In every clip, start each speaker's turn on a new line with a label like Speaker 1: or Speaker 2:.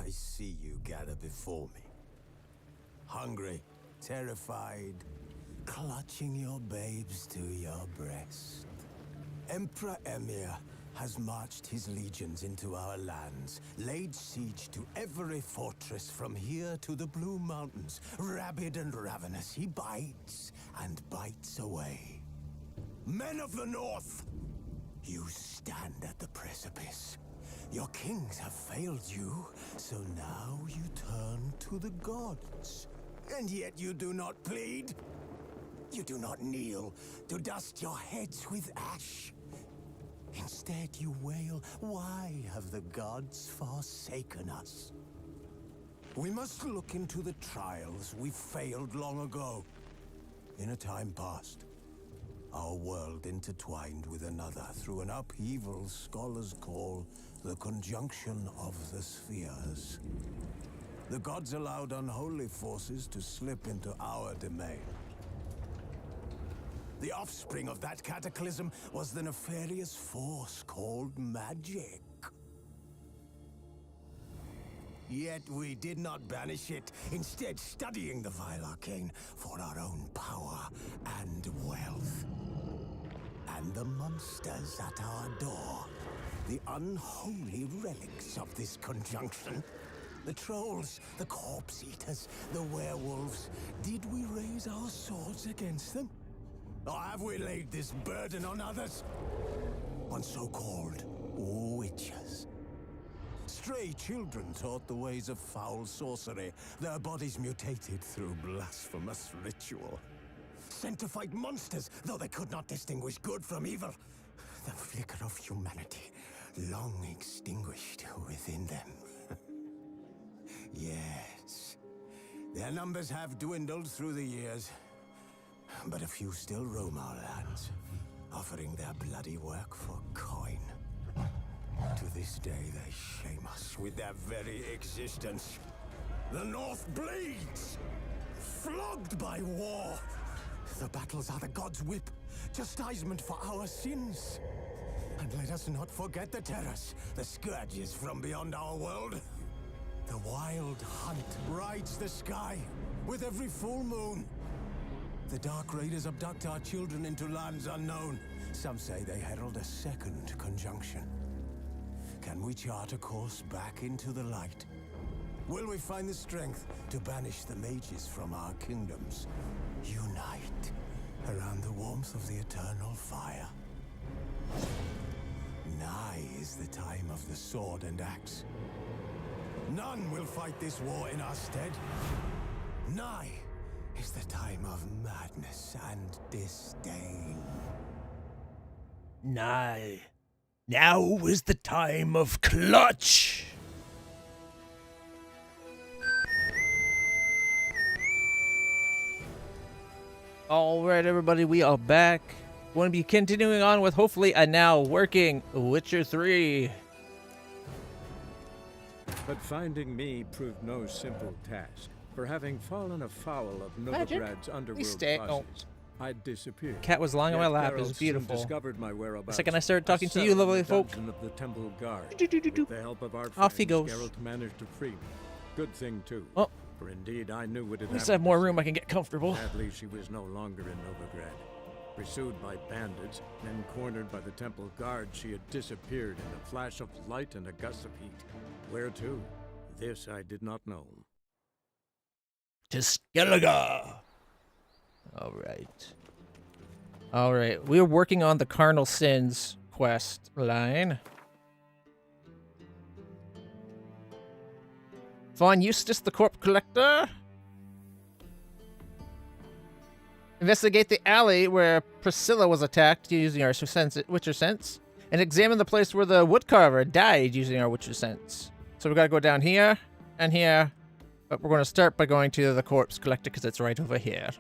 Speaker 1: I see you gather before me. Hungry, terrified, clutching your babes to your breast. Emperor Emir has marched his legions into our lands, laid siege to every fortress from here to the Blue Mountains. Rabid and ravenous, he bites and bites away. Men of the North, you stand at the precipice. Your kings have failed you, so now you turn to the gods. And yet you do not plead. You do not kneel to dust your heads with ash. Instead you wail, why have the gods forsaken us? We must look into the trials we failed long ago. In a time past, our world intertwined with another through an upheaval scholars call the conjunction of the spheres. The gods allowed unholy forces to slip into our domain. The offspring of that cataclysm was the nefarious force called magic. Yet we did not banish it, instead studying the vile arcane for our own power and wealth. And the monsters at our door, the unholy relics of this conjunction. The trolls, the corpse eaters, the werewolves. Did we raise our swords against them? Or have we laid this burden on others? On so-called witches. Stray children taught the ways of foul sorcery, their bodies mutated through blasphemous ritual. Sent to fight monsters, though they could not distinguish good from evil. The flicker of humanity, long extinguished within them. Yes, their numbers have dwindled through the years, but a few still roam our lands, offering their bloody work for coin. To this day, they shame us with their very existence. The North bleeds, flogged by war. The battles are the gods' whip, chastisement for our sins. And let us not forget the terrors, the scourges from beyond our world. The wild hunt rides the sky with every full moon. The Dark Raiders abduct our children into lands unknown. Some say they herald a second conjunction. Can we chart a course back into the light? Will we find the strength to banish the mages from our kingdoms? Unite around the warmth of the eternal fire. Nigh is the time of the sword and axe. None will fight this war in our stead. Nigh is the time of madness and disdain.
Speaker 2: Nigh. Now is the time of clutch. Alright everybody, we are back. We're going to be continuing on with hopefully a now working Witcher 3.
Speaker 3: But finding me proved no simple task. For having fallen afoul of Novigrad's underworld bosses, I'd disappeared.
Speaker 2: Cat was lying on my lap. It was beautiful.
Speaker 3: Discovered my whereabouts.
Speaker 2: The second I started talking to you, lovely folk,
Speaker 3: of the Temple Guard. With the help of our
Speaker 2: off he
Speaker 3: friends,
Speaker 2: goes.
Speaker 3: Geralt managed to free me. Good thing too.
Speaker 2: Oh.
Speaker 3: For indeed I knew what had
Speaker 2: At least
Speaker 3: happened.
Speaker 2: I have more room I can get comfortable.
Speaker 3: Sadly, she was no longer in Novigrad. Pursued by bandits, then cornered by the temple guard, she had disappeared in a flash of light and a gust of heat. Where to? This I did not know.
Speaker 2: To Skellige. All right. All right. We're working on the Carnal Sins quest line. Find Eustace the Corpse Collector. Investigate the alley where Priscilla was attacked using our Witcher sense. And examine the place where the woodcarver died using our Witcher sense. So we gotta go down here and here. But we're gonna start by going to the Corpse Collector because it's right over here.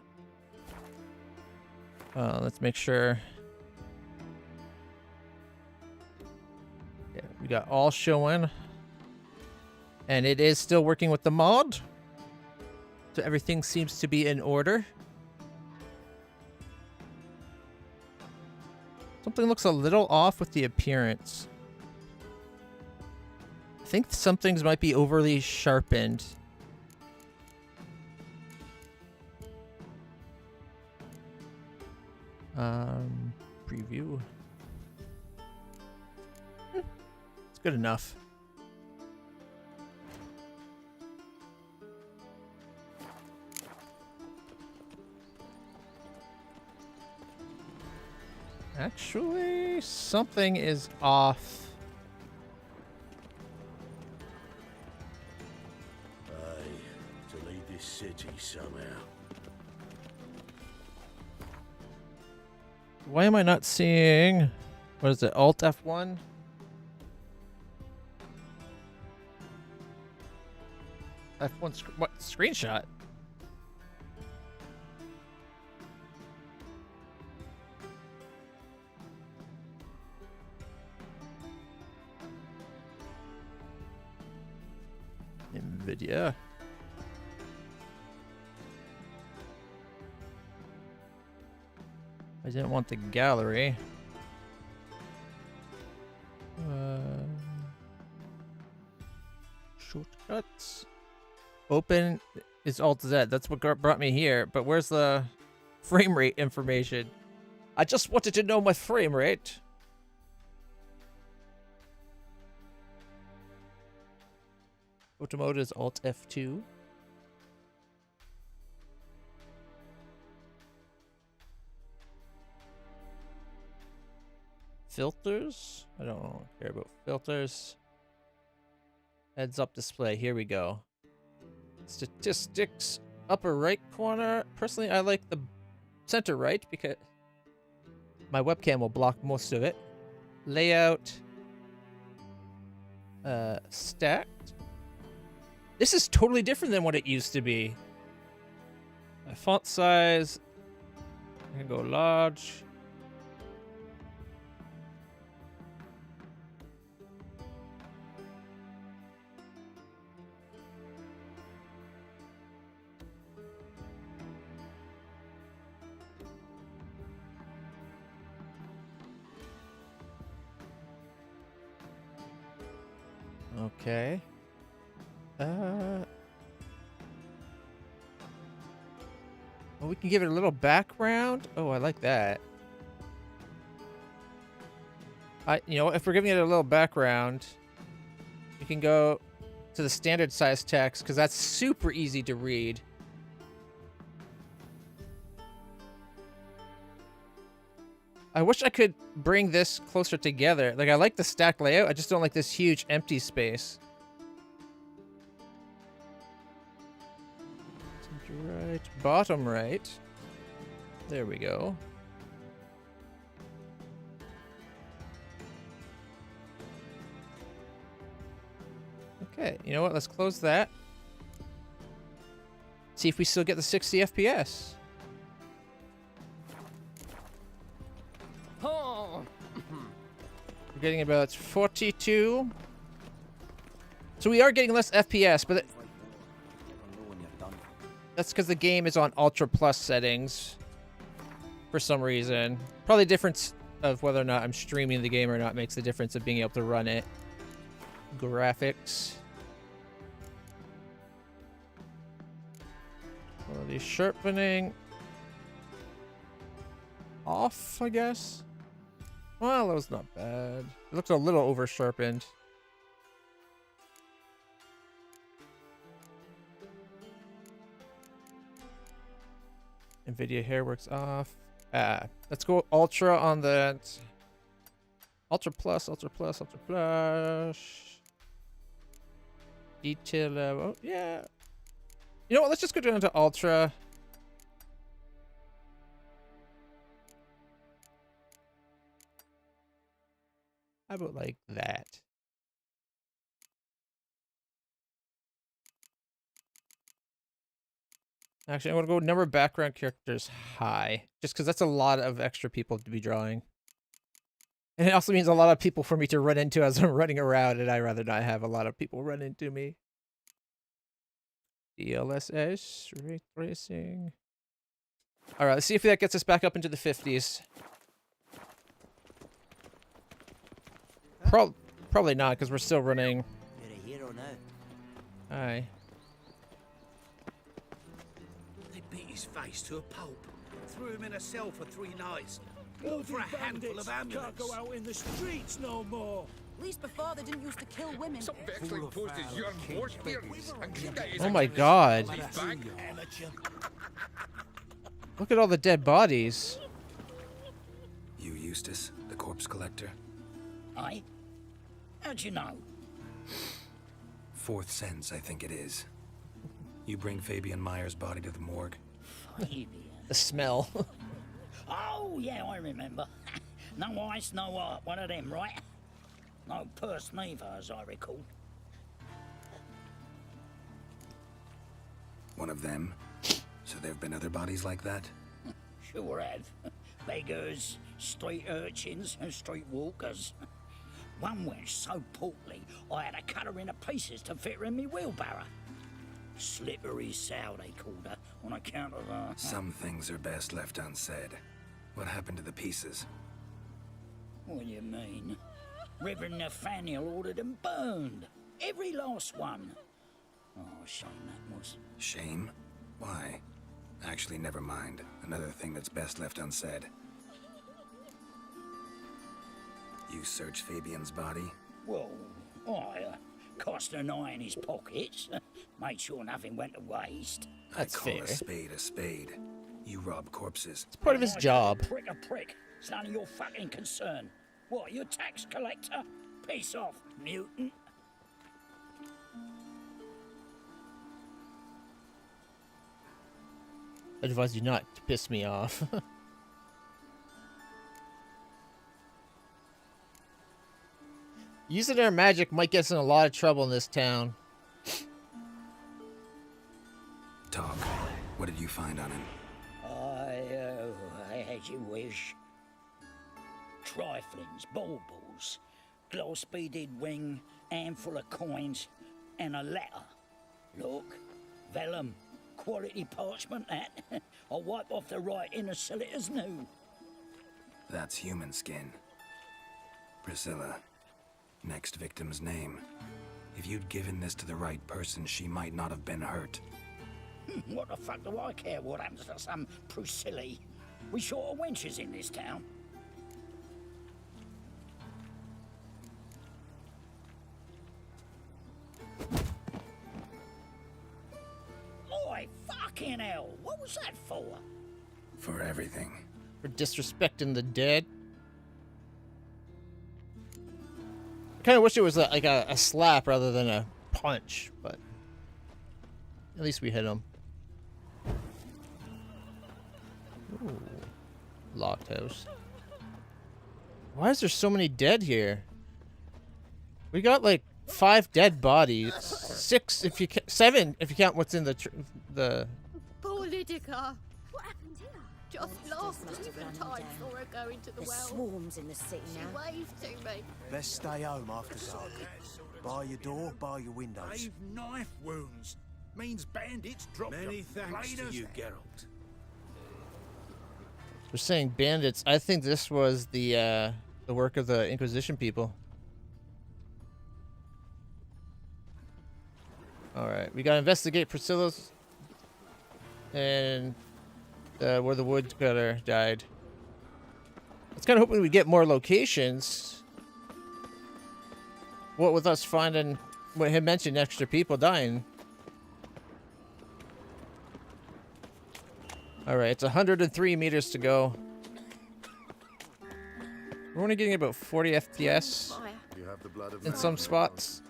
Speaker 2: Let's make sure. Yeah, we got all showing. And it is still working with the mod. So everything seems to be in order. Something looks a little off with the appearance. I think some things might be overly sharpened. Preview. It's good enough. Actually, something is off.
Speaker 4: To lead this city somehow.
Speaker 2: Why am I not seeing... What is it? Alt F1? F1 what? Screenshot? NVIDIA. I didn't want the gallery. Shortcuts. Open is Alt Z. That's what brought me here. But where's the frame rate information? I just wanted to know my frame rate. Photo mode is Alt F2. Filters? I don't care about filters. Heads up display. Here we go. Statistics. Upper right corner. Personally, I like the center right because my webcam will block most of it. Layout. Stacked. This is totally different than what it used to be. My font size. I can go large. Okay. Well, we can give it a little background. Oh, I like that. You know, if we're giving it a little background, we can go to the standard size text because that's super easy to read. I wish I could bring this closer together. Like, I like the stack layout. I just don't like this huge empty space. Center right, bottom right. There we go. Okay, you know what? Let's close that. See if we still get the 60 FPS. We're getting about 42. So we are getting less FPS, but that's because the game is on Ultra Plus settings for some reason. Probably the difference of whether or not I'm streaming the game or not makes the difference of being able to run it. Graphics. Quality sharpening. off, I guess. Well, that was not bad. It looks a little over sharpened. NVIDIA hair works off. Let's go ultra on that. Ultra plus, ultra plus, ultra plus. Detail level. Yeah. You know what? Let's just go down to ultra. How about like that? Actually, I'm going to go number of background characters high. Just because that's a lot of extra people to be drawing. And it also means a lot of people for me to run into as I'm running around, and I'd rather not have a lot of people run into me. DLSS, ray tracing. Alright, let's see if that gets us back up into the 50s. Probably not, because we're still running.
Speaker 5: You're a hero now.
Speaker 2: Hi.
Speaker 6: They beat his face to a pulp, threw him in a cell for 3 nights, all for a handful of amulets.
Speaker 4: Can't go out in the streets no more.
Speaker 7: At least before they didn't used to kill women.
Speaker 2: Oh my god. Look at all the dead bodies.
Speaker 8: You, Eustace, the corpse collector?
Speaker 6: Aye? How'd you know?
Speaker 8: Fourth sense, I think it is. You bring Fabian Meyer's body to the morgue?
Speaker 6: Fabian.
Speaker 2: The smell.
Speaker 6: Oh, yeah, I remember. No ice, no art, one of them, right? No purse neither, as I recall.
Speaker 8: One of them? So there have been other bodies like that?
Speaker 6: Sure have. Beggars, street urchins, and street walkers. One went so portly, I had to cut her into pieces to fit her in me wheelbarrow. Slippery sow, they called her, on account of her.
Speaker 8: Some things are best left unsaid. What happened to the pieces?
Speaker 6: What do you mean? Reverend Nathaniel ordered them burned. Every last one. Oh, shame that was.
Speaker 8: Shame? Why? Actually, never mind. Another thing that's best left unsaid. You searched Fabian's body?
Speaker 6: Well, I cast an eye in his pockets. Made sure nothing went to waste.
Speaker 2: That's
Speaker 8: I call
Speaker 2: fair.
Speaker 8: a spade a spade. You rob corpses.
Speaker 2: It's part of his job.
Speaker 6: Prick a prick. It's none of your fucking concern. What, you a tax collector? Piss off, mutant.
Speaker 2: I advise you not to piss me off. Using our magic might get us in a lot of trouble in this town.
Speaker 8: Talk. What did you find on him?
Speaker 6: As you wish. Triflings, baubles, glass-beaded ring, handful of coins, and a letter. Look, vellum, quality parchment that. I'll wipe off the writing and sell it as new.
Speaker 8: That's human skin. Priscilla. Next victim's name. If you'd given this to the right person, she might not have been hurt.
Speaker 6: What the fuck do I care what happens to some Priscilla? We short of wenches in this town. Oi, fucking hell! What was that for?
Speaker 8: For everything.
Speaker 2: For disrespecting the dead. I kind of wish it was like a slap rather than a punch, but at least we hit him. Ooh. Locked house. Why is there so many dead here? We got like 5 dead bodies. 6 if you 7 if you count what's in the.
Speaker 9: Poor Lydica.
Speaker 7: What happened here?
Speaker 9: Just last time saw her go into the
Speaker 7: There's
Speaker 9: well.
Speaker 7: swarms in the city
Speaker 9: She
Speaker 7: now.
Speaker 9: waved to me.
Speaker 1: Best stay home after dark. Bar your door, bar your windows.
Speaker 4: Brave knife wounds. Means bandits dropped
Speaker 6: Many
Speaker 4: a
Speaker 6: thanks to
Speaker 4: blade
Speaker 6: you,
Speaker 4: of-
Speaker 6: Geralt.
Speaker 2: We're saying bandits. I think this was the work of the Inquisition people. All right, we gotta investigate Priscilla's and where the woodcutter died. was kind of hoping we'd get more locations. What with us finding what he mentioned, extra people dying. Alright, it's 103 meters to go. We're only getting about 40 FPS
Speaker 4: You have the blood of
Speaker 2: in some spots.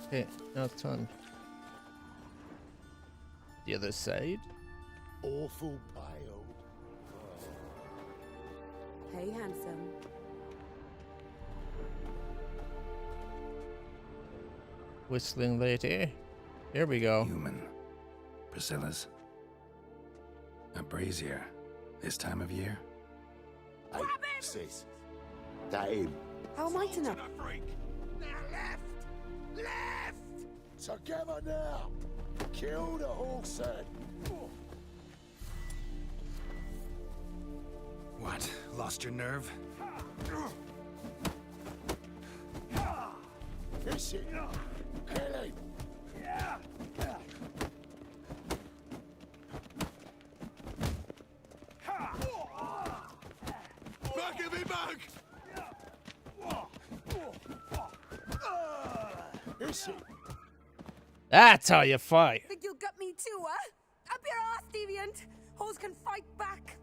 Speaker 2: Okay, now it's on the other side.
Speaker 4: awful pale.
Speaker 7: Hey, handsome.
Speaker 2: Whistling lady. Here we go.
Speaker 8: Human. Priscilla's. A brazier. This time of year?
Speaker 4: Hey, sis. That him.
Speaker 7: How am I to know?
Speaker 4: Now left! Left! Together now! Kill the horse head!
Speaker 8: What? Lost your nerve?
Speaker 4: This it! Kill him! Back of him back! This it!
Speaker 2: That's how you fight.
Speaker 7: Think you'll get me too, huh? Up your ass, deviant. Hoes can fight back.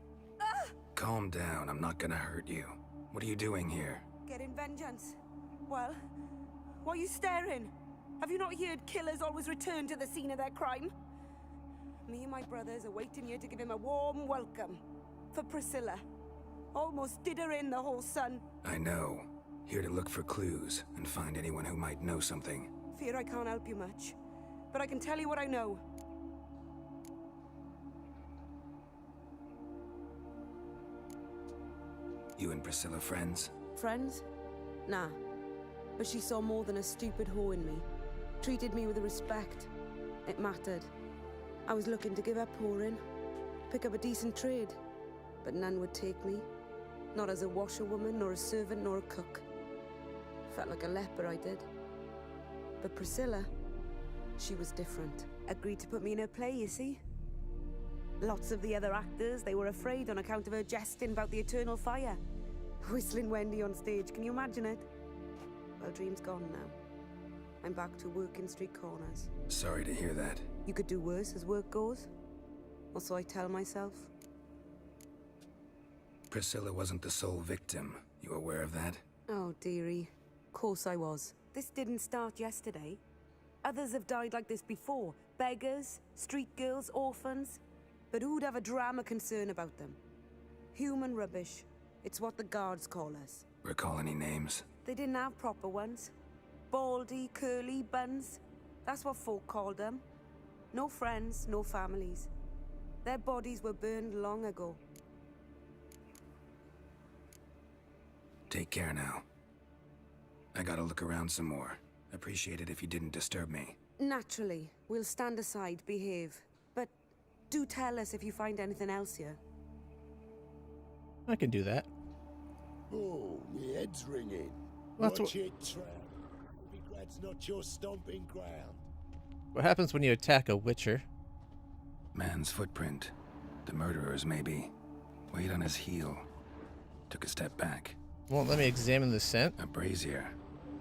Speaker 8: Calm down, I'm not gonna hurt you. What are you doing here?
Speaker 7: Getting vengeance. Well, why are you staring? Have you not heard killers always return to the scene of their crime? Me and my brothers are waiting here to give him a warm welcome. For Priscilla. Almost did her in, the whole son.
Speaker 8: I know. Here to look for clues and find anyone who might know something.
Speaker 7: Fear I can't help you much. But I can tell you what I know.
Speaker 8: You and Priscilla friends?
Speaker 7: Friends? Nah. But she saw more than a stupid whore in me. Treated me with respect. It mattered. I was looking to give up whoring. Pick up a decent trade. But none would take me. Not as a washerwoman, nor a servant, nor a cook. Felt like a leper, I did. But Priscilla, she was different. Agreed to put me in her play, you see? Lots of the other actors, they were afraid on account of her jesting about the eternal fire. Whistling Wendy on stage, can you imagine it? Well, dream's gone now. I'm back to working street corners.
Speaker 8: Sorry to hear that.
Speaker 7: You could do worse as work goes. Or so I tell myself.
Speaker 8: Priscilla wasn't the sole victim. You aware of that?
Speaker 7: Oh, dearie. Course I was. This didn't start yesterday. Others have died like this before. Beggars, street girls, orphans. But who'd have a drama concern about them? Human rubbish. It's what the guards call us.
Speaker 8: Recall any names?
Speaker 7: They didn't have proper ones. Baldy, curly, buns. That's what folk called them. No friends, no families. Their bodies were burned long ago.
Speaker 8: Take care now. I gotta look around some more. Appreciate it if you didn't disturb me.
Speaker 7: Naturally, we'll stand aside, behave. But do tell us if you find anything else here.
Speaker 2: I can do that.
Speaker 4: Oh, my head's ringing.
Speaker 2: That's
Speaker 4: Watch it, Trap. Novigrad's not your stomping ground.
Speaker 2: What happens when you attack a witcher?
Speaker 8: Man's footprint. The murderer's maybe. Weight on his heel. Took a step back.
Speaker 2: Won't let me examine the scent.
Speaker 8: A brazier.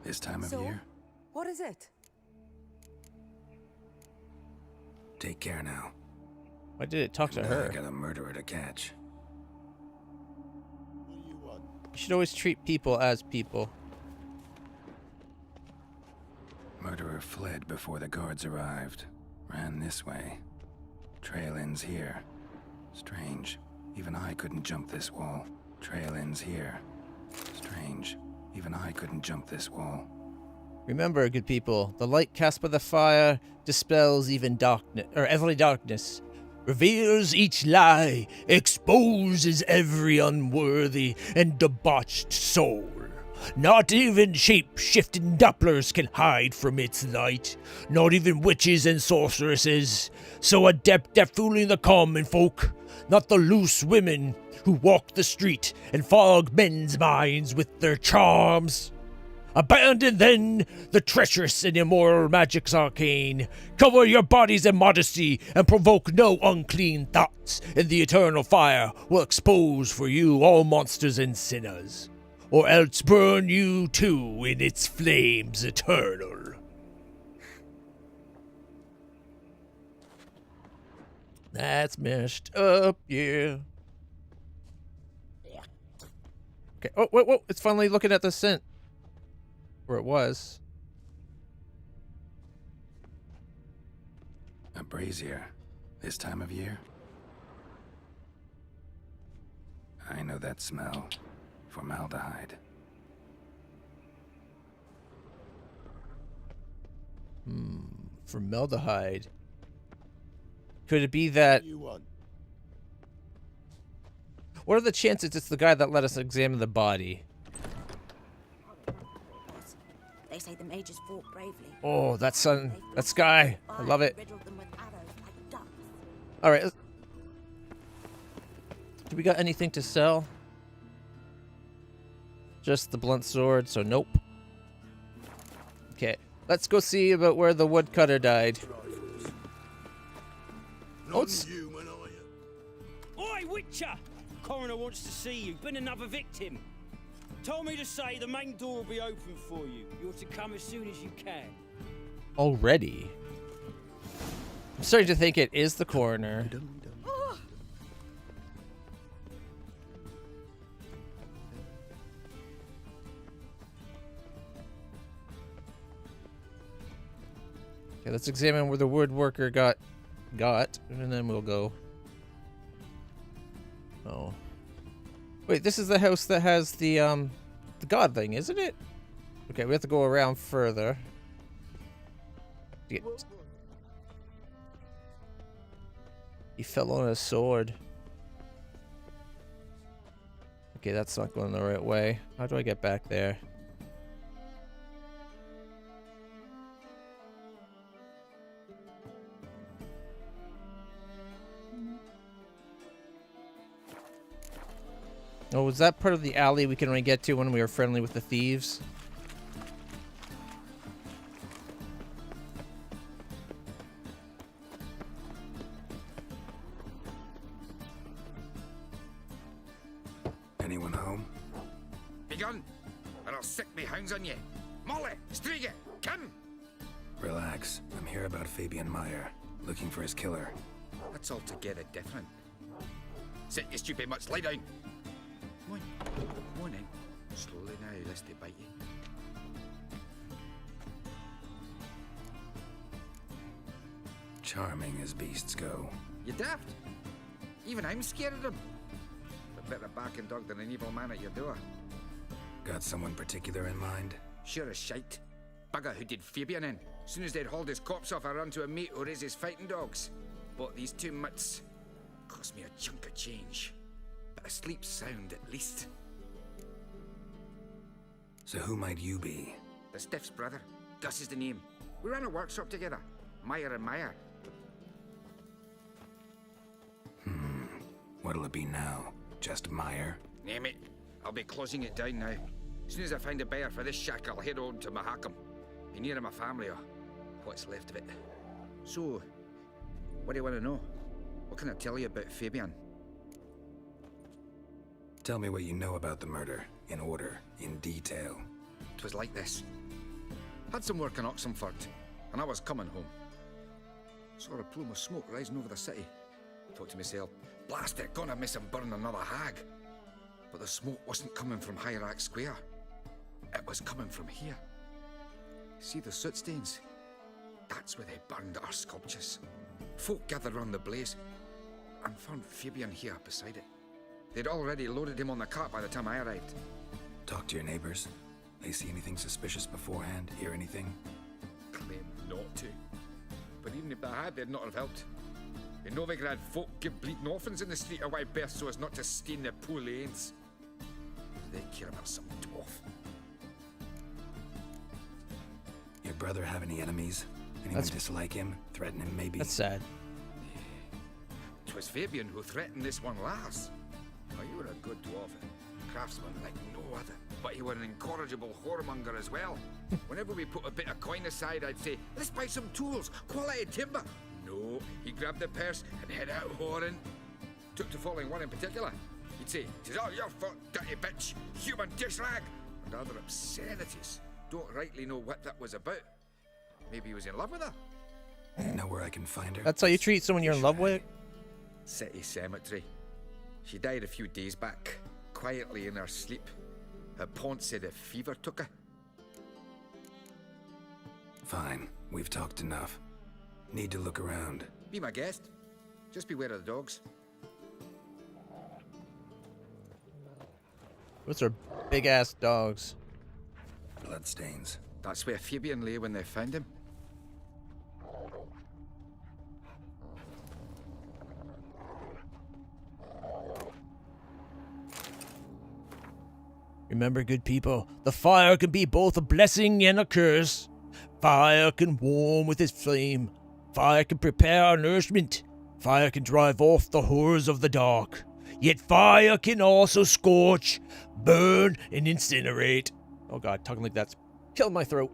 Speaker 8: This time of
Speaker 7: So,
Speaker 8: year?
Speaker 7: what is it?
Speaker 8: Take care now.
Speaker 2: Why did it talk to
Speaker 8: I
Speaker 2: her?
Speaker 8: got a murderer to catch.
Speaker 4: What do you want?
Speaker 2: You should always treat people as people.
Speaker 8: Murderer fled before the guards arrived. Ran this way. Trail ends here. Strange. Even I couldn't jump this wall. Trail ends here. Strange. Even I couldn't jump this wall.
Speaker 2: Remember, good people, the light cast by the fire dispels even darkness, or every darkness. Reveals each lie, exposes every unworthy and debauched soul.
Speaker 10: Not even shape-shifting Dopplers can hide from its light. Not even witches and sorceresses. So adept at fooling the common folk. Not the loose women who walk the street and fog men's minds with their charms. Abandon then the treacherous and immoral magics arcane. Cover your bodies in modesty and provoke no unclean thoughts, and the eternal fire will expose for you all monsters and sinners, or else burn you too in its flames eternal.
Speaker 2: That's messed up, yeah. Okay, oh, whoa, it's finally looking at the scent. Where it was.
Speaker 8: A brazier. This time of year? I know that smell. Formaldehyde.
Speaker 2: Formaldehyde. Could it be that... What are the chances it's the guy that let us examine the body?
Speaker 11: They say the mages fought bravely.
Speaker 2: Oh, that sky. I love it. All right. Do we got anything to sell? Just the blunt sword, so nope. Okay, let's go see about where the woodcutter died.
Speaker 4: Oi,
Speaker 12: Witcher! Coroner wants to see you. Been another victim. Told me to say the main door will be open for you. You're to come as soon as you can.
Speaker 2: Already? I'm starting to think it is the coroner. Okay, let's examine where the woodworker got, and then we'll go. Oh. Wait, this is the house that has the god thing, isn't it? Okay, we have to go around further. He fell on a sword. Okay, that's not going the right way. How do I get back there? Oh, was that part of the alley we can only get to when we were friendly with the thieves?
Speaker 8: Anyone home?
Speaker 13: Begone, or I'll sick me hounds on you. Molly, Striga, come!
Speaker 8: Relax. I'm here about Fabian Meyer, looking for his killer.
Speaker 13: That's altogether different. Sit you stupid mutts, lie down. Come on in. Slowly now, lest they bite you.
Speaker 8: Charming as beasts go.
Speaker 13: You daft? Even I'm scared of them. But better barking dog than an evil man at your door.
Speaker 8: Got someone particular in mind?
Speaker 13: Sure as shite. Bugger who did Fabian in. Soon as they'd hauled his corpse off, I run to a mate who raises fighting dogs. Bought these 2 mutts. Cost me a chunk of change. But I sleep sound at least.
Speaker 8: So who might you be?
Speaker 13: The Stiff's brother. Gus is the name. We ran a workshop together. Meyer and Meyer.
Speaker 8: What'll it be now? Just Meyer?
Speaker 13: Name it. I'll be closing it down now. As soon as I find a buyer for this shack, I'll head on to Mahakam. Be near my family or what's left of it. So, what do you want to know? What can I tell you about Fabian?
Speaker 8: Tell me what you know about the murder, in order, in detail.
Speaker 13: It was like this. Had some work in Oxenford, and I was coming home. Saw a plume of smoke rising over the city. Thought to myself, blast it, gonna miss him burn another hag. But the smoke wasn't coming from Hierarch Square. It was coming from here. See the soot stains? That's where they burned our sculptures. Folk gathered round the blaze and found Fabian here beside it. They'd already loaded him on the cart by the time I arrived.
Speaker 8: Talk to your neighbors. They see anything suspicious beforehand? Hear anything?
Speaker 13: Claim not to. But even if they had, they'd not have helped. In Novigrad, folk give bleeding orphans in the street a wide berth so as not to stain their poor lanes. They care about some dwarf.
Speaker 8: brother have any enemies? Anyone dislike him? Threaten him, maybe?
Speaker 2: That's sad.
Speaker 13: 'Twas Fabian who threatened this one last. Oh, you were a good dwarf, craftsman like no other. But you were an incorrigible whoremonger as well. Whenever we put a bit of coin aside, I'd say, let's buy some tools, quality timber. No, he grabbed the purse and head out whoring. Took to following one in particular. He'd say, "'Tis all your fault, dirty bitch, human dish rag," and other obscenities. Don't rightly know what that was about. Maybe he was in love with her.
Speaker 8: Know where I can find her?
Speaker 2: That's how you treat someone you're in love with?
Speaker 13: City cemetery. She died a few days back, quietly in her sleep. Her pont said a fever took her.
Speaker 8: Fine, we've talked enough. Need to look around.
Speaker 13: Be my guest. Just beware of the dogs.
Speaker 2: Those are big ass dogs.
Speaker 8: Bloodstains.
Speaker 13: That's where Fabian lay when they found him.
Speaker 10: Remember, good people, the fire can be both a blessing and a curse. Fire can warm with its flame. Fire can prepare our nourishment. Fire can drive off the horrors of the dark. Yet fire can also scorch, burn, and incinerate.
Speaker 2: Oh god, talking like that's killing my throat.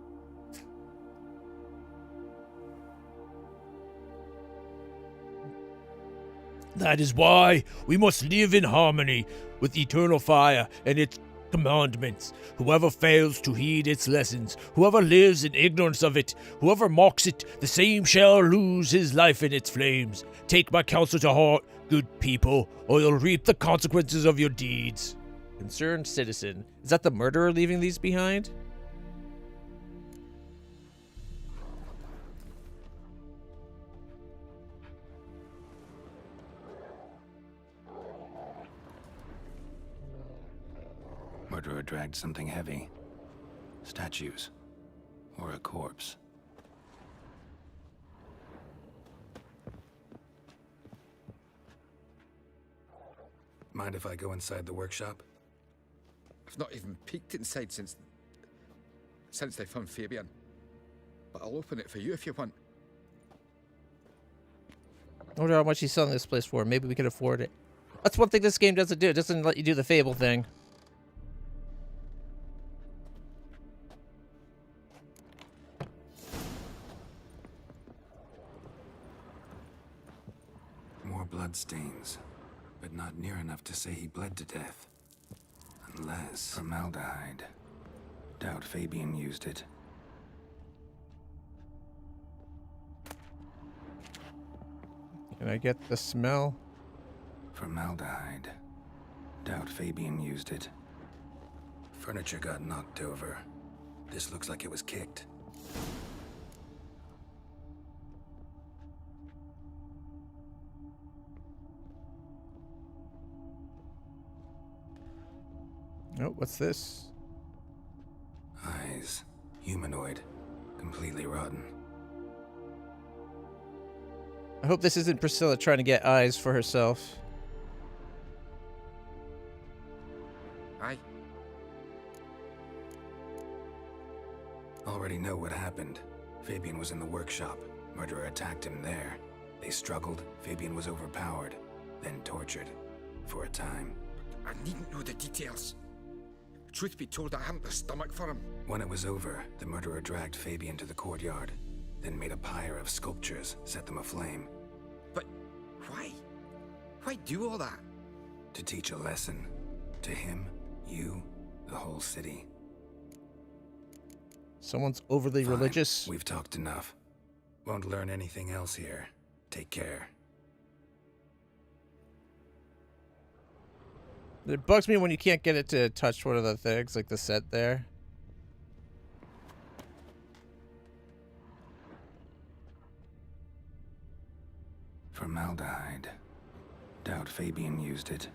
Speaker 10: That is why we must live in harmony with eternal fire and its commandments. Whoever fails to heed its lessons, whoever lives in ignorance of it, whoever mocks it, the same shall lose his life in its flames. Take my counsel to heart, good people, or you'll reap the consequences of your deeds.
Speaker 2: Concerned citizen. Is that the murderer leaving these behind?
Speaker 8: Murderer dragged something heavy. Statues. Or a corpse. Mind if I go inside the workshop?
Speaker 13: I've not even peeked inside since they found Fabian. But I'll open it for you if you want.
Speaker 2: I wonder how much he's selling this place for. Maybe we can afford it. That's one thing this game doesn't do. It doesn't let you do the Fable thing.
Speaker 8: More bloodstains, but not near enough to say he bled to death. Unless formaldehyde. Doubt Fabian used it.
Speaker 2: Can I get the smell?
Speaker 8: Formaldehyde. Doubt Fabian used it. Furniture got knocked over. This looks like it was kicked.
Speaker 2: Oh, what's this?
Speaker 8: Eyes. Humanoid. Completely rotten.
Speaker 2: I hope this isn't Priscilla trying to get eyes for herself.
Speaker 13: Aye.
Speaker 8: Already know what happened. Fabian was in the workshop. Murderer attacked him there. They struggled. Fabian was overpowered. Then tortured. For a time.
Speaker 13: I needn't know the details. Truth be told, I hadn't the stomach for him.
Speaker 8: When it was over, the murderer dragged Fabian to the courtyard, then made a pyre of sculptures, set them aflame.
Speaker 13: But why? Why do all that?
Speaker 8: To teach a lesson. To him, you, the whole city.
Speaker 2: Someone's overly
Speaker 8: Fine.
Speaker 2: religious.
Speaker 8: We've talked enough. Won't learn anything else here. Take care.
Speaker 2: It bugs me when you can't get it to touch one of the things, like the set there.
Speaker 8: Formaldehyde. Doubt Fabian used it.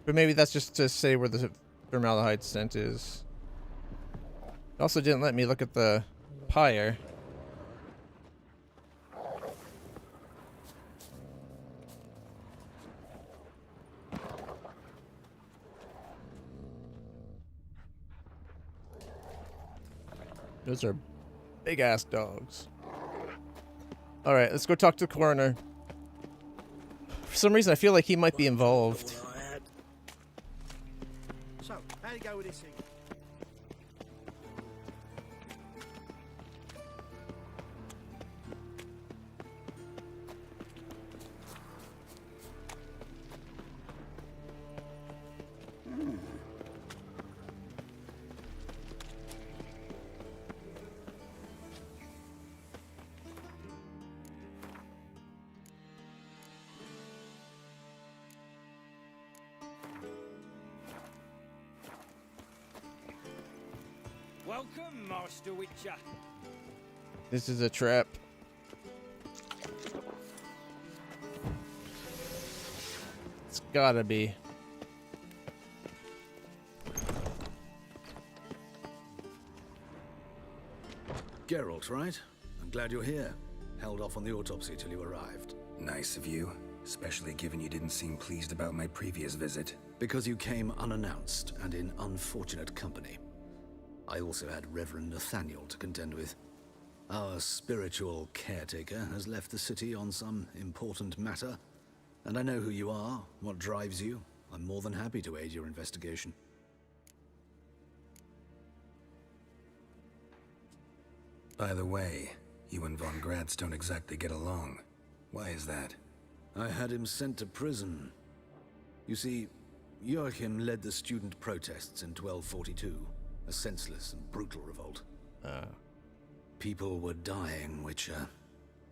Speaker 2: But maybe that's just to say where the formaldehyde scent is. It also didn't let me look at the pyre. Those are Big ass dogs. Alright, let's go talk to the coroner. For some reason, I feel like he might be involved.
Speaker 14: So, how'd it go with this thing?
Speaker 12: Welcome, Master Witcher.
Speaker 2: This is a trap. It's gotta be.
Speaker 4: Geralt, right? I'm glad you're here. Held off on the autopsy till you arrived.
Speaker 8: Nice of you, especially given you didn't seem pleased about my previous visit.
Speaker 4: Because you came unannounced and in unfortunate company. I also had Reverend Nathaniel to contend with. Our spiritual caretaker has left the city on some important matter, and I know who you are, what drives you. I'm more than happy to aid your investigation.
Speaker 8: By the way, you and Von Gratz don't exactly get along. Why is that?
Speaker 4: I had him sent to prison. You see, Joachim led the student protests in 1242. A senseless and brutal revolt. People were dying, Witcher.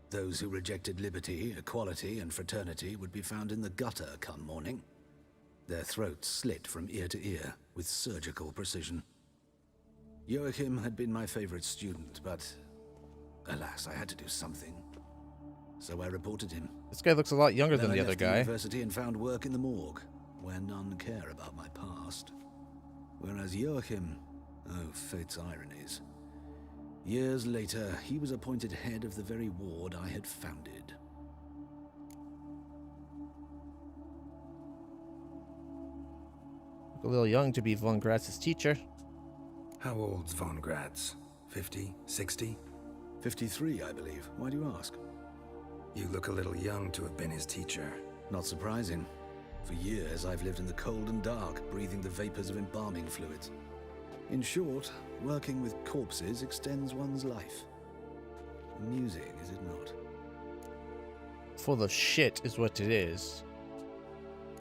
Speaker 4: Those who rejected liberty, equality, and fraternity would be found in the gutter come morning. Their throats slit from ear to ear with surgical precision. Joachim had been my favorite student, but alas, I had to do something. So I reported him.
Speaker 2: This guy looks a lot younger than the other
Speaker 4: left the
Speaker 2: guy.
Speaker 4: university and found work in the morgue, where none care about my past. Whereas Joachim, oh, fate's ironies. Years later, he was appointed head of the very ward I had founded.
Speaker 2: A little young to be Von Gratz's teacher.
Speaker 8: How old's Von Gratz? 50? 60?
Speaker 4: 53, I believe. Why do you ask?
Speaker 8: You look a little young to have been his teacher.
Speaker 4: Not surprising. For years, I've lived in the cold and dark, breathing the vapors of embalming fluids. In short, working with corpses extends one's life. Amusing, is it not?
Speaker 2: Full of shit is what it is.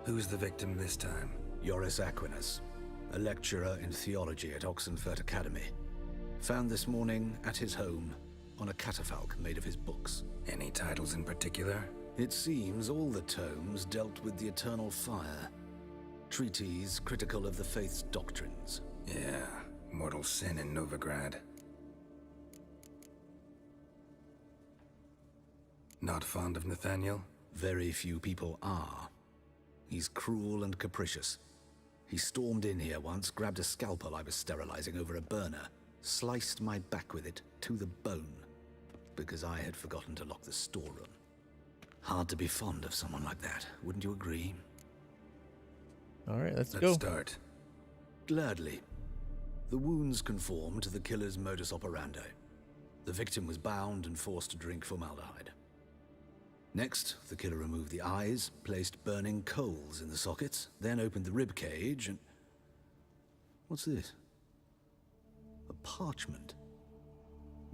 Speaker 8: Who's the victim this time?
Speaker 4: Joris Aquinas, a lecturer in theology at Oxenfurt Academy. Found this morning at his home on a catafalque made of his books.
Speaker 8: Any titles in particular?
Speaker 4: It seems all the tomes dealt with the eternal fire. Treatises critical of the faith's doctrines.
Speaker 8: Yeah, mortal sin in Novigrad. Not fond of Nathaniel?
Speaker 4: Very few people are. He's cruel and capricious. He stormed in here once, grabbed a scalpel I was sterilizing over a burner, sliced my back with it to the bone, because I had forgotten to lock the storeroom. Hard to be fond of someone like that, wouldn't you agree?
Speaker 2: Alright, let's go.
Speaker 8: Let's start.
Speaker 4: Gladly. The wounds conform to the killer's modus operandi. The victim was bound and forced to drink formaldehyde. Next, the killer removed the eyes, placed burning coals in the sockets, then opened the rib cage and... What's this? A parchment.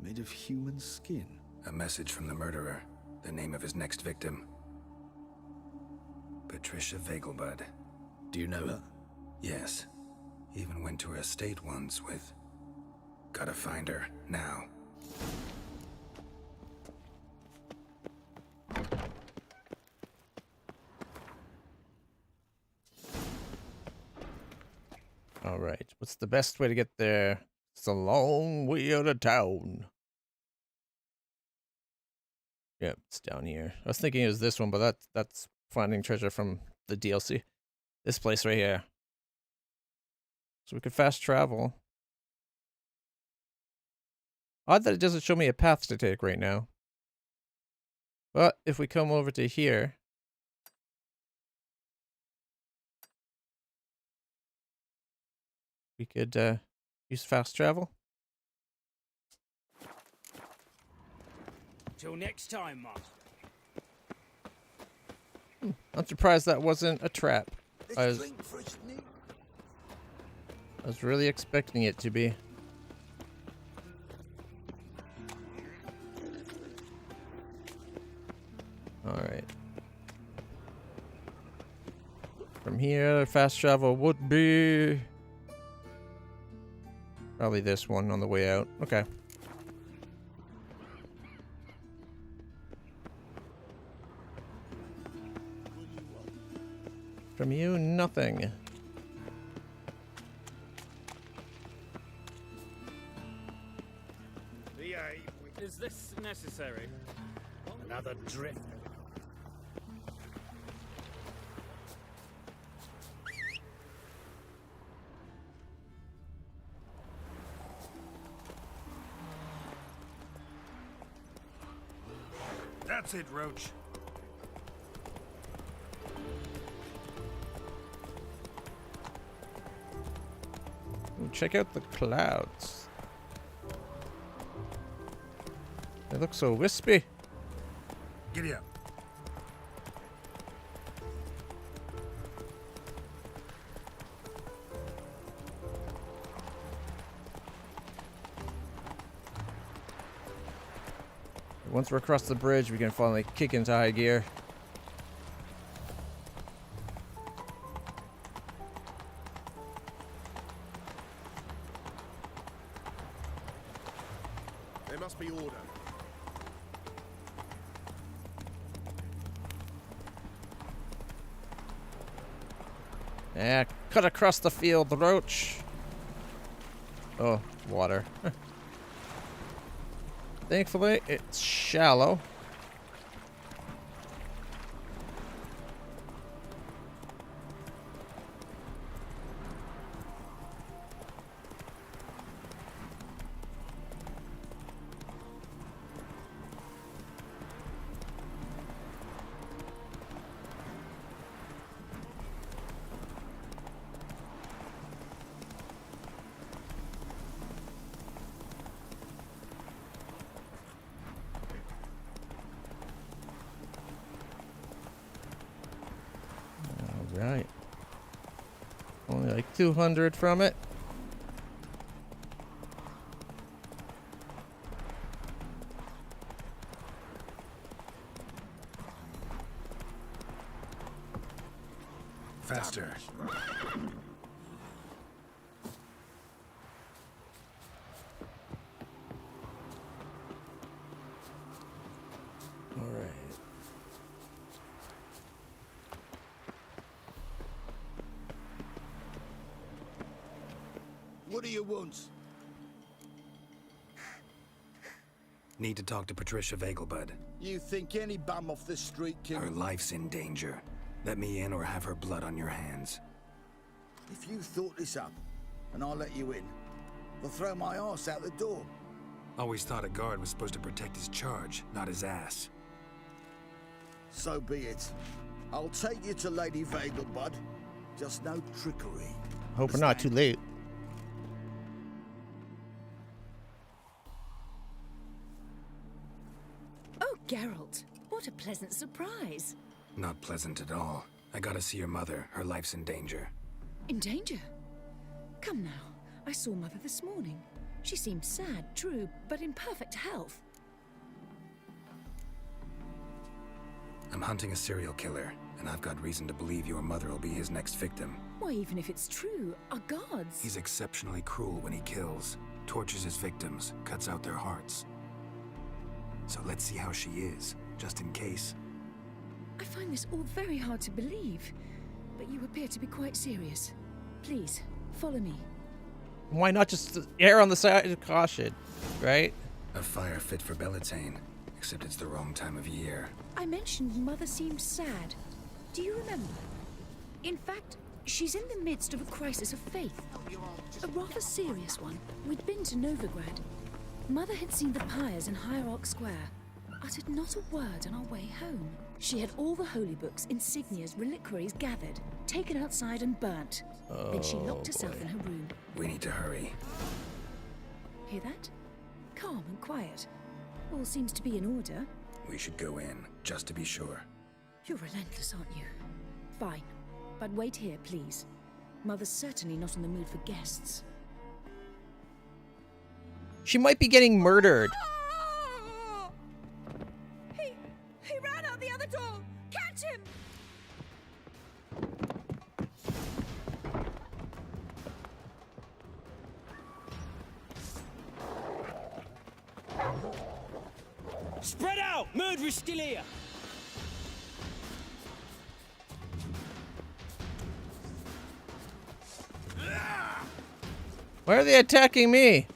Speaker 4: Made of human skin.
Speaker 8: A message from the murderer. The name of his next victim. Patricia Vegelbud.
Speaker 4: Do you know her?
Speaker 8: Yes. Even went to her estate once with... Gotta find her, now.
Speaker 2: Alright, what's the best way to get there? It's a long way out of town. Yep, it's down here. I was thinking it was this one, but that's finding treasure from the DLC. This place right here. So we could fast travel. Odd that it doesn't show me a path to take right now. But if we come over to here... we could use fast travel.
Speaker 12: Till next time, Mum.
Speaker 2: I'm surprised that wasn't a trap. I was really expecting it to be. Alright. From here, fast travel would be... probably this one on the way out. Okay. From you, nothing.
Speaker 12: Is this necessary?
Speaker 14: Another drift.
Speaker 8: That's it, Roach.
Speaker 2: Ooh, check out the clouds. They look so wispy.
Speaker 8: Giddy up.
Speaker 2: Once we're across the bridge, we can finally kick into high gear.
Speaker 14: There must be order.
Speaker 2: Yeah, cut across the field, Roach. Oh, water. Thankfully, it's shallow. Right. Only like 200 from it.
Speaker 8: Faster.
Speaker 2: All right.
Speaker 14: What do you want?
Speaker 8: Need to talk to Patricia Vegelbud.
Speaker 14: You think any bum off the street can...
Speaker 8: Her life's in danger. Let me in or have her blood on your hands.
Speaker 14: If you thought this up, and I'll let you in, they'll throw my ass out the door.
Speaker 8: Always thought a guard was supposed to protect his charge, not his ass.
Speaker 14: So be it. I'll take you to Lady Vegelbud. Just no trickery.
Speaker 2: Hope we're not too late.
Speaker 11: Oh, Geralt, what a pleasant surprise.
Speaker 8: Not pleasant at all. I gotta see your mother. Her life's in danger.
Speaker 11: In danger? Come now. I saw Mother this morning. She seemed sad, true, but in perfect health.
Speaker 8: I'm hunting a serial killer, and I've got reason to believe your mother will be his next victim.
Speaker 11: Why, even if it's true, our guards...
Speaker 8: He's exceptionally cruel when he kills, tortures his victims, cuts out their hearts. So let's see how she is, just in case.
Speaker 11: I find this all very hard to believe, but you appear to be quite serious. Please, follow me.
Speaker 2: Why not just err on the side of caution, right?
Speaker 8: A fire fit for Bellatane, except it's the wrong time of year.
Speaker 11: I mentioned Mother seemed sad. Do you remember? In fact, she's in the midst of a crisis of faith. A rather serious one. We'd been to Novigrad. Mother had seen the pyres in Hierarch Square, uttered not a word on our way home. She had all the holy books, insignias, reliquaries gathered, taken outside and burnt. Then she locked herself in her room.
Speaker 8: We need to hurry.
Speaker 11: Hear that? Calm and quiet. All seems to be in order.
Speaker 8: We should go in, just to be sure.
Speaker 11: You're relentless, aren't you? Fine. But wait here, please. Mother's certainly not in the mood for guests.
Speaker 2: She might be getting murdered.
Speaker 11: He ran out the other door! Catch him!
Speaker 12: Spread out! Murderer's still here!
Speaker 2: Why are they attacking me?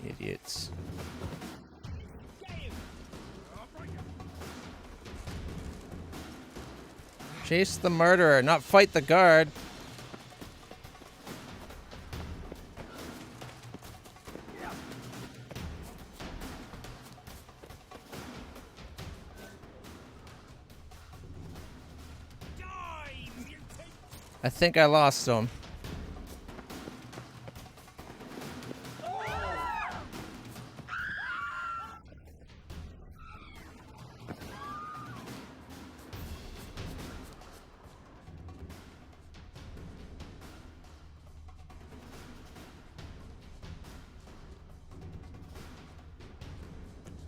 Speaker 2: Idiots. Chase the murderer, not fight the guard. I think I lost him.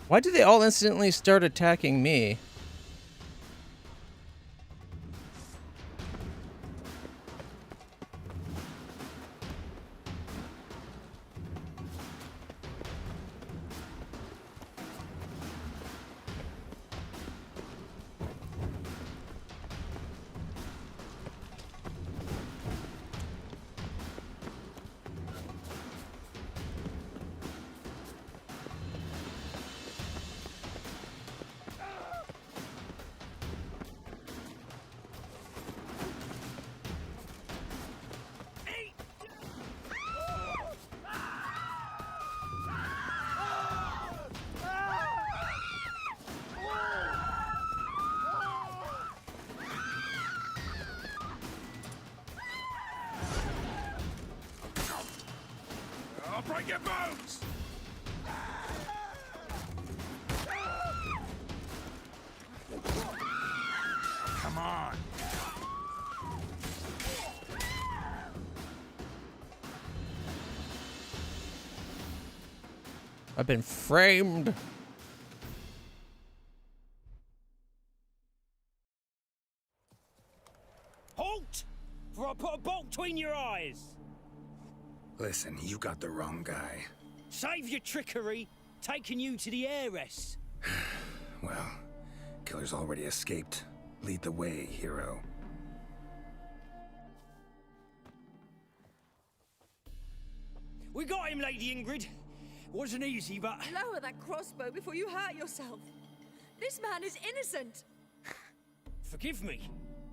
Speaker 2: Why do they all instantly start attacking me?
Speaker 13: Break your bones! Come on!
Speaker 2: I've been framed.
Speaker 12: Halt! For I put a bolt between your eyes!
Speaker 8: Listen, you got the wrong guy.
Speaker 12: Save your trickery, taking you to the heiress.
Speaker 8: Well, killer's already escaped. Lead the way, hero.
Speaker 12: We got him, Lady Ingrid. Wasn't easy, but...
Speaker 11: Lower that crossbow before you hurt yourself. This man is innocent.
Speaker 12: Forgive me.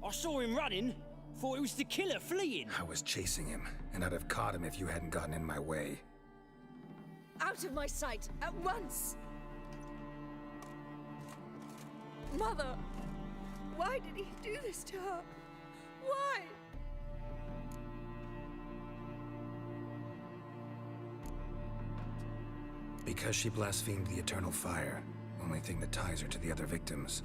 Speaker 12: I saw him running. Thought it was the killer fleeing.
Speaker 8: I was chasing him, and I'd have caught him if you hadn't gotten in my way.
Speaker 11: Out of my sight, at once! Mother! Why did he do this to her? Why?
Speaker 8: Because she blasphemed the eternal fire. Only thing that ties her to the other victims.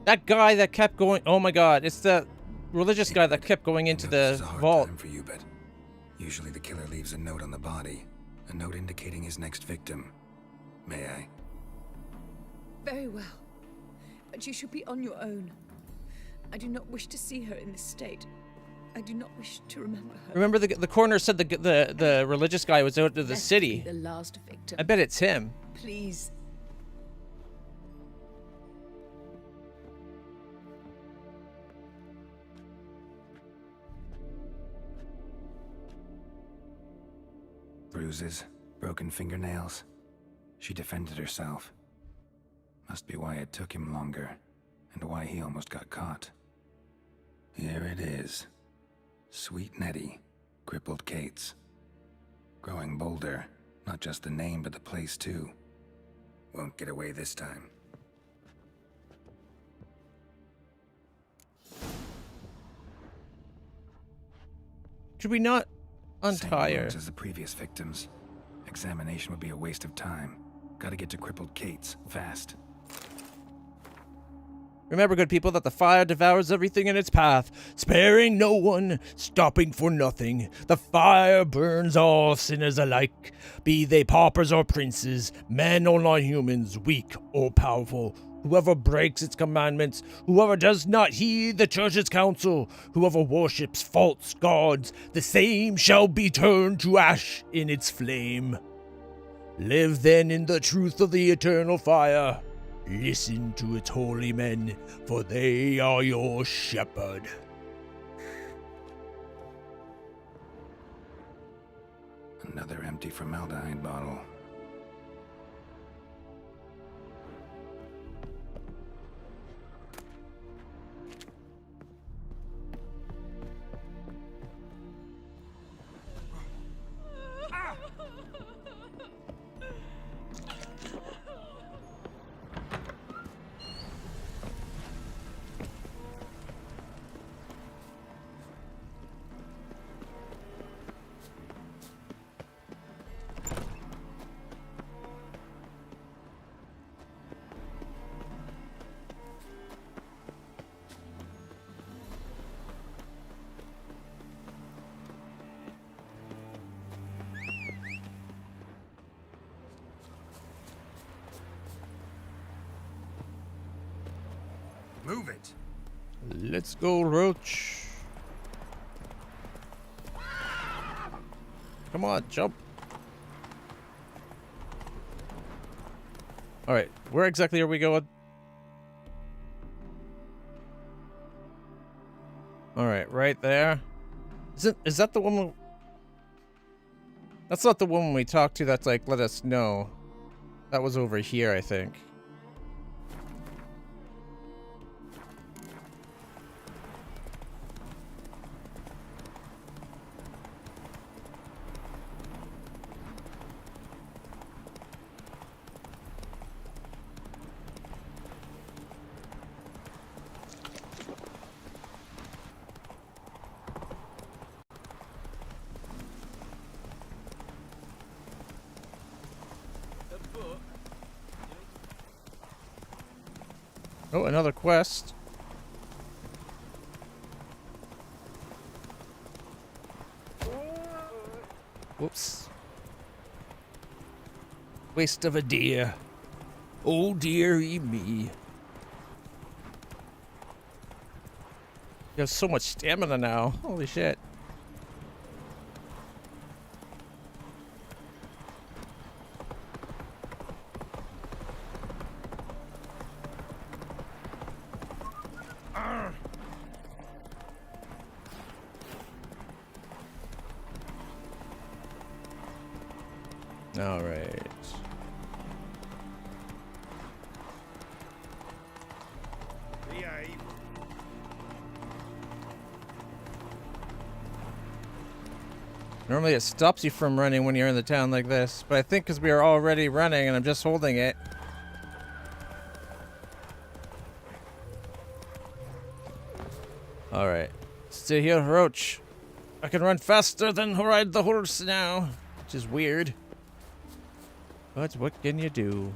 Speaker 2: That guy that kept going. Oh my god, it's the religious guy that kept going into the vault.
Speaker 8: For you, but usually the killer leaves a note on the body. A note indicating his next victim. May I?
Speaker 11: Very well. But you should be on your own. I do not wish to see her in this state. I do not wish to remember her.
Speaker 2: Remember the coroner said the religious guy was out of the city.
Speaker 11: The last victim.
Speaker 2: I bet it's him.
Speaker 11: Please.
Speaker 8: Bruises, broken fingernails. She defended herself. Must be why it took him longer, and why he almost got caught. Here it is. Sweet Nettie, crippled Kate's. Growing bolder, not just the name but the place too. Won't get away this time.
Speaker 2: Should we not untie
Speaker 8: Same
Speaker 2: her?
Speaker 8: wounds as the previous victims. Examination would be a waste of time. Gotta get to crippled Kate's, fast.
Speaker 10: Remember, good people, that the fire devours everything in its path, sparing no one, stopping for nothing. The fire burns all sinners alike, be they paupers or princes, men or non-humans, weak or powerful. Whoever breaks its commandments, whoever does not heed the church's counsel, whoever worships false gods, the same shall be turned to ash in its flame. Live then in the truth of the eternal fire. Listen to its holy men, for they are your shepherd.
Speaker 8: Another empty formaldehyde bottle.
Speaker 13: Move it.
Speaker 2: Let's go, Roach. Come on, jump. Alright, where exactly are we going? Alright, right there. Is that the one? That's not the one we talked to that's like, let us know. That was over here, I think. Oh, another quest. Whoops.
Speaker 10: Waste of a deer. Oh dearie me.
Speaker 2: You have so much stamina now. Holy shit. All right. Normally it stops you from running when you're in the town like this, but I think because we are already running and I'm just holding it. All right. Stay here, Roach. I can run faster than ride the horse now, which is weird. But what can you do?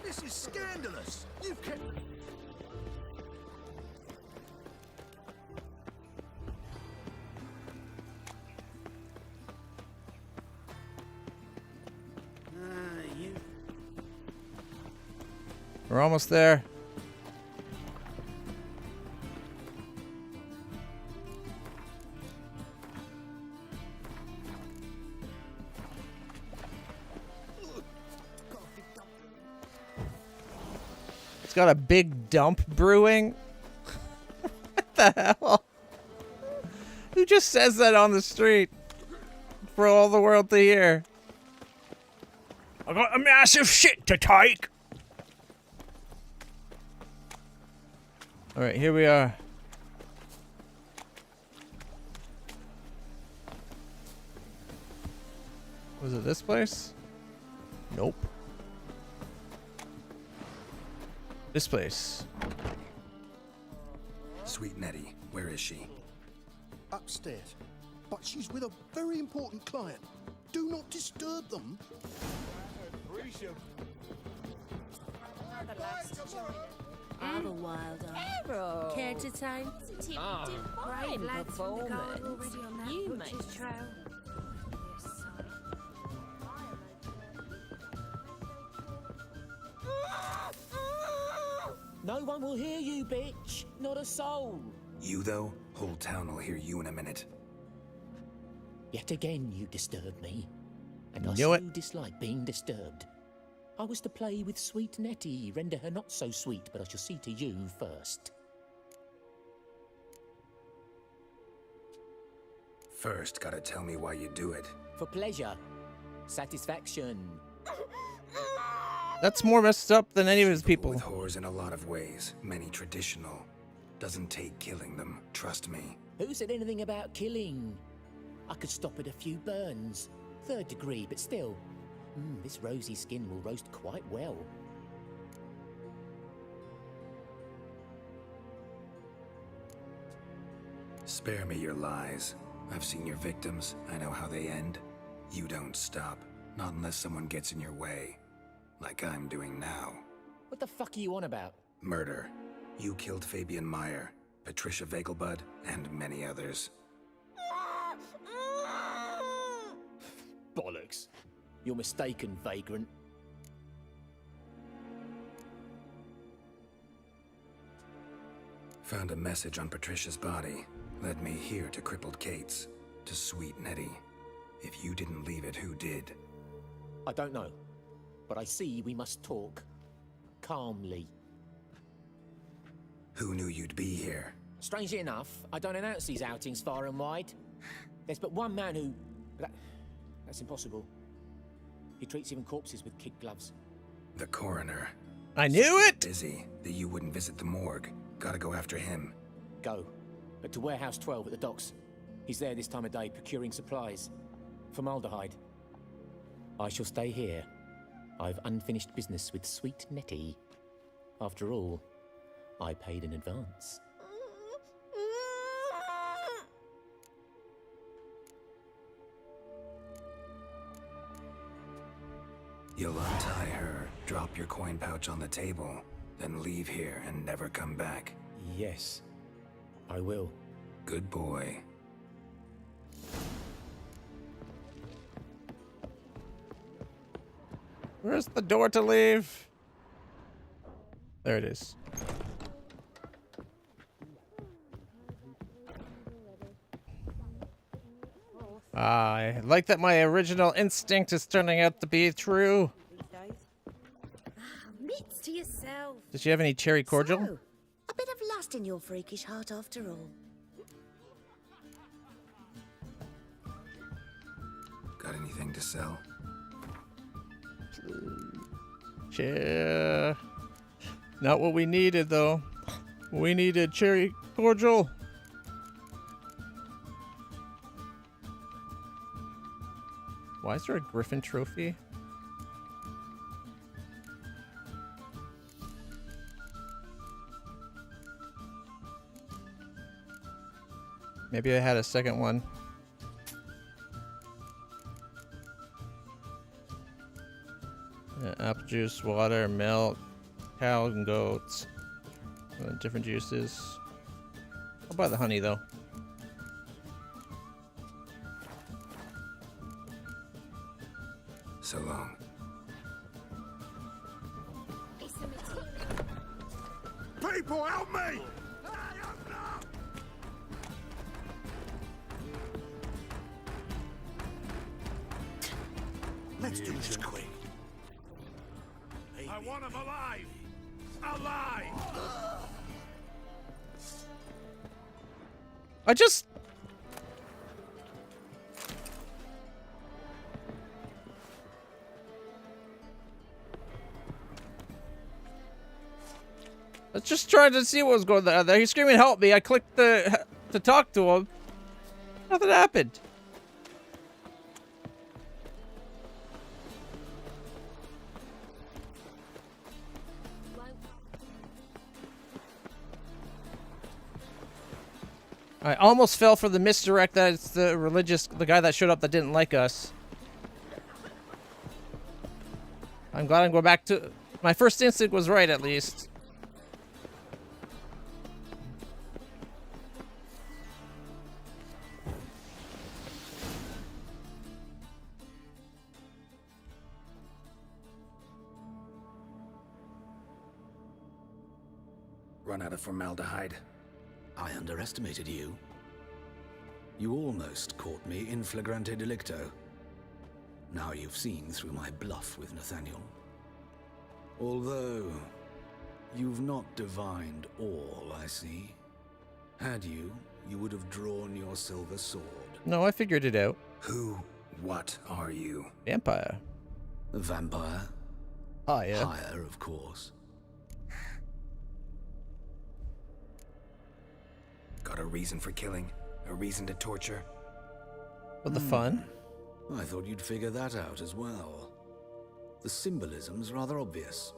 Speaker 14: This is scandalous. You've kept...
Speaker 2: We're almost there. It's got a big dump brewing. What the hell? Who just says that on the street for all the world to hear?
Speaker 10: I got a massive shit to take.
Speaker 2: All right, here we are. Was it this place? Nope. This place.
Speaker 8: Sweet Nettie, Where is she?
Speaker 14: Upstairs. But she's with a very important client. Do not disturb them.
Speaker 15: Have a wild eye. Care to time? Great lads from the guard already on that butcher's trail.
Speaker 16: No one will hear you, bitch. Not a soul.
Speaker 8: You, though? Whole town will hear you in a minute.
Speaker 16: Yet again you disturb me. And I
Speaker 2: Knew
Speaker 16: so
Speaker 2: it.
Speaker 16: dislike being disturbed. I was to play with sweet Nettie, render her not so sweet, but I shall see to you first.
Speaker 8: First, gotta tell me why you do it.
Speaker 16: For pleasure. Satisfaction.
Speaker 2: That's more messed up than any of his people.
Speaker 8: With whores in a lot of ways, many traditional. Doesn't take killing them, trust me.
Speaker 16: Who said anything about killing? I could stop at a few burns. 3rd degree, but still. This rosy skin will roast quite well.
Speaker 8: Spare me your lies. I've seen your victims. I know how they end. You don't stop. Not unless someone gets in your way. Like I'm doing now.
Speaker 16: What the fuck are you on about?
Speaker 8: Murder. You killed Fabian Meyer, Patricia Vegelbud, and many others.
Speaker 16: Bollocks. You're mistaken, vagrant.
Speaker 8: Found a message on Patricia's body. Led me here to crippled Kate's. To sweet Nettie. If you didn't leave it, who did?
Speaker 16: I don't know. But I see we must talk. Calmly.
Speaker 8: Who knew you'd be here?
Speaker 16: Strangely enough, I don't announce these outings far and wide. There's but one man who... That's impossible. He treats even corpses with kid gloves.
Speaker 8: The coroner.
Speaker 2: I knew it!
Speaker 8: Busy that you wouldn't visit the morgue. Gotta go after him.
Speaker 16: Go. But to Warehouse 12 at the docks. He's there this time of day procuring supplies. Formaldehyde. I shall stay here. I've unfinished business with sweet Nettie. After all, I paid in advance.
Speaker 8: You'll untie her, drop your coin pouch on the table, then leave here and never come back.
Speaker 16: Yes, I will.
Speaker 8: Good boy.
Speaker 2: Where's the door to leave? There it is. I like that my original instinct is turning out to be true.
Speaker 15: Mitts to yourself.
Speaker 2: Does she have any cherry cordial?
Speaker 15: So, a bit of lust in your freakish heart after all.
Speaker 8: Got anything to sell?
Speaker 2: Yeah. Not what we needed, though. We needed cherry cordial. Why is there a Griffin trophy? Maybe I had a second one. Apple juice, water, milk, cow and goats. Different juices. I'll buy the honey though.
Speaker 8: So long.
Speaker 14: People, help me! Let's do this quick.
Speaker 17: I want him alive! Alive!
Speaker 2: I just... I was just trying to see what was going on there. He's screaming, help me. I clicked the to talk to him. Nothing happened. I almost fell for the misdirect that it's the guy that showed up that didn't like us. I'm glad I'm going back to... My first instinct was right, at least.
Speaker 8: Run out of formaldehyde.
Speaker 4: I underestimated you. You almost caught me in flagrante delicto. Now you've seen through my bluff with Nathaniel. Although, you've not divined all, I see. Had you, you would have drawn your silver sword.
Speaker 2: No, I figured it out.
Speaker 8: What are you?
Speaker 2: Vampire.
Speaker 4: A vampire?
Speaker 2: Higher.
Speaker 4: Higher, of course.
Speaker 8: Got a reason for killing? A reason to torture?
Speaker 2: For the fun?
Speaker 4: I thought you'd figure that out as well. The symbolism's rather obvious.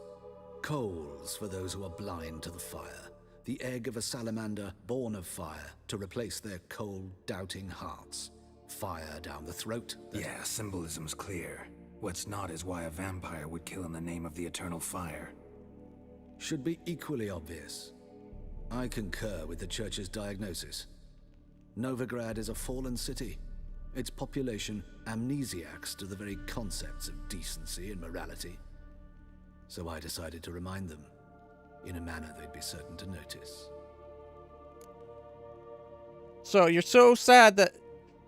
Speaker 4: Coals for those who are blind to the fire. The egg of a salamander born of fire to replace their cold, doubting hearts. Fire down the throat.
Speaker 8: Yeah, symbolism's clear. What's not is why a vampire would kill in the name of the eternal fire.
Speaker 4: Should be equally obvious. I concur with the Church's diagnosis. Novigrad is a fallen city. Its population amnesiacs to the very concepts of decency and morality. So I decided to remind them, in a manner they'd be certain to notice.
Speaker 2: So you're so sad that,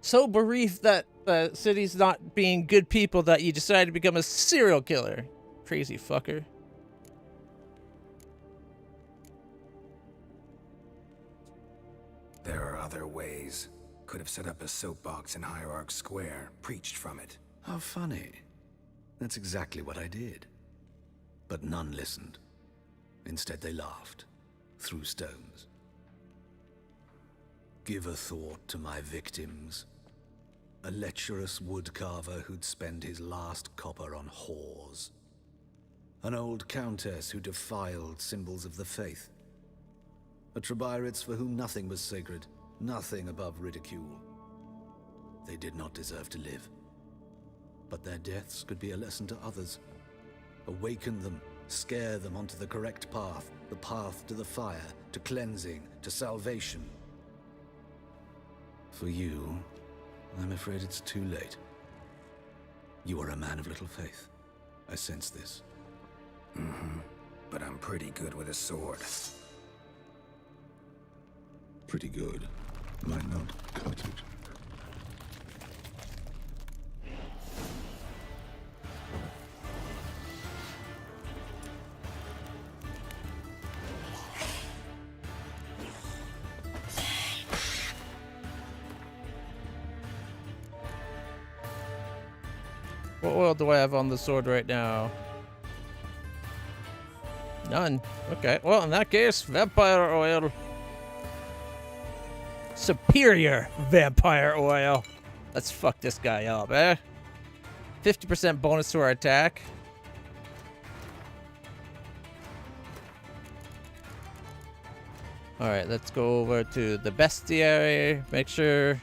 Speaker 2: so bereaved that the city's not being good people that you decided to become a serial killer. Crazy fucker.
Speaker 8: There are other ways. Could have set up a soapbox in Hierarch Square, preached from it.
Speaker 4: How funny. That's exactly what I did. But none listened. Instead they laughed, threw stones. Give a thought to my victims. A lecherous woodcarver who'd spend his last copper on whores. An old countess who defiled symbols of the faith. A Trebirates for whom nothing was sacred, nothing above ridicule. They did not deserve to live. But their deaths could be a lesson to others. Awaken them, scare them onto the correct path, the path to the fire, to cleansing, to salvation. For you, I'm afraid it's too late. You are a man of little faith. I sense this.
Speaker 8: But I'm pretty good with a sword.
Speaker 4: Pretty good. Might not cut it.
Speaker 2: What oil do I have on the sword right now? None. Okay, well, in that case, vampire oil. Superior vampire oil. Let's fuck this guy up, eh? 50% bonus to our attack. Alright, let's go over to the bestiary. Make sure...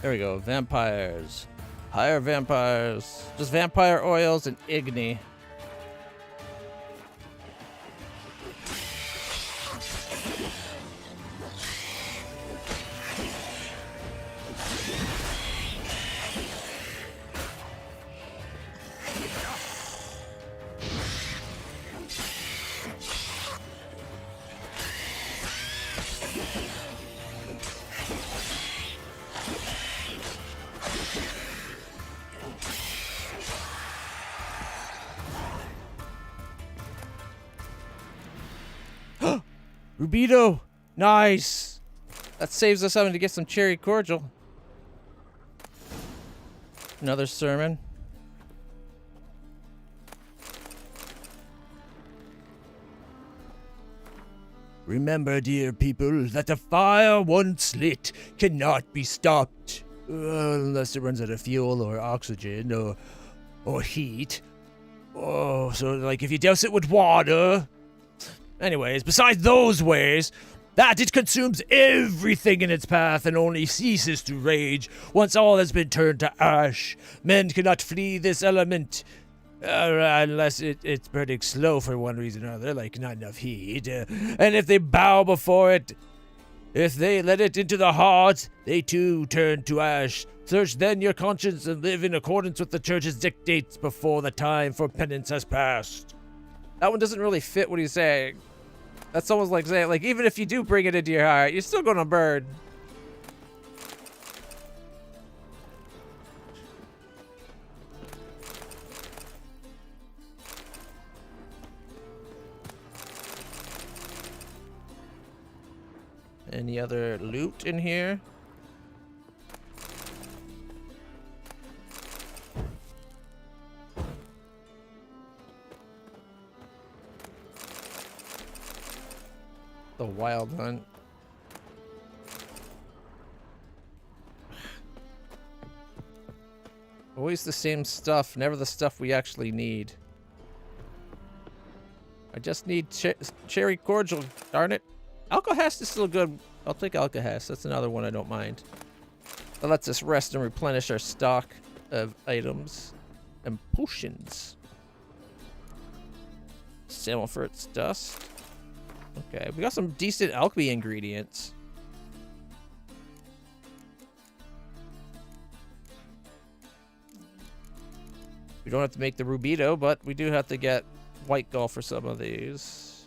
Speaker 2: There we go, vampires. Higher vampires. Just vampire oils and Igni. Rubido! Nice! That saves us having to get some cherry cordial. Another sermon.
Speaker 10: Remember, dear people, that the fire once lit cannot be stopped. Unless it runs out of fuel or oxygen or heat. Oh, so like if you douse it with water. Anyways, besides those ways, that it consumes everything in its path and only ceases to rage once all has been turned to ash. Men cannot flee this element. Unless it's burning slow for one reason or another, like not enough heat. And if they bow before it, if they let it into the heart, they too turn to ash. Search then your conscience and live in accordance with the church's dictates before the time for penance has passed.
Speaker 2: That one doesn't really fit what he's saying. That's almost like saying, like, even if you do bring it into your heart, you're still gonna burn. Any other loot in here? The wild hunt. Always the same stuff, never the stuff we actually need. I just need cherry cordial, darn it. Alcohast is still good. I'll take Alcohast. That's another one I don't mind. That lets us rest and replenish our stock of items and potions. Salmon for its dust. Okay, we got some decent alchemy ingredients. We don't have to make the Rubito, but we do have to get white gall for some of these.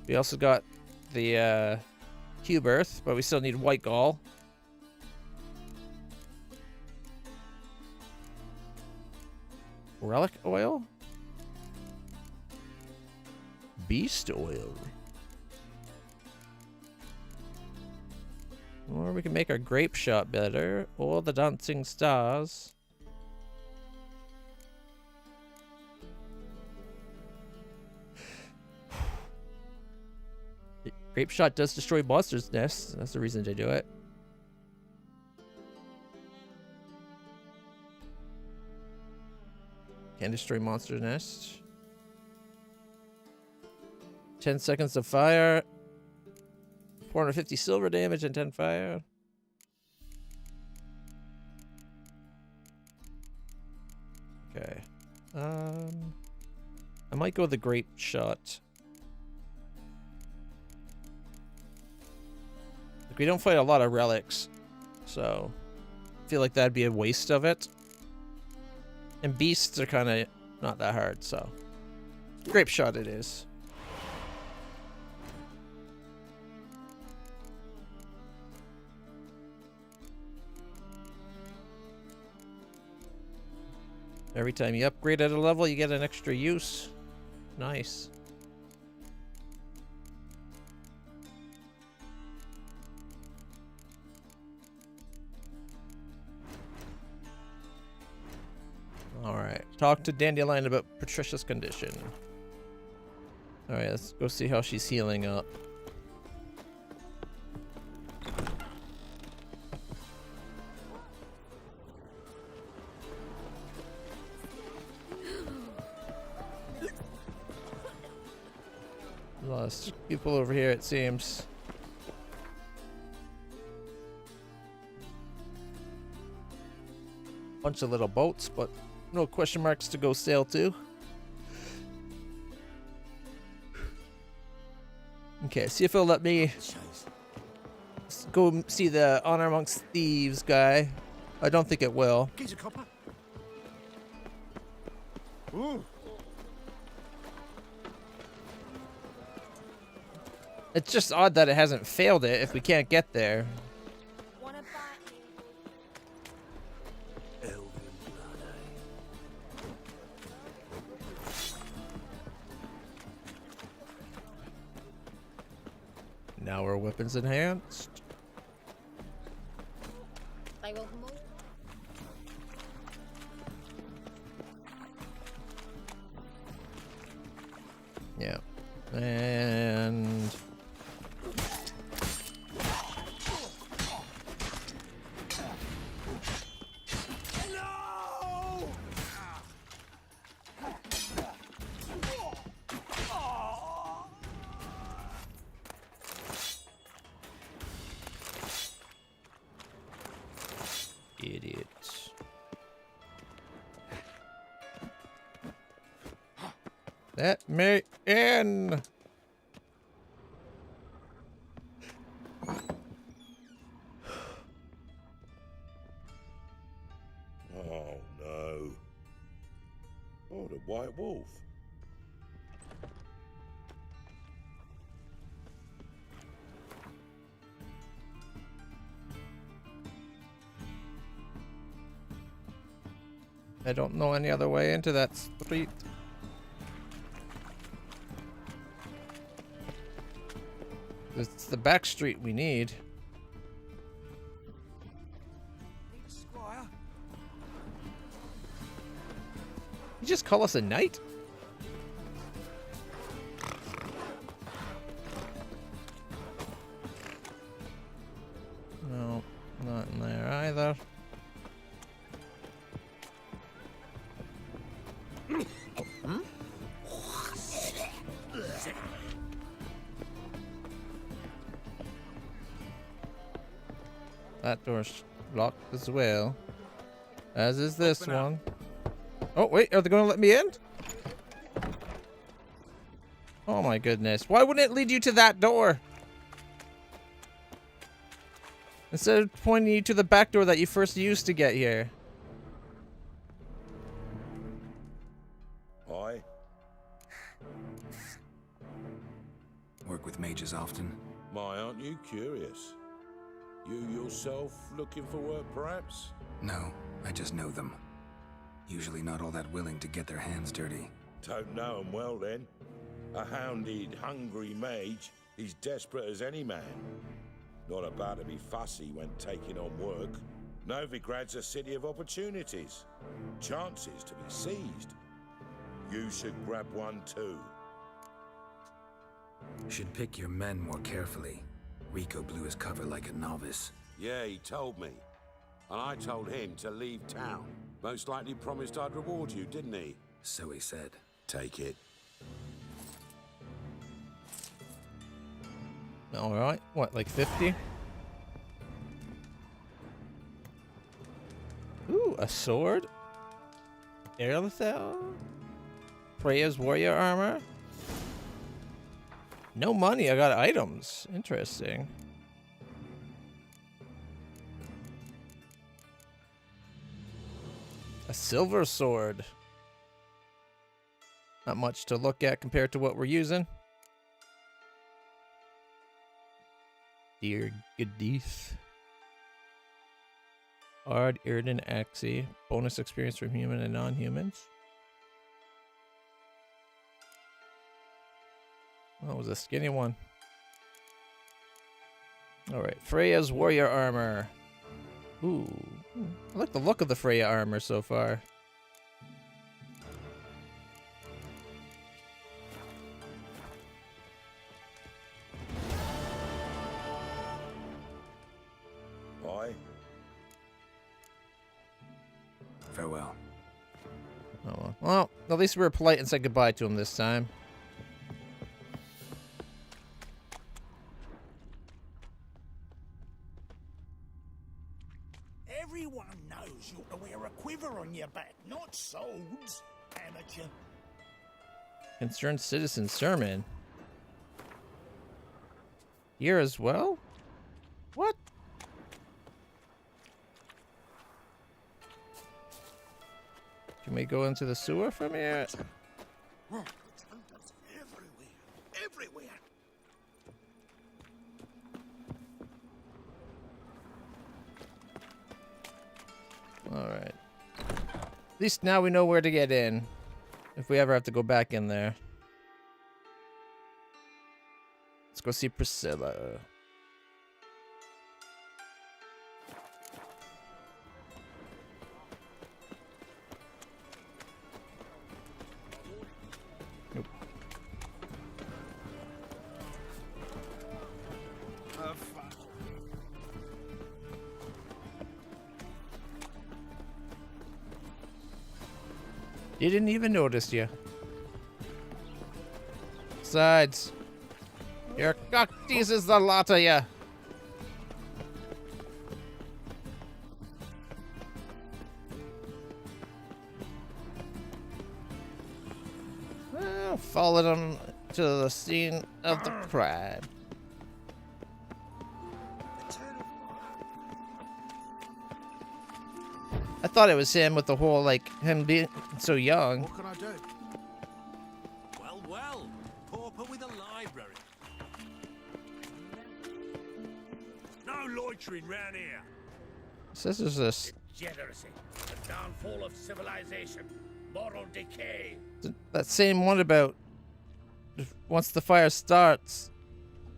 Speaker 2: We also got the cube earth, but we still need white gall. Relic oil? Beast oil. Or we can make our grape shot better, or the dancing stars. Grape shot does destroy monsters' nests. That's the reason to do it. Can destroy monster nests. 10 seconds of fire. 450 silver damage and 10 fire. Okay. I might go with the grape shot. Like, we don't fight a lot of relics, so I feel like that'd be a waste of it. And beasts are kind of not that hard, so grape shot it is. Every time you upgrade at a level, you get an extra use. Nice. Alright, talk to Dandelion about Patricia's condition. Alright, let's go see how she's healing up. Lost people over here, it seems. Bunch of little boats, but no question marks to go sail to. Okay, see if it'll let me go see the Honor Amongst Thieves guy. I don't think it will.
Speaker 14: Ooh.
Speaker 2: It's just odd that it hasn't failed it if we can't get there. Now our weapons enhanced.
Speaker 9: They welcome all.
Speaker 2: Yeah. And Idiots. Let me in!
Speaker 17: Oh no. Oh, the white wolf.
Speaker 2: I don't know any other way into that street. It's the back street we need.
Speaker 14: Squire.
Speaker 2: You just call us a knight? No, not in there either. That door's locked as well. As is this one. Oh, wait, are they going to let me in? Oh my goodness. Why wouldn't it lead you to that door? Instead of pointing you to the back door that you first used to get here.
Speaker 17: Aye.
Speaker 8: Work with mages often?
Speaker 17: My, aren't you curious? You yourself looking for work, perhaps?
Speaker 8: No, I just know them. Usually not all that willing to get their hands dirty.
Speaker 17: Don't know 'em well, then. A hounded, hungry mage, he's desperate as any man. Not about to be fussy when taking on work. Novigrad's a city of opportunities. Chances to be seized. You should grab one too.
Speaker 8: Should pick your men more carefully. Rico blew his cover like a novice.
Speaker 18: Yeah, he told me. And I told him to leave town. Most likely promised I'd reward you, didn't he?
Speaker 8: So he said.
Speaker 18: Take it.
Speaker 2: Alright, what, like 50? Ooh, a sword? Aerlethel? Freya's warrior armor? No money, I got items. Interesting. A silver sword. Not much to look at compared to what we're using. Dear Goodith. Hard Irden Axie. Bonus experience from human and non-humans. That was a skinny one. Alright, Freya's warrior armor. Ooh. I like the look of the Freya armor so far.
Speaker 17: Aye.
Speaker 8: Farewell.
Speaker 2: Oh, well, at least we were polite and said goodbye to him this time.
Speaker 14: Everyone knows you ought to wear a quiver on your back, not swords, amateur.
Speaker 2: Concerned citizen sermon. Here as well? What? Can we go into the sewer from here?
Speaker 14: Everywhere.
Speaker 2: Alright. At least now we know where to get in. If we ever have to go back in there. Let's go see Priscilla. Nope. He didn't even notice you. Besides, your cock teases the lot of you. Well, followed him to the scene of the crime. I thought it was him with the whole, like, him being so young.
Speaker 1: What can I do? Well, pauper with a library.
Speaker 17: No loitering round here.
Speaker 2: So this is this.
Speaker 17: Degeneracy, the downfall of civilization, moral decay.
Speaker 2: That same one about once the fire starts,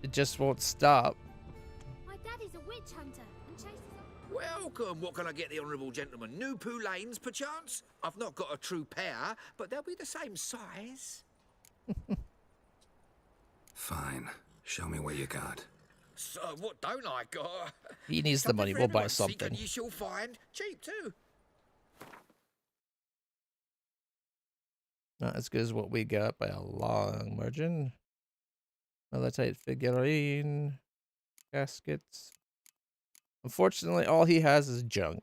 Speaker 2: it just won't stop.
Speaker 9: My daddy's a witch hunter and chases.
Speaker 13: Welcome. What can I get the honourable gentleman? New poulaines, perchance? I've not got a true pair, but they'll be the same size.
Speaker 8: Fine. Show me what you got.
Speaker 13: So what don't I got?
Speaker 2: He needs the money. We'll buy
Speaker 13: Seek
Speaker 2: something.
Speaker 13: and you shall find. Cheap too.
Speaker 2: Not as good as what we got by a long margin. Malachite figurine, caskets. Unfortunately, all he has is junk.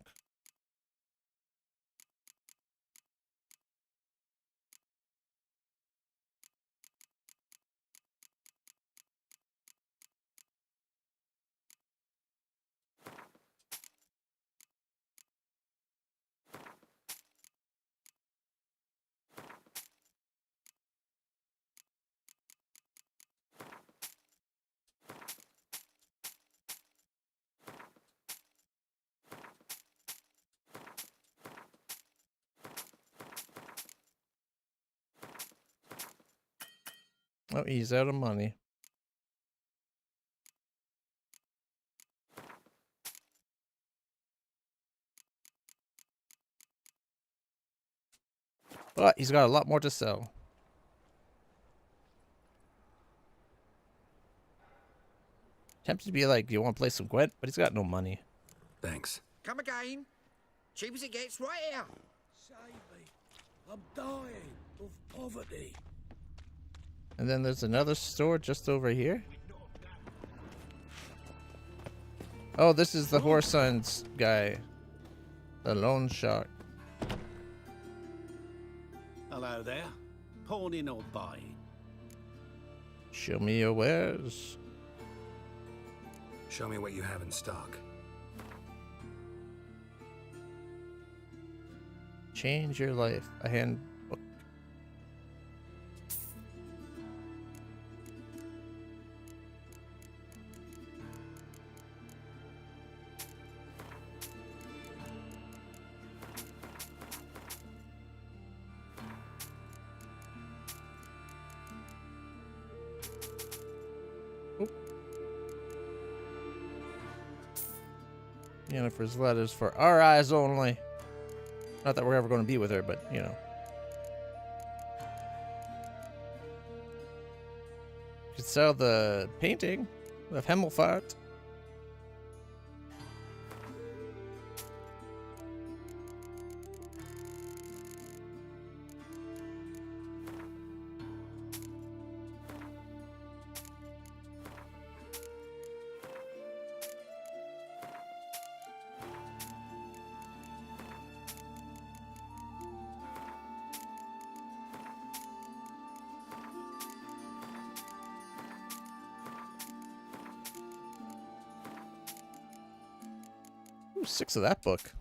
Speaker 2: Oh, he's out of money. But he's got a lot more to sell. Tempted to be like, you want to play some Gwent? But he's got no money.
Speaker 8: Thanks.
Speaker 13: Come again. Cheap as it gets, right here.
Speaker 17: Save me. I'm dying of poverty.
Speaker 2: And then there's another store just over here. Oh, this is the Horsons guy. The loan shark.
Speaker 19: Hello there. Pawning or buying?
Speaker 2: Show me your wares.
Speaker 8: Show me what you have in stock.
Speaker 2: Change your life. A handbook. Jennifer's letters for our eyes only. Not that we're ever going to be with her, but you know. You could sell the painting of Himmelfahrt. Ooh, 6 of that book.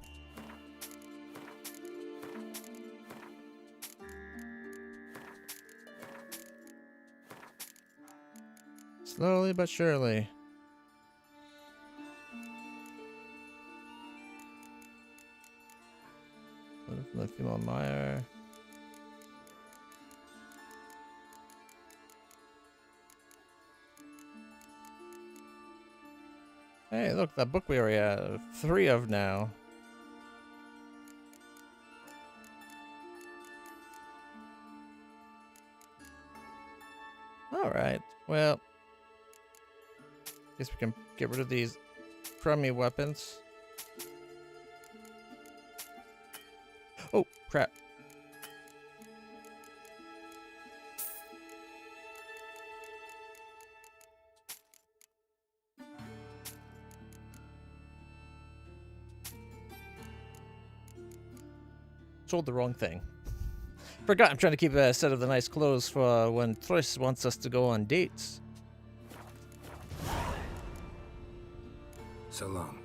Speaker 2: Slowly but surely. The female Meyer. Hey, look, that book we already have 3 of now. Alright, well. Guess we can get rid of these crummy weapons. Oh, crap. Sold the wrong thing. Forgot I'm trying to keep a set of the nice clothes for when Thriss wants us to go on dates.
Speaker 8: So long.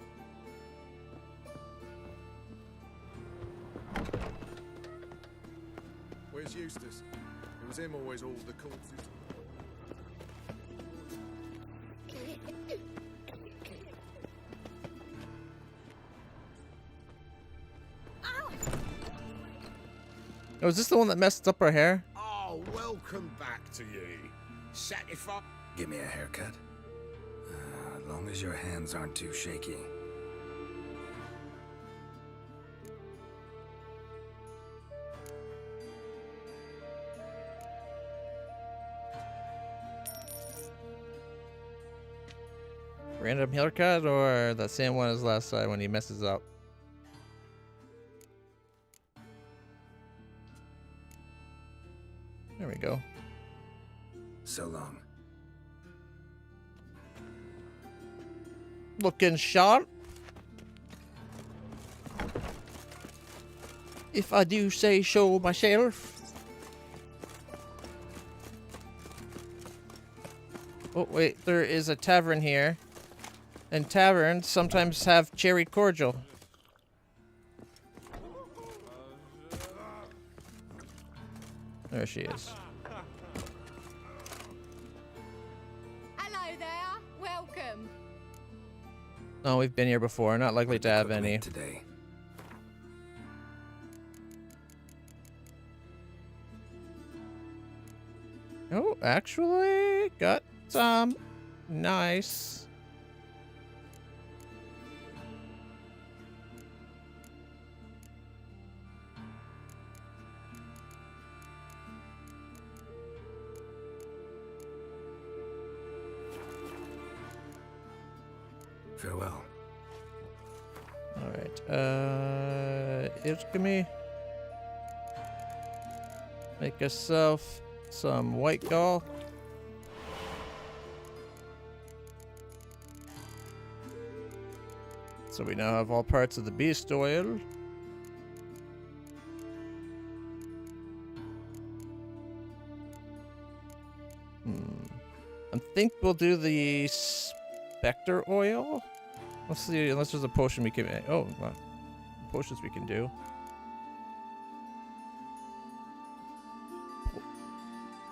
Speaker 20: Where's Eustace? It was him always all the corpses.
Speaker 2: Oh, is this the one that messed up her hair?
Speaker 14: Oh, welcome back to you. Satisfied?
Speaker 8: Give me a haircut. As long as your hands aren't too shaky.
Speaker 2: Random haircut or the same one as last time when he messes up? There we go.
Speaker 8: So long.
Speaker 2: Looking sharp. If I do say so myself. Oh wait, there is a tavern here. And taverns sometimes have cherry cordial. There she is.
Speaker 15: Hello there. Welcome.
Speaker 2: Oh, we've been here before. Not likely to have any.
Speaker 8: Today.
Speaker 2: Oh, actually got some nice.
Speaker 8: Farewell.
Speaker 2: Alright, here's me. Make yourself some white gall. So we now have all parts of the beast oil. I think we'll do the Spectre oil. Let's see, unless there's a potion we can. Oh, potions we can do.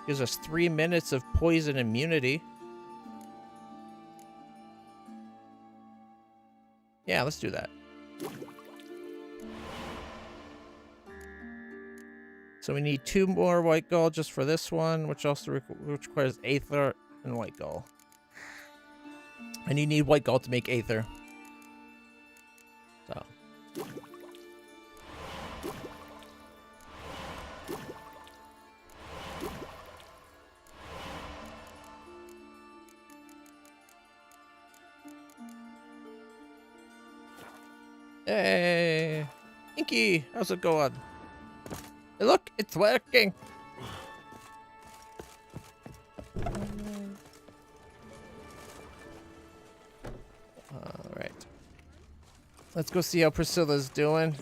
Speaker 2: Gives us 3 minutes of poison immunity. Yeah, let's do that. So we need 2 more white gold just for this one, which also requires aether and white gold. And you need white gold to make aether. So. Hey, Inky, how's it going? Hey, look, it's working. All right, let's go see how Priscilla's doing.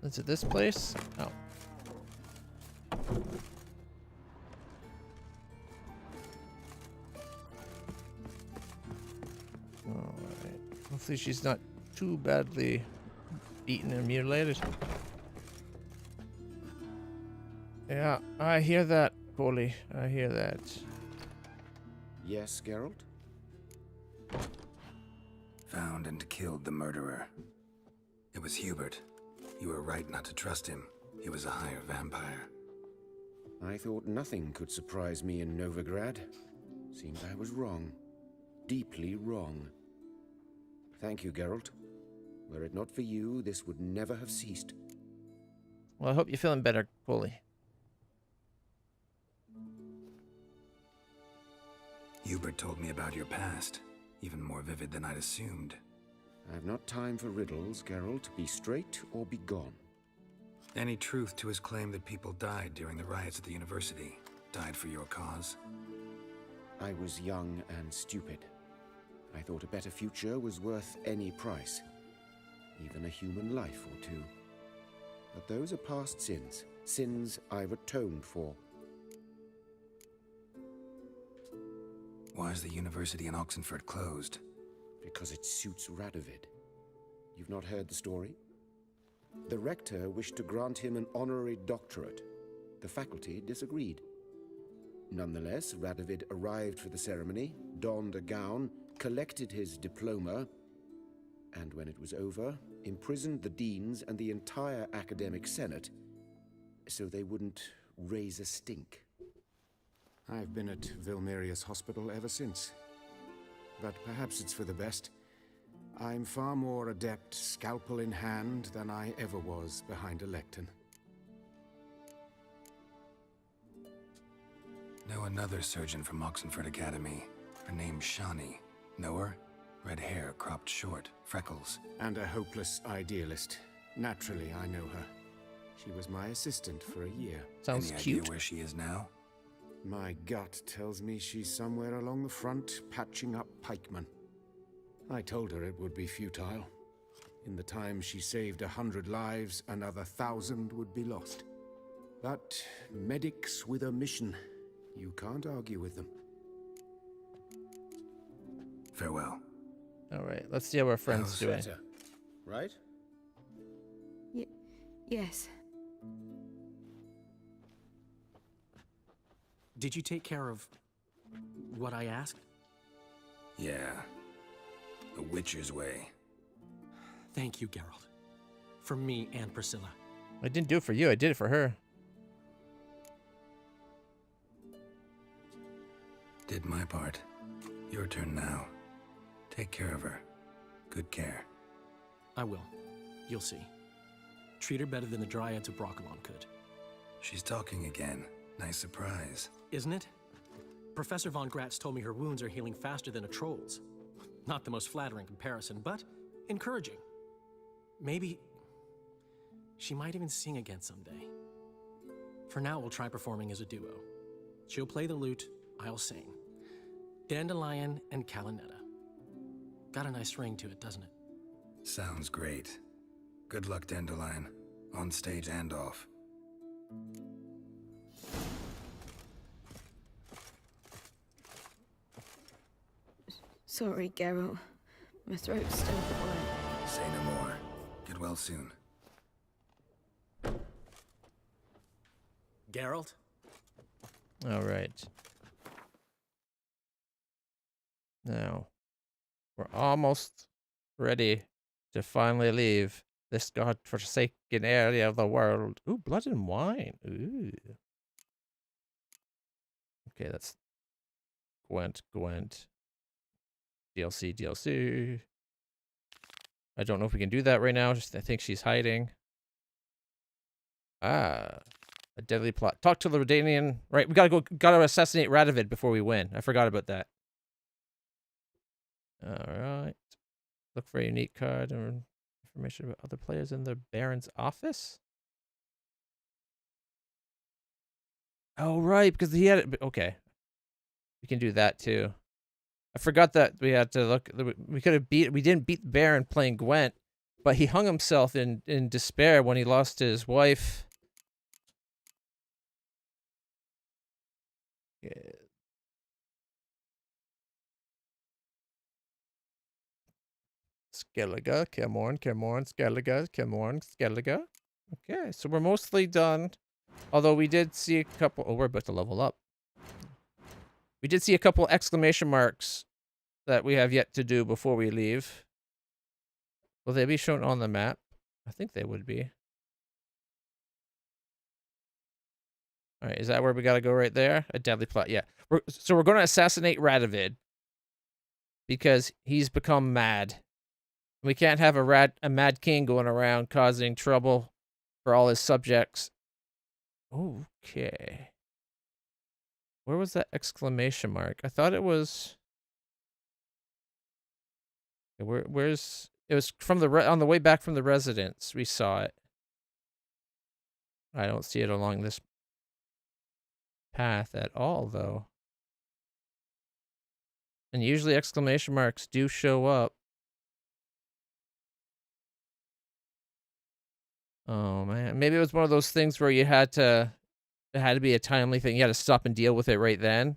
Speaker 2: Is it this place? Oh. Alright. Hopefully she's not too badly beaten and mutilated. Yeah, I hear that, Polly. I hear that.
Speaker 21: Yes, Geralt?
Speaker 8: Found and killed the murderer. It was Hubert. You were right not to trust him. He was a higher vampire.
Speaker 21: I thought nothing could surprise me in Novigrad. Seems I was wrong. Deeply wrong. Thank you, Geralt. Were it not for you, this would never have ceased.
Speaker 2: Well, I hope you're feeling better, Polly.
Speaker 8: Hubert told me about your past, even more vivid than I'd assumed.
Speaker 21: I've not time for riddles, Geralt. Be straight or be gone.
Speaker 8: Any truth to his claim that people died during the riots at the university? Died for your cause?
Speaker 21: I was young and stupid. I thought a better future was worth any price. Even a human life or two. But those are past sins. Sins I've atoned for.
Speaker 8: Why is the university in Oxenford closed?
Speaker 21: Because it suits Radovid. You've not heard the story? The rector wished to grant him an honorary doctorate. The faculty disagreed. Nonetheless, Radovid arrived for the ceremony, donned a gown, collected his diploma, and when it was over, imprisoned the deans and the entire academic senate so they wouldn't raise a stink. I've been at Vilmerius Hospital ever since. But perhaps it's for the best. I'm far more adept, scalpel in hand, than I ever was behind a lectern.
Speaker 8: Know another surgeon from Oxenford Academy. Her name's Shani. Know her? Red hair, cropped short, freckles.
Speaker 21: And a hopeless idealist. Naturally, I know her. She was my assistant for a year.
Speaker 2: Sounds
Speaker 8: Any
Speaker 2: cute.
Speaker 8: idea where she is now?
Speaker 21: My gut tells me she's somewhere along the front, patching up pikemen. I told her it would be futile. In the time she saved 100 lives, another 1,000 would be lost. But medics with a mission, you can't argue with them.
Speaker 8: Farewell.
Speaker 2: All right, let's see how our friend's doing.
Speaker 21: Better, right?
Speaker 7: Yes.
Speaker 3: Did you take care of what I asked?
Speaker 8: Yeah. The Witcher's way.
Speaker 3: Thank you, Geralt. For me and Priscilla.
Speaker 2: I didn't do it for you. I did it for her.
Speaker 8: Did my part. Your turn now. Take care of her. Good care.
Speaker 3: I will. You'll see. Treat her better than the Dryads of Broccolon could.
Speaker 8: She's talking again. Nice surprise.
Speaker 3: Isn't it? Professor von Gratz told me her wounds are healing faster than a troll's. Not the most flattering comparison, but encouraging. Maybe she might even sing again someday. For now, we'll try performing as a duo. She'll play the lute, I'll sing. Dandelion and Calinetta. Got a nice ring to it, doesn't it?
Speaker 8: Sounds great. Good luck, Dandelion. On stage and off.
Speaker 7: Sorry, Geralt. My throat's still quiet.
Speaker 8: Say no more. Get well soon.
Speaker 3: Geralt?
Speaker 2: All right. Now, we're almost ready to finally leave this godforsaken area of the world. Ooh, blood and wine. Ooh. Okay, that's Gwent. DLC. I don't know if we can do that right now. Just I think she's hiding. Ah, a deadly plot. Talk to the Redanian. Right, we gotta assassinate Radovid before we win. I forgot about that. All right. Look for a unique card and information about other players in the Baron's office. Oh, right, because he had it. Okay. We can do that too. I forgot that we had to look. We didn't beat the Baron playing Gwent, but he hung himself in despair when he lost his wife. Yeah. Skellige, Cameron, Skellige, Cameron, Skellige. Okay, so we're mostly done. Although we did see a couple. Oh, we're about to level up. We did see a couple exclamation marks that we have yet to do before we leave. Will they be shown on the map? I think they would be. All right, is that where we gotta go right there? A deadly plot, yeah. So we're going to assassinate Radovid because he's become mad. We can't have a mad king going around causing trouble for all his subjects. Okay. Where was that exclamation mark? I thought it was. Where's it was from on the way back from the residence. We saw it. I don't see it along this path at all, though. And usually exclamation marks do show up. Oh man, maybe it was one of those things where you had to. It had to be a timely thing. You had to stop and deal with it right then.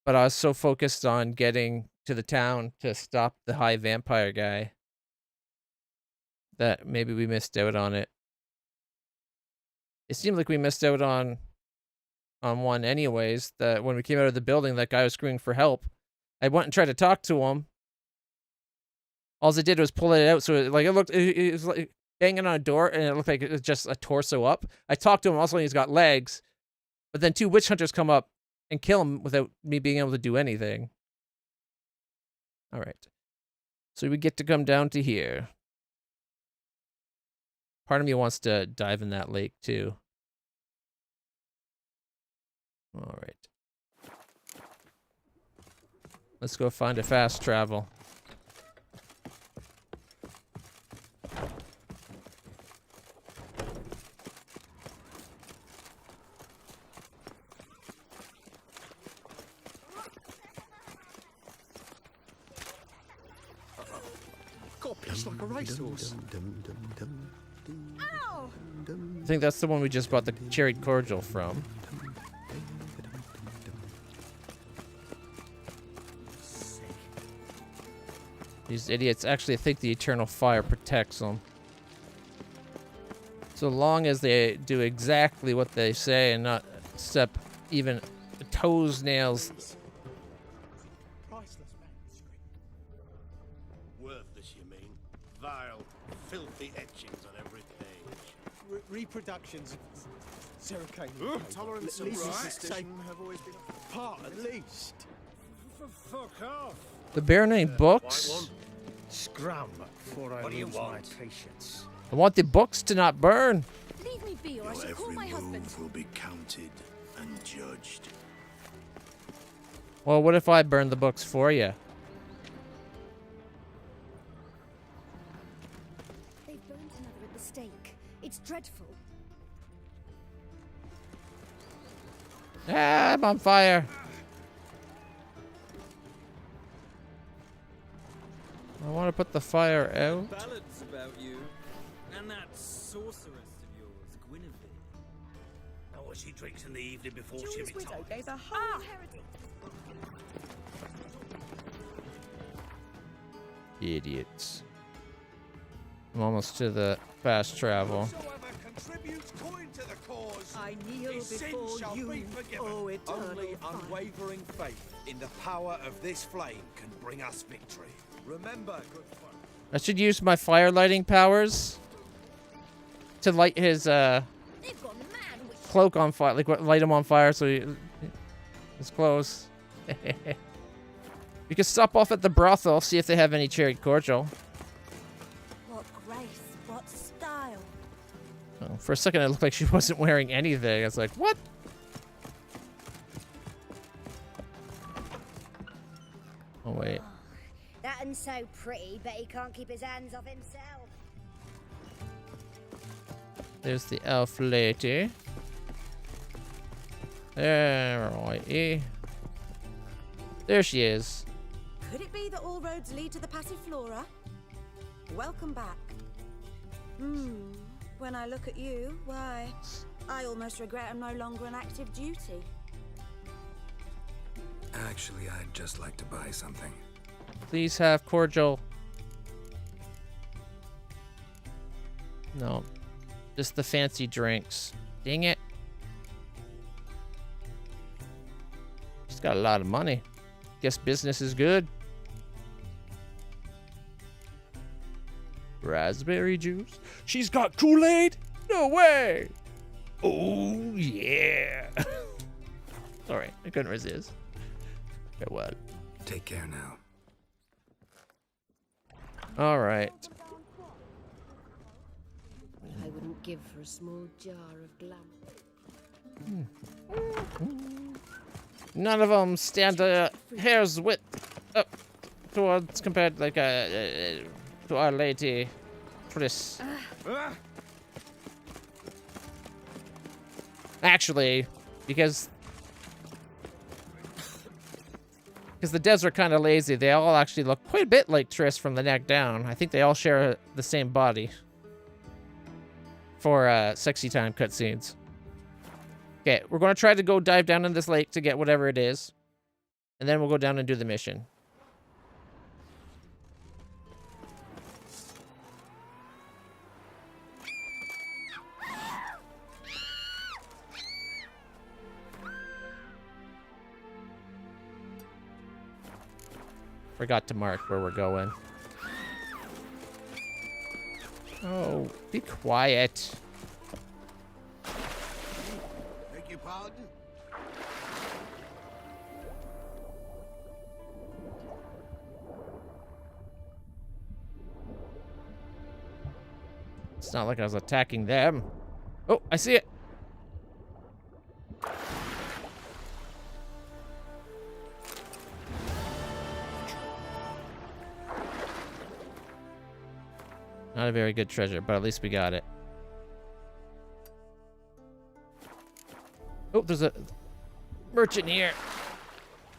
Speaker 2: But I was so focused on getting to the town to stop the high vampire guy that maybe we missed out on it. It seemed like we missed out on one anyways. That when we came out of the building, that guy was screaming for help. I went and tried to talk to him. All I did was pull it out, so it was like banging on a door, and it looked like it was just a torso up. I talked to him. Also, he's got legs, but then 2 witch hunters come up and kill him without me being able to do anything. All right, so we get to come down to here. Part of me wants to dive in that lake too. All right, let's go find a fast travel.
Speaker 20: It's like a racehorse.
Speaker 2: I think that's the one we just bought the cherry cordial from. These idiots actually think the eternal fire protects them. So long as they do exactly what they say and not step even a toes nails.
Speaker 5: Worthless, you mean? Vile, filthy etchings on every page.
Speaker 19: Reproductions of Sarah Kane.
Speaker 20: Tolerance and superstition have always been a part, at least.
Speaker 5: Fuck off.
Speaker 2: The bear named Books?
Speaker 5: Scrum, before I lose my patience.
Speaker 2: I want the books to not burn.
Speaker 9: Leave me be, or I shall call my husband.
Speaker 5: Will be counted and judged.
Speaker 2: Well, what if I burn the books for you?
Speaker 9: They've burned another at the stake. It's dreadful.
Speaker 2: Ah, I'm on fire. I want to put the fire out.
Speaker 12: Ballads about you. And that sorceress of yours, Guinevere.
Speaker 5: Now what she drinks in the evening before she
Speaker 7: Julie's
Speaker 5: retires.
Speaker 7: widow gave her whole inheritance.
Speaker 2: Idiots. I'm almost to the fast travel.
Speaker 14: Contributes coin to the cause.
Speaker 22: I kneel
Speaker 14: His sin
Speaker 22: before
Speaker 14: shall
Speaker 22: you,
Speaker 14: be forgiven.
Speaker 22: O eternal
Speaker 14: Only
Speaker 22: fire.
Speaker 14: unwavering faith in the power of this flame can bring us victory. Remember, good folk.
Speaker 2: I should use my fire lighting powers to light his cloak on fire, like light him on fire so his clothes. We could stop off at the brothel, see if they have any cherry cordial.
Speaker 15: What grace, what style.
Speaker 2: Oh, for a second, it looked like she wasn't wearing anything. I was like, what? Oh, wait.
Speaker 23: That one's so pretty, but he can't keep his hands off himself.
Speaker 2: There's the elf lady. There, righty. There she is.
Speaker 7: Could it be that all roads lead to the Passiflora? Welcome back. When I look at you, why, I almost regret I'm no longer on active duty.
Speaker 8: Actually, I'd just like to buy something.
Speaker 2: Please have cordial. No. Just the fancy drinks. Dang it. She's got a lot of money. Guess business is good. Raspberry juice? She's got Kool-Aid? No way! Oh, yeah. Sorry, I couldn't resist. Okay, what?
Speaker 8: Take care now.
Speaker 2: All right.
Speaker 15: I wouldn't give for a small jar of glam.
Speaker 2: None of them stand a hair's width up towards compared like to Our Lady Triss. Actually, because the devs are kind of lazy, they all actually look quite a bit like Triss from the neck down. I think they all share the same body. for sexy time cutscenes. Okay, we're gonna try to go dive down in this lake to get whatever it is, and then we'll go down and do the mission. Forgot to mark where we're going. Oh, be quiet.
Speaker 14: Beg your pardon?
Speaker 2: It's not like I was attacking them. Oh, I see it. Not a very good treasure, but at least we got it. Oh, there's a merchant here.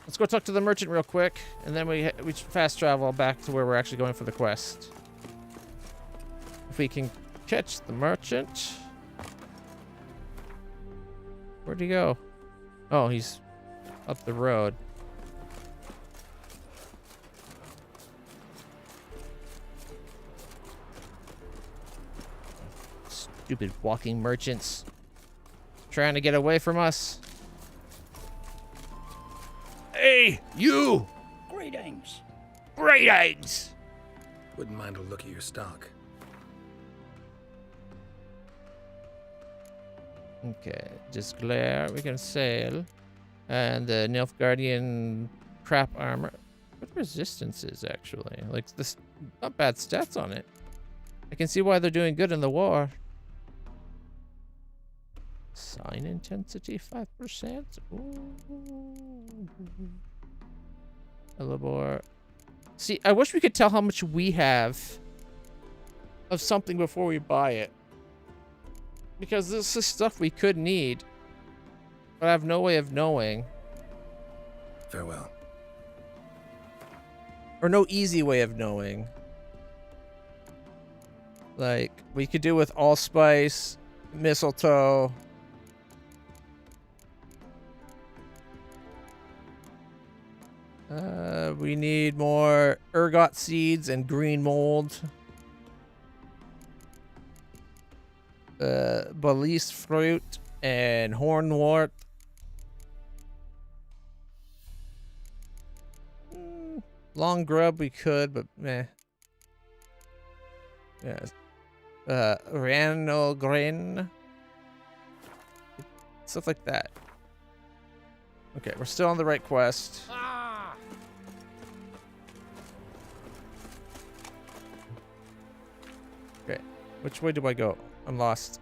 Speaker 2: Let's go talk to the merchant real quick, and then we fast travel back to where we're actually going for the quest. If we can catch the merchant. Where'd he go? Oh, he's up the road. Stupid walking merchants. Trying to get away from us.
Speaker 10: Hey, you!
Speaker 12: Greetings.
Speaker 10: Greetings!
Speaker 8: Wouldn't mind a look at your stock.
Speaker 2: Okay, just glare. We can sail. And the Nilfgaardian crap armor. What resistance is actually? Like, this, not bad stats on it. I can see why they're doing good in the war. Sign intensity 5%. Ooh. Elabor. See, I wish we could tell how much we have of something before we buy it. Because this is stuff we could need. But I have no way of knowing.
Speaker 8: Farewell.
Speaker 2: Or no easy way of knowing. Like, we could do with allspice, mistletoe. We need more ergot seeds and green mold. Balise fruit and hornwort. Long grub we could, but meh. Yes. Ranogrin. Stuff like that. Okay, we're still on the right quest. Okay, which way do I go? I'm lost.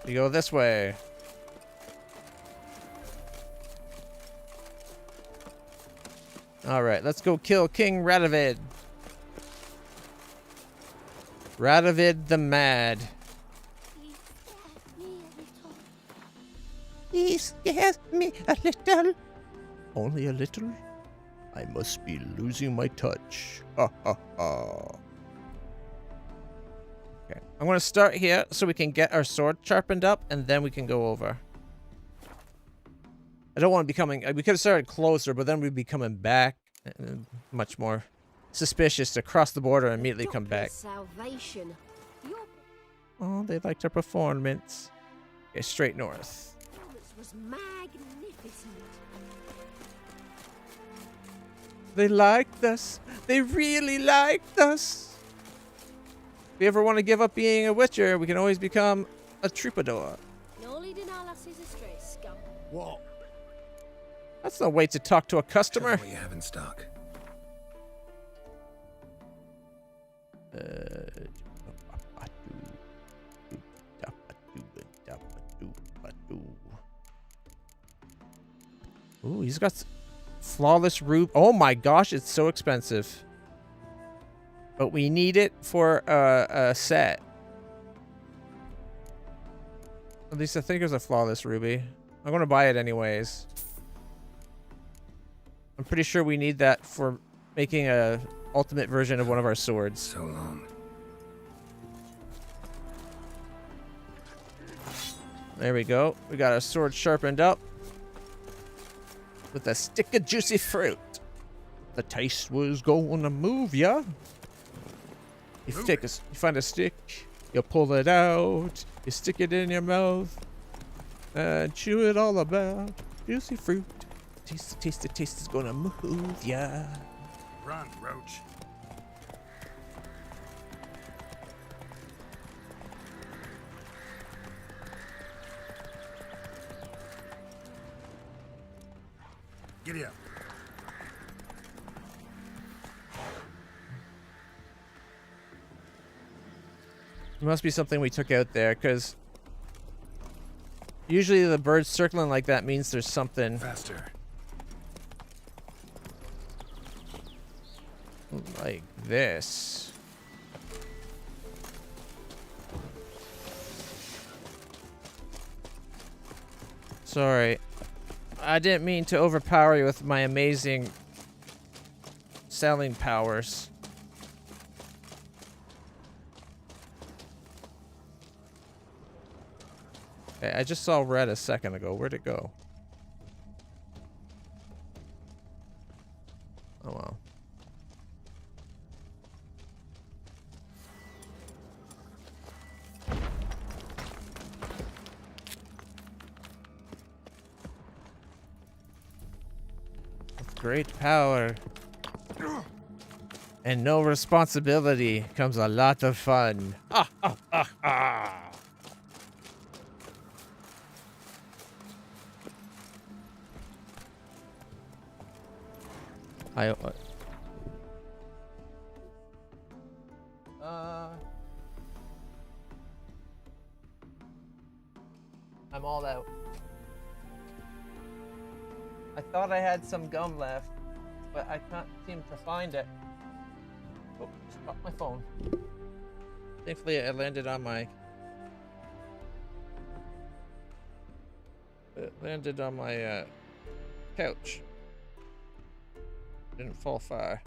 Speaker 2: You go this way. All right, let's go kill King Radovid. Radovid the Mad. He scares me a little. Only a little? I must be losing my touch. Ha ha ha. Okay, I'm gonna start here so we can get our sword sharpened up, and then we can go over. I don't want to be coming. We could have started closer, but then we'd be coming back. Much more suspicious to cross the border and immediately come back.
Speaker 15: Salvation.
Speaker 2: Oh, they liked our performance. Okay, straight north.
Speaker 15: This was magnificent.
Speaker 2: They liked us. They really liked us. If we ever want to give up being a witcher, we can always become a troubadour.
Speaker 15: No leading our lassies astray, scum.
Speaker 14: What?
Speaker 2: That's no way to talk to a customer.
Speaker 8: What do you have in stock?
Speaker 2: Ooh, he's got flawless ruby. Oh my gosh, it's so expensive. But we need it for a set. At least I think it's a flawless ruby. I'm gonna buy it anyways. I'm pretty sure we need that for making a ultimate version of one of our swords.
Speaker 8: So long.
Speaker 2: There we go. We got our sword sharpened up with a stick of juicy fruit. The taste was gonna move ya. You find a stick, you pull it out, you stick it in your mouth, and chew it all about. Juicy fruit. Taste, the taste is gonna move ya.
Speaker 8: Run, Roach. Giddy up.
Speaker 2: It must be something we took out there, because usually the birds circling like that means there's something.
Speaker 8: Faster.
Speaker 2: Like this. Sorry. I didn't mean to overpower you with my amazing selling powers. Okay, I just saw red a second ago. Where'd it go? Oh well. With great power and no responsibility comes a lot of fun. Ah, ah, ah, ah. I'm all out. I thought I had some gum left, but I can't seem to find it. Oh, just dropped my phone. Thankfully, it landed on my... It landed on my couch. Didn't fall far.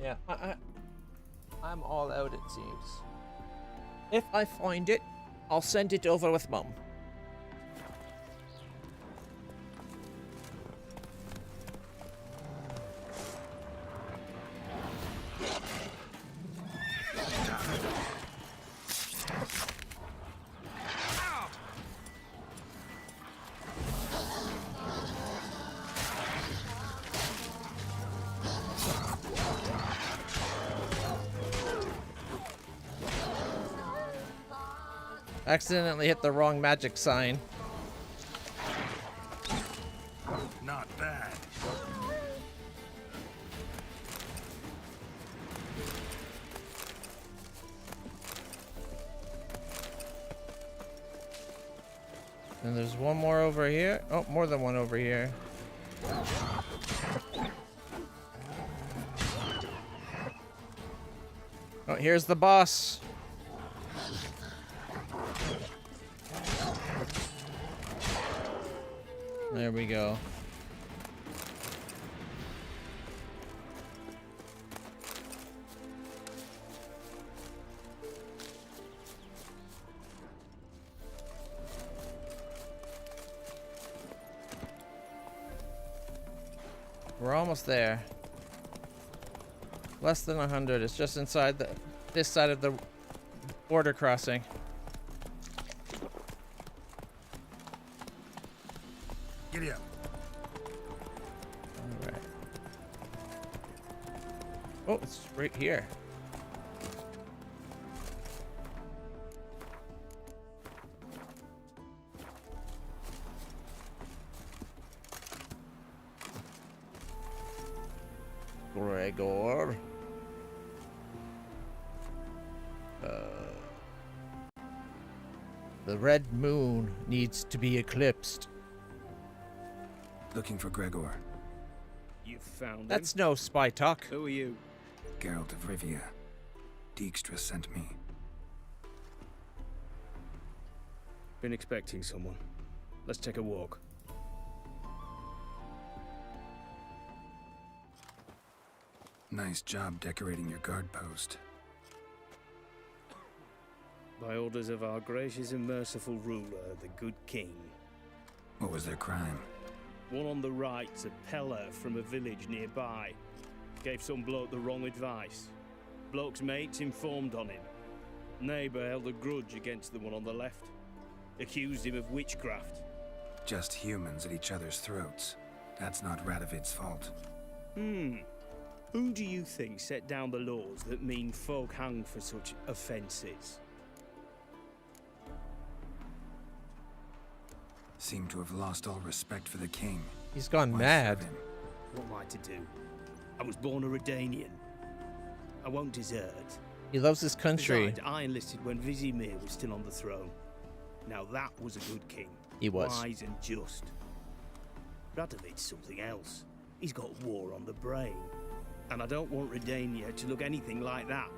Speaker 2: Yeah, I'm all out, it seems. If I find it, I'll send it over with Mum. Accidentally hit the wrong magic sign.
Speaker 8: Not bad.
Speaker 2: And there's one more over here. Oh, more than one over here. Oh, here's the boss. There we go. We're almost there. Less than 100. It's just inside this side of the border crossing.
Speaker 8: Giddy up.
Speaker 2: All right. Oh, it's right here. Gregor. The red moon needs to be eclipsed.
Speaker 8: Looking for Gregor.
Speaker 12: You found him?
Speaker 2: That's no spy talk.
Speaker 12: Who are you?
Speaker 8: Geralt of Rivia. Dijkstra sent me.
Speaker 12: Been expecting someone. Let's take a walk.
Speaker 8: Nice job decorating your guard post.
Speaker 12: By orders of our gracious and merciful ruler, the good king.
Speaker 8: What was their crime?
Speaker 12: One on the right's a peller from a village nearby. Gave some bloke the wrong advice. Bloke's mates informed on him. Neighbour held a grudge against the one on the left. Accused him of witchcraft.
Speaker 8: Just humans at each other's throats. That's not Radovid's fault.
Speaker 12: Who do you think set down the laws that mean folk hang for such offences?
Speaker 8: Seem to have lost all respect for the king.
Speaker 2: He's gone
Speaker 8: Why
Speaker 2: mad.
Speaker 8: serve him?
Speaker 12: What am I to do? I was born a Redanian. I won't desert.
Speaker 2: He loves his country.
Speaker 12: Besides, I enlisted when Vizimir was still on the throne. Now that was a good king.
Speaker 2: He was.
Speaker 12: Wise and just. Radovid's something else. He's got war on the brain. And I don't want Redania to look anything like that.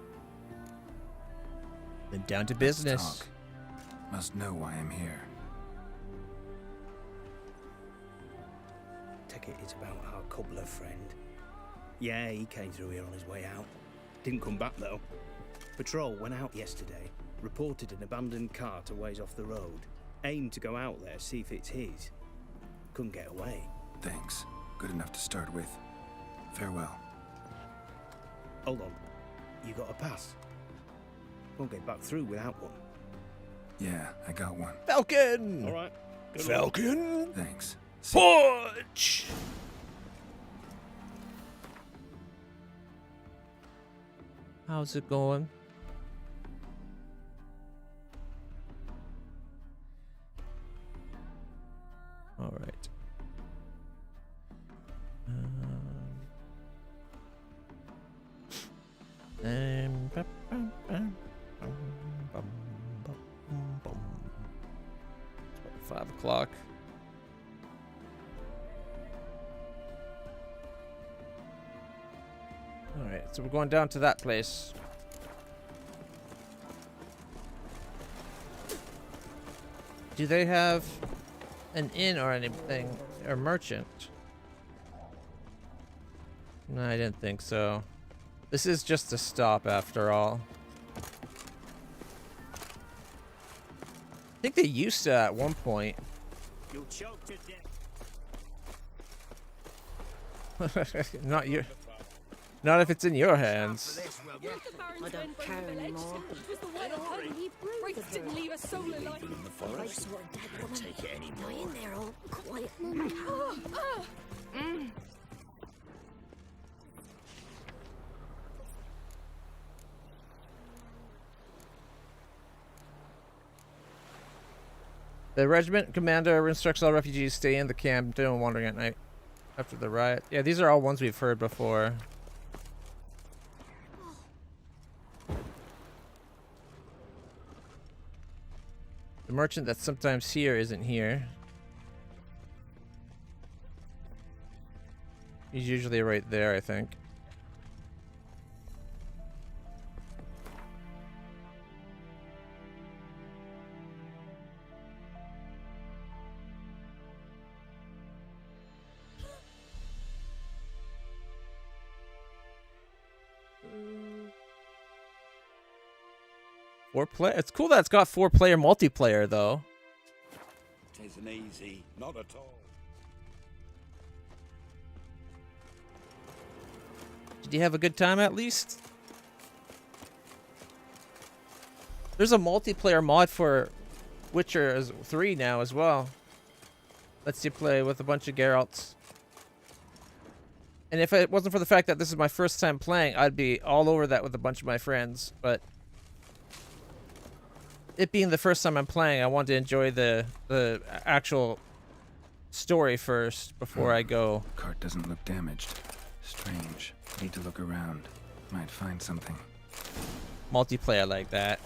Speaker 2: Then down to
Speaker 8: Let's
Speaker 2: business.
Speaker 8: talk. Must know why I'm here.
Speaker 12: Take it it's about our cobbler friend. Yeah, he came through here on his way out. Didn't come back though. Patrol went out yesterday, reported an abandoned cart a ways off the road. Aimed to go out there, see if it's his. Couldn't get away.
Speaker 8: Thanks. Good enough to start with. Farewell.
Speaker 12: Hold on. You got a pass? Won't get back through without one.
Speaker 8: Yeah, I got one.
Speaker 2: Falcon!
Speaker 12: Alright.
Speaker 10: Falcon?
Speaker 8: Thanks.
Speaker 10: Punch!
Speaker 2: How's it going? All right. Bum, bum, bum, bum, bum, bum, bum. It's about 5 o'clock. All right, so we're going down to that place. Do they have an inn or anything, or merchant? No, I didn't think so. This is just a stop after all. I think they used to at one point.
Speaker 12: You'll choke to death.
Speaker 2: Not your. Not if it's in your hands.
Speaker 15: I don't care anymore. Didn't leave a soul alive.
Speaker 5: In the forest. Don't take it anymore.
Speaker 15: Lie in there all quiet.
Speaker 2: The regiment commander instructs all refugees to stay in the camp, don't wandering at night after the riot. Yeah, these are all ones we've heard before. The merchant that's sometimes here isn't here. He's usually right there, I think. It's cool that it's got 4-player multiplayer though.
Speaker 5: It isn't easy. Not at all.
Speaker 2: Did you have a good time at least? There's a multiplayer mod for Witcher 3 now as well. Lets you play with a bunch of Geralts. And if it wasn't for the fact that this is my first time playing, I'd be all over that with a bunch of my friends. But it being the first time I'm playing, I want to enjoy the actual story first before I go.
Speaker 8: Cart doesn't look damaged. Strange. Need to look around. Might find something.
Speaker 2: Multiplayer like that.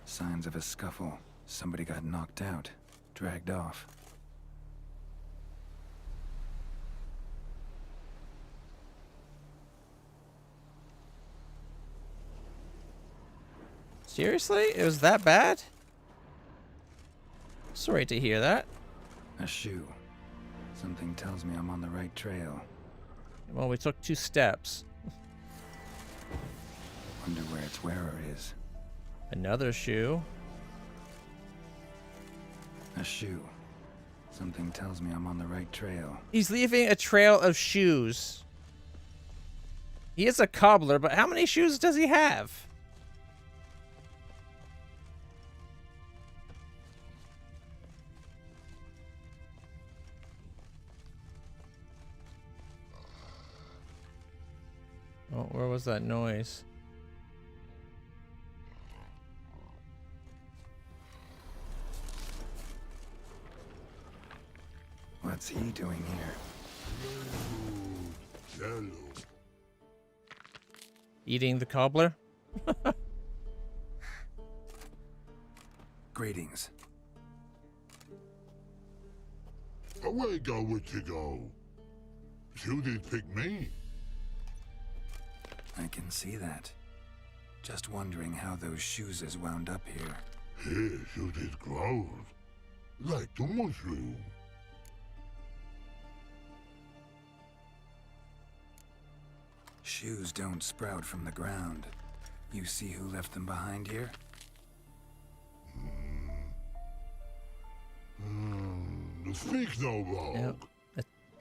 Speaker 8: Signs of a scuffle. Somebody got knocked out. Dragged off.
Speaker 2: Seriously? It was that bad? Sorry to hear that.
Speaker 8: A shoe. Something tells me I'm on the right trail.
Speaker 2: Well, we took 2 steps.
Speaker 8: Wonder where its wearer is.
Speaker 2: Another shoe.
Speaker 8: A shoe. Something tells me I'm on the right trail.
Speaker 2: He's leaving a trail of shoes. He is a cobbler, but how many shoes does he have? Oh, where was that noise?
Speaker 8: What's he doing here?
Speaker 2: Eating the cobbler?
Speaker 8: Greetings.
Speaker 6: Away go with you go. You did pick me.
Speaker 8: I can see that. Just wondering how those shoes is wound up here.
Speaker 6: Here you did grow. Like the mushroom.
Speaker 8: Shoes don't sprout from the ground. You see who left them behind here?
Speaker 6: Speak no log.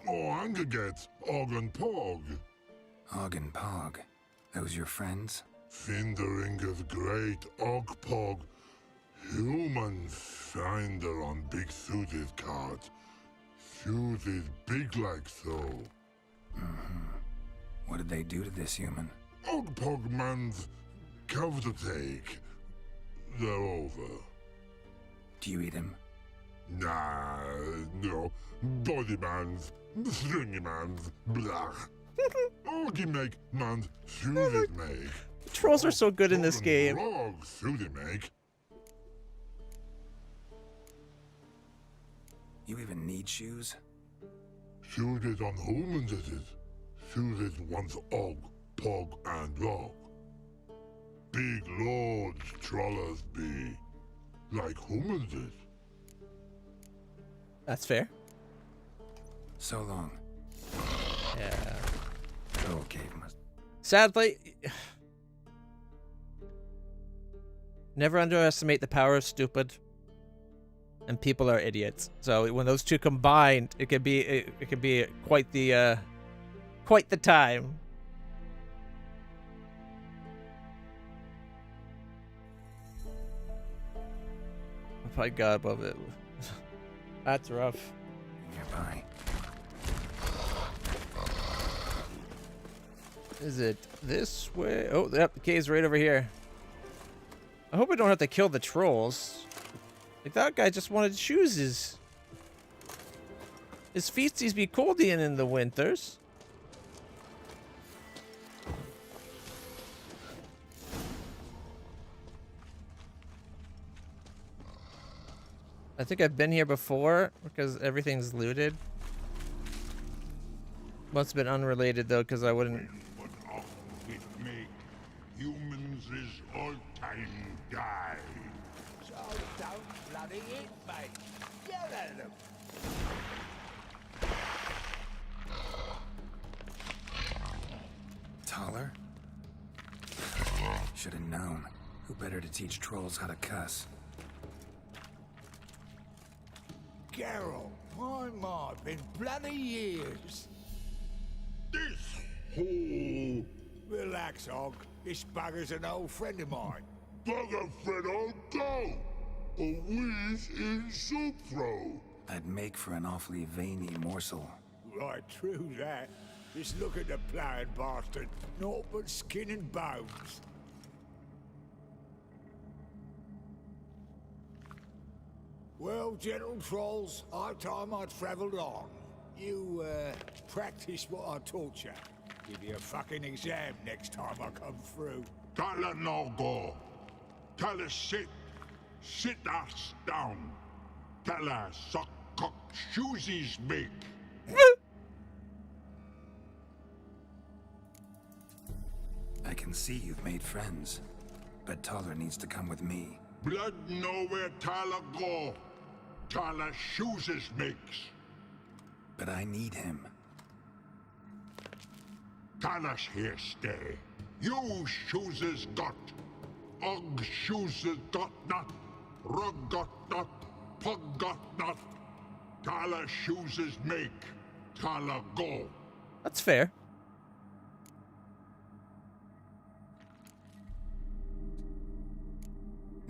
Speaker 6: Oh, anger gets Og and Pog.
Speaker 8: Og and Pog. Those your friends?
Speaker 6: Finderinger's great Og Pog. Human finder on big suited cart. Suited big like so.
Speaker 8: What did they do to this human?
Speaker 6: Og Pog man's cover to take. They're over.
Speaker 8: Do you eat him?
Speaker 6: Nah, no. Body man's, stringy man's, blah. Augie make man's suited make.
Speaker 2: Trolls are so good in this game.
Speaker 6: Frog suited make.
Speaker 8: You even need shoes?
Speaker 6: Suited on humans it is. Suited once Og, Pog, and Log. Big lords trollers be. Like humans is.
Speaker 2: That's fair.
Speaker 8: So long.
Speaker 2: Yeah.
Speaker 8: Okay,
Speaker 2: Sadly, never underestimate the power of stupid. And people are idiots. So when those two combined, it could be quite the time. If I got above it. That's rough.
Speaker 8: Nearby.
Speaker 2: Is it this way? Oh, yep, the cave's right over here. I hope I don't have to kill the trolls. Like, that guy just wanted shoes. His feetsies be coldian in the winters. I think I've been here before because everything's looted. Must have been unrelated though, because I wouldn't.
Speaker 6: Humans is all time die.
Speaker 5: So don't bloody it, mate. Yell at them.
Speaker 8: Taller? Should have known. Who better to teach trolls how to cuss?
Speaker 5: Geralt, my, been bloody years.
Speaker 6: This whole...
Speaker 5: Relax, Og. This bugger's an old friend of mine.
Speaker 6: Bugger friend, I'll go. A whiz in soup throw.
Speaker 8: I'd make for an awfully veiny morsel.
Speaker 5: Right, true that. Just look at the ploughing bastard. Naught but skin and bones. Well, gentle trolls, high time I travelled on. You, practice what I taught you. Give you a fucking exam next time I come through.
Speaker 6: Tell her no go. Tell her sit. Sit us down. Tell her suck cock shoesies big.
Speaker 8: I can see you've made friends. but Taller needs to come with me.
Speaker 6: Blood know where Tala go. Tala chooses makes.
Speaker 8: But I need him.
Speaker 6: Tala's here stay. You chooses got. Og chooses got not. Rug got not. Pug got not. Tala chooses make. Tala go.
Speaker 2: That's fair.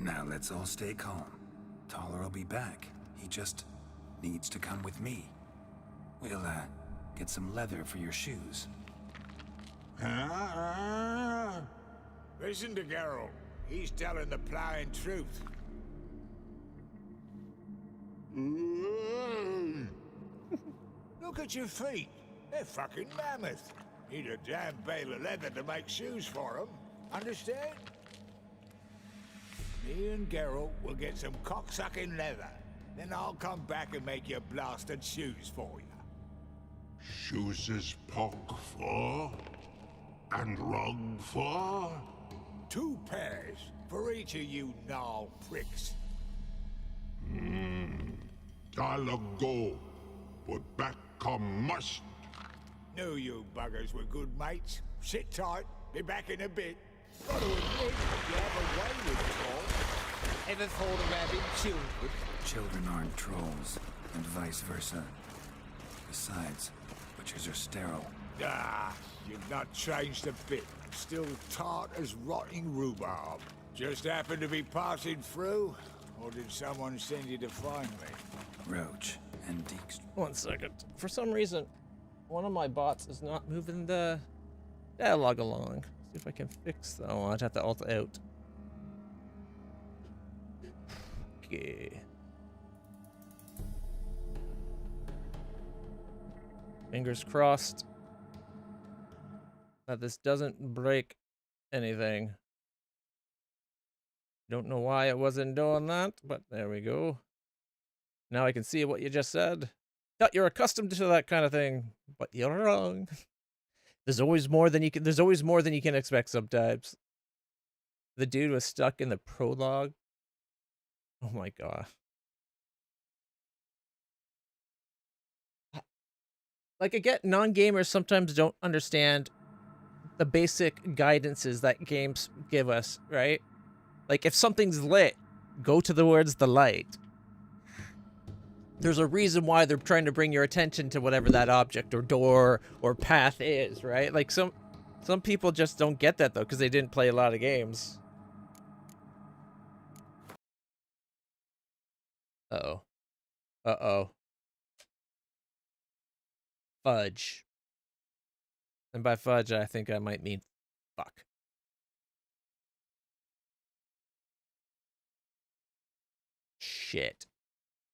Speaker 8: Now let's all stay calm. Taller will be back. He just needs to come with me. We'll, get some leather for your shoes.
Speaker 5: Listen to Geralt. He's telling the plowing truth. Look at your feet. They're fucking mammoth. Need a damn bale of leather to make shoes for them. Understand? Me and Geralt will get some cocksucking leather. Then I'll come back and make your blasted shoes for you.
Speaker 6: Chooses pock for? And rug for?
Speaker 5: 2 pairs for each of you gnarl pricks.
Speaker 6: Tala go. But back come must.
Speaker 5: Knew you buggers were good mates. Sit tight. Be back in a bit. Got to admit, you have a way with trolls. Ever thought of having children?
Speaker 8: Children aren't trolls, and vice versa. Besides, butchers are sterile.
Speaker 5: Ah, you've not changed a bit. Still tart as rotting rhubarb. Just happened to be passing through? Or did someone send you to find me?
Speaker 8: Roach and Deeks.
Speaker 2: 1 second. For some reason, one of my bots is not moving the dialogue along. See if I can fix that. Oh, I'd have to alt out. Okay. Fingers crossed that this doesn't break anything. Don't know why it wasn't doing that, but there we go. Now I can see what you just said. Thought you're accustomed to that kind of thing, but you're wrong. There's always more than you can expect sometimes. The dude was stuck in the prologue. Oh my god. Like, I get non-gamers sometimes don't understand the basic guidances that games give us, right? Like, if something's lit, go towards the light. There's a reason why they're trying to bring your attention to whatever that object or door or path is, right? Like, some people just don't get that, though, because they didn't play a lot of games. Uh-oh. Uh-oh. Fudge. And by fudge, I think I might mean fuck. Shit.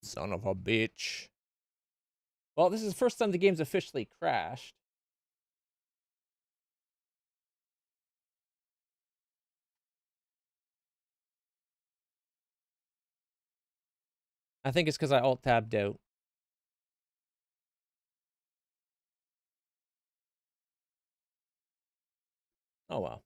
Speaker 2: Son of a bitch. Well, this is the first time the game's officially crashed. I think it's because I alt-tabbed out. Oh, well.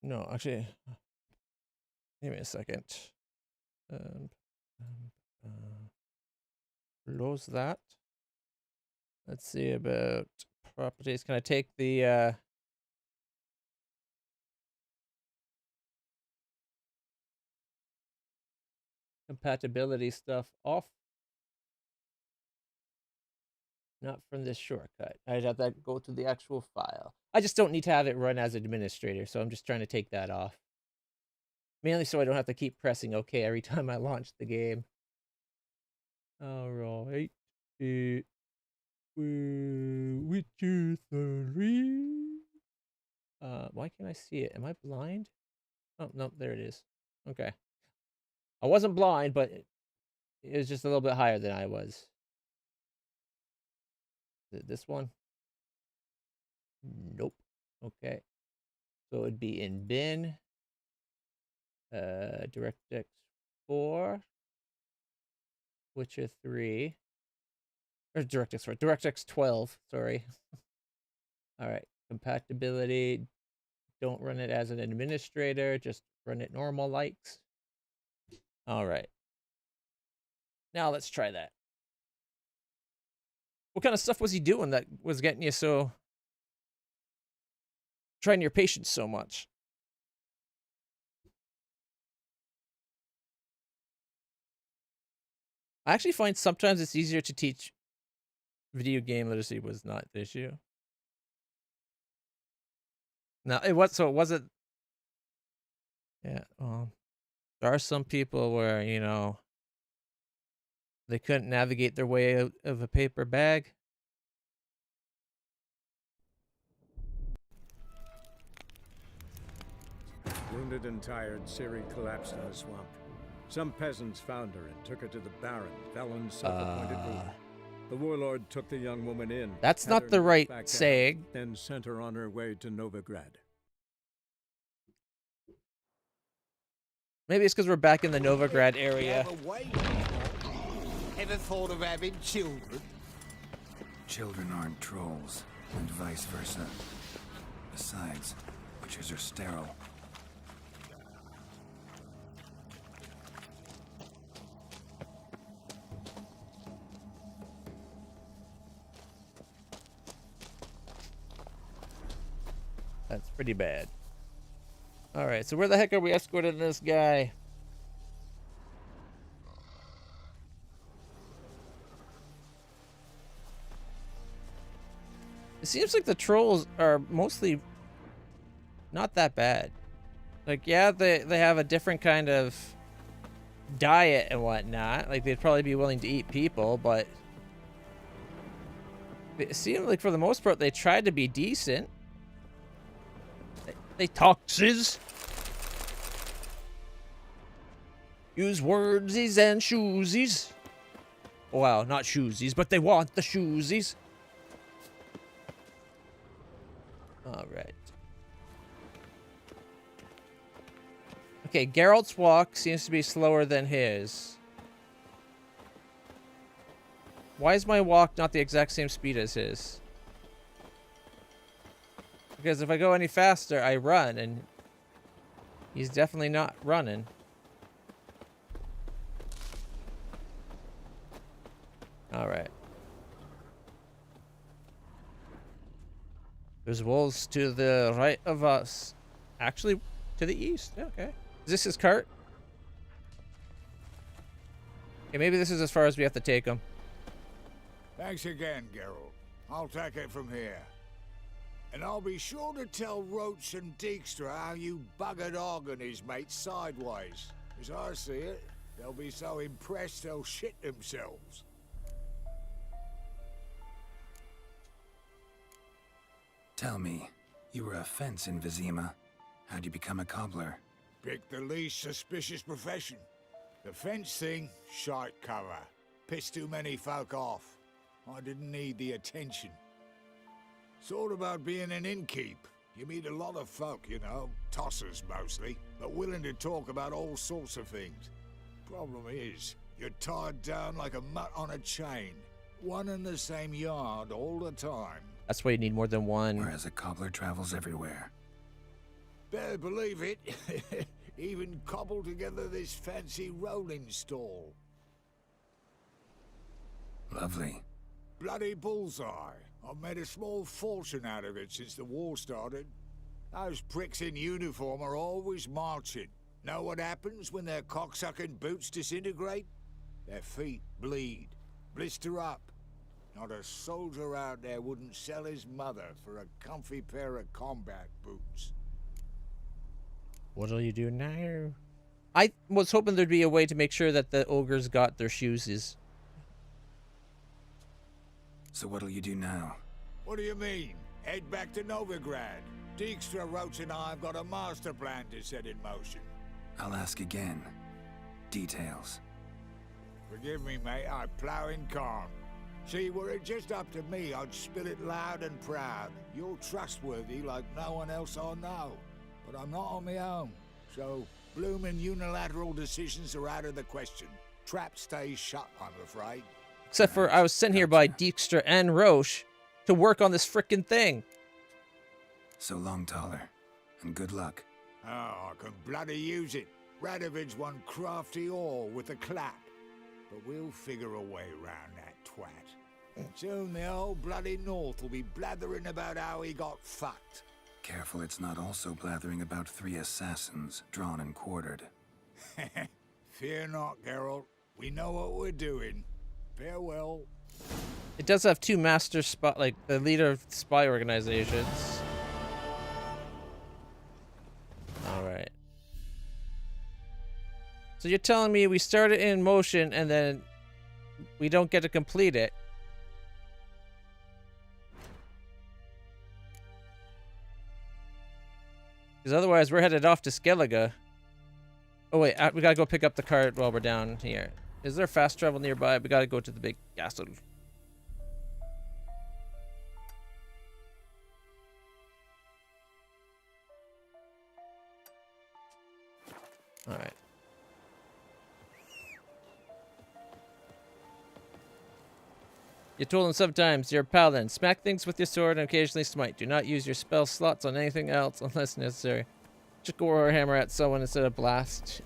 Speaker 2: No, actually, give me a second. Close that. Let's see about properties. Can I take the, compatibility stuff off? Not from this shortcut. I'd have to go to the actual file. I just don't need to have it run as administrator, so I'm just trying to take that off. Mainly so I don't have to keep pressing OK every time I launch the game. Alright. Witcher 3. Why can't I see it? Am I blind? Oh, no, there it is. Okay. I wasn't blind, but it was just a little bit higher than I was. Is it this one? Nope. Okay. So it'd be in bin. DirectX 4. Witcher 3. Or DirectX 12, sorry. Alright, compatibility. Don't run it as an administrator, just run it normal likes. Alright. Now let's try that. What kind of stuff was he doing that was getting you so... trying your patience so much? I actually find sometimes it's easier to teach video game literacy was not the issue. No, it was, so it wasn't. Yeah, there are some people where, you know, they couldn't navigate their way out of a paper bag.
Speaker 11: Wounded and tired, Ciri collapsed in the swamp. Some peasants found her and took her to the Baron, Velen's self-appointed ruler. The warlord took the young woman in.
Speaker 2: That's
Speaker 11: had
Speaker 2: not
Speaker 11: her
Speaker 2: the
Speaker 11: nursed
Speaker 2: right
Speaker 11: back down,
Speaker 2: saying.
Speaker 11: Then sent her on her way to Novigrad.
Speaker 2: Maybe it's because we're back in the Novigrad area.
Speaker 14: Ever thought of having children?
Speaker 8: Children aren't trolls, and vice versa. Besides, witches are sterile.
Speaker 2: That's pretty bad. Alright, so where the heck are we escorting this guy? It seems like the trolls are mostly not that bad. Like, yeah, they have a different kind of diet and whatnot. Like, they'd probably be willing to eat people, but it seemed like for the most part they tried to be decent. They talkses. Use wordsies and shoesies. Well, not shoesies, but they want the shoesies. Alright. Okay, Geralt's walk seems to be slower than his. Why is my walk not the exact same speed as his? Because if I go any faster, I run, and he's definitely not running. Alright. There's wolves to the right of us. Actually, to the east. Yeah, okay. Is this his cart? Okay, maybe this is as far as we have to take him.
Speaker 5: Thanks again, Geralt. I'll take it from here. And I'll be sure to tell Roach and Dijkstra how you buggered Og and his mates sideways. As I see it, they'll be so impressed they'll shit themselves.
Speaker 8: Tell me, you were a fence in Vizima. How'd you become a cobbler?
Speaker 5: Pick the least suspicious profession. The fence thing, shite cover. Pissed too many folk off. I didn't need the attention. Sort about being an innkeep. You meet a lot of folk, you know, tossers mostly, but willing to talk about all sorts of things. Problem is, you're tied down like a mutt on a chain. One in the same yard all the time.
Speaker 2: That's why you need more than one.
Speaker 8: Whereas a cobbler travels everywhere.
Speaker 5: Better believe it. Even cobbled together this fancy rolling stall.
Speaker 8: Lovely.
Speaker 5: Bloody bullseye. I've made a small fortune out of it since the war started. Those pricks in uniform are always marching. Know what happens when their cocksucking boots disintegrate? Their feet bleed, blister up. Not a soldier out there wouldn't sell his mother for a comfy pair of combat boots.
Speaker 2: What'll you do now? I was hoping there'd be a way to make sure that the ogres got their shoesies.
Speaker 8: So what'll you do now?
Speaker 5: What do you mean? Head back to Novigrad. Dijkstra, Roach and I have got a master plan to set in motion.
Speaker 8: I'll ask again. Details.
Speaker 5: Forgive me, mate, I plough in calm. See, were it just up to me, I'd spill it loud and proud. You're trustworthy like no one else I know. But I'm not on my own. So, bloomin' unilateral decisions are out of the question. Trap stays shut, I'm afraid.
Speaker 2: Except for I was sent here by Dijkstra and Roche to work on this frickin' thing.
Speaker 8: So long, Taller, and good luck.
Speaker 5: Oh, I can bloody use it. Radovid's one crafty all with a clap. But we'll figure a way round that twat. Soon the whole bloody North will be blathering about how he got fucked.
Speaker 8: Careful it's not also blathering about 3 assassins, drawn and quartered.
Speaker 5: Fear not, Geralt. We know what we're doing. Farewell.
Speaker 2: It does have 2 master spy, like the leader of spy organizations. All right. So you're telling me we start it in motion and then we don't get to complete it? Because otherwise we're headed off to Skellige. Oh wait, we gotta go pick up the cart while we're down here. Is there fast travel nearby? We gotta go to the big castle. Alright. You told him sometimes, you're a paladin. Smack things with your sword and occasionally smite. Do not use your spell slots on anything else unless necessary. Just go or hammer at someone instead of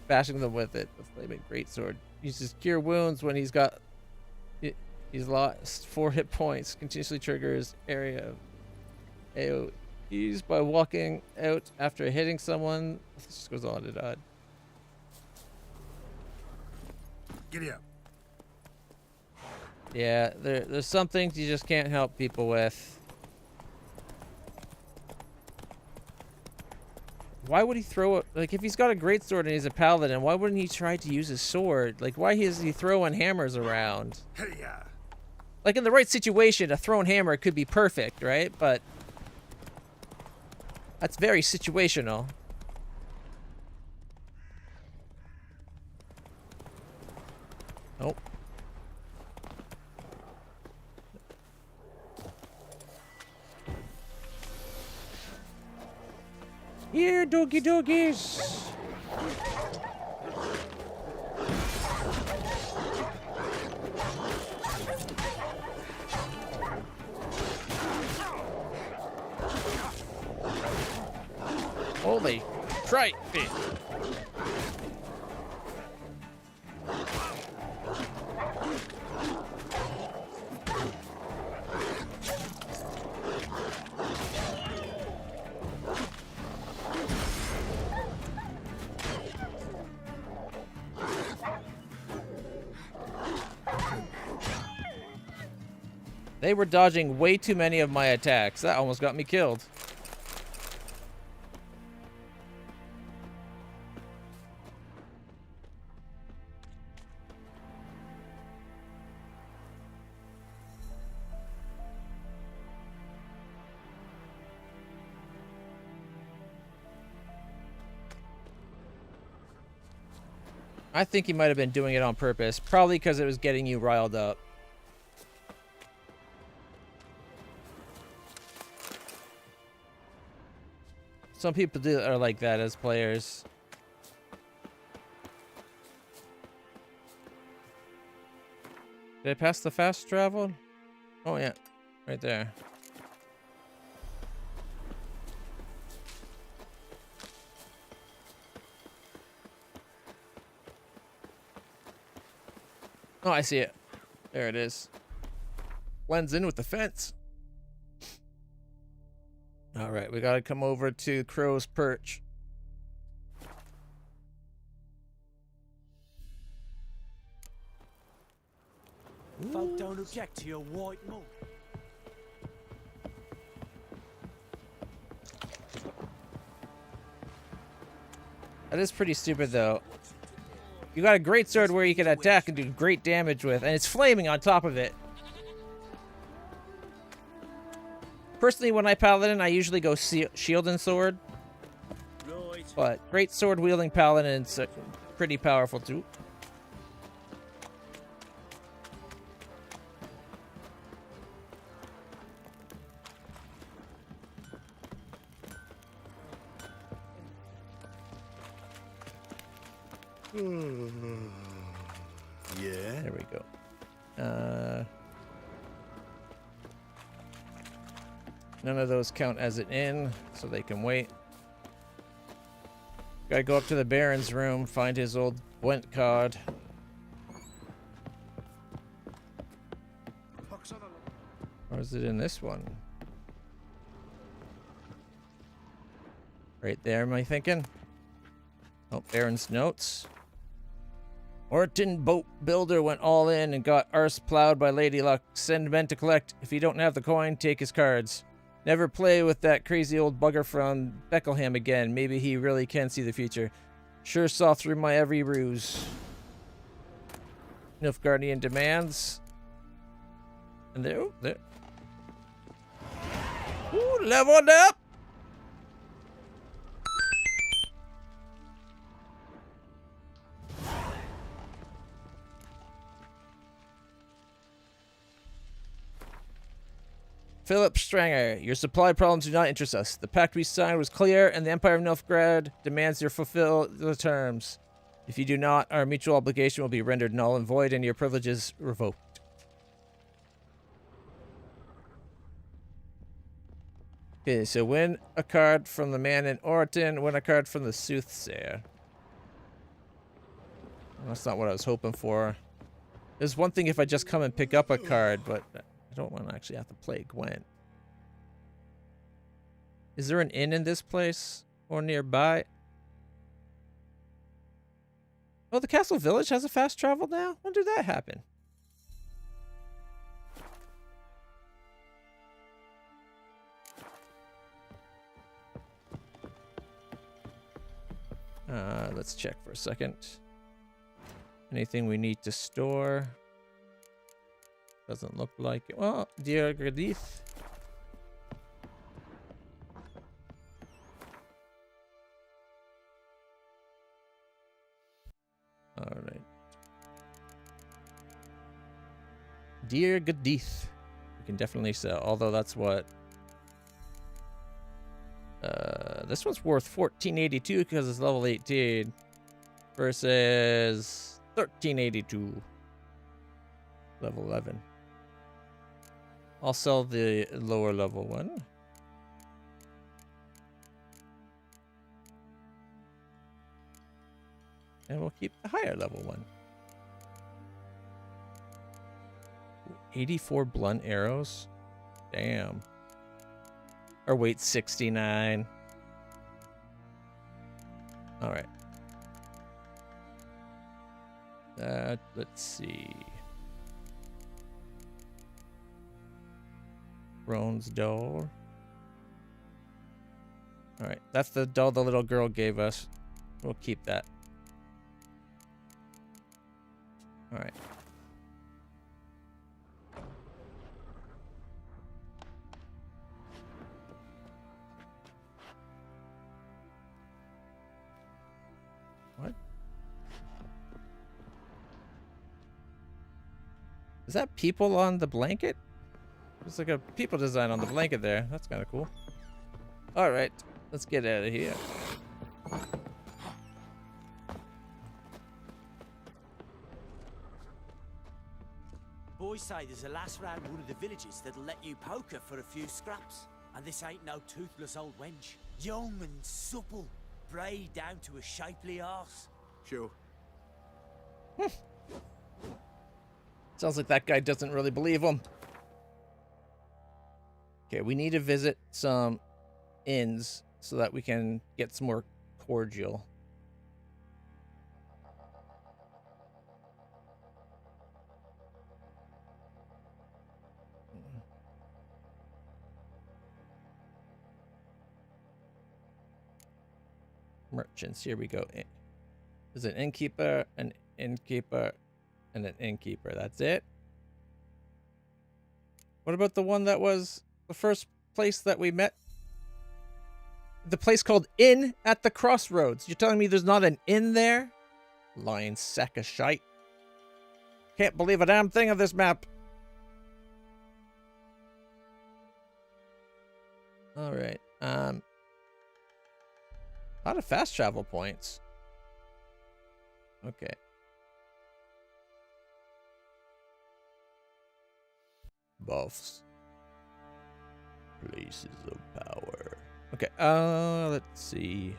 Speaker 2: bashing them with it. The flaming greatsword. Uses cure wounds when he's he's lost 4 hit points. Continuously triggers area of AoEs by walking out after hitting someone. This just goes on and on.
Speaker 21: Giddy up.
Speaker 2: Yeah, there's some things you just can't help people with. Why would he throw it? Like, if he's got a greatsword and he's a paladin, why wouldn't he try to use his sword? Like, why is he throwing hammers around?
Speaker 21: Hey-ya.
Speaker 2: Like, in the right situation, a thrown hammer could be perfect, right? But that's very situational. Nope. Here, doggy doggies. Holy tripe. They were dodging way too many of my attacks. That almost got me killed. I think he might have been doing it on purpose. Probably because it was getting you riled up. Some people are like that as players. Did I pass the fast travel? Oh yeah, right there. Oh, I see it. There it is. Blends in with the fence. All right, we gotta come over to Crow's Perch.
Speaker 20: Folk don't object to your white malt.
Speaker 2: That is pretty stupid, though. You got a great sword where you can attack and do great damage with, and it's flaming on top of it. Personally, when I paladin, I usually go shield and sword. But great sword wielding paladin's pretty powerful too.
Speaker 20: Yeah.
Speaker 2: There we go. None of those count as an inn, so they can wait. Gotta go up to the Baron's room, find his old Gwent card. Or is it in this one? Right there, am I thinking? Oh, Baron's notes. Orton boat builder went all in and got arse plowed by Lady Luck. Send men to collect. If you don't have the coin, take his cards. Never play with that crazy old bugger from Beckelham again. Maybe he really can see the future. Sure saw through my every ruse. Nilfgaardian demands. And there. Ooh, leveled up! Philip Stranger, your supply problems do not interest us. The pact we signed was clear, and the Empire of Nilfgaard demands you fulfill the terms. If you do not, our mutual obligation will be rendered null and void, and your privileges revoked. Okay, so win a card from the man in Orton, win a card from the Soothsayer. That's not what I was hoping for. There's one thing if I just come and pick up a card, but I don't want to actually have to play Gwent. Is there an inn in this place or nearby? Oh, the Castle Village has a fast travel now? When did that happen? Let's check for a second. Anything we need to store? Doesn't look like it. Oh, dear Gradith. All right. Dear Gadith. We can definitely sell, although that's what... this one's worth 1482 because it's level 18 versus 1382 level 11. I'll sell the lower level one. And we'll keep the higher level one. 84 blunt arrows. Damn. Our weight's 69. All right. Let's see. Roan's doll. All right, that's the doll the little girl gave us. We'll keep that. All right. What? Is that people on the blanket? There's like a people design on the blanket there. That's kind of cool. All right, let's get out of here.
Speaker 4: Boys say there's a lass round one of the villages that'll let you poker for a few scraps. And this ain't no toothless old wench. Young and supple, brayed down to a shapely arse.
Speaker 20: Sure.
Speaker 2: Sounds like that guy doesn't really believe him. Okay, we need to visit some inns so that we can get some more cordial. Merchants, here we go. There's an innkeeper, and an innkeeper. That's it. What about the one that was the first place that we met? The place called Inn at the Crossroads. You're telling me there's not an inn there? Lying sack of shite. Can't believe a damn thing of this map. All right. A lot of fast travel points. Okay.
Speaker 10: buffs. Places of power. Okay, let's see.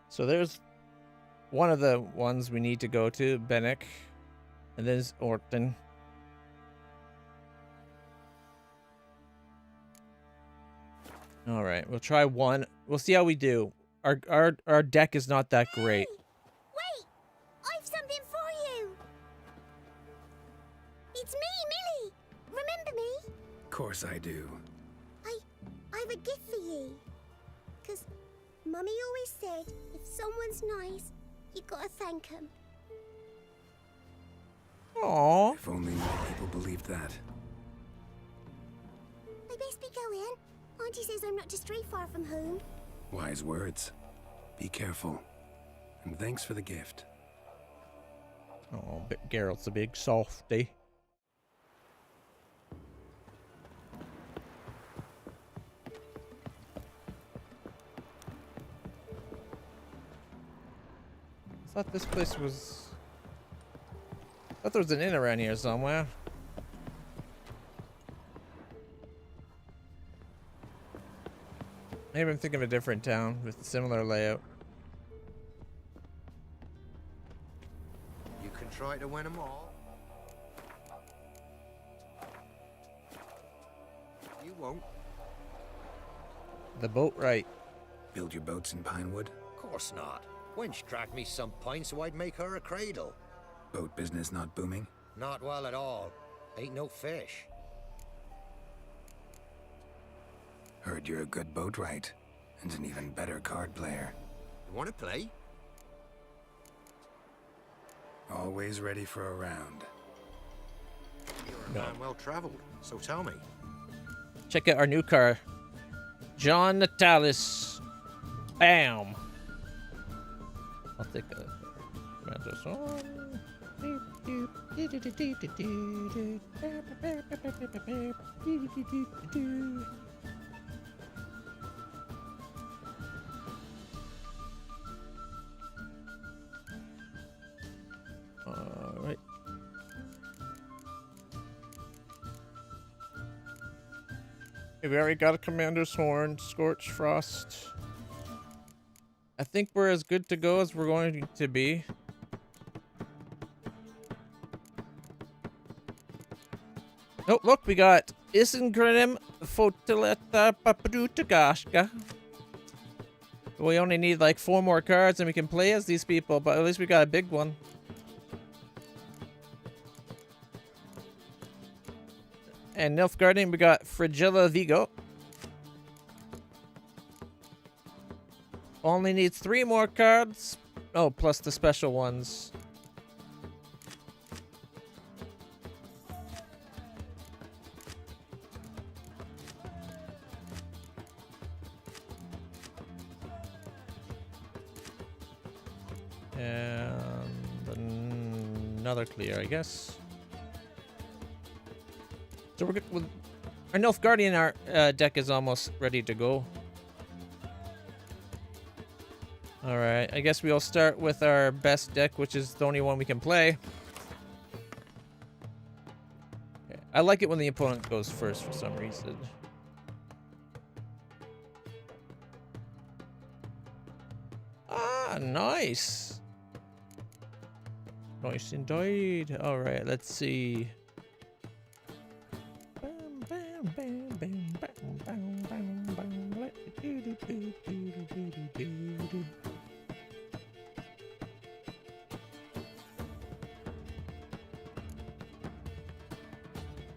Speaker 10: So there's one of the ones we need to go to, Bennick. And there's Orton. All right, we'll try one. We'll see how we do. Our deck is not that great.
Speaker 23: Wait! I've something for you! It's me, Millie! Remember me?
Speaker 8: Of course I do.
Speaker 23: I've a gift for you. 'Cause Mummy always said, if someone's nice, you gotta thank them.
Speaker 2: Aww.
Speaker 8: If only more people believed that.
Speaker 23: I best be going. Auntie says I'm not to stray far from home.
Speaker 8: Wise words. Be careful. And thanks for the gift.
Speaker 2: Oh, but Geralt's a big softy. I thought this place was... I thought there was an inn around here somewhere. Maybe I'm thinking of a different town with a similar layout.
Speaker 16: You can try to win them all. You won't.
Speaker 2: The boat right.
Speaker 8: Build your boats in Pinewood?
Speaker 16: Of course not. Wench dragged me some pine so I'd make her a cradle.
Speaker 8: Boat business not booming?
Speaker 16: Not well at all. Ain't no fish.
Speaker 8: Heard you're a good boatwright, and an even better card player.
Speaker 16: You wanna play?
Speaker 8: Always ready for a round.
Speaker 16: You're a man well traveled, so tell me.
Speaker 2: Check out our new car. John Natalis. Bam. I'll take a commander song. All right. Okay, we already got a commander's horn, Scorch Frost. I think we're as good to go as we're going to be. Oh, look, we got Isengrim Fotileta Papadutagashka. We only need like 4 more cards and we can play as these people, but at least we got a big one. And Nilfgaardian, we got Frigilla Vigo. Only needs 3 more cards. Oh, plus the special ones. And another clear, I guess. So we're good with our Nilfgaardian. Our deck is almost ready to go. All right, I guess we'll start with our best deck, which is the only one we can play. Okay. I like it when the opponent goes first for some reason. Ah, nice. Nice indeed. All right, let's see.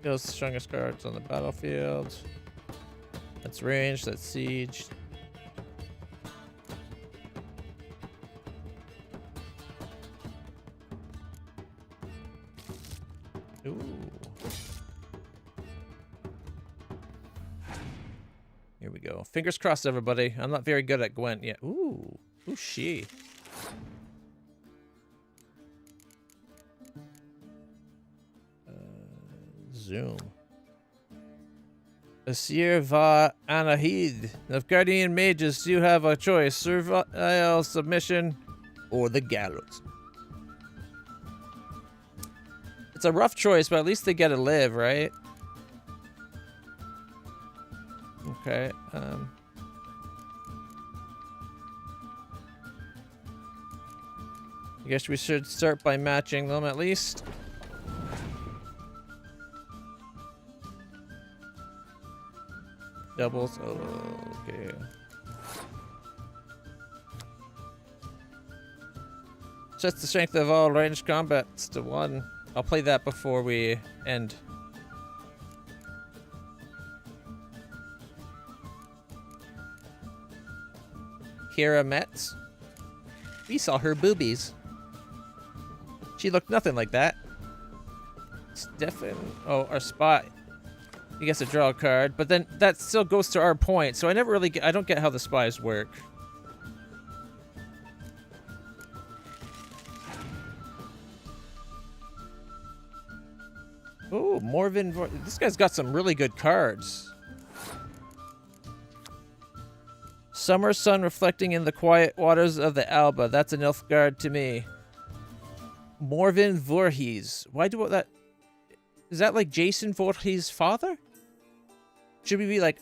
Speaker 2: Those strongest cards on the battlefield. That's range, that's siege. Ooh. Here we go. Fingers crossed, everybody. I'm not very good at Gwent yet. Ooh. Who's she? Zoom. Asir va Anahid. Nilfgaardian mages, you have a choice. Servile submission or the gallows. It's a rough choice, but at least they get to live, right? Okay. I guess we should start by matching them at least. Doubles. Oh, okay. Sets the strength of all ranged combats to 1. I'll play that before we end. Kira Metz. We saw her boobies. She looked nothing like that. Stefan. Oh, our spot. He gets to draw a card, but then that still goes to our point. So I never really get, I don't get how the spies work. Oh, Morvin. This guy's got some really good cards. Summer sun reflecting in the quiet waters of the Alba. That's a Nilfgaard to me. Morvin Voorhees. Why do that? Is that like Jason Voorhees' father? Should we be like...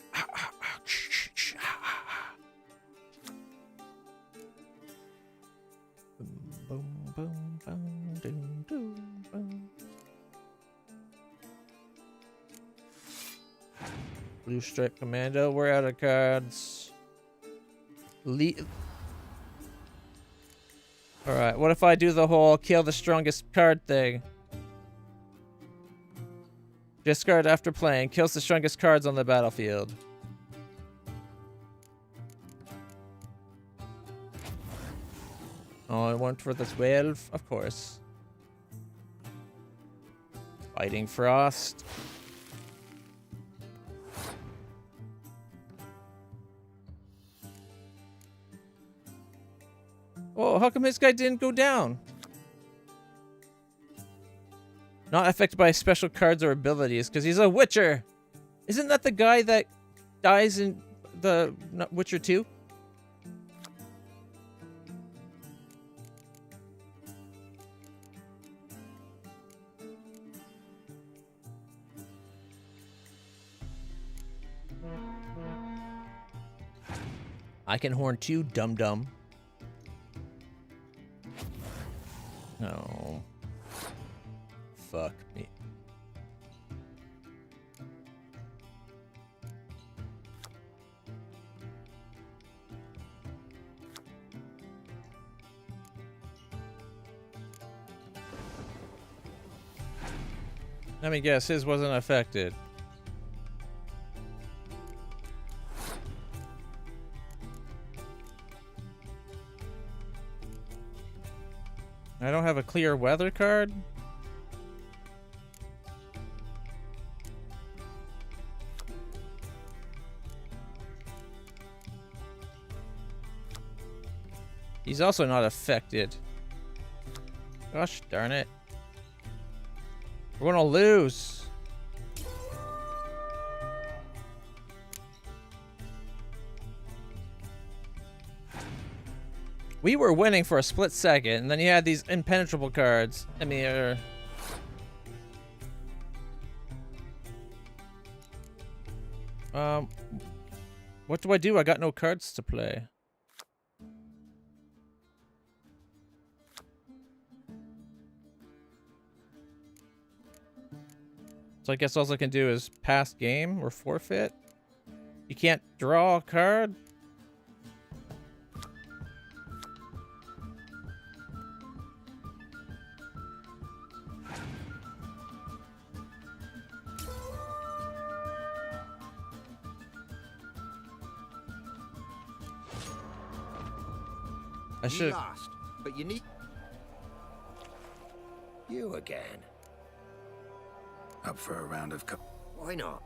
Speaker 2: Blue Stripe Commando. We're out of cards. Alright, what if I do the whole kill the strongest card thing? Discard after playing. Kills the strongest cards on the battlefield. Oh, I went for the 12, of course. Fighting Frost. Oh, how come this guy didn't go down? Not affected by special cards or abilities, because he's a Witcher. Isn't that the guy that dies in the Witcher 2? I can horn too, dum-dum. No. Fuck me. Let me guess, his wasn't affected. I don't have a clear weather card? He's also not affected. Gosh darn it. We're gonna lose. We were winning for a split second, and then you had these impenetrable cards. I mean, what do I do? I got no cards to play. So I guess all I can do is pass game or forfeit. You can't draw a card? I should.
Speaker 16: You lost, but you need... You again.
Speaker 8: Up for a round of
Speaker 16: Why not?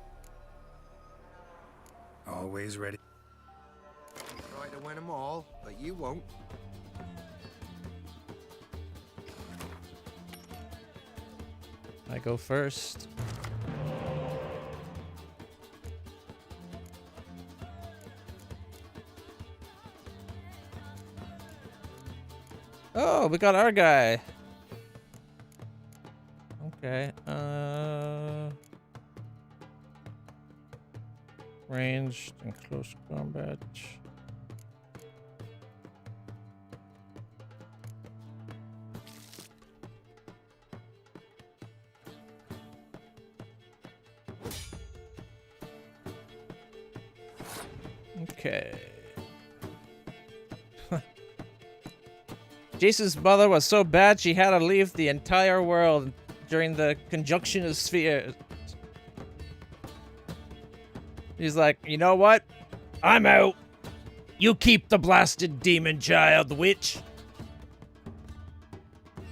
Speaker 8: Always ready.
Speaker 16: Try to win them all, but you won't.
Speaker 2: I go first. Oh, we got our guy. Okay. Ranged and close combat. Okay. Jason's mother was so bad she had to leave the entire world during the conjunction of spheres. He's like, you know what? I'm out. You keep the blasted demon child, witch.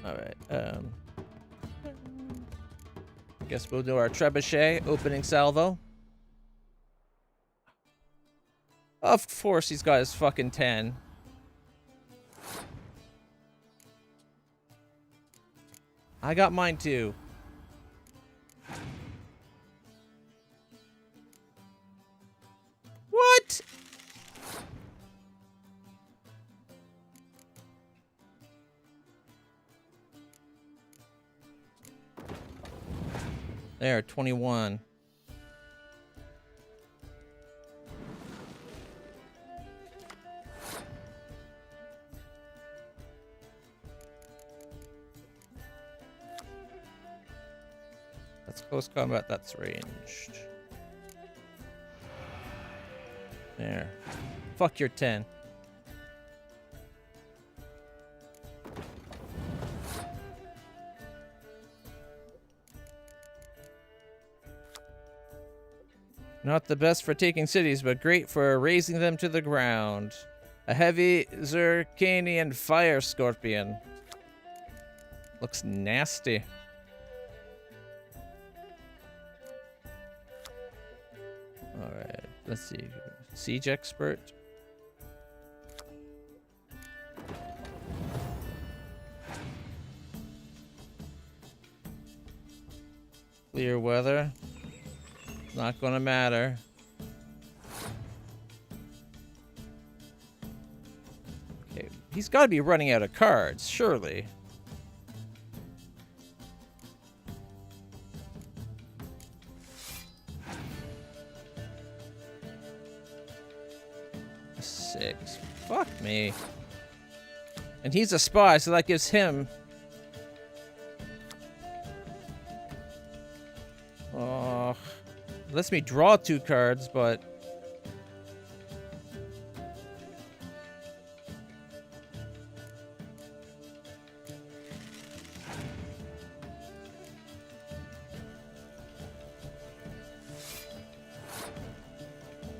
Speaker 2: Alright, I guess we'll do our trebuchet opening salvo. Of course he's got his fucking 10. I got mine too. What? There, 21. That's close combat, that's ranged. There. Fuck your 10. Not the best for taking cities, but great for razing them to the ground. A heavy Zircanian fire scorpion. Looks nasty. Alright, let's see. Siege expert. Clear weather. Not gonna matter. Okay, he's gotta be running out of cards, surely. Six. Fuck me. And he's a spy, so that gives him... Oh, lets me draw 2 cards, but...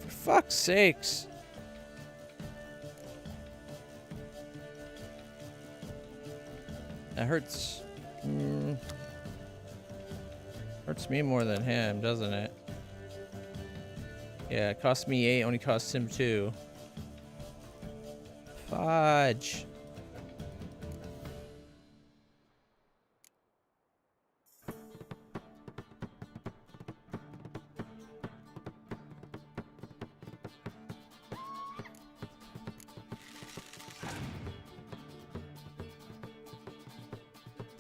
Speaker 2: For fuck's sakes. That hurts. Hurts me more than him, doesn't it? Yeah, it cost me 8, only cost him 2. Fudge.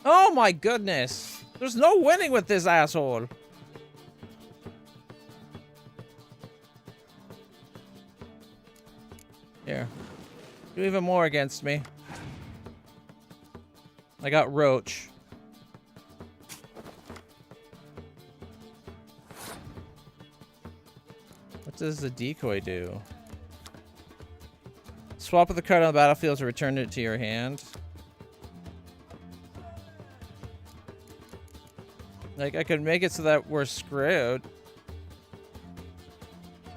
Speaker 2: Oh my goodness! There's no winning with this asshole! Here. Do even more against me. I got Roach. What does the decoy do? Swap with the card on the battlefield to return it to your hand. Like, I could make it so that we're screwed.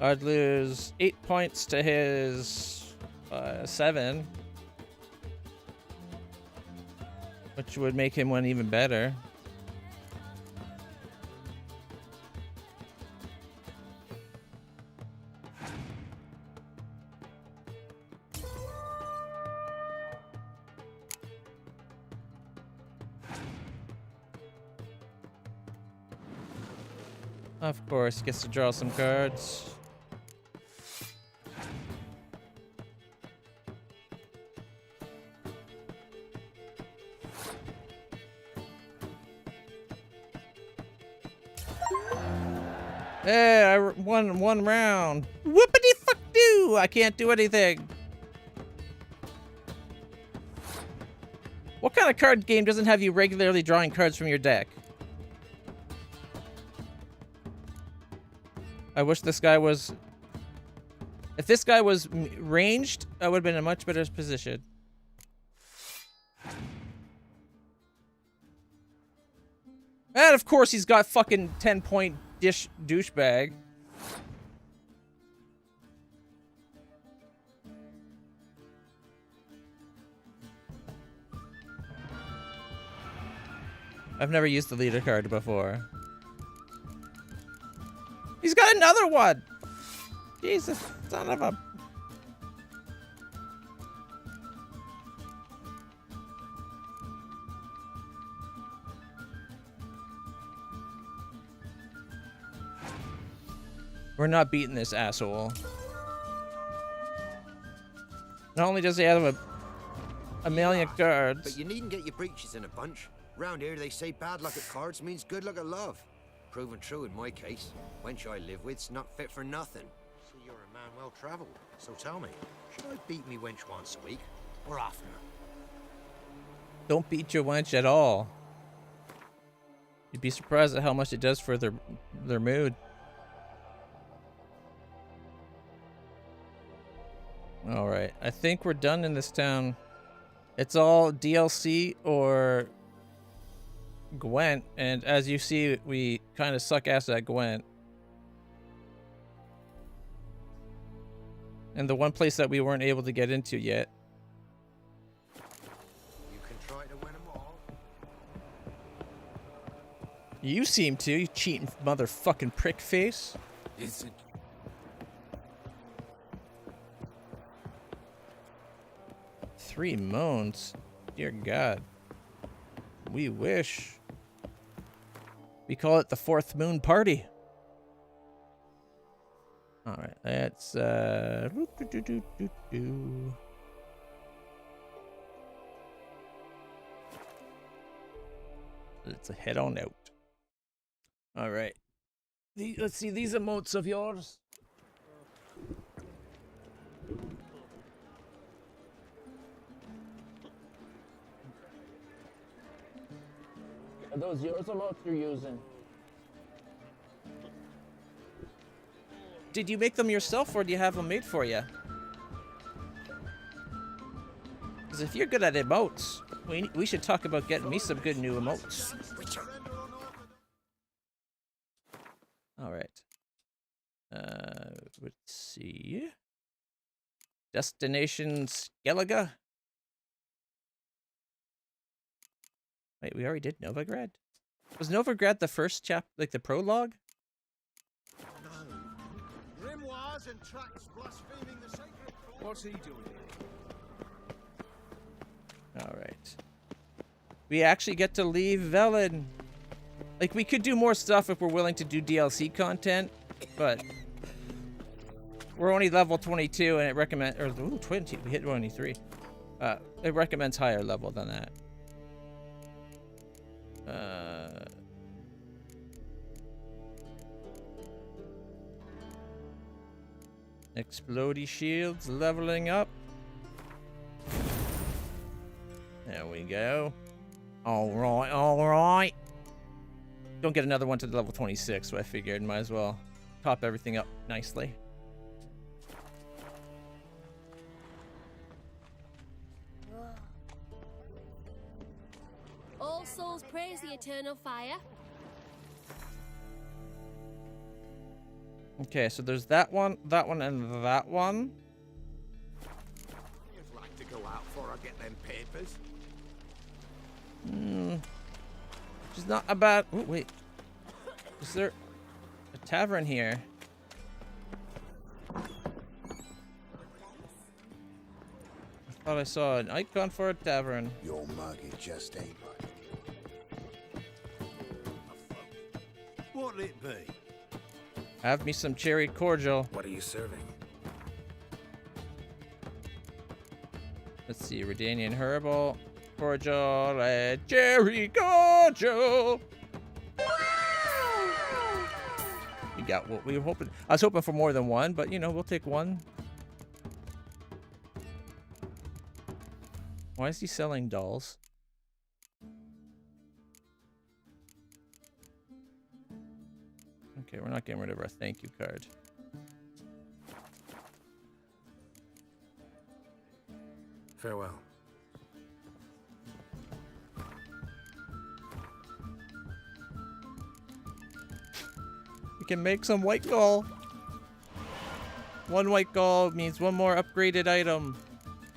Speaker 2: I'd lose 8 points to his 7. Which would make him one even better. Of course, he gets to draw some cards. Hey, I won one round. Whoopity fuck do! I can't do anything. What kind of card game doesn't have you regularly drawing cards from your deck? I wish this guy was... If this guy was ranged, I would have been in a much better position. And of course he's got fucking 10-point douchebag. I've never used the leader card before. He's got another one! Jesus, son of a... We're not beating this asshole. Not only does he have a million cards.
Speaker 16: But you needn't get your breeches in a bunch. Round here they say bad luck at cards means good luck at love. Proven true in my case. Wench I live with's not fit for nothing. So you're a man well travelled. So tell me, should I beat me wench once a week or oftener?
Speaker 2: Don't beat your wench at all. You'd be surprised at how much it does for their mood. Alright, I think we're done in this town. It's all DLC or Gwent, and as you see, we kind of suck ass at Gwent. And the one place that we weren't able to get into yet.
Speaker 16: You can try to win them all.
Speaker 2: You seem to, you cheating motherfucking prick face.
Speaker 16: Is it?
Speaker 2: Three moans. Dear God. We wish. We call it the fourth moon party. Alright, let's let's head on out. Alright. Let's see these emotes of yours. Are those yours emotes you're using? Did you make them yourself or do you have them made for you? Because if you're good at emotes, we should talk about getting me some good new emotes. Alright. Let's see. Destination Skellige. Wait, we already did Novigrad? Was Novigrad the first like the prologue?
Speaker 20: Grimoires and tracts blaspheming the sacred call. What's he doing here?
Speaker 2: Alright. We actually get to leave Velen. Like, we could do more stuff if we're willing to do DLC content, but we're only level 22 and it recommends, or ooh, 20, we hit 23. It recommends higher level than that. Explodey shields leveling up. There we go. Alright, alright. Don't get another one to the level 26, so I figured might as well top everything up nicely.
Speaker 15: All souls praise the eternal fire.
Speaker 2: Okay, so there's that one, and that one.
Speaker 20: You'd like to go out before I get them papers?
Speaker 2: Which is not a bad... Oh, wait. Is there a tavern here? I thought I saw an icon for a tavern.
Speaker 14: Your mug is just ain't right.
Speaker 20: What'll it be?
Speaker 2: Have me some cherry cordial.
Speaker 8: What are you serving?
Speaker 2: Let's see, Redanian herbal cordial and cherry cordial. You got what we were hoping. I was hoping for more than one, but you know, we'll take one. Why is he selling dolls? Okay, we're not getting rid of our thank you card.
Speaker 8: Farewell.
Speaker 2: We can make some white gall. One white gall means one more upgraded item.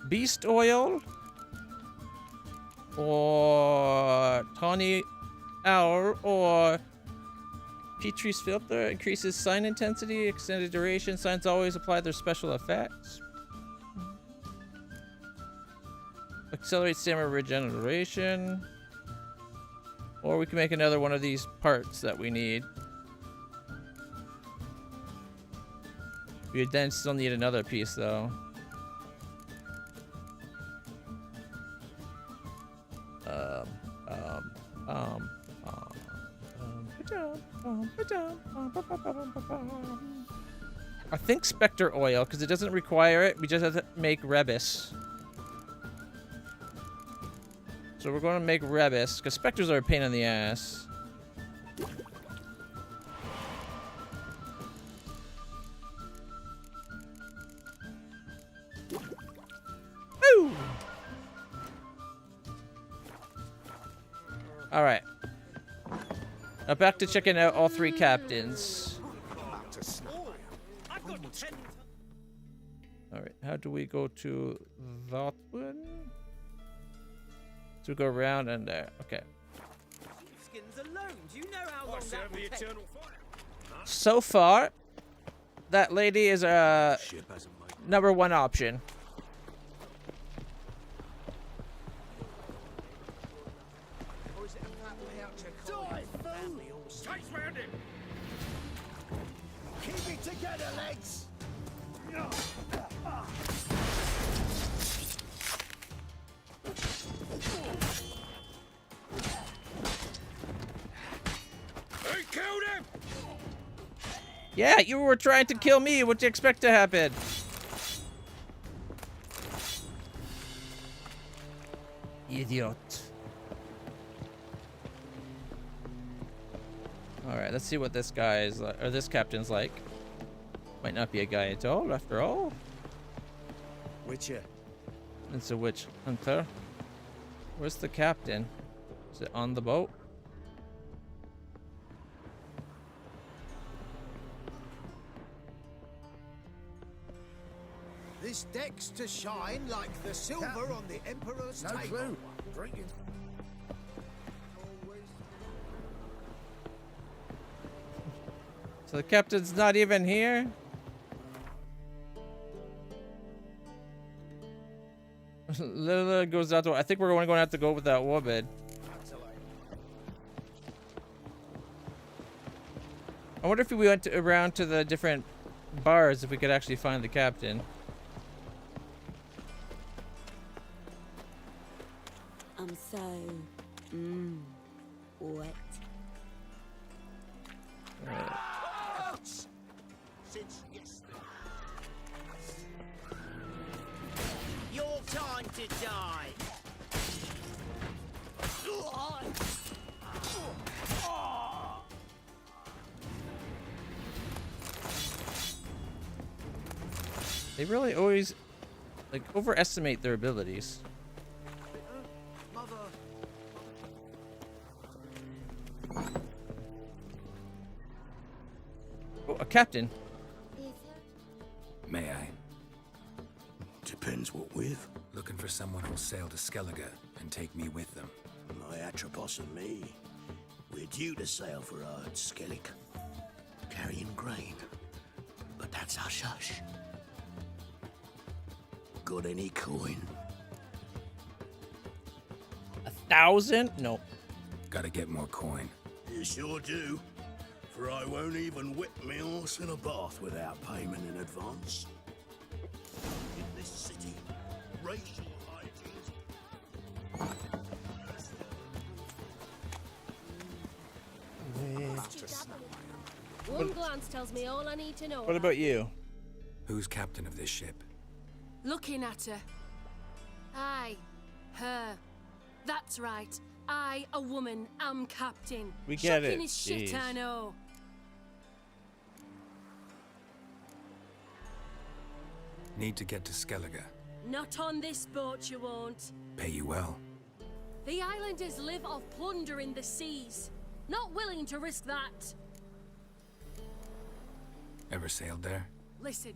Speaker 2: Beast oil. Or tawny owl. Or Petrie's filter. Increases sign intensity, extended duration. Signs always apply their special effects. Accelerate stamina regeneration. Or we can make another one of these parts that we need. We would then still need another piece though. I think Spectre oil, because it doesn't require it. We just have to make Rebus. So we're going to make Rebus, because Spectres are a pain in the ass. Woo! Alright. Now back to checking out all three captains. Alright, how do we go to that one? So we go around and there. Okay. So far, that lady is a #1 option.
Speaker 14: Keep it together, legs.
Speaker 17: They killed him!
Speaker 2: Yeah, you were trying to kill me. What do you expect to happen? Idiot. Alright, let's see what this guy is like, or this captain's like. Might not be a guy at all, after all.
Speaker 12: Witcher.
Speaker 2: It's a witch hunter. Where's the captain? Is it on the boat?
Speaker 14: This deck's to shine like the silver on the Emperor's table. No clue. Drinking.
Speaker 2: So the captain's not even here? Lila goes out to. I think we're going to have to go with that woman. I wonder if we went around to the different bars if we could actually find the captain.
Speaker 7: I'm so wet.
Speaker 4: Since yesterday. Your time to die.
Speaker 2: They really always like overestimate their abilities. Oh, a captain.
Speaker 8: May I?
Speaker 14: Depends what with.
Speaker 8: Looking for someone who'll sail to Skellige and take me with them.
Speaker 14: My Atropos and me. We're due to sail for Skellige, carrying grain. But that's hush-hush. Got any coin?
Speaker 2: 1,000? No.
Speaker 8: Gotta get more coin.
Speaker 14: You sure do. For I won't even whip me horse in a bath without payment in advance. In this city, racial hygiene.
Speaker 15: One glance tells me all I need to know.
Speaker 2: What about you?
Speaker 8: Who's captain of this ship?
Speaker 15: Looking at her. Aye, her. That's right. I, a woman, am captain.
Speaker 2: We get
Speaker 15: Shocking
Speaker 2: it.
Speaker 15: as shit,
Speaker 2: Jeez.
Speaker 15: I know.
Speaker 8: Need to get to Skellige.
Speaker 15: Not on this boat, you won't.
Speaker 8: Pay you well.
Speaker 15: The islanders live off plunder in the seas. Not willing to risk that.
Speaker 8: Ever sailed there?
Speaker 15: Listen,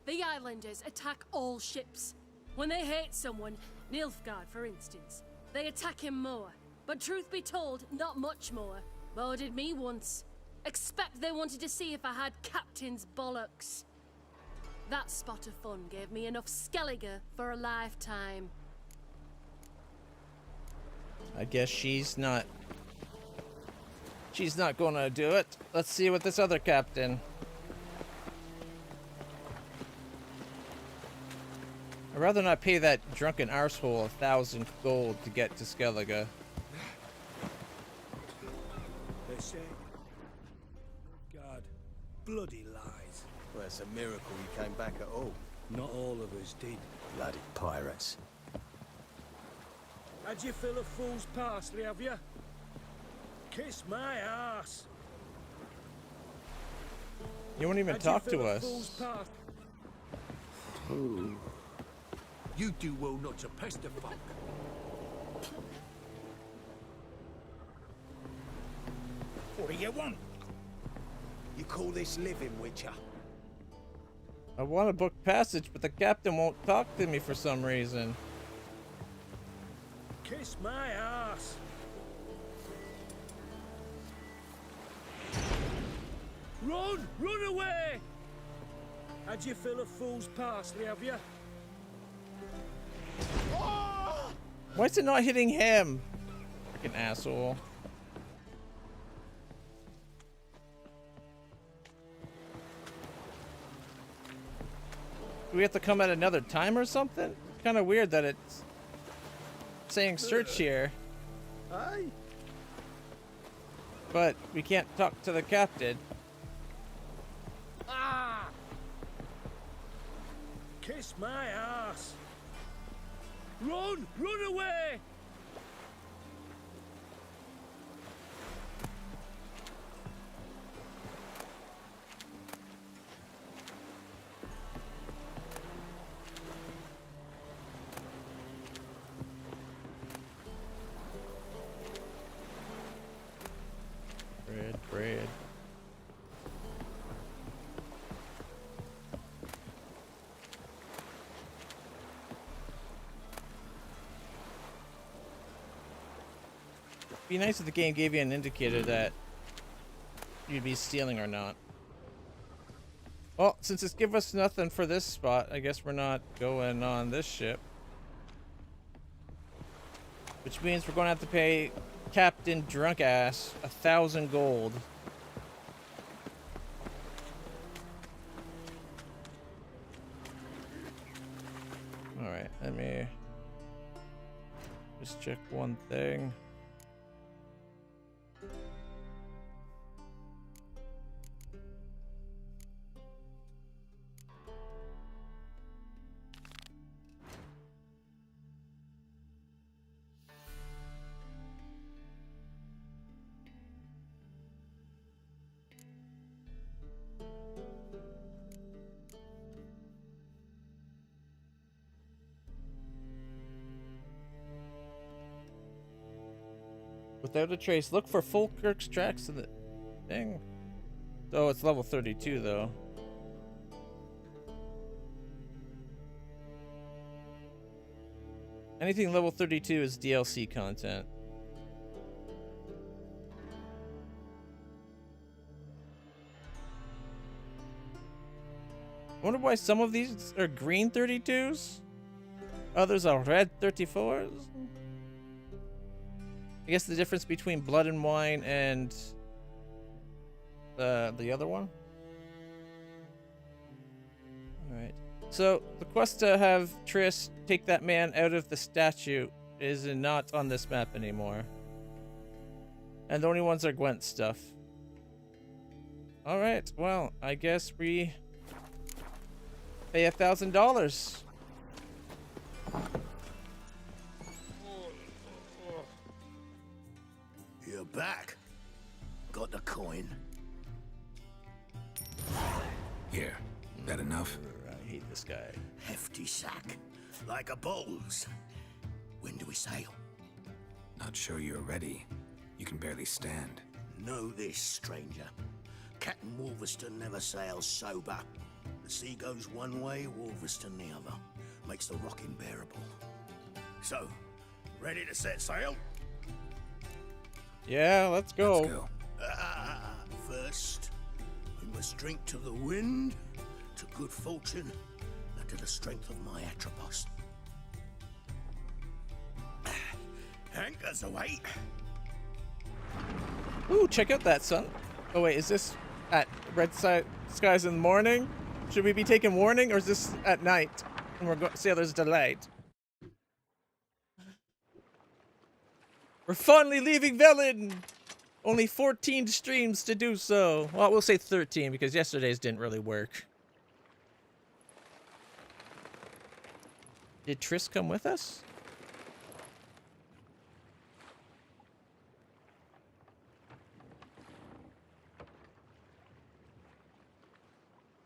Speaker 15: the islanders attack all ships. When they hate someone, Nilfgaard for instance, they attack him more. But truth be told, not much more. Boarded me once. Expect they wanted to see if I had captain's bollocks. That spot of fun gave me enough Skellige for a lifetime.
Speaker 2: I guess she's not gonna do it. Let's see what this other captain. I'd rather not pay that drunken arsehole 1,000 gold to get to Skellige.
Speaker 14: They say, God, bloody lies.
Speaker 1: Well, it's a miracle you came back at all.
Speaker 14: Not all of us did.
Speaker 1: Bloody pirates.
Speaker 14: Had you fill a fool's parsley, have you? Kiss my ass.
Speaker 2: You won't even
Speaker 14: Had
Speaker 2: talk
Speaker 14: you
Speaker 2: to
Speaker 14: fill a
Speaker 2: us.
Speaker 14: fool's parsley?
Speaker 1: Ooh.
Speaker 14: You do well not to pester folk.
Speaker 5: What do you want?
Speaker 1: You call this living, Witcher?
Speaker 2: I want to book passage, but the captain won't talk to me for some reason.
Speaker 14: Kiss my ass. Run! Run away! Had you fill a fool's parsley, have you?
Speaker 2: Why is it not hitting him? Fucking asshole. Do we have to come at another time or something? Kind of weird that it's saying search here.
Speaker 14: Aye.
Speaker 2: But we can't talk to the captain.
Speaker 14: Ah! Kiss my ass. Run! Run away!
Speaker 2: Bread. Be nice if the game gave you an indicator that you'd be stealing or not. Well, since it's give us nothing for this spot, I guess we're not going on this ship. Which means we're going to have to pay Captain Drunkass 1,000 gold. Alright, let me just check one thing. Without a trace, look for Fulkirk's tracks in the thing. Oh, it's level 32 though. Anything level 32 is DLC content. I wonder why some of these are green 32s, others are red 34s. I guess the difference between Blood and Wine and the other one. Alright. So, the quest to have Triss take that man out of the statue is not on this map anymore. And the only ones are Gwent stuff. All right. Well, I guess we pay $1,000.
Speaker 14: You're back. Got the coin.
Speaker 8: Here, that enough?
Speaker 2: I hate this guy.
Speaker 14: Hefty sack. Like a bull's. When do we sail?
Speaker 8: Not sure you're ready. You can barely stand.
Speaker 14: Know this, stranger. Captain Wolverston never sails sober. The sea goes one way, Wolverston the other. Makes the rocking bearable. So, ready to set sail?
Speaker 2: Yeah, let's go.
Speaker 8: Let's go.
Speaker 14: First, we must drink to the wind, to good fortune, and to the strength of my Atropos. Anchors away.
Speaker 2: Ooh, check out that sun. Oh wait, is this at red skies in the morning? Should we be taking warning, or is this at night? And we're sailors delayed. We're finally leaving Velen. Only 14 streams to do so. Well, we'll say 13 because yesterday's didn't really work. Did Triss come with us?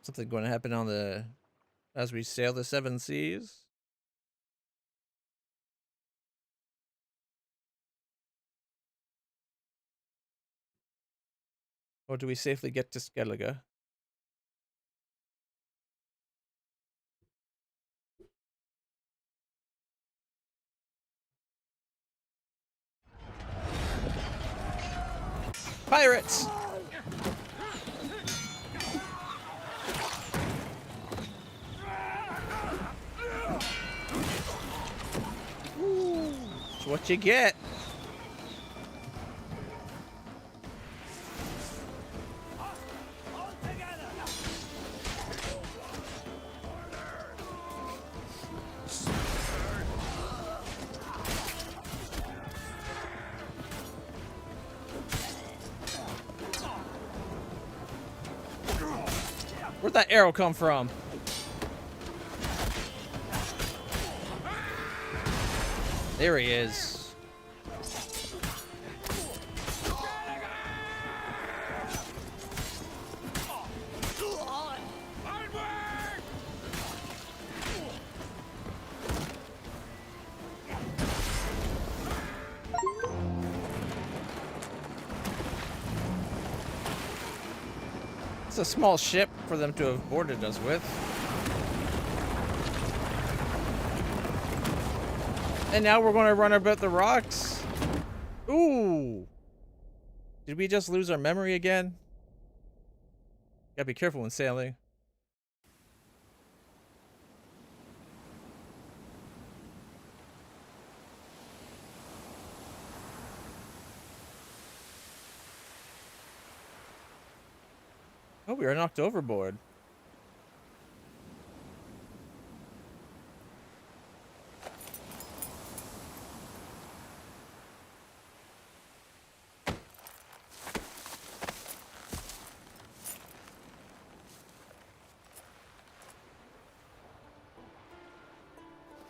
Speaker 2: Something going to happen on the as we sail the seven seas? Or do we safely get to Skellige? Pirates! That's what you get. Where'd that arrow come from? There he is. It's a small ship for them to have boarded us with. And now we're going to run about the rocks. Ooh. Did we just lose our memory again? Gotta be careful when sailing. Oh, we were knocked overboard.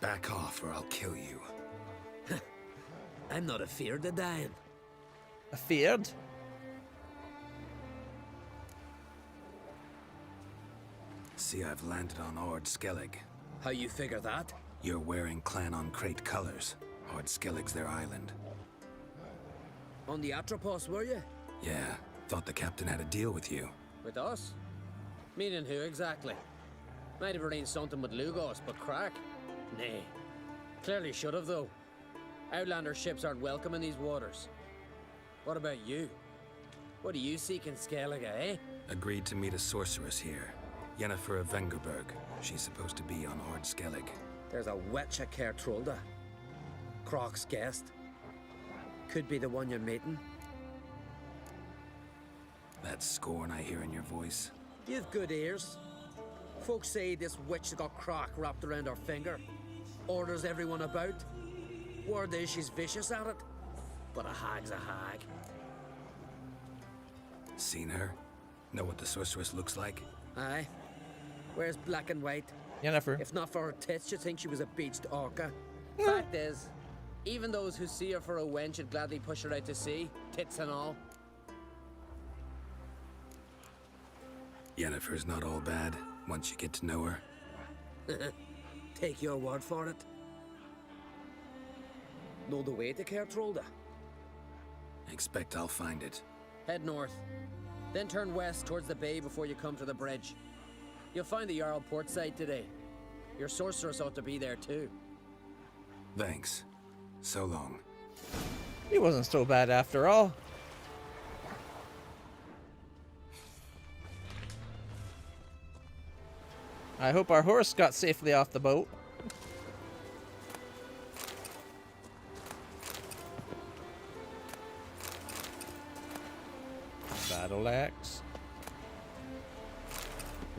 Speaker 8: Back off or I'll kill you.
Speaker 13: I'm not afeard of dying.
Speaker 2: Afeard?
Speaker 8: See, I've landed on Ord Skellig.
Speaker 13: How you figure that?
Speaker 8: You're wearing Clan on Crate colors. Ord Skellig's their island.
Speaker 13: On the Atropos, were you?
Speaker 8: Yeah, thought the captain had a deal with you.
Speaker 13: With us? Meaning who exactly? Might have arranged something with Lugos, but crack? Nay. Clearly should have, though. Outlander ships aren't welcome in these waters. What about you? What do you seek in Skellige, eh?
Speaker 8: Agreed to meet a sorceress here. Yennefer of Vengerberg. She's supposed to be on Ord Skellig.
Speaker 13: There's a witch at Caer Trolda. Croc's guest. Could be the one you're meeting.
Speaker 8: That scorn I hear in your voice.
Speaker 13: You've good ears. Folks say this witch has got Croc wrapped around her finger. Orders everyone about. Word is she's vicious at it. But a hag's a hag.
Speaker 8: Seen her? Know what the sorceress looks like?
Speaker 13: Aye. Where's black and white?
Speaker 2: Yennefer.
Speaker 13: If not for her tits, you'd think she was a beached orca. Fact is, even those who see her for a wench would gladly push her out to sea, tits and all.
Speaker 8: Yennefer's not all bad once you get to know her.
Speaker 13: Take your word for it. Know the way to Kertrolda?
Speaker 8: Expect I'll find it.
Speaker 13: Head north, then turn west towards the bay before you come to the bridge. You'll find the Jarl port side today. Your sorceress ought to be there too.
Speaker 8: Thanks. So long.
Speaker 2: He wasn't so bad after all. I hope our horse got safely off the boat. Battle axe.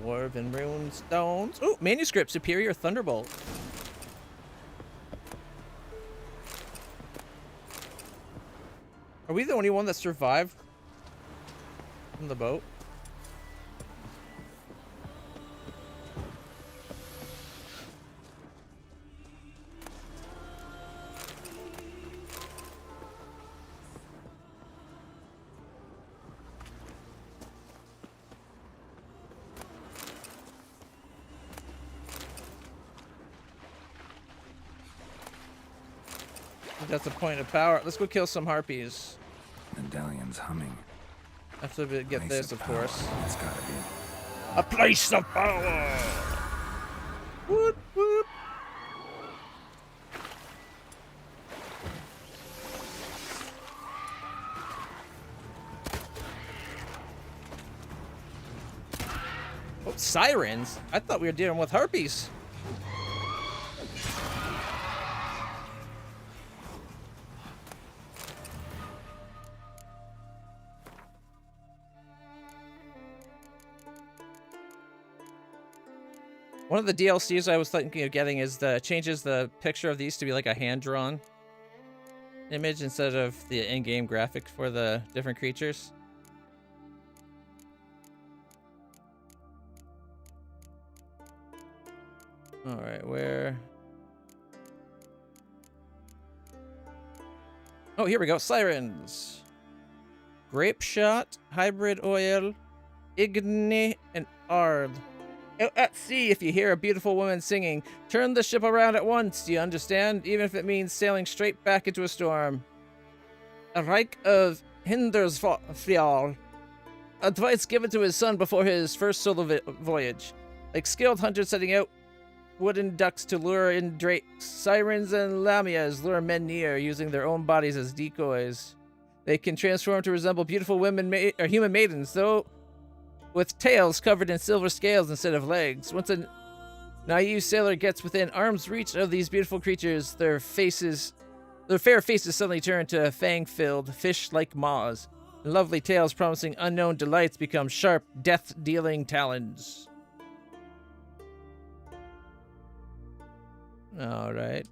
Speaker 2: Dwarven rune stones. Oh, manuscript superior thunderbolt. Are we the only one that survived from the boat? That's a point of power. Let's go kill some harpies.
Speaker 8: Medallion's humming.
Speaker 2: After we get this, of course.
Speaker 8: It's gotta be.
Speaker 10: A place of power!
Speaker 2: Whoop, whoop. Oh, sirens? I thought we were dealing with harpies. One of the DLCs I was thinking of getting is changes the picture of these to be like a hand-drawn image instead of the in-game graphic for the different creatures. All right, where? Oh, here we go. Sirens. Grape shot, hybrid oil, Igni, and Ard. Out at sea, if you hear a beautiful woman singing, turn the ship around at once, do you understand? Even if it means sailing straight back into a storm. A Reich of Hindersfjall. Advice given to his son before his first solo voyage. Like skilled hunters setting out wooden ducks to lure in drakes, sirens and lamias lure men near, using their own bodies as decoys. They can transform to resemble beautiful women or human maidens, though with tails covered in silver scales instead of legs. Once a naive sailor gets within arm's reach of these beautiful creatures, their fair faces suddenly turn to fang-filled, fish-like maws. And lovely tails promising unknown delights become sharp, death-dealing talons. All right.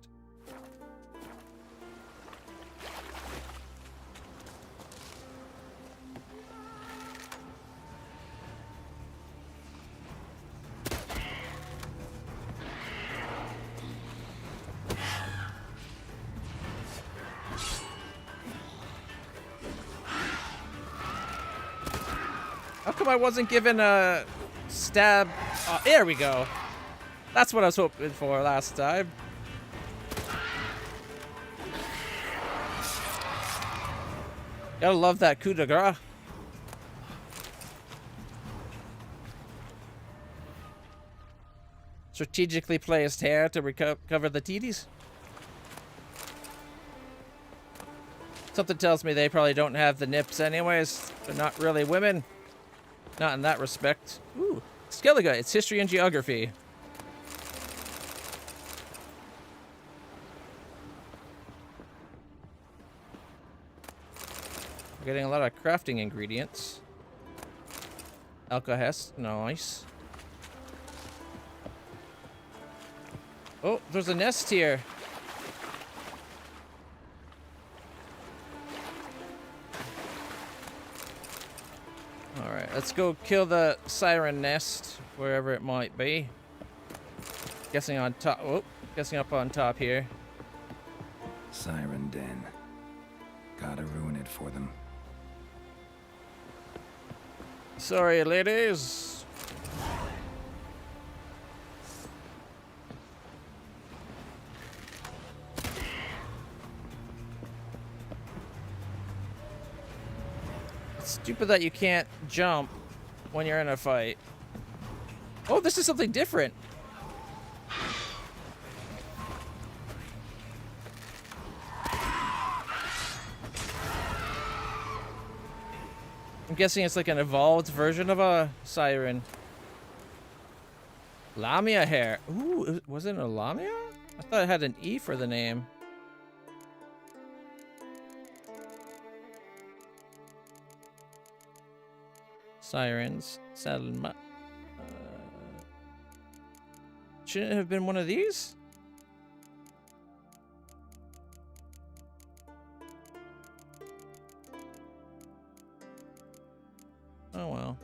Speaker 2: How come I wasn't given a stab? There we go. That's what I was hoping for last time. Gotta love that coup de grace. Strategically placed hair to recover the titties. Something tells me they probably don't have the nips anyways. They're not really women. Not in that respect. Ooh, Skellige. It's history and geography. We're getting a lot of crafting ingredients. Alkahest, nice. Oh, there's a nest here. All right. Let's go kill the siren nest, wherever it might be. Guessing on top. Oh, guessing up on top here.
Speaker 8: Siren Den. Gotta ruin it for them.
Speaker 2: Sorry, ladies. It's stupid that you can't jump when you're in a fight. Oh, this is something different. I'm guessing it's like an evolved version of a siren. Lamia hair. Ooh, was it a Lamia? I thought it had an E for the name. Sirens. Saddle. Shouldn't it have been one of these? Oh well.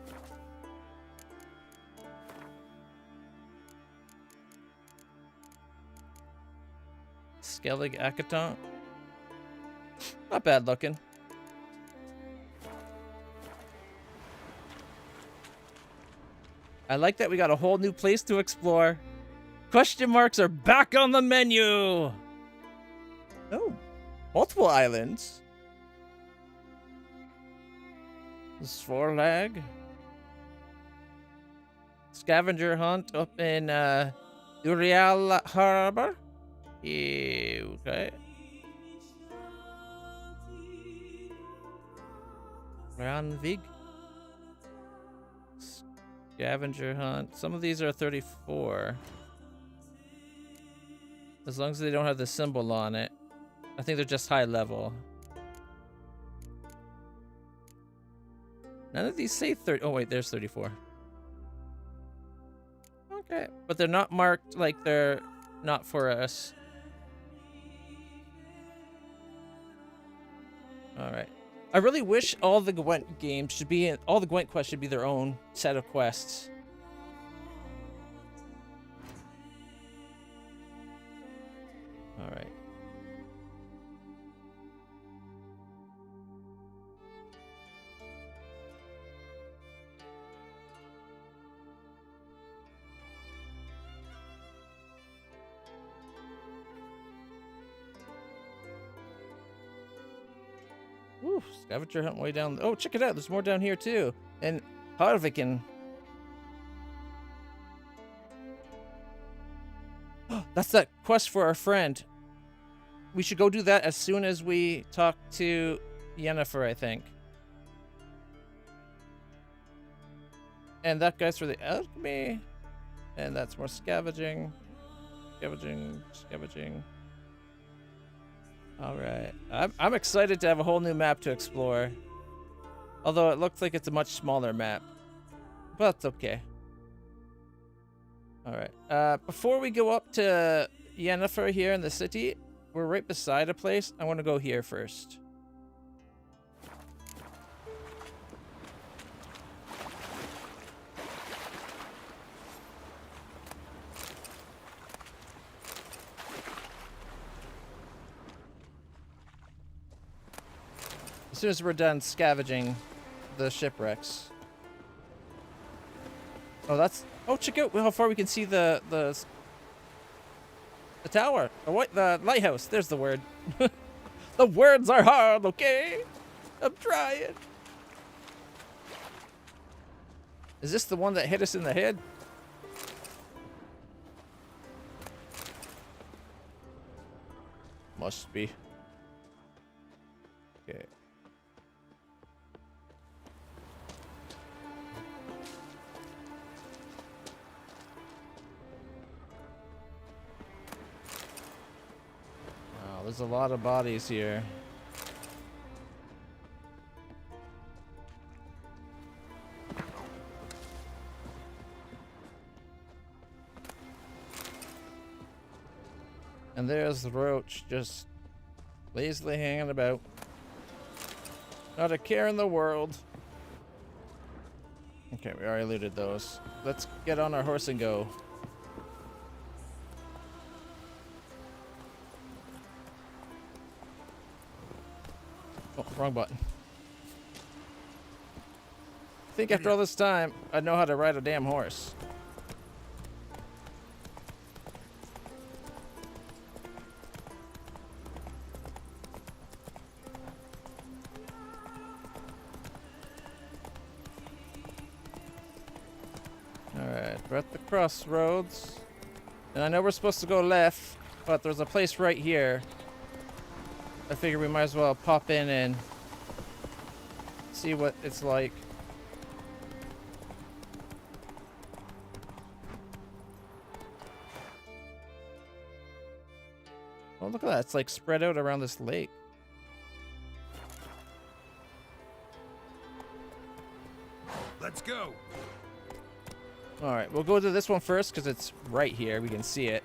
Speaker 2: Skellig Akaton. Not bad looking. I like that we got a whole new place to explore. Question marks are back on the menu. Oh, multiple islands. Svorlag. Scavenger hunt up in Urial Harbor. Yeah, okay. Ranvig. Scavenger hunt. Some of these are 34. As long as they don't have the symbol on it. I think they're just high level. None of these say 30. Oh, wait, there's 34. Okay. But they're not marked like they're not for us. Alright. I really wish all the Gwent games should be all the Gwent quests should be their own set of quests. Alright. Ooh, scavenger hunt way down. Oh, check it out. There's more down here too. And Harviken. That's that quest for our friend. We should go do that as soon as we talk to Yennefer, I think. And that guy's for the alchemy. And that's more scavenging. Scavenging. Alright. I'm excited to have a whole new map to explore. Although it looks like it's a much smaller map. But it's okay. Alright. Before we go up to Yennefer here in the city, we're right beside a place. I want to go here first. As soon as we're done scavenging the shipwrecks. Oh, that's... Oh, check out how far we can see the tower. The lighthouse. There's the word. The words are hard, okay? I'm trying. Is this the one that hit us in the head? Must be. Okay. Wow, there's a lot of bodies here. And there's the roach just lazily hanging about. Not a care in the world. Okay, we already looted those. Let's get on our horse and go. Oh, wrong button. I think after all this time, I know how to ride a damn horse. Alright, we're at the crossroads. And I know we're supposed to go left, but there's a place right here. I figure we might as well pop in and see what it's like. Oh, look at that. It's like spread out around this lake.
Speaker 8: Let's go.
Speaker 2: All right, we'll go to this one first because it's right here. We can see it.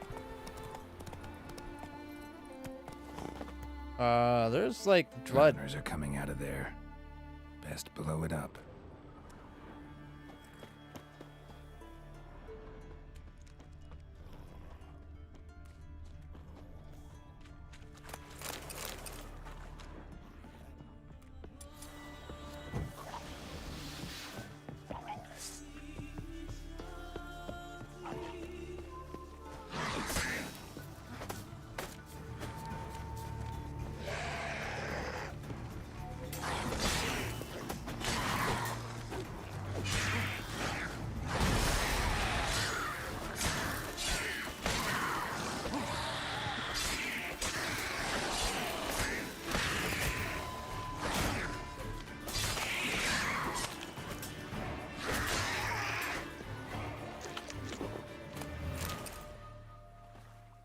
Speaker 2: There's like blood.
Speaker 8: Drowners are coming out of there. Best blow it up.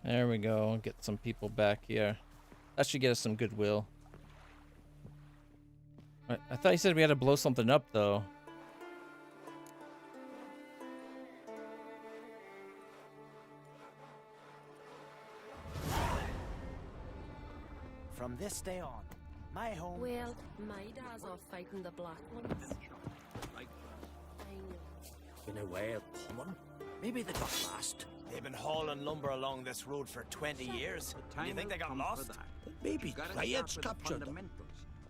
Speaker 2: There we go. Get some people back here. That should get us some goodwill. I thought you said we had to blow something up, though.
Speaker 4: From this day on, my home...
Speaker 15: Well, my dad's off fighting the black ones.
Speaker 4: Been a whale coming? Maybe they got lost. They've been hauling lumber along this road for 20 years. Do you think they got lost?
Speaker 14: Maybe Triads captured them.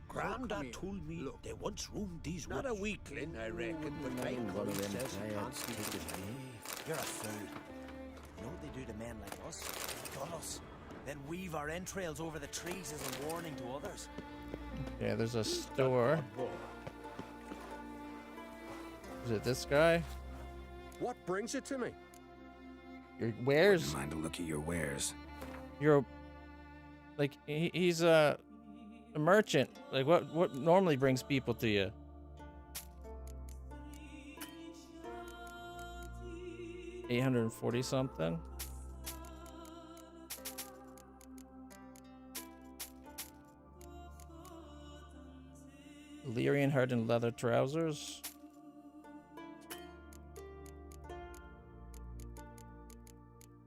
Speaker 14: Grandad told me they once roamed these woods. Not a weakling, I reckon, but my conscience says he can't take his name.
Speaker 4: You're a fool. You know what they do to men like us? Dull us. Then weave our entrails over the trees as a warning to others.
Speaker 2: Yeah, there's a store. Is it this guy?
Speaker 3: What brings it to me?
Speaker 2: Your wares?
Speaker 8: Wouldn't mind a look at your wares.
Speaker 2: You're like he's a merchant. Like what normally brings people to you? $840 something. Illyrian hardened leather trousers.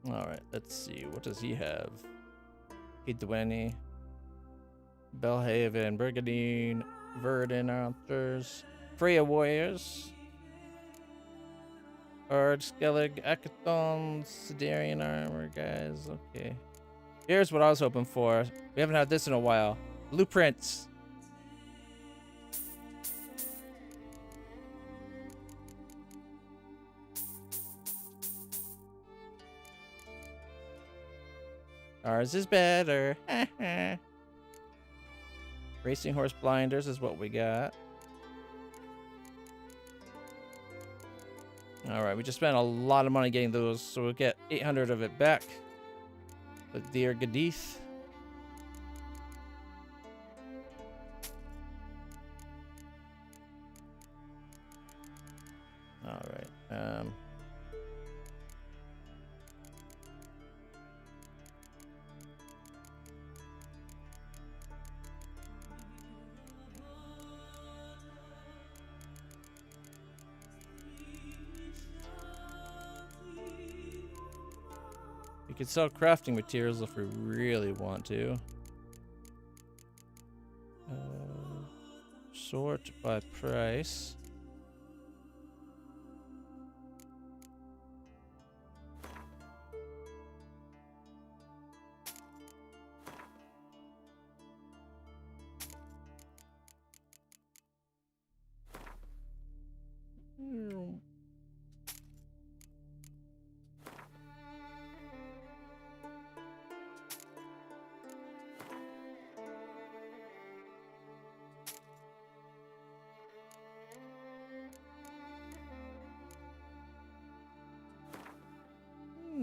Speaker 2: Alright, let's see. What does he have? Hidweni, Belhaven, Brigadine, Verdun Archers, Freya Warriors, Ard, Skellig, Akathon, Sidarian Armor, guys. Okay. Here's what I was hoping for. We haven't had this in a while. Blueprints. Ours is better. Racing horse blinders is what we got. Alright, we just spent a lot of money getting those, so we'll get 800 of it back. With Dear Gadith. Alright, we could sell crafting materials if we really want to. Sort by price.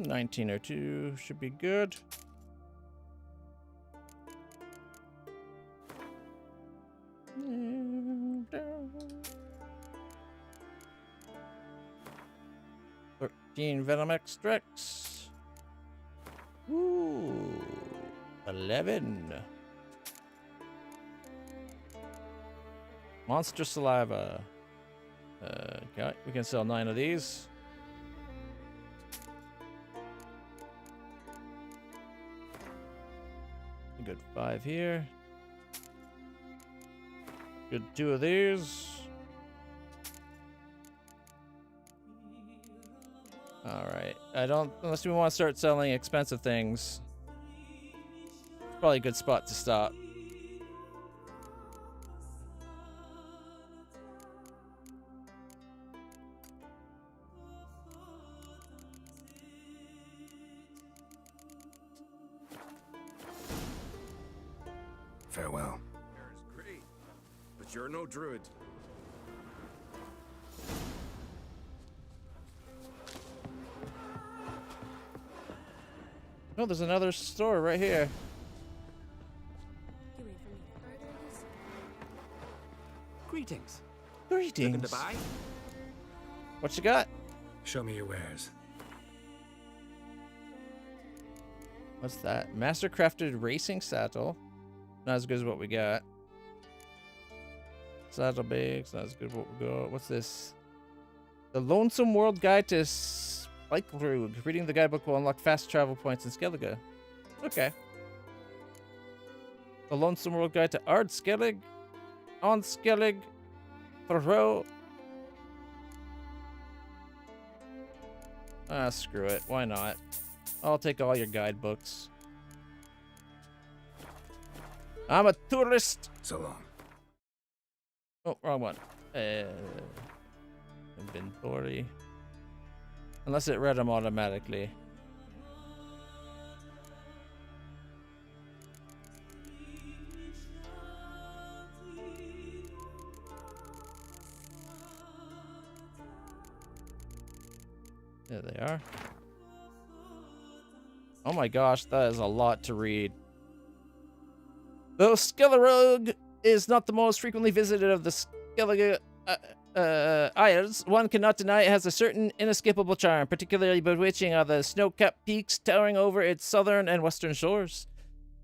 Speaker 2: 1902 should be good. Venom extracts. Ooh, 11. Monster saliva. Okay, we can sell 9 of these. A good 5 here. Good 2 of these. Alright, unless we want to start selling expensive things. Probably a good spot to stop.
Speaker 8: Farewell.
Speaker 3: Great, but you're no druid.
Speaker 2: Oh, there's another store right here.
Speaker 18: Greetings.
Speaker 2: Greetings.
Speaker 18: Looking to buy?
Speaker 2: What you got?
Speaker 8: Show me your wares.
Speaker 2: What's that? Mastercrafted racing saddle. Not as good as what we got. Saddle bags. Not as good as what we got. What's this? The Lonesome World Guide to LitlClutch. Reading the guidebook will unlock fast travel points in Skellige. Okay. The Lonesome World Guide to Ard Skellig. On Skellig. Throw. Ah, screw it. Why not? I'll take all your guidebooks. I'm a tourist.
Speaker 8: So long.
Speaker 2: Oh, wrong one. Inventory. Unless it read them automatically. There they are. Oh my gosh, that is a lot to read. Though Skellige is not the most frequently visited of the Skellige Isles, one cannot deny it has a certain inescapable charm. Particularly bewitching are the snow-capped peaks towering over its southern and western shores.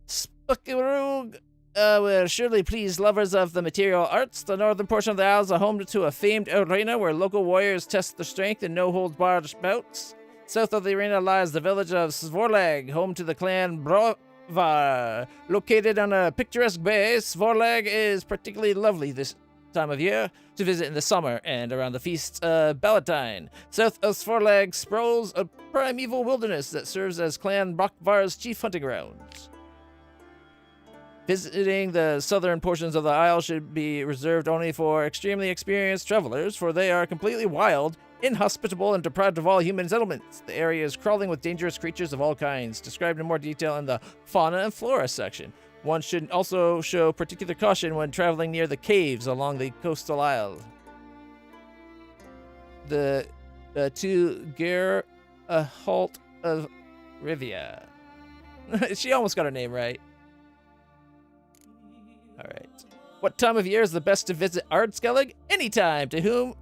Speaker 2: Skellige will surely please lovers of the material arts. The northern portion of the Isles are home to a famed arena where local warriors test their strength in no-holds-barred bouts. South of the arena lies the village of Svorlag, home to the clan Brovar. Located on a picturesque bay, Svorlag is particularly lovely this time of year to visit in the summer and around the feast of Balatine. South of Svorlag sprawls a primeval wilderness that serves as Clan Brockvar's chief hunting grounds. Visiting the southern portions of the isle should be reserved only for extremely experienced travelers, for they are completely wild, inhospitable, and deprived of all human settlements. The area is crawling with dangerous creatures of all kinds, described in more detail in the fauna and flora section. One should also show particular caution when traveling near the caves along the coastal isle. The to Geralt of Rivia. She almost got her name right. Alright. What time of year is the best to visit Ard Skellig? Anytime. To whom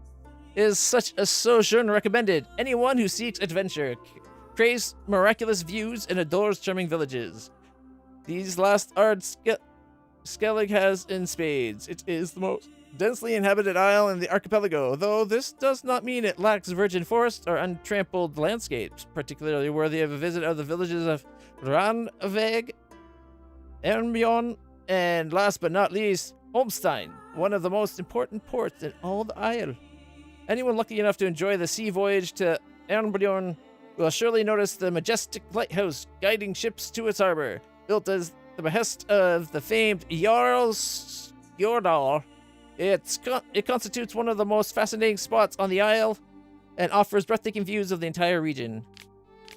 Speaker 2: is such a sojourn recommended? Anyone who seeks adventure, craves miraculous views, and adores charming villages. These last Ard Skellig has in spades. It is the most densely inhabited isle in the archipelago, though this does not mean it lacks virgin forests or untrampled landscapes. Particularly worthy of a visit are the villages of Ranveg, Ernbjorn, and last but not least, Holmstein, one of the most important ports in all the isle. Anyone lucky enough to enjoy the sea voyage to Ernbjorn will surely notice the majestic lighthouse guiding ships to its harbor. Built as the behest of the famed Jarl Skjordal, it constitutes one of the most fascinating spots on the isle and offers breathtaking views of the entire region.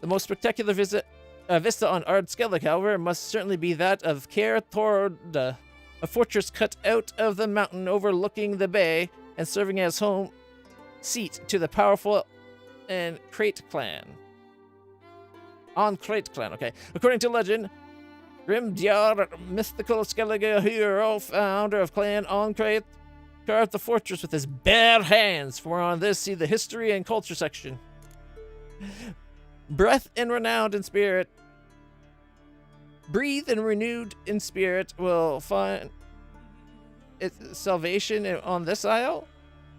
Speaker 2: The most spectacular vista on Ard Skellig, however, must certainly be that of Caer Thorda, a fortress cut out of the mountain overlooking the bay and serving as home seat to the powerful and Crate clan. Crate clan, okay. According to legend, Grimdiar, mythical Skellige hero, founder of Clan Crate, carved the fortress with his bare hands. For more on this, see the history and culture section. Breath and renowned in spirit. Breathe and renewed in spirit will find its salvation on this isle.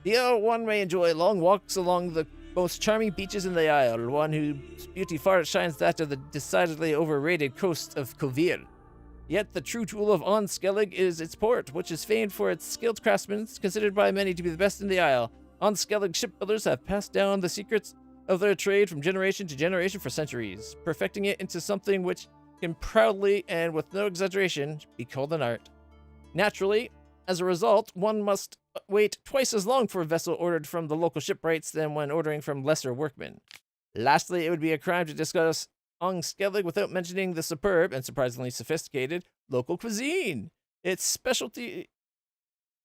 Speaker 2: Here, one may enjoy long walks along the most charming beaches in the isle, one whose beauty far outshines that of the decidedly overrated coast of Kovir. Yet the true tool of Skellig is its port, which is famed for its skilled craftsmen, considered by many to be the best in the isle. Skellig shipbuilders have passed down the secrets of their trade from generation to generation for centuries, perfecting it into something which can proudly, and with no exaggeration, be called an art. Naturally, as a result, one must wait twice as long for a vessel ordered from the local shipwrights than when ordering from lesser workmen. Lastly, it would be a crime to discuss Skellig without mentioning the superb and surprisingly sophisticated local cuisine. Its specialty,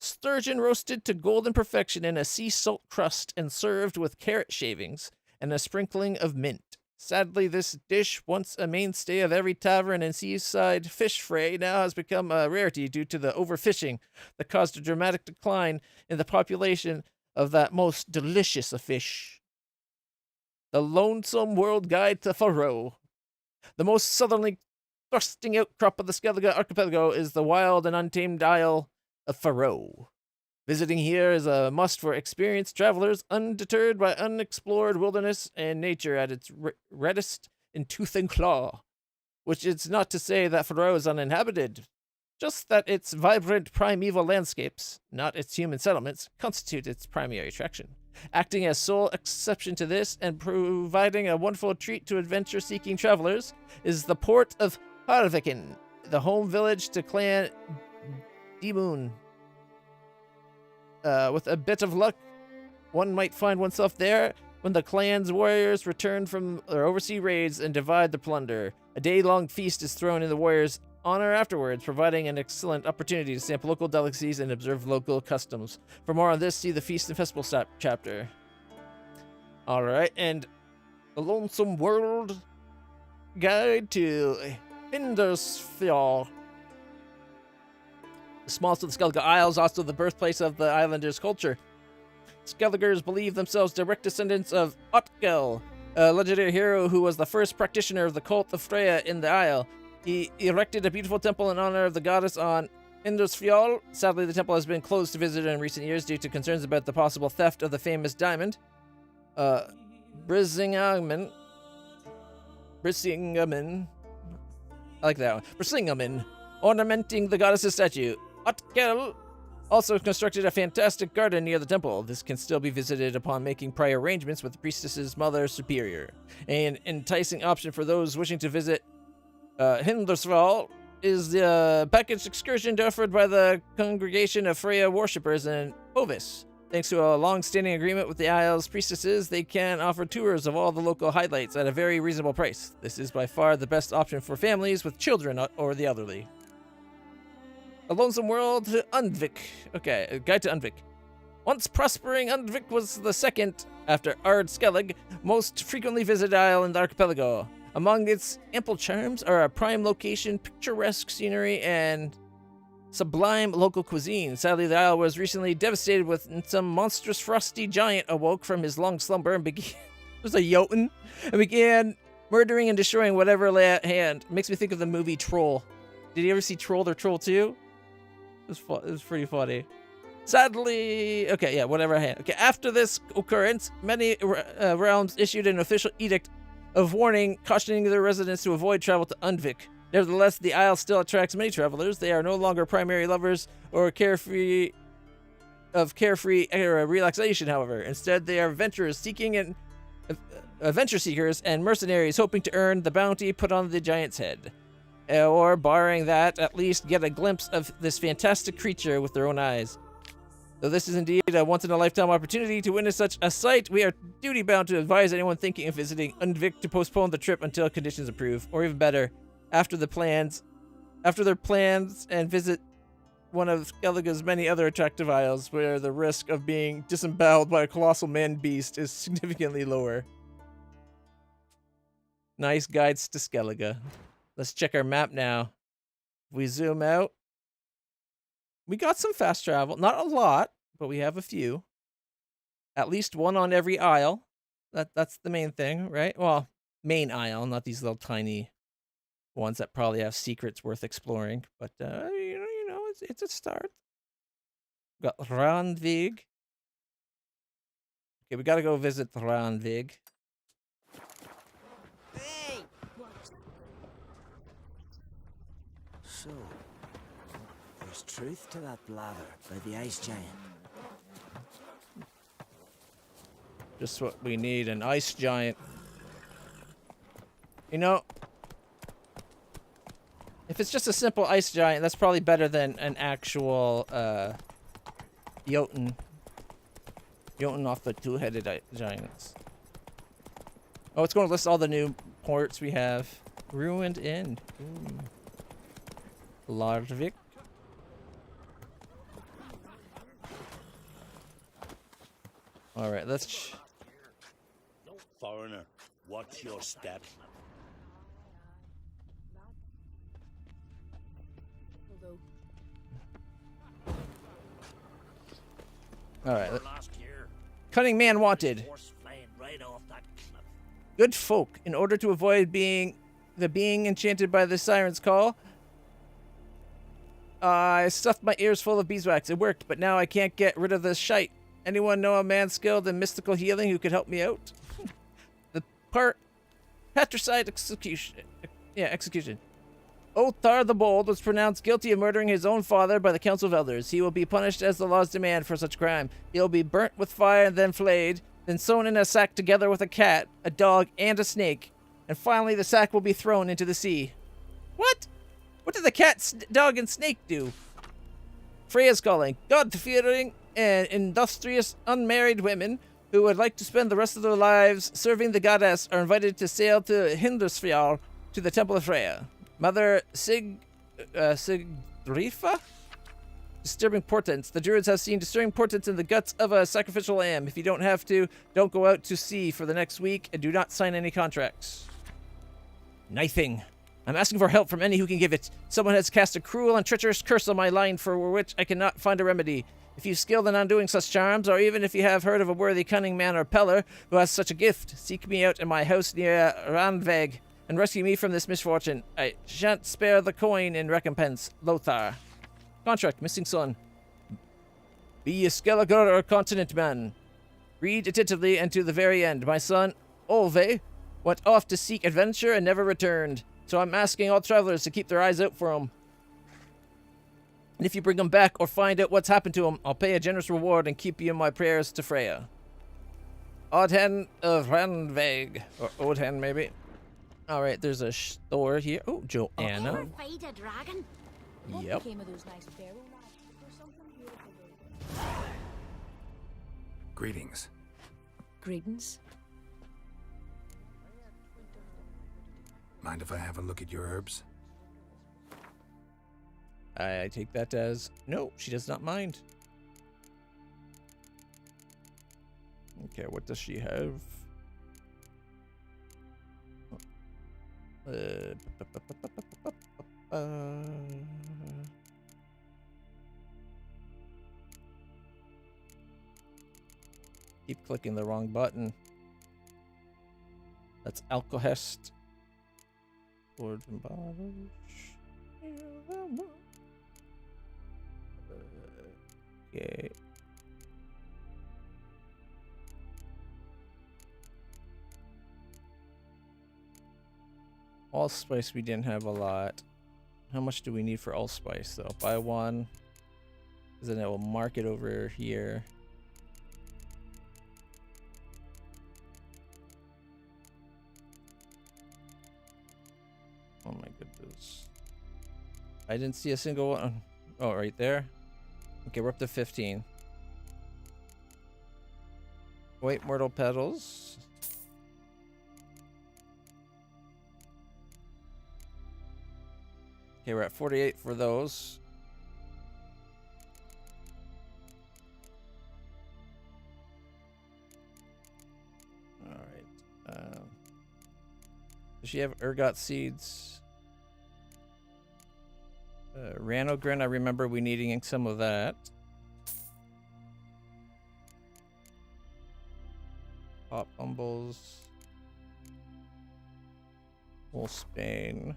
Speaker 2: sturgeon roasted to golden perfection in a sea salt crust and served with carrot shavings and a sprinkling of mint. Sadly, this dish, once a mainstay of every tavern and seaside fish fray, now has become a rarity due to the overfishing that caused a dramatic decline in the population of that most delicious of fish. The Lonesome World Guide to Faroe. The most southerly thrusting outcrop of the Skellige archipelago is the wild and untamed Isle of Faroe. Visiting here is a must for experienced travelers, undeterred by unexplored wilderness and nature at its reddest in tooth and claw. Which is not to say that Faroe is uninhabited, just that its vibrant primeval landscapes, not its human settlements, constitute its primary attraction. Acting as sole exception to this and providing a wonderful treat to adventure-seeking travelers is the port of Harviken, the home village to Clan Dimoon. With a bit of luck, one might find oneself there when the clan's warriors return from their overseas raids and divide the plunder. A day-long feast is thrown in the warriors' honor afterwards, providing an excellent opportunity to sample local delicacies and observe local customs. For more on this, see the Feast and Festival chapter. Alright, and the Lonesome World Guide to Hindersfjall. The smallest of the Skellige Isles, also the birthplace of the islanders' culture. Skelligers believe themselves direct descendants of Otgel, a legendary hero who was the first practitioner of the cult of Freya in the isle. He erected a beautiful temple in honor of the goddess on Hindersfjall. Sadly, the temple has been closed to visitors in recent years due to concerns about the possible theft of the famous diamond. Brisingamen. I like that one. Brisingamen, ornamenting the goddess's statue. Otgel also constructed a fantastic garden near the temple. This can still be visited upon making prior arrangements with the priestess's mother superior. An enticing option for those wishing to visit Hindersfjall is the packaged excursion offered by the Congregation of Freya Worshippers in Ovis. Thanks to a long-standing agreement with the Isle's priestesses, they can offer tours of all the local highlights at a very reasonable price. This is by far the best option for families with children or the elderly. A Lonesome World to Undvik. Okay, a guide to Undvik. Once prospering, Undvik was the second, after Skellig, most frequently visited isle in the archipelago. Among its ample charms are a prime location, picturesque scenery, and sublime local cuisine. Sadly, the isle was recently devastated when some monstrous frosty giant awoke from his long slumber and began... It was a Jotun, and began murdering and destroying whatever lay at hand. It makes me think of the movie Troll. Did you ever see Troll or Troll 2? It was pretty funny. Sadly, okay, yeah, whatever I had. Okay, after this occurrence, many realms issued an official edict of warning, cautioning their residents to avoid travel to Undvik. Nevertheless, the isle still attracts many travelers. They are no longer primary lovers or carefree relaxation, however. Instead, they are adventurers adventure seekers and mercenaries hoping to earn the bounty put on the giant's head. Or, barring that, at least get a glimpse of this fantastic creature with their own eyes. Though this is indeed a once-in-a-lifetime opportunity to witness such a sight, we are duty-bound to advise anyone thinking of visiting Undvik to postpone the trip until conditions improve, or even better, after their plans and visit one of Skellige's many other attractive isles where the risk of being disemboweled by a colossal man-beast is significantly lower. Nice guides to Skellige. Let's check our map now. If we zoom out, we got some fast travel. Not a lot, but we have a few. At least one on every aisle. That's the main thing, right? Well, main aisle, not these little tiny ones that probably have secrets worth exploring. But you know, it's a start. We got Randvig. Okay, we gotta go visit Randvig.
Speaker 4: So, there's truth to that blather by the ice giant.
Speaker 2: Just what we need, an ice giant. You know, if it's just a simple ice giant, that's probably better than an actual Jotun. Jotun off the two-headed giants. Oh, it's going to list all the new ports we have. Ruined Inn. Larvik. Alright, let's...
Speaker 9: Foreigner, watch your step.
Speaker 2: Alright. Cunning man wanted. Good folk, in order to avoid being enchanted by the siren's call, I stuffed my ears full of beeswax. It worked, but now I can't get rid of this shite. Anyone know a man skilled in mystical healing who could help me out? The patricide execution. Yeah, execution. Othar the Bold was pronounced guilty of murdering his own father by the Council of Elders. He will be punished as the laws demand for such crime. He will be burnt with fire and then flayed, then sewn in a sack together with a cat, a dog, and a snake. And finally, the sack will be thrown into the sea. What? What did the cat, dog, and snake do? Freya's calling. God-fearing and industrious unmarried women who would like to spend the rest of their lives serving the goddess are invited to sail to Hindusfjall to the Temple of Freya. Mother Sigrifa? Disturbing portents. The druids have seen disturbing portents in the guts of a sacrificial lamb. If you don't have to, don't go out to sea for the next week and do not sign any contracts. Knifing. I'm asking for help from any who can give it. Someone has cast a cruel and treacherous curse on my line for which I cannot find a remedy. If you skilled in undoing such charms, or even if you have heard of a worthy cunning man or peller who has such a gift, seek me out in my house near Randveg and rescue me from this misfortune. I shan't spare the coin in recompense. Lothar. Contract, missing son. Be a Skellige or a continent man. Read attentively and to the very end. My son, Olve, went off to seek adventure and never returned. So I'm asking all travelers to keep their eyes out for him. And if you bring him back or find out what's happened to him, I'll pay a generous reward and keep you in my prayers to Freya. Odhen of Randveg. Or Odhen, maybe. Alright, there's a store here. Oh, Joanna.
Speaker 23: Fight a dragon?
Speaker 2: Yep.
Speaker 8: Greetings.
Speaker 19: Greetings.
Speaker 8: Mind if I have a look at your herbs?
Speaker 2: I take that as no, she does not mind. Okay, what does she have? Keep clicking the wrong button. That's Alcohest. Lords and bottles. Okay. Allspice we didn't have a lot. How much do we need for allspice though? Buy one. Because then it will mark it over here. Oh my goodness. I didn't see a single one. Oh, right there. Okay, we're up to 15. White myrtle petals. Okay, we're at 48 for those. Alright. Does she have ergot seeds? Ranogrin, I remember we needing some of that. Pop Humbles. Wolfsbane.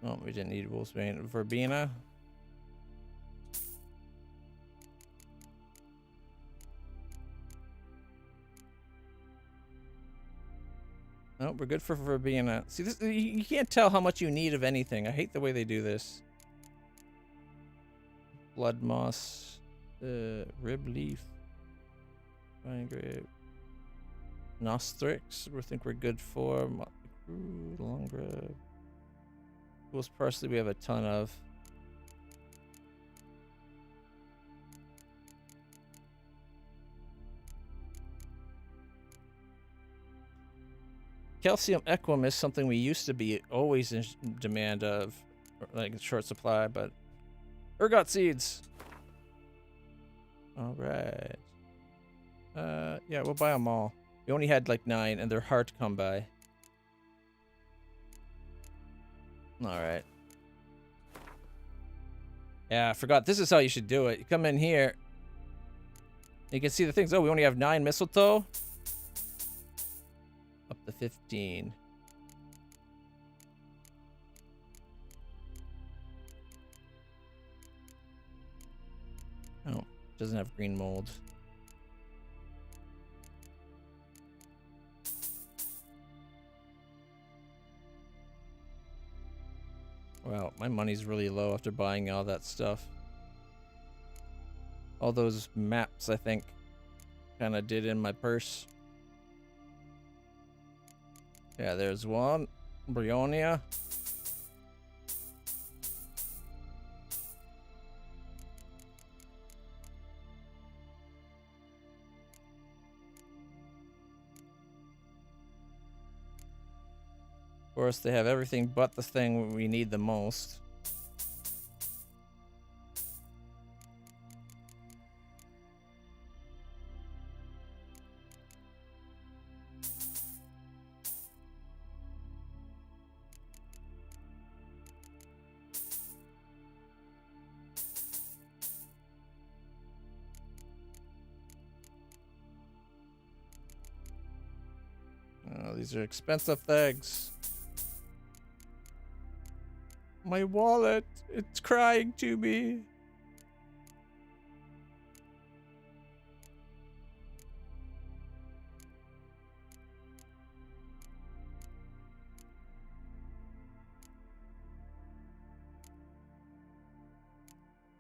Speaker 2: Oh, we didn't need Wolfsbane. Verbena. No, we're good for Verbena. See, this, you can't tell how much you need of anything. I hate the way they do this. Blood moss, rib leaf, vine grape, nostrix. We think we're good for long grub. Fool's parsley we have a ton of. Calcium equum is something we used to be always in demand of, like in short supply, but ergot seeds. All right. Yeah, we'll buy them all. We only had like 9, and they're hard to come by. All right. Yeah, I forgot. This is how you should do it. You come in here. You can see the things. Oh, we only have 9 mistletoe. Up to 15. Oh, doesn't have green mold. Wow, my money's really low after buying all that stuff. All those maps, I think, kind of did in my purse. Yeah, there's one. Brionia. Of course, they have everything but the thing we need the most. Oh, these are expensive things. My wallet, it's crying to me.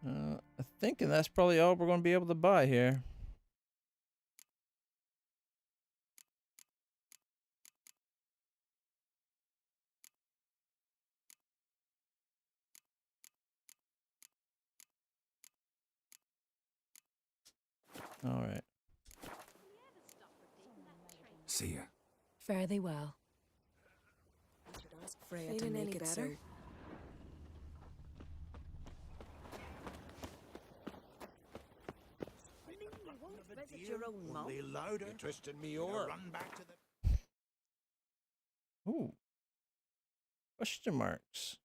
Speaker 2: I'm thinking that's probably all we're going to be able to buy here. All right.
Speaker 8: See ya.
Speaker 19: Fare thee well. Ask Freya to
Speaker 7: Feeling
Speaker 19: make
Speaker 7: any
Speaker 19: it
Speaker 7: better?
Speaker 19: so.
Speaker 14: Only louder.
Speaker 17: You're twisting me over.
Speaker 14: Run back to the...
Speaker 2: Ooh. Question marks.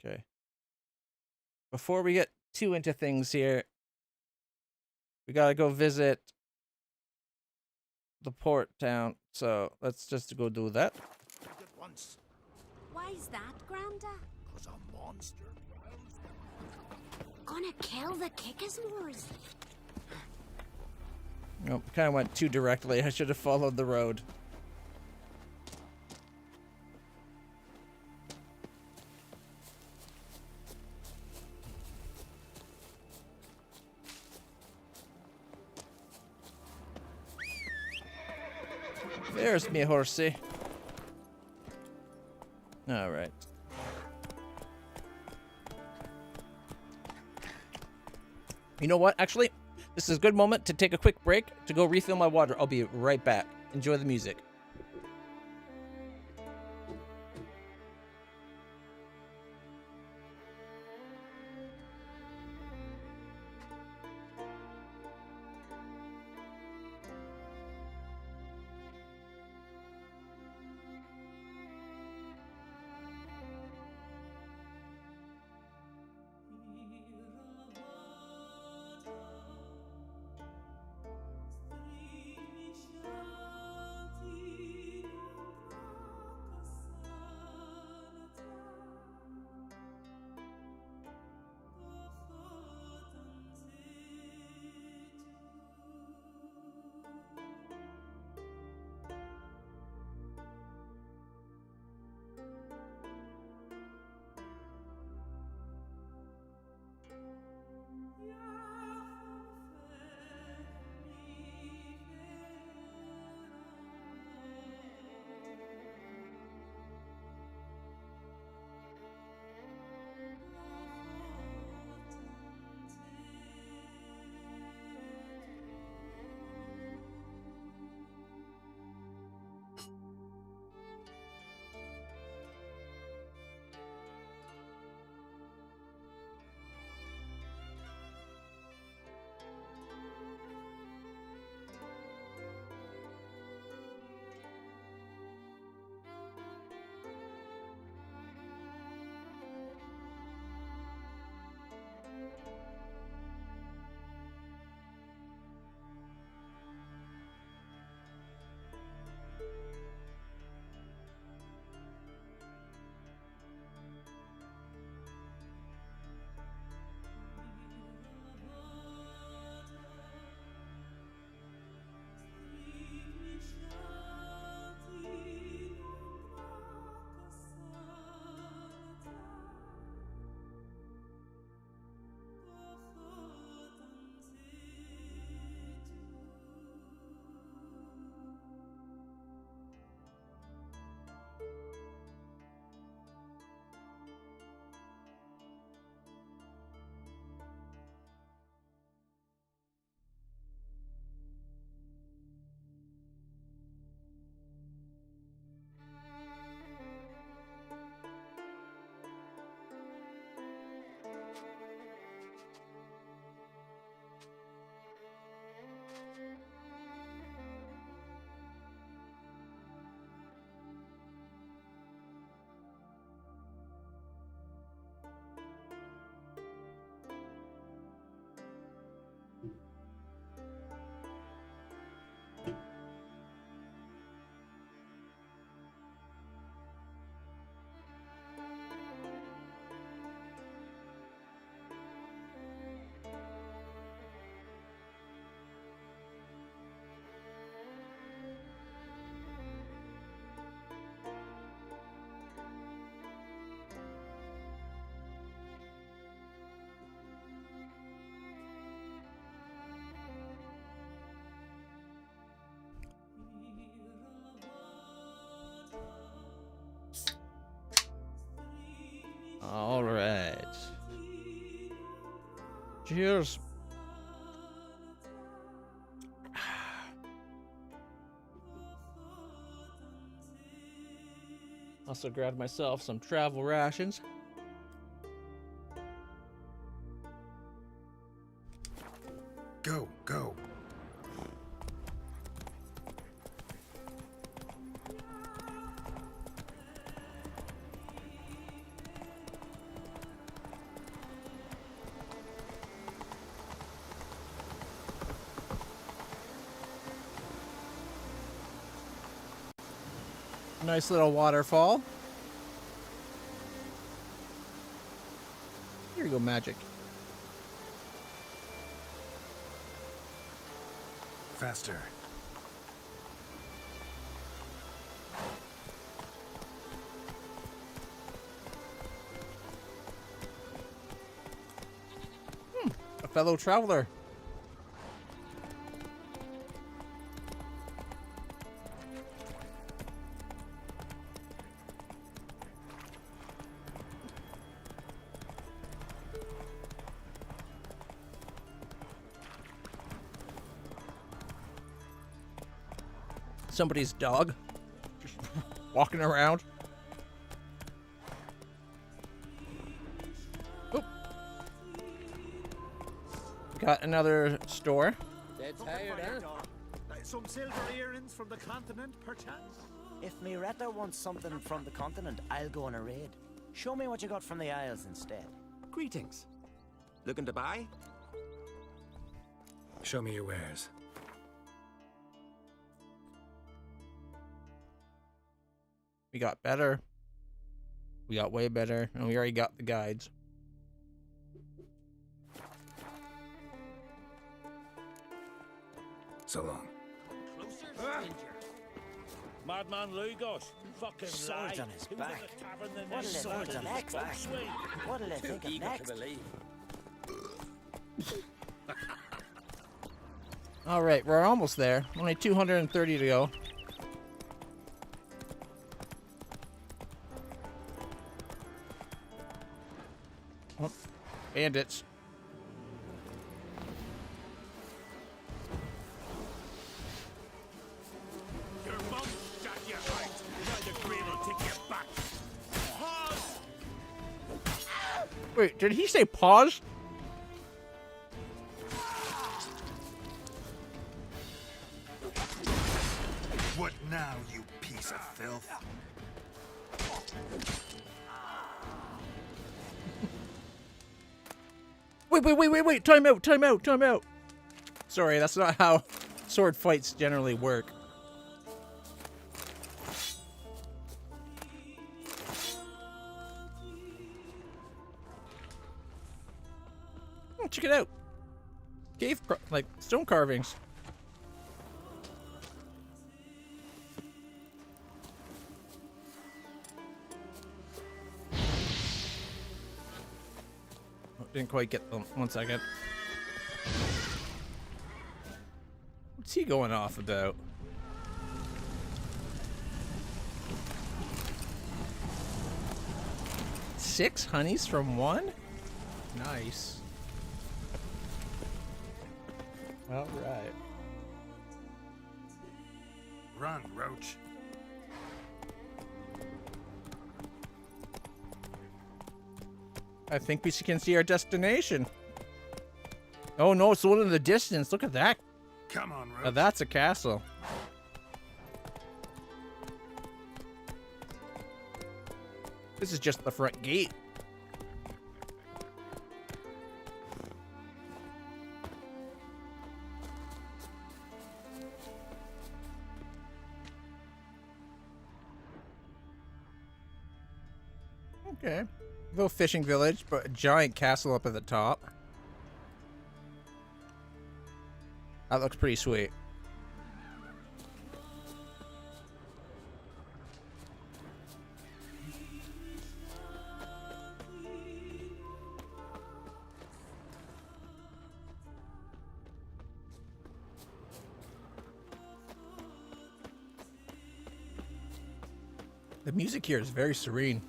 Speaker 2: Okay. Before we get too into things here, we gotta go visit the port town. So let's just go do that.
Speaker 23: Why's that, Granda?
Speaker 14: 'Cause a monster.
Speaker 23: Gonna kill the Kickasmores.
Speaker 2: Nope, kind of went too directly. I should have followed the road. There's me horsey. All right. You know what? Actually, this is a good moment to take a quick break to go refill my water. I'll be right back. Enjoy the music. Cheers. Also grabbed myself some travel rations.
Speaker 8: Go, go.
Speaker 2: Nice little waterfall. Here you go, magic.
Speaker 8: Faster.
Speaker 2: A fellow traveler. Somebody's dog just walking around. Oop. Got another store.
Speaker 4: Dead tired, huh?
Speaker 20: Some silver earrings from the continent, perchance?
Speaker 4: If Miretta wants something from the continent, I'll go on a raid. Show me what you got from the Isles instead.
Speaker 18: Greetings. Looking to buy?
Speaker 8: Show me your wares.
Speaker 2: We got better. We got way better. And we already got the guides.
Speaker 8: So long.
Speaker 9: Madman Lugos, fucking
Speaker 4: Swords
Speaker 9: lie.
Speaker 4: on his
Speaker 9: Who's
Speaker 4: back.
Speaker 9: at the tavern then
Speaker 4: What'll
Speaker 9: there's
Speaker 4: they
Speaker 9: swords
Speaker 4: think of
Speaker 9: on his
Speaker 4: next?
Speaker 9: back? Sweet.
Speaker 4: What'll they think of
Speaker 9: Eager
Speaker 4: next?
Speaker 9: to believe.
Speaker 2: All right, we're almost there. Only 230 to go. Oh, bandits.
Speaker 20: Your mum got you right. Now the grave will take you back. Pause!
Speaker 2: Wait, did he say pause?
Speaker 8: What now, you piece of filth?
Speaker 2: Wait. Time out. Sorry, that's not how sword fights generally work. Oh, check it out. Like stone carvings. Didn't quite get them. 1 second. What's he going off about? Six honeys from one? Nice. All right.
Speaker 8: Run, Roach.
Speaker 2: I think we can see our destination. Oh no, it's one in the distance. Look at that.
Speaker 8: Come on, Roach.
Speaker 2: Now that's a castle. This is just the front gate. Okay. Little fishing village, but a giant castle up at the top. That looks pretty sweet. The music here is very serene.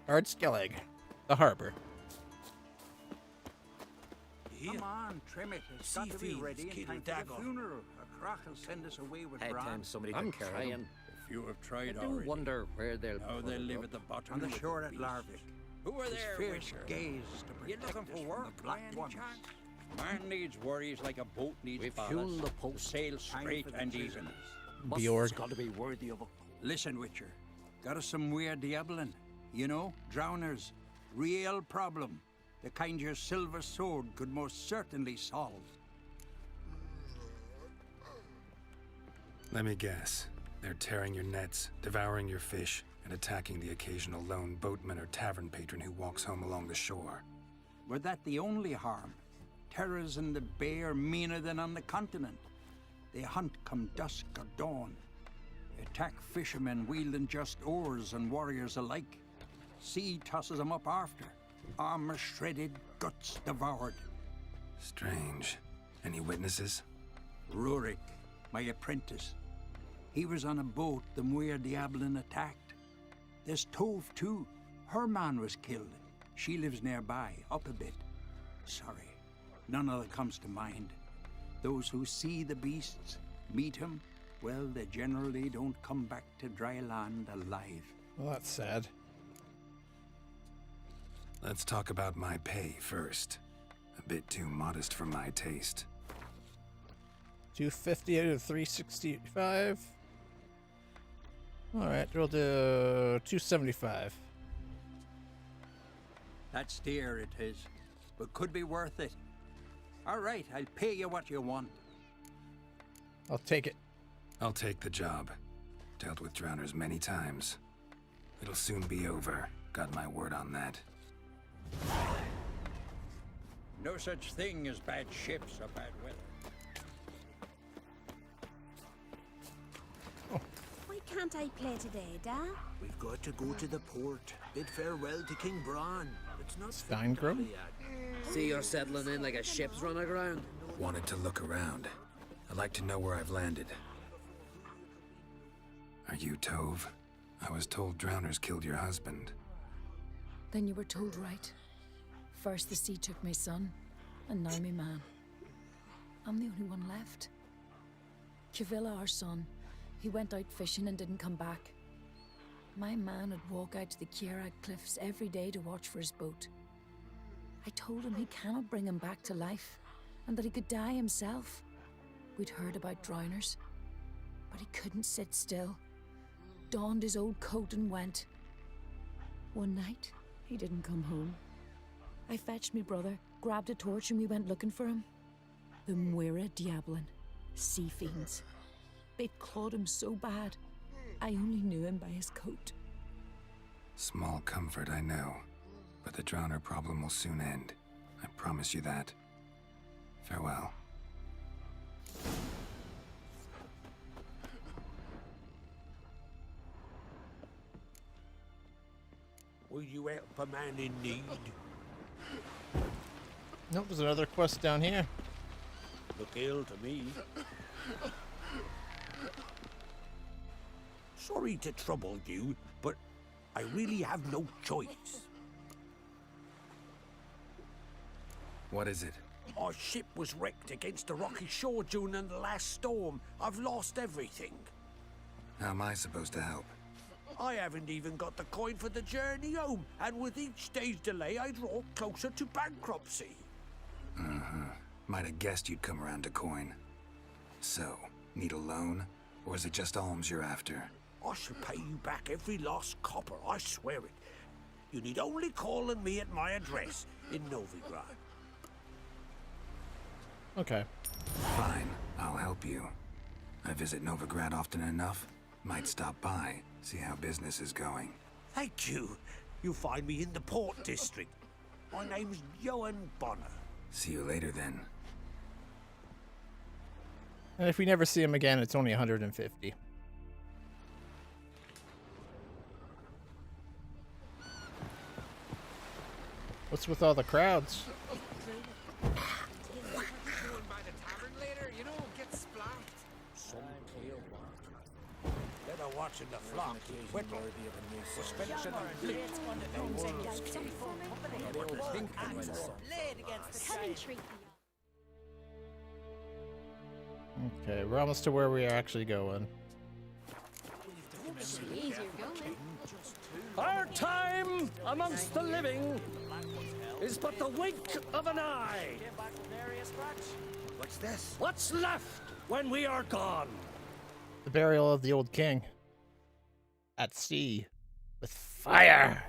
Speaker 2: Ard Skellig. the harbor.
Speaker 6: Come on, trim it. It's got to be ready in time for the funeral. A crack will send us away with
Speaker 18: Had
Speaker 6: Bran.
Speaker 18: time somebody
Speaker 13: I'm
Speaker 18: could carry
Speaker 13: trying.
Speaker 18: them.
Speaker 6: If you have tried
Speaker 13: I do
Speaker 6: already.
Speaker 13: wonder where they'll
Speaker 6: How
Speaker 13: put
Speaker 6: they
Speaker 13: it
Speaker 6: live
Speaker 13: up.
Speaker 6: at the bottom
Speaker 5: On the
Speaker 6: with
Speaker 5: shore at
Speaker 6: beasts.
Speaker 5: Larvik.
Speaker 6: Who are
Speaker 5: His
Speaker 6: there,
Speaker 5: fierce
Speaker 6: Witcher?
Speaker 5: gaze to
Speaker 6: You
Speaker 5: protect
Speaker 6: looking
Speaker 5: us
Speaker 6: for
Speaker 5: from
Speaker 6: work,
Speaker 5: the black
Speaker 6: by any
Speaker 5: ones.
Speaker 6: Man needs worries like a boat needs
Speaker 13: We've
Speaker 6: ballast.
Speaker 13: hewn the
Speaker 6: To
Speaker 13: post.
Speaker 6: sail straight
Speaker 5: for the
Speaker 6: and
Speaker 5: children.
Speaker 6: easy.
Speaker 2: Bjorg.
Speaker 6: got to be worthy of it. Listen, Witcher. Got us some weird diabolin. You know, drowners. Real problem. The kind your silver sword could most certainly solve.
Speaker 8: Let me guess. They're tearing your nets, devouring your fish, and attacking the occasional lone boatman or tavern patron who walks home along the shore.
Speaker 6: Were that the only harm? Terrors in the bay are meaner than on the continent. They hunt come dusk or dawn. Attack fishermen wielding just oars and warriors alike. Sea tosses them up after. Armor shredded, guts devoured.
Speaker 8: Strange. Any witnesses?
Speaker 6: Rurik, my apprentice. He was on a boat the Muir Diablin attacked. There's Tove, too. Her man was killed. She lives nearby, up a bit. Sorry, none of that comes to mind. Those who see the beasts, meet him, well, they generally don't come back to dry land alive.
Speaker 2: Well, that's sad.
Speaker 8: Let's talk about my pay first. A bit too modest for my taste.
Speaker 2: 250 out of 365. All right, we'll do 275.
Speaker 6: That's dear, it is, but could be worth it. All right, I'll pay you what you want.
Speaker 2: I'll take it.
Speaker 8: I'll take the job. Dealt with drowners many times. It'll soon be over. Got my word on that.
Speaker 6: No such thing as bad ships or bad weather.
Speaker 23: Why can't I play today, Dad?
Speaker 14: We've got to go to the port. Bid farewell to King Bran. It's not
Speaker 2: Steingrim?
Speaker 13: See you're settling in like a ship's run aground.
Speaker 8: Wanted to look around. I'd like to know where I've landed. Are you Tove? I was told drowners killed your husband.
Speaker 19: Then you were told right. First the sea took my son, and now my man. I'm the only one left. Cavilla, our son, he went out fishing and didn't come back. My man would walk out to the Kierag cliffs every day to watch for his boat. I told him he cannot bring him back to life, and that he could die himself. We'd heard about drowners, but he couldn't sit still. Donned his old coat and went. One night, he didn't come home. I fetched me brother, grabbed a torch, and we went looking for him. The Muira Diablin, sea fiends. They'd clawed him so bad, I only knew him by his coat.
Speaker 8: Small comfort, I know. But the drowner problem will soon end. I promise you that. Farewell.
Speaker 14: Will you help a man in need?
Speaker 2: Nope, there's another quest down here.
Speaker 14: Look ill to me. Sorry to trouble you, but I really have no choice.
Speaker 8: What is it?
Speaker 14: Our ship was wrecked against a rocky shore during the last storm. I've lost everything.
Speaker 8: How am I supposed to help?
Speaker 14: I haven't even got the coin for the journey home, and with each day's delay, I draw closer to bankruptcy.
Speaker 8: Might have guessed you'd come around to coin. So, need a loan? Or is it just alms you're after?
Speaker 14: I shall pay you back every last copper, I swear it. You need only call on me at my address in Novigrad.
Speaker 2: Okay.
Speaker 8: Fine, I'll help you. I visit Novigrad often enough. Might stop by, see how business is going.
Speaker 14: Thank you. You'll find me in the Port District. My name's Johan Bonner.
Speaker 8: See you later then.
Speaker 2: And if we never see him again, it's only 150. What's with all the crowds?
Speaker 16: Going by the tavern later, you know, get splashed.
Speaker 14: Some pale water. Better watch
Speaker 5: watching the flock. Whittle was finishing the fleet.
Speaker 2: Okay, we're almost to where we are actually going.
Speaker 20: Our time amongst the living is but the wink of an eye.
Speaker 14: What's this?
Speaker 20: What's left when we are gone?
Speaker 2: The burial of the old king. At sea. With fire.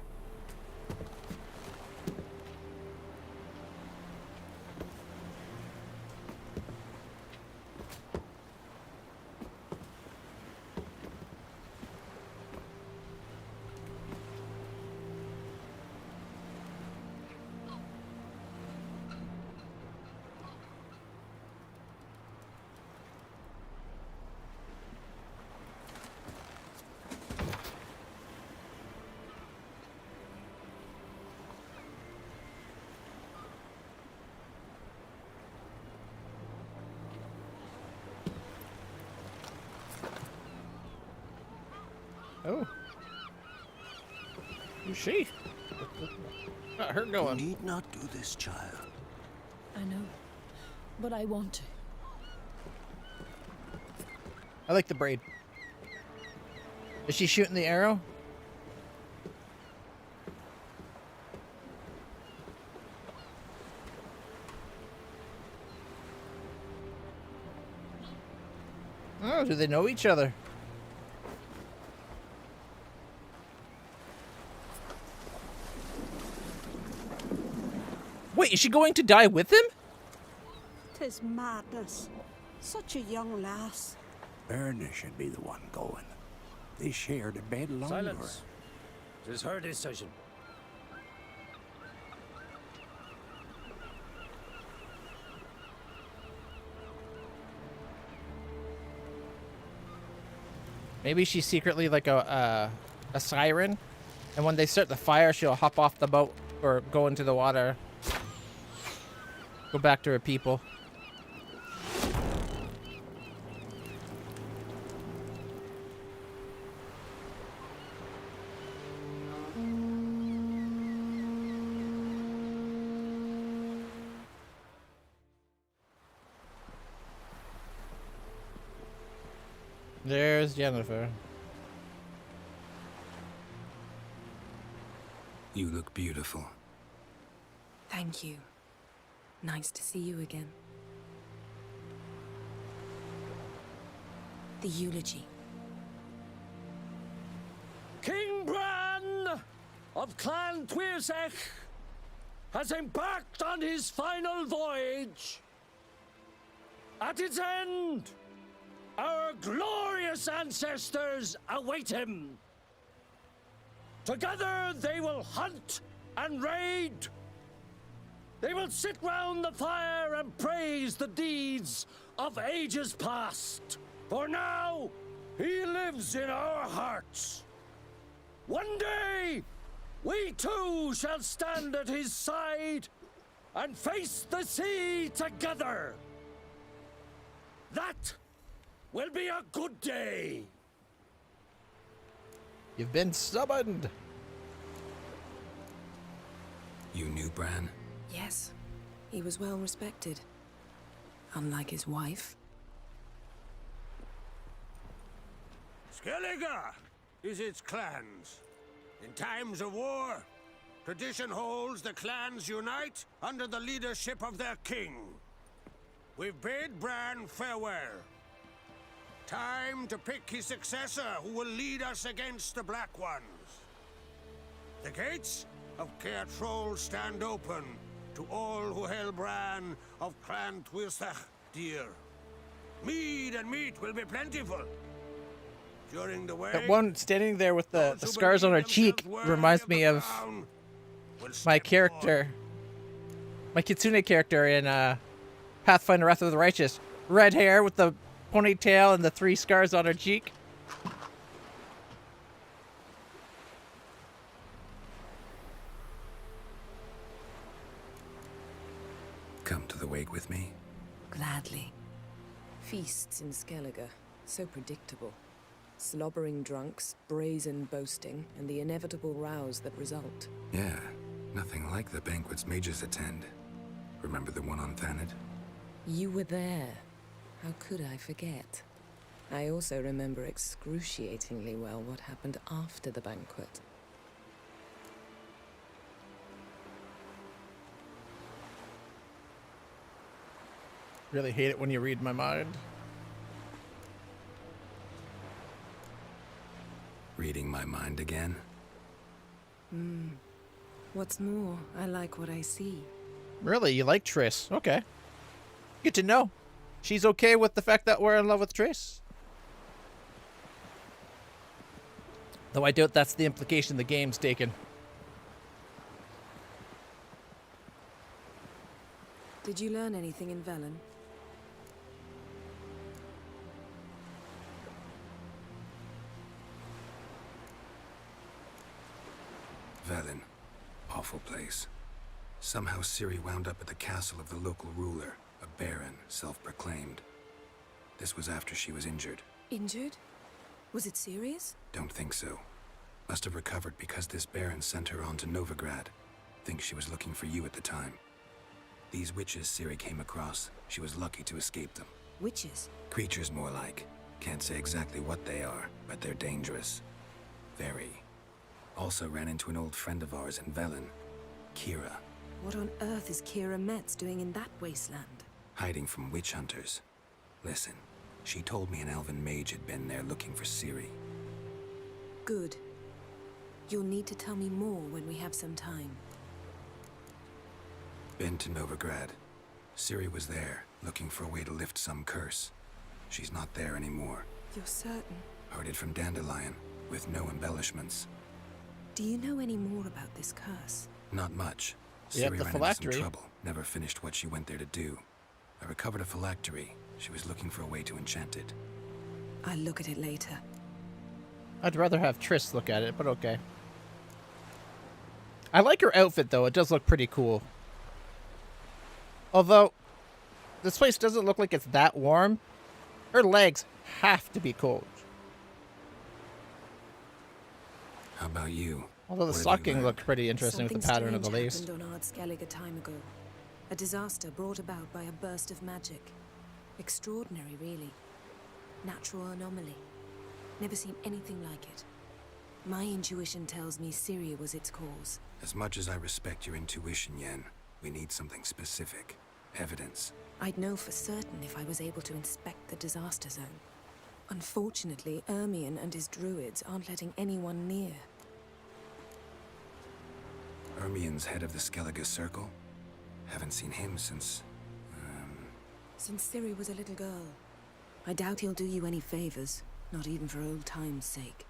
Speaker 2: Oh. Who's she? Not her going.
Speaker 14: You need not do this, child.
Speaker 19: I know, but I want to.
Speaker 2: I like the braid. Is she shooting the arrow? Oh, do they know each other? Wait, is she going to die with him?
Speaker 11: 'Tis madness. Such a young lass.
Speaker 6: Erna should be the one going. They shared a bed longer.
Speaker 20: Silence. It is her decision.
Speaker 2: Maybe she's secretly like a siren, and when they start the fire, she'll hop off the boat or go into the water. Go back to her people. There's Jennifer.
Speaker 8: You look beautiful.
Speaker 21: Thank you. Nice to see you again. The eulogy.
Speaker 20: King Bran of Clan Twirsech has embarked on his final voyage. At its end, our glorious ancestors await him. Together they will hunt and raid. They will sit round the fire and praise the deeds of ages past. For now, he lives in our hearts. One day, we too shall stand at his side and face the sea together. That will be a good day.
Speaker 2: You've been summoned.
Speaker 8: You knew Bran?
Speaker 21: Yes, he was well respected. Unlike his wife.
Speaker 14: Skellige is its clans. In times of war, tradition holds the clans unite under the leadership of their king. We've bid Bran farewell. Time to pick his successor who will lead us against the Black Ones. The gates of Caer Troll stand open to all who hail Bran of Clan Twirsech dear. Mead and meat will be plentiful. During the way,
Speaker 2: That one standing there with the scars on her cheek reminds me of my character, my Kitsune character in Pathfinder Wrath of the Righteous. Red hair with the ponytail and the 3 scars on her cheek.
Speaker 8: Come to the wake with me?
Speaker 21: Gladly. Feasts in Skellige, so predictable. Slobbering drunks, brazen boasting, and the inevitable rows that result.
Speaker 8: Yeah, nothing like the banquets mages attend. Remember the one on Thanedd?
Speaker 21: You were there. How could I forget? I also remember excruciatingly well what happened after the banquet.
Speaker 2: Really hate it when you read my mind.
Speaker 8: Reading my mind again?
Speaker 21: What's more, I like what I see.
Speaker 2: Really? You like Triss? Okay. Good to know. She's okay with the fact that we're in love with Triss? Though I doubt that's the implication the game's taken.
Speaker 21: Did you learn anything in Velen?
Speaker 8: Velen. Awful place. Somehow Ciri wound up at the castle of the local ruler, a baron, self-proclaimed. This was after she was injured.
Speaker 21: Injured? Was it serious?
Speaker 8: Don't think so. Must have recovered because this baron sent her on to Novigrad. Think she was looking for you at the time. These witches Ciri came across, she was lucky to escape them.
Speaker 21: Witches?
Speaker 8: Creatures more like. Can't say exactly what they are, but they're dangerous. Very. Also ran into an old friend of ours in Velen, Kira.
Speaker 21: What on earth is Kira Metz doing in that wasteland?
Speaker 8: Hiding from witch hunters. Listen, she told me an elven mage had been there looking for Ciri.
Speaker 21: Good. You'll need to tell me more when we have some time.
Speaker 8: Been to Novigrad. Ciri was there, looking for a way to lift some curse. She's not there anymore.
Speaker 21: You're certain?
Speaker 8: Heard it from Dandelion, with no embellishments.
Speaker 21: Do you know any more about this curse?
Speaker 8: Not much.
Speaker 2: Yep,
Speaker 8: Ciri
Speaker 2: the
Speaker 8: ran into
Speaker 2: phylactery.
Speaker 8: some trouble. Never finished what she went there to do. I recovered a phylactery. She was looking for a way to enchant it.
Speaker 21: I'll look at it later.
Speaker 2: I'd rather have Triss look at it, but okay. I like her outfit, though. It does look pretty cool. Although, this place doesn't look like it's that warm. Her legs have to be cold.
Speaker 8: How about you?
Speaker 2: Although the
Speaker 8: What have you
Speaker 2: stocking
Speaker 8: learned?
Speaker 2: looked pretty interesting with the
Speaker 21: Something
Speaker 2: pattern of the
Speaker 21: strange
Speaker 2: lace.
Speaker 21: happened on Ardskellig a time ago. A disaster brought about by a burst of magic. Extraordinary, really. Natural anomaly. Never seen anything like it. My intuition tells me Ciri was its cause.
Speaker 8: As much as I respect your intuition, Yen, we need something specific. Evidence.
Speaker 21: I'd know for certain if I was able to inspect the disaster zone. Unfortunately, Ermion and his druids aren't letting anyone near.
Speaker 8: Ermion's head of the Skellige Circle? Haven't seen him since...
Speaker 21: Since Ciri was a little girl. I doubt he'll do you any favors, not even for old time's sake.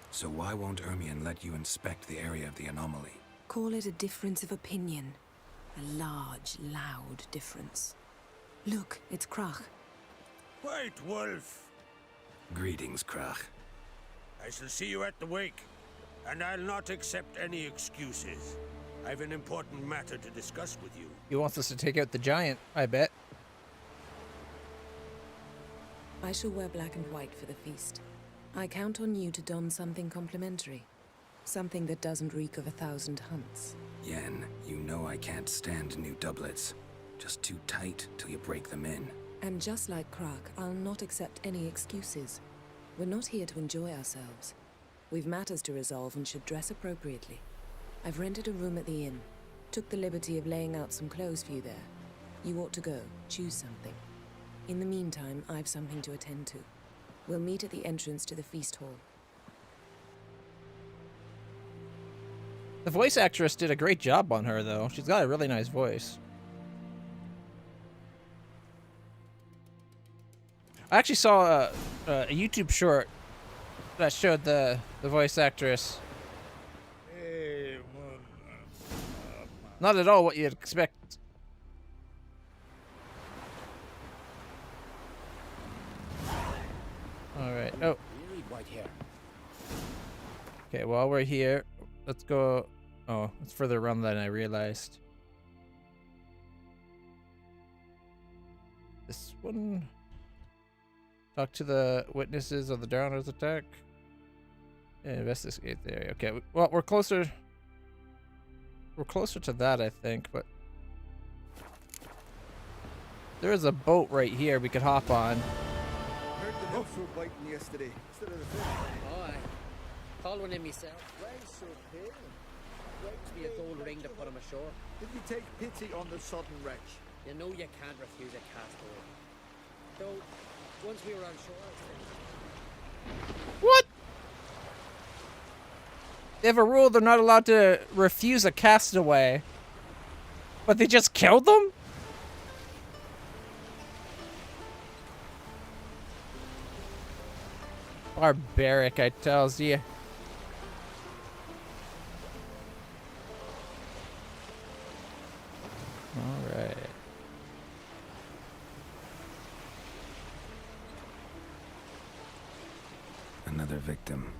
Speaker 8: So why won't Ermion let you inspect the area of the anomaly?
Speaker 21: Call it a difference of opinion. A large, loud difference. Look, it's Krach.
Speaker 20: White Wolf.
Speaker 8: Greetings, Krach.
Speaker 20: I shall see you at the wake, and I'll not accept any excuses. I've an important matter to discuss with you.
Speaker 2: He wants us to take out the giant, I bet.
Speaker 21: I shall wear black and white for the feast. I count on you to don something complimentary. Something that doesn't reek of 1,000 hunts.
Speaker 8: Yen, you know I can't stand new doublets. Just too tight till you break them in.
Speaker 21: And just like Krach, I'll not accept any excuses. We're not here to enjoy ourselves. We've matters to resolve and should dress appropriately. I've rented a room at the inn. Took the liberty of laying out some clothes for you there. You ought to go. Choose something. In the meantime, I've something to attend to. We'll meet at the entrance to the feast hall.
Speaker 2: The voice actress did a great job on her, though. She's got a really nice voice. I actually saw a YouTube short that showed the voice actress. Not at all what you'd expect. Alright. Oh.
Speaker 4: Really white hair.
Speaker 2: Okay, while we're here, let's go. Oh, it's further around than I realized. This one. Talk to the witnesses of the drowners attack. And investigate the area. Okay, well, we're closer. We're closer to that, I think, but there is a boat right here we could hop on.
Speaker 1: Heard the nymphs were biting yesterday instead of the fish.
Speaker 13: Oh, I called one in myself. Why so pale? Gives me a gold ring to put him ashore.
Speaker 1: Did you take pity on the sodden wretch?
Speaker 13: You know you can't refuse a castaway. Though, once we were on shore,
Speaker 2: What? They have a rule they're not allowed to refuse a castaway. But they just killed them? Barbaric, I tells you. Alright.
Speaker 8: Another victim.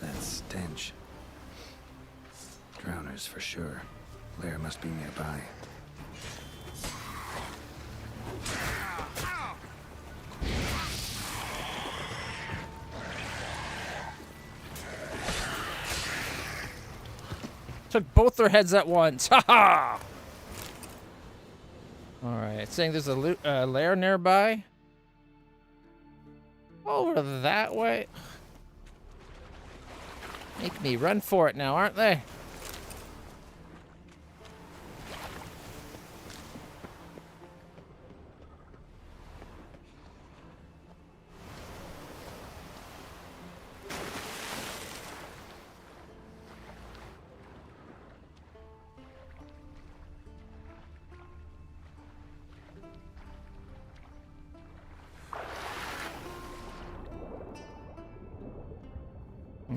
Speaker 8: That stench. Drowners for sure. Lair must be nearby.
Speaker 2: Took both their heads at once. Ha ha! Alright, it's saying there's a lair nearby. Over that way. Make me run for it now, aren't they?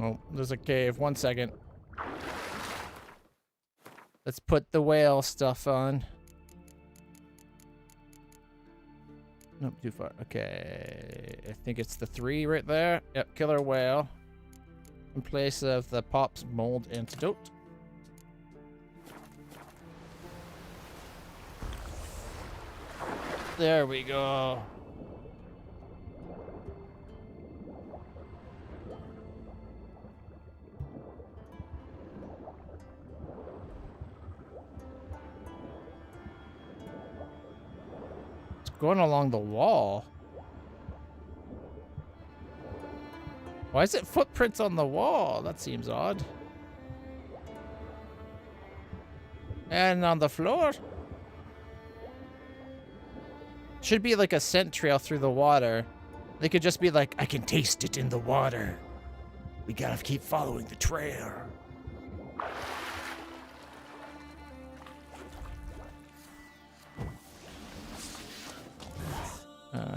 Speaker 2: Oh, there's a cave. 1 second. Let's put the whale stuff on. Nope, too far. Okay. I think it's the 3 right there. Yep, killer whale. In place of the Pop's mold antidote. There we go. Going along the wall. Why is it footprints on the wall? That seems odd. And on the floor. Should be like a scent trail through the water. They could just be like, I can taste it in the water. We gotta keep following the trail.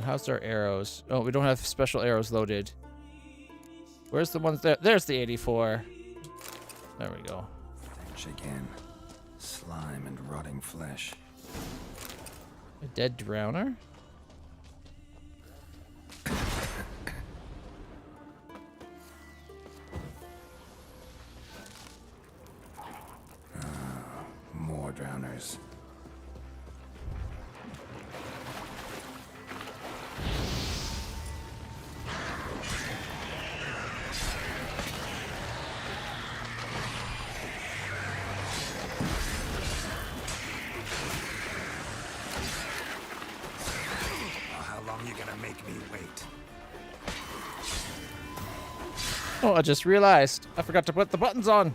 Speaker 2: How's our arrows? Oh, we don't have special arrows loaded. Where's the ones there? There's the 84. There we go.
Speaker 8: Stench again. Slime and rotting flesh.
Speaker 2: A dead drowner?
Speaker 8: More drowners.
Speaker 2: Oh, I just realized. I forgot to put the buttons on.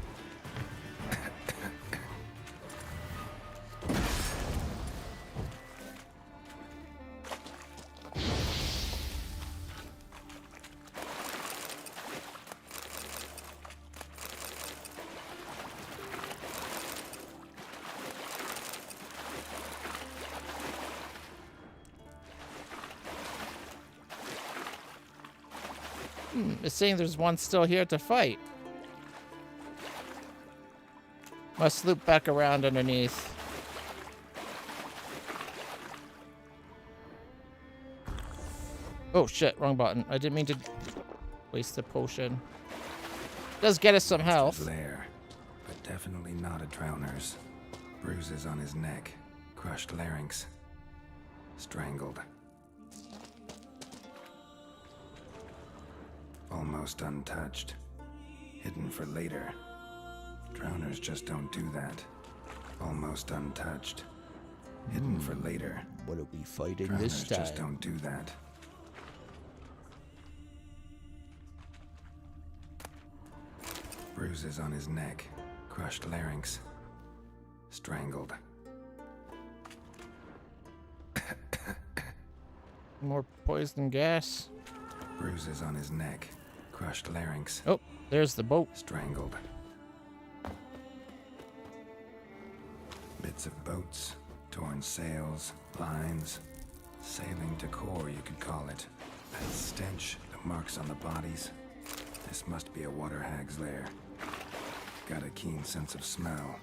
Speaker 2: It's saying there's one still here to fight. Must loop back around underneath. Oh shit, wrong button. I didn't mean to waste the potion. Does get us some health.
Speaker 8: Lair, but definitely not a drowner's. Bruises on his neck, crushed larynx, strangled. Almost untouched, hidden for later. Drowners just don't do that. Almost untouched, hidden for later.
Speaker 10: What are we fighting
Speaker 8: Drowners
Speaker 10: this time?
Speaker 8: just don't do that. Bruises on his neck, crushed larynx, strangled.
Speaker 2: More poison gas.
Speaker 8: Bruises on his neck, crushed larynx.
Speaker 2: Oh, there's the boat.
Speaker 8: Strangled. Bits of boats, torn sails, lines. Sailing decor, you could call it. That stench, the marks on the bodies. This must be a water hag's lair. Got a keen sense of smell.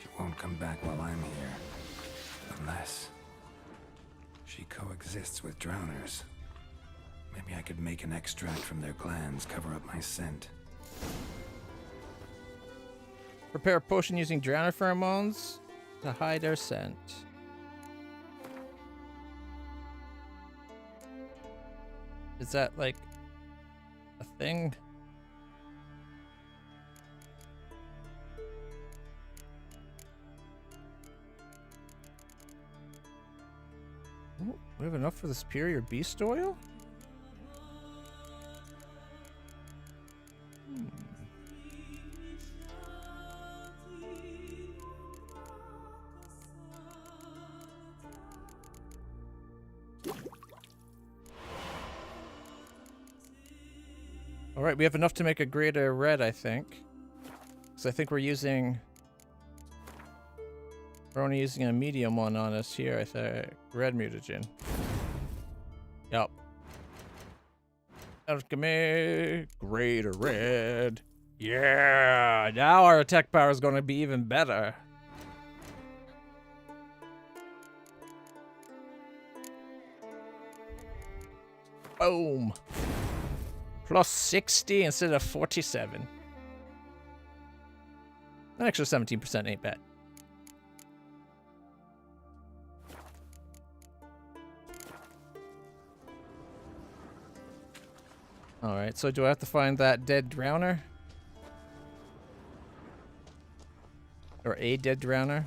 Speaker 8: She won't come back while I'm here. Unless she coexists with drowners. Maybe I could make an extract from their glands, cover up my scent.
Speaker 2: Prepare a potion using drowner pheromones to hide our scent. Is that like a thing? Ooh, we have enough for the superior beast oil? Alright, we have enough to make a greater red, I think. Because I think we're only using a medium one on us here, I think. Red mutagen. Yup. Alchemy, greater red. Yeah! Now our attack power is going to be even better. Boom! Plus 60 instead of 47. An extra 17% ain't bad. Alright, so do I have to find that dead drowner? Or a dead drowner?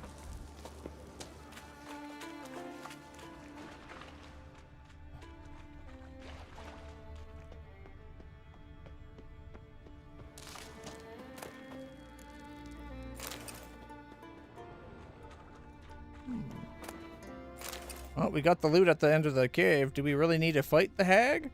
Speaker 2: Well, we got the loot at the end of the cave. Do we really need to fight the hag?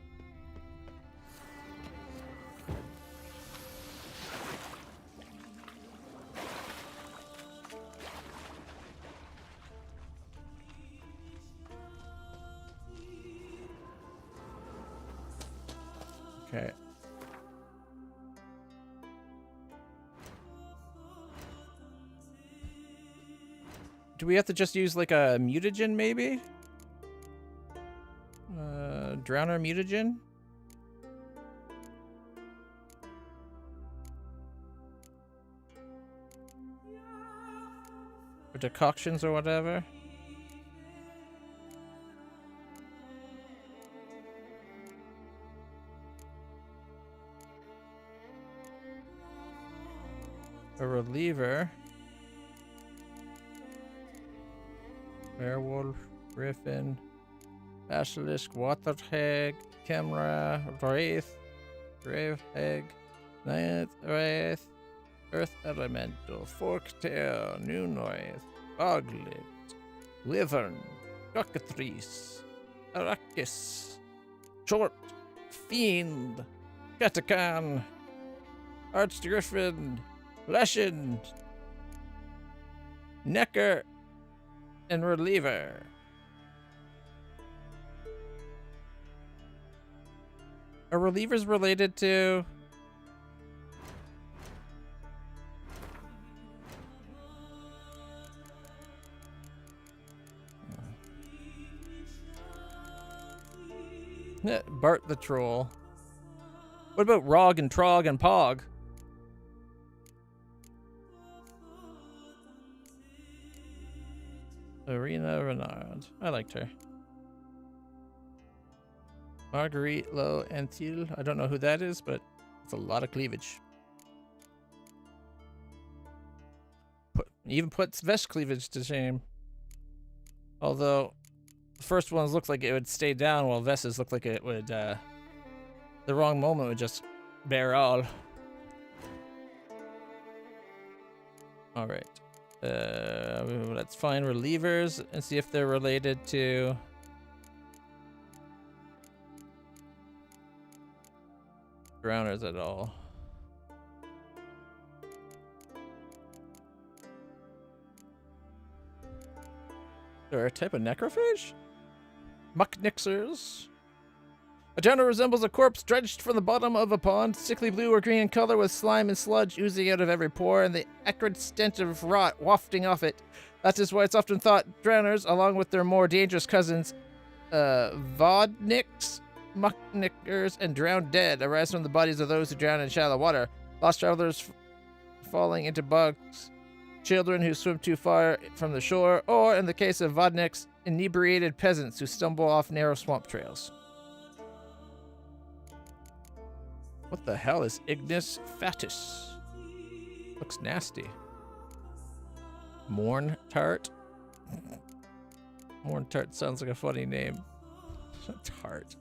Speaker 2: Okay. Do we have to just use like a mutagen maybe? Drowner mutagen? Or decoctions or whatever? A reliever. Werewolf, Griffin, Basilisk, Water Hag, Camera, Wraith, Grave Hag, Night Wraith, Earth Elemental, Forktail, New Noise, Boglet, Wyvern, Cockatrice, Arrakis, Short, Fiend, Katakan, Archgriffin, Leshen, Necker, and Reliever. Are relievers related to... Bart the Troll. What about Rog and Trog and Pog? Arena Renard. I liked her. Marguerite Lo Antil. I don't know who that is, but it's a lot of cleavage. Even puts Vesh cleavage to shame. Although the first ones looked like it would stay down, while Vess's looked like it would, the wrong moment would just bear all. Alright. Let's find relievers and see if they're related to drowners at all. They're a type of necrophage? Mucknixers. A drowner resembles a corpse dredged from the bottom of a pond, sickly blue or green in color with slime and sludge oozing out of every pore and the acrid stench of rot wafting off it. That is why it's often thought drowners, along with their more dangerous cousins, vodniks, mucknickers, and drowned dead, arise from the bodies of those who drown in shallow water. Lost travelers falling into bugs, children who swim too far from the shore, or, in the case of vodniks, inebriated peasants who stumble off narrow swamp trails. What the hell is Ignis Fatus? Looks nasty. Morn Tart? Morn Tart sounds like a funny name. Tart.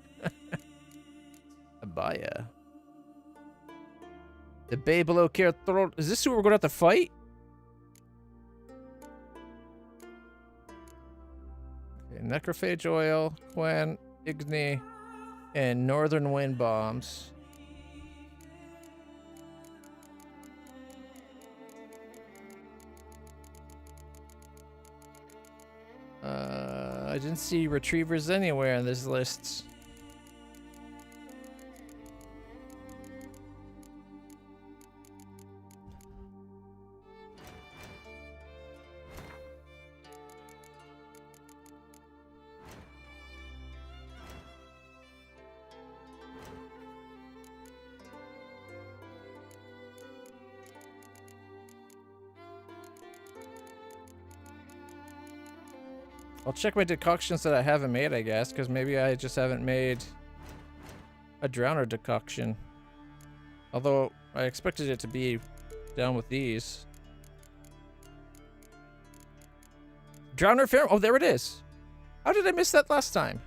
Speaker 2: Abaya. The bay below Care Throat. Is this who we're going to have to fight? Okay, Necrophage Oil, Quen, Igni, and Northern Wind Bombs. I didn't see retrievers anywhere in this list. I'll check my decoctions that I haven't made, I guess, because maybe I just haven't made a drowner decoction. Although I expected it to be down with these. Drowner Fair. Oh, there it is. How did I miss that last time?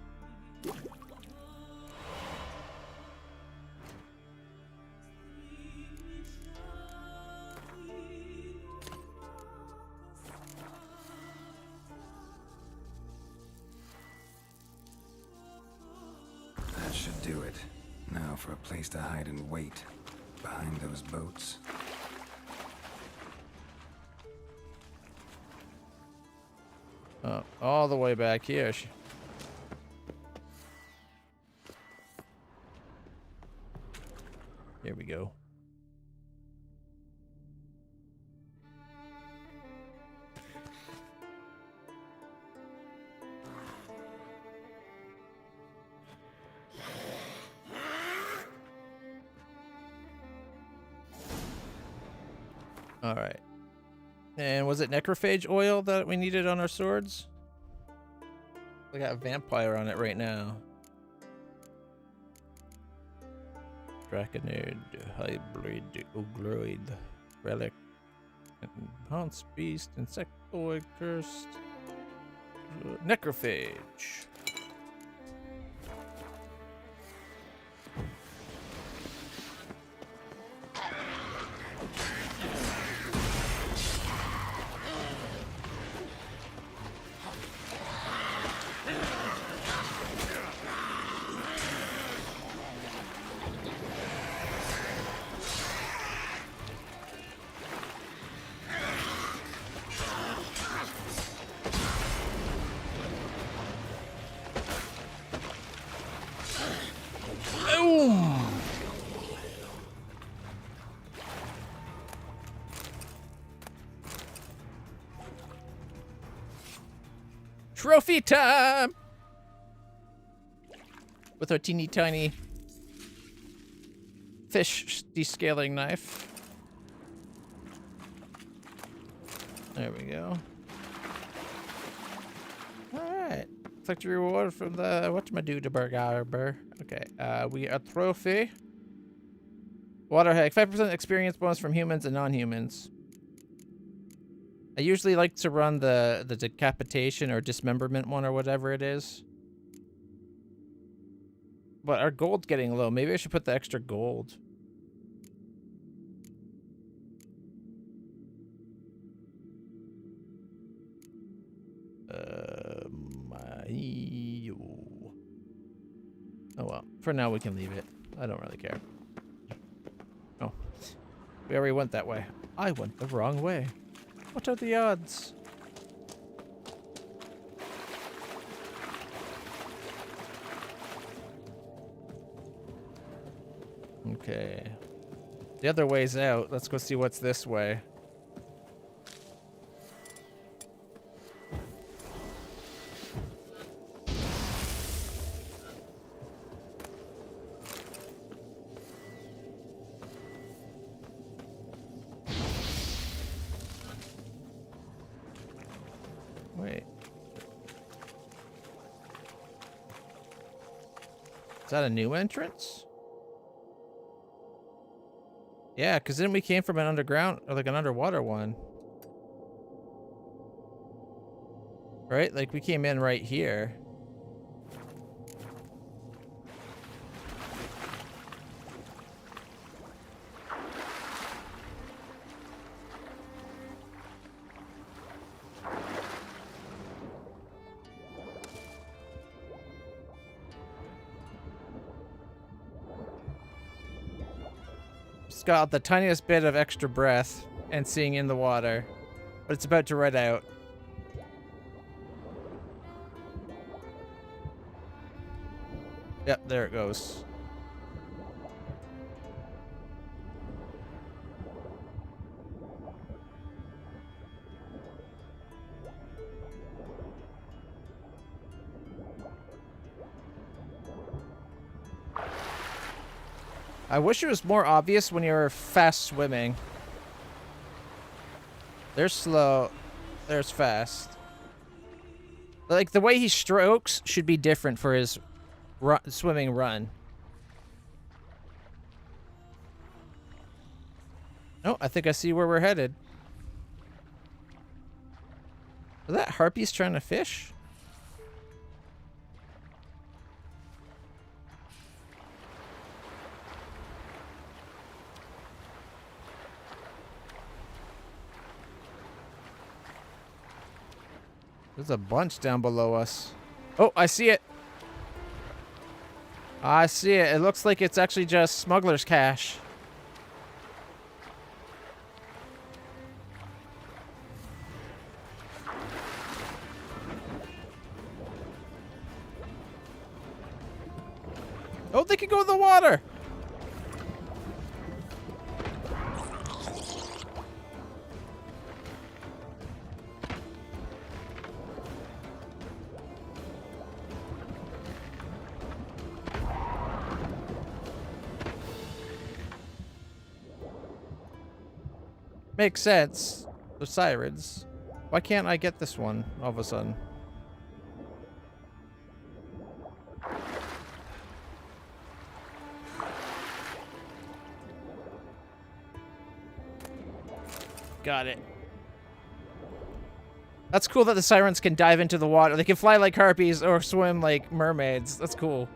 Speaker 8: That should do it. Now for a place to hide and wait. Behind those boats.
Speaker 2: Oh, all the way back here. Here we go. All right. And was it necrophage oil that we needed on our swords? We got vampire on it right now. Draconid, hybrid, ugroid, relic, Haunts beast, insectoid, cursed, necrophage. Trophy time! With our teeny tiny fish descaling knife. There we go. Collect your reward from the whatchamadoodleburger. Okay, we got a trophy. Water hag, 5% experience bonus from humans and non-humans. I usually like to run the decapitation or dismemberment one or whatever it is. But our gold's getting low. Maybe I should put the extra gold. Oh well, for now we can leave it. I don't really care. Oh, we already went that way. I went the wrong way. What are the odds? Okay. The other way's out. Let's go see what's this way. Wait. Is that a new entrance? Yeah, because then we came from an underground, or like an underwater one. Right? Like we came in right here. It's got the tiniest bit of extra breath and seeing in the water, but it's about to run out. Yep, there it goes. I wish it was more obvious when you're fast swimming. There's slow, there's fast. Like the way he strokes should be different for his swimming run. Oh, I think I see where we're headed. Are that harpies trying to fish? There's a bunch down below us. Oh, I see it. I see it. It looks like it's actually just smuggler's cash. Oh, they can go in the water. Makes sense. The sirens. Why can't I get this one all of a sudden? Got it. That's cool that the sirens can dive into the water. They can fly like harpies or swim like mermaids. That's cool.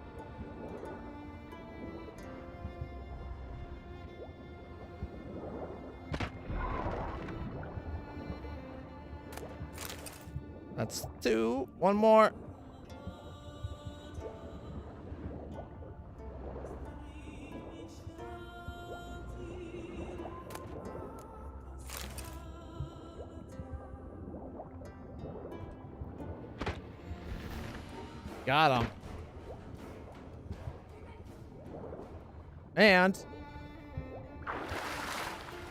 Speaker 2: That's two. One more. Got him. And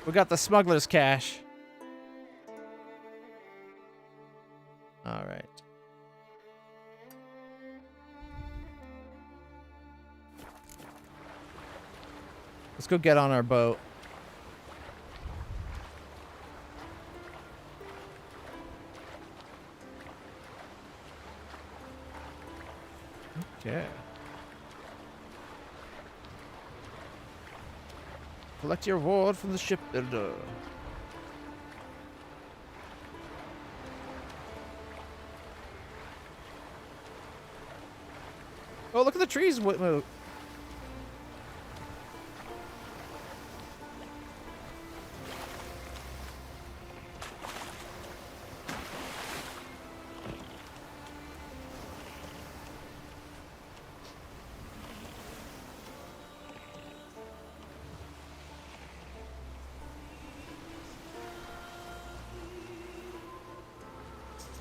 Speaker 2: we got the smuggler's cash. All right. Let's go get on our boat. Okay. Collect your reward from the shipbuilder. Oh, look at the trees move.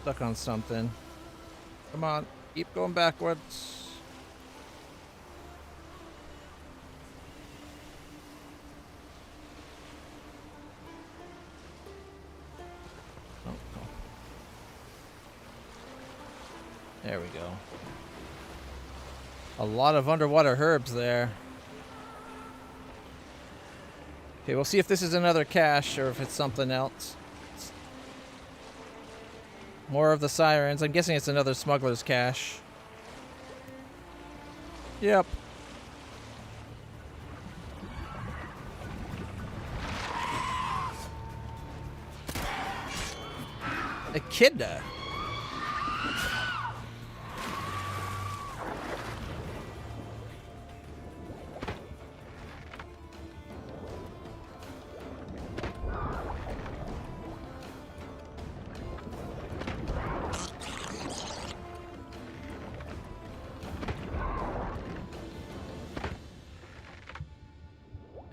Speaker 2: Stuck on something. Come on, keep going backwards. Oh, oh. There we go. A lot of underwater herbs there. Okay, we'll see if this is another cache or if it's something else. More of the sirens. I'm guessing it's another smuggler's cache. Yep. Echidna.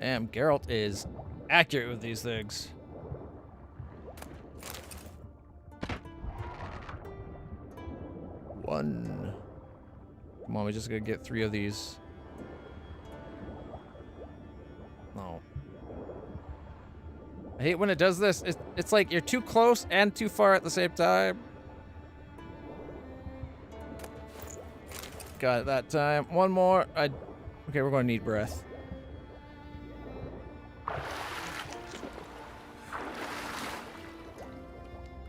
Speaker 2: Damn, Geralt is accurate with these things. One. Come on, we just gotta get 3 of these. No. I hate when it does this. It's like you're too close and too far at the same time. Got it that time. One more. Okay, we're gonna need breath.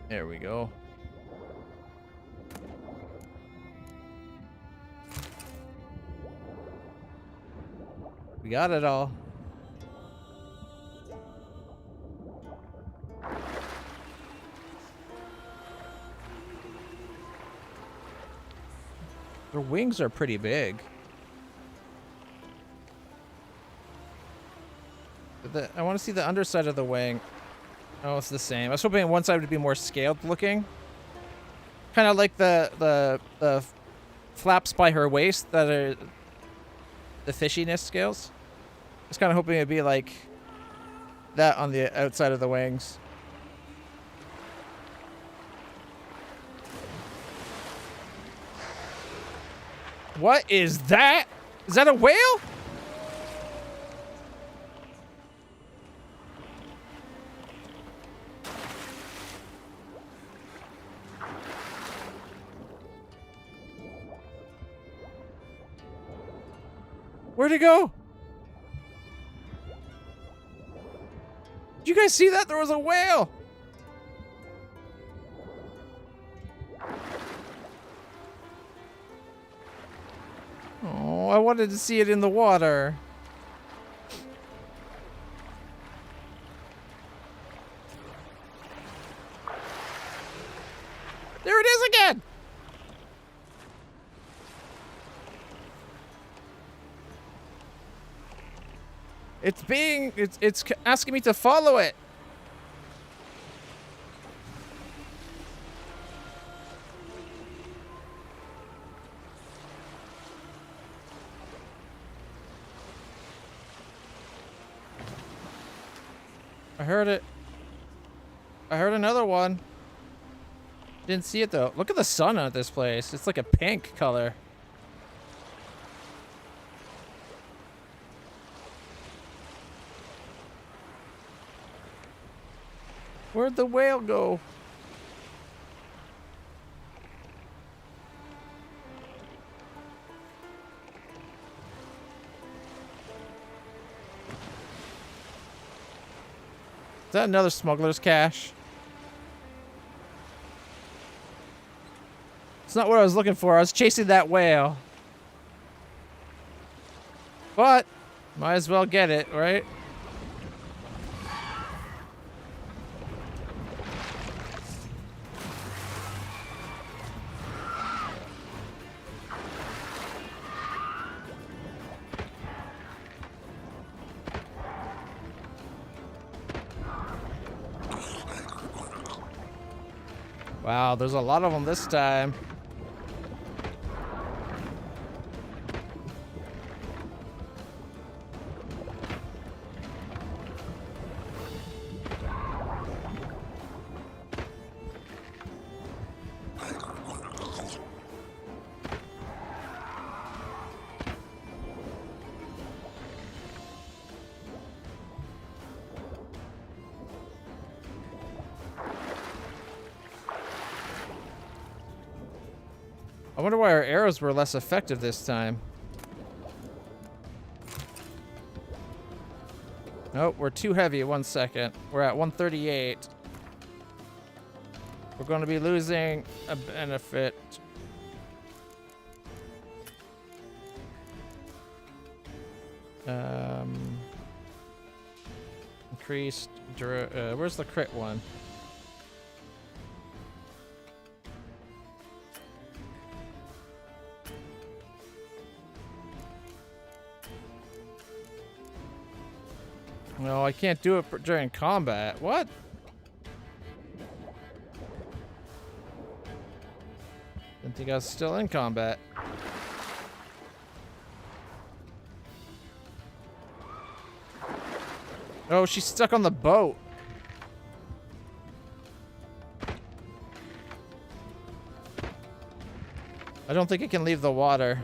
Speaker 2: There we go. We got it all. Their wings are pretty big. I want to see the underside of the wing. Oh, it's the same. I was hoping one side would be more scaled looking. Kind of like the flaps by her waist that are the fishiness scales. I was kind of hoping it'd be like that on the outside of the wings. What is that? Is that a whale? Where'd it go? Did you guys see that? There was a whale. Oh, I wanted to see it in the water. There it is again. It's asking me to follow it. I heard it. I heard another one. Didn't see it though. Look at the sun at this place. It's like a pink color. Where'd the whale go? Is that another smuggler's cache? It's not what I was looking for. I was chasing that whale. But might as well get it, right? Wow, there's a lot of them this time. I wonder why our arrows were less effective this time. Oh, we're too heavy. 1 second. We're at 138. We're going to be losing a benefit. Increased. Where's the crit one? No, I can't do it during combat. What? Didn't think I was still in combat. Oh, she's stuck on the boat. I don't think it can leave the water.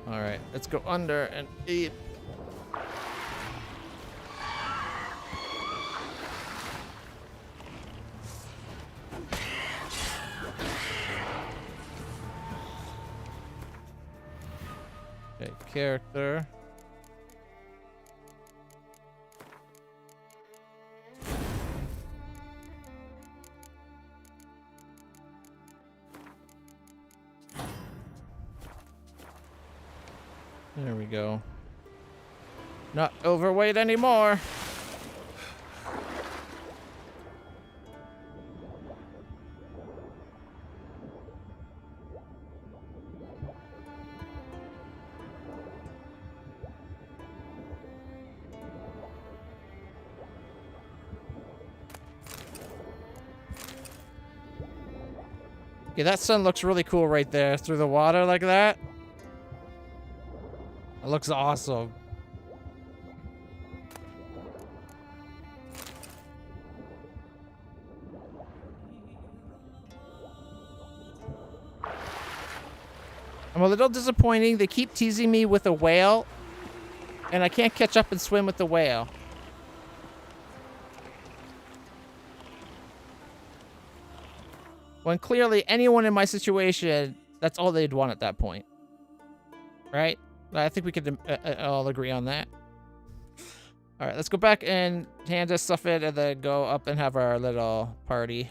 Speaker 2: Alright, let's go under and eat. Okay, character. There we go. Not overweight anymore. Okay, that sun looks really cool right there through the water like that. It looks awesome. I'm a little disappointing. They keep teasing me with a whale, and I can't catch up and swim with the whale. When clearly anyone in my situation, that's all they'd want at that point. Right? I think we could all agree on that. All right, let's go back and hand this stuff in and then go up and have our little party.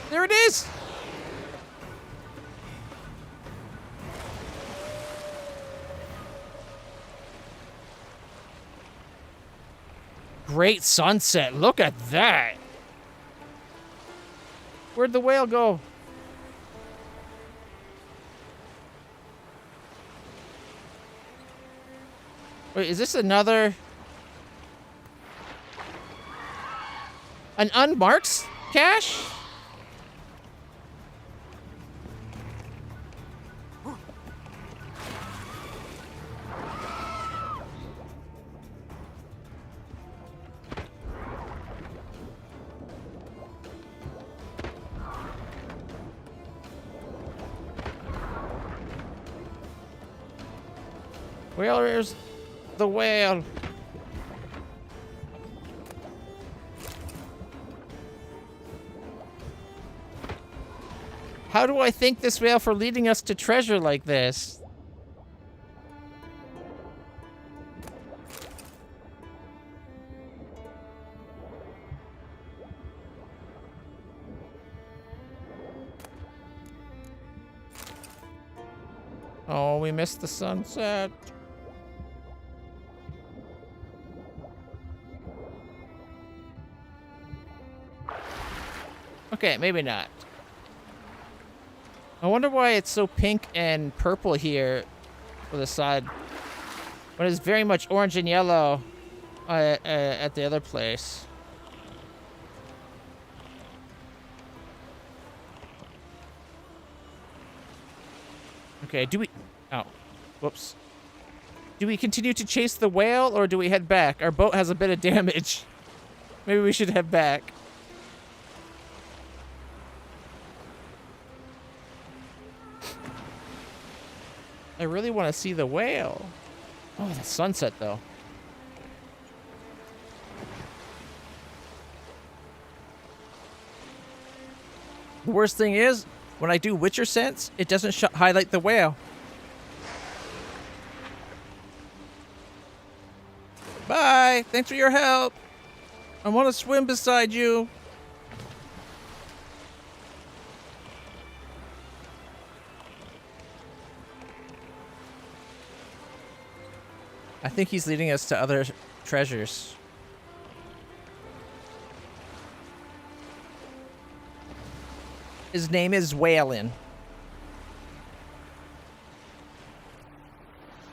Speaker 2: There it is! Great sunset. Look at that. Where'd the whale go? Wait, is this another... an unmarked cache? Where's the whale? How do I thank this whale for leading us to treasure like this? Oh, we missed the sunset. Okay, maybe not. I wonder why it's so pink and purple here for the side, but it's very much orange and yellow at the other place. Okay, do we... Oh, whoops. Do we continue to chase the whale, or do we head back? Our boat has a bit of damage. Maybe we should head back. I really want to see the whale. Oh, the sunset, though. The worst thing is, when I do Witcher Sense, it doesn't highlight the whale. Bye! Thanks for your help! I want to swim beside you. I think he's leading us to other treasures. His name is Velen.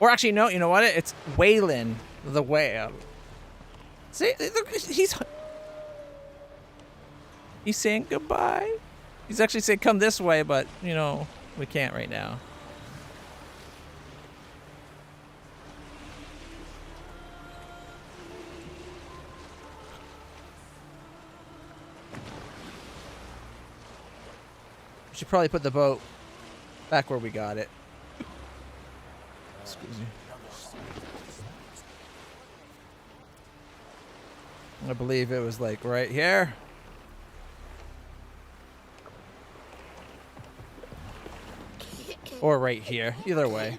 Speaker 2: Or actually, no, you know what? It's Velen the whale. See, look, he's saying goodbye. He's actually saying come this way, but, you know, we can't right now. Should probably put the boat back where we got it. Excuse me. I believe it was like right here. Or right here. Either way.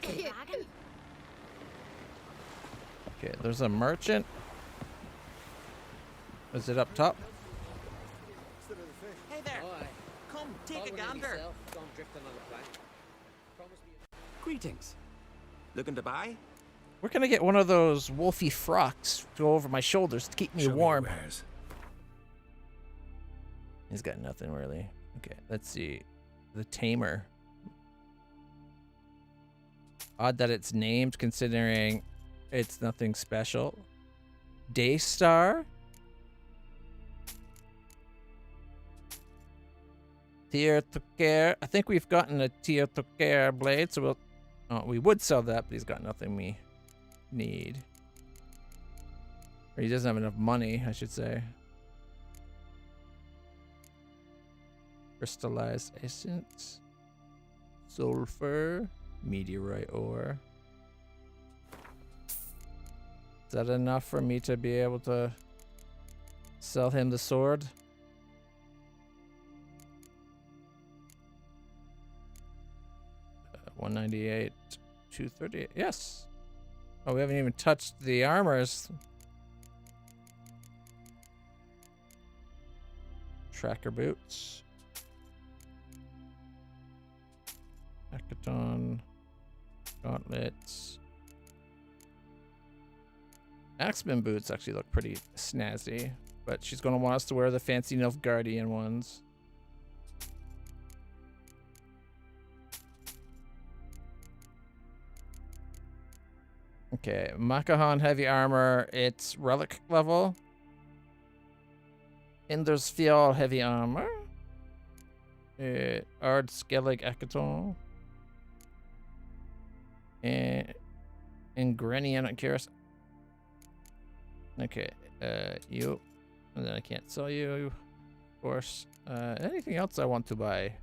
Speaker 2: Okay, there's a merchant. Is it up top?
Speaker 4: Hey there. Come, take a gander.
Speaker 18: Greetings. Looking to buy?
Speaker 2: Where can I get one of those wolfy frocks to go over my shoulders to keep me warm? He's got nothing really. Okay, let's see. The Tamer. Odd that it's named considering it's nothing special. Daystar. Tier-to-care. I think we've gotten a Tier-to-care blade, so we'll... Oh, we would sell that, but he's got nothing we need. Or he doesn't have enough money, I should say. Crystallized essence. Sulfur. Meteorite ore. Is that enough for me to be able to sell him the sword? $198, $238. Yes. Oh, we haven't even touched the armors. Tracker boots. Hackathon. Gauntlets. Axeman boots actually look pretty snazzy, but she's going to want us to wear the fancy Nilfgaardian ones. Okay, Makahan heavy armor, it's relic level. Ender's Fjall heavy armor. Ard Skellig Hackathon. And Grenian Curious. Okay, you. And then I can't sell you, of course. Anything else I want to buy?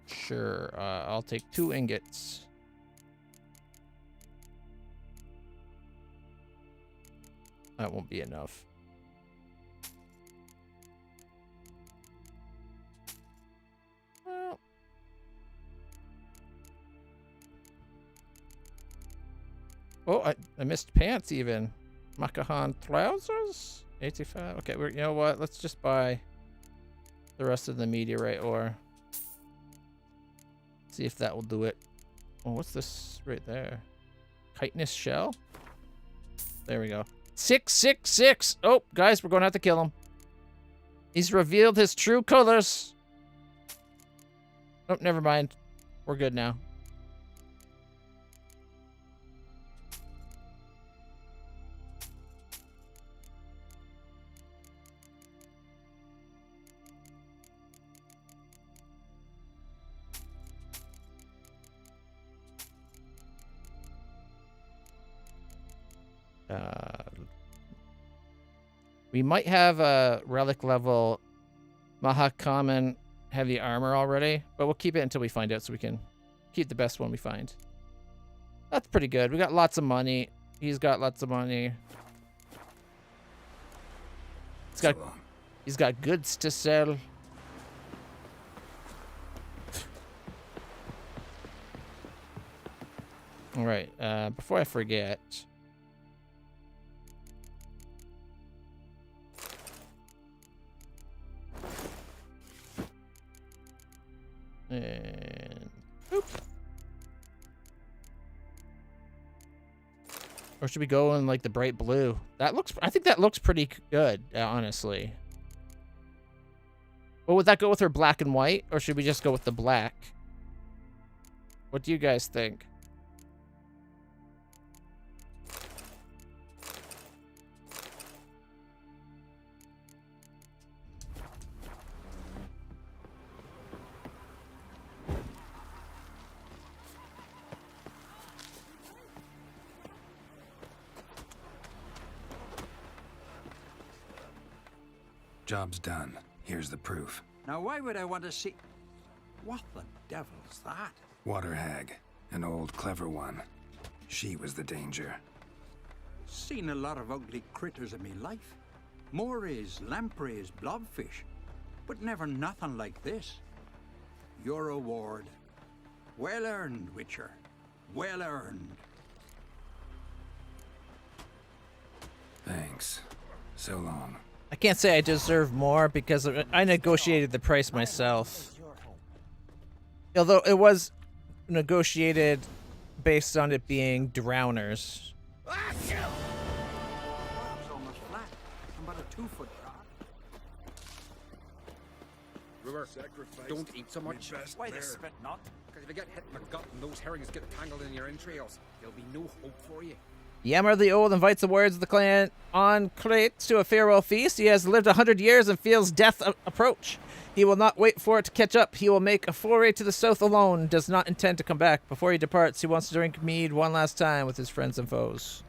Speaker 2: Sure, I'll take 2 ingots. That won't be enough. Oh, I missed pants even. Macahan trousers? 85. Okay, you know what? Let's just buy the rest of the meteorite ore. See if that will do it. Oh, what's this right there? Chitinous shell? There we go. 666! Oh, guys, we're going to have to kill him. He's revealed his true colors. Oh, never mind. We're good now. We might have a relic level Mahakaman heavy armor already, but we'll keep it until we find out so we can keep the best one we find. That's pretty good. We got lots of money. He's got lots of money. He's got goods to sell. All right, before I forget. And oop. Or should we go in like the bright blue? I think that looks pretty good, honestly. Well, would that go with her black and white, or should we just go with the black? What do you guys think?
Speaker 8: Job's done. Here's the proof.
Speaker 6: Now, why would I want to see... What the devil's that?
Speaker 8: Water hag. An old, clever one. She was the danger.
Speaker 6: Seen a lot of ugly critters in me life. Morays, lampreys, blobfish. But never nothing like this. Your reward. Well earned, Witcher. Well earned.
Speaker 8: Thanks. So long.
Speaker 2: I can't say I deserve more because I negotiated the price myself. Although it was negotiated based on it being drowners.
Speaker 6: It's almost flat. I'm about a 2-foot drop.
Speaker 18: Brewer, don't eat so much.
Speaker 4: Why the spit not?
Speaker 18: Because if you get hit in the gut and those herrings get tangled in your entrails, there'll be no hope for you.
Speaker 2: Yammer the Old invites the warriors of the clan on Krates to a farewell feast. He has lived 100 years and feels death approach. He will not wait for it to catch up. He will make a foray to the south alone, does not intend to come back. Before he departs, he wants to drink mead one last time with his friends and foes.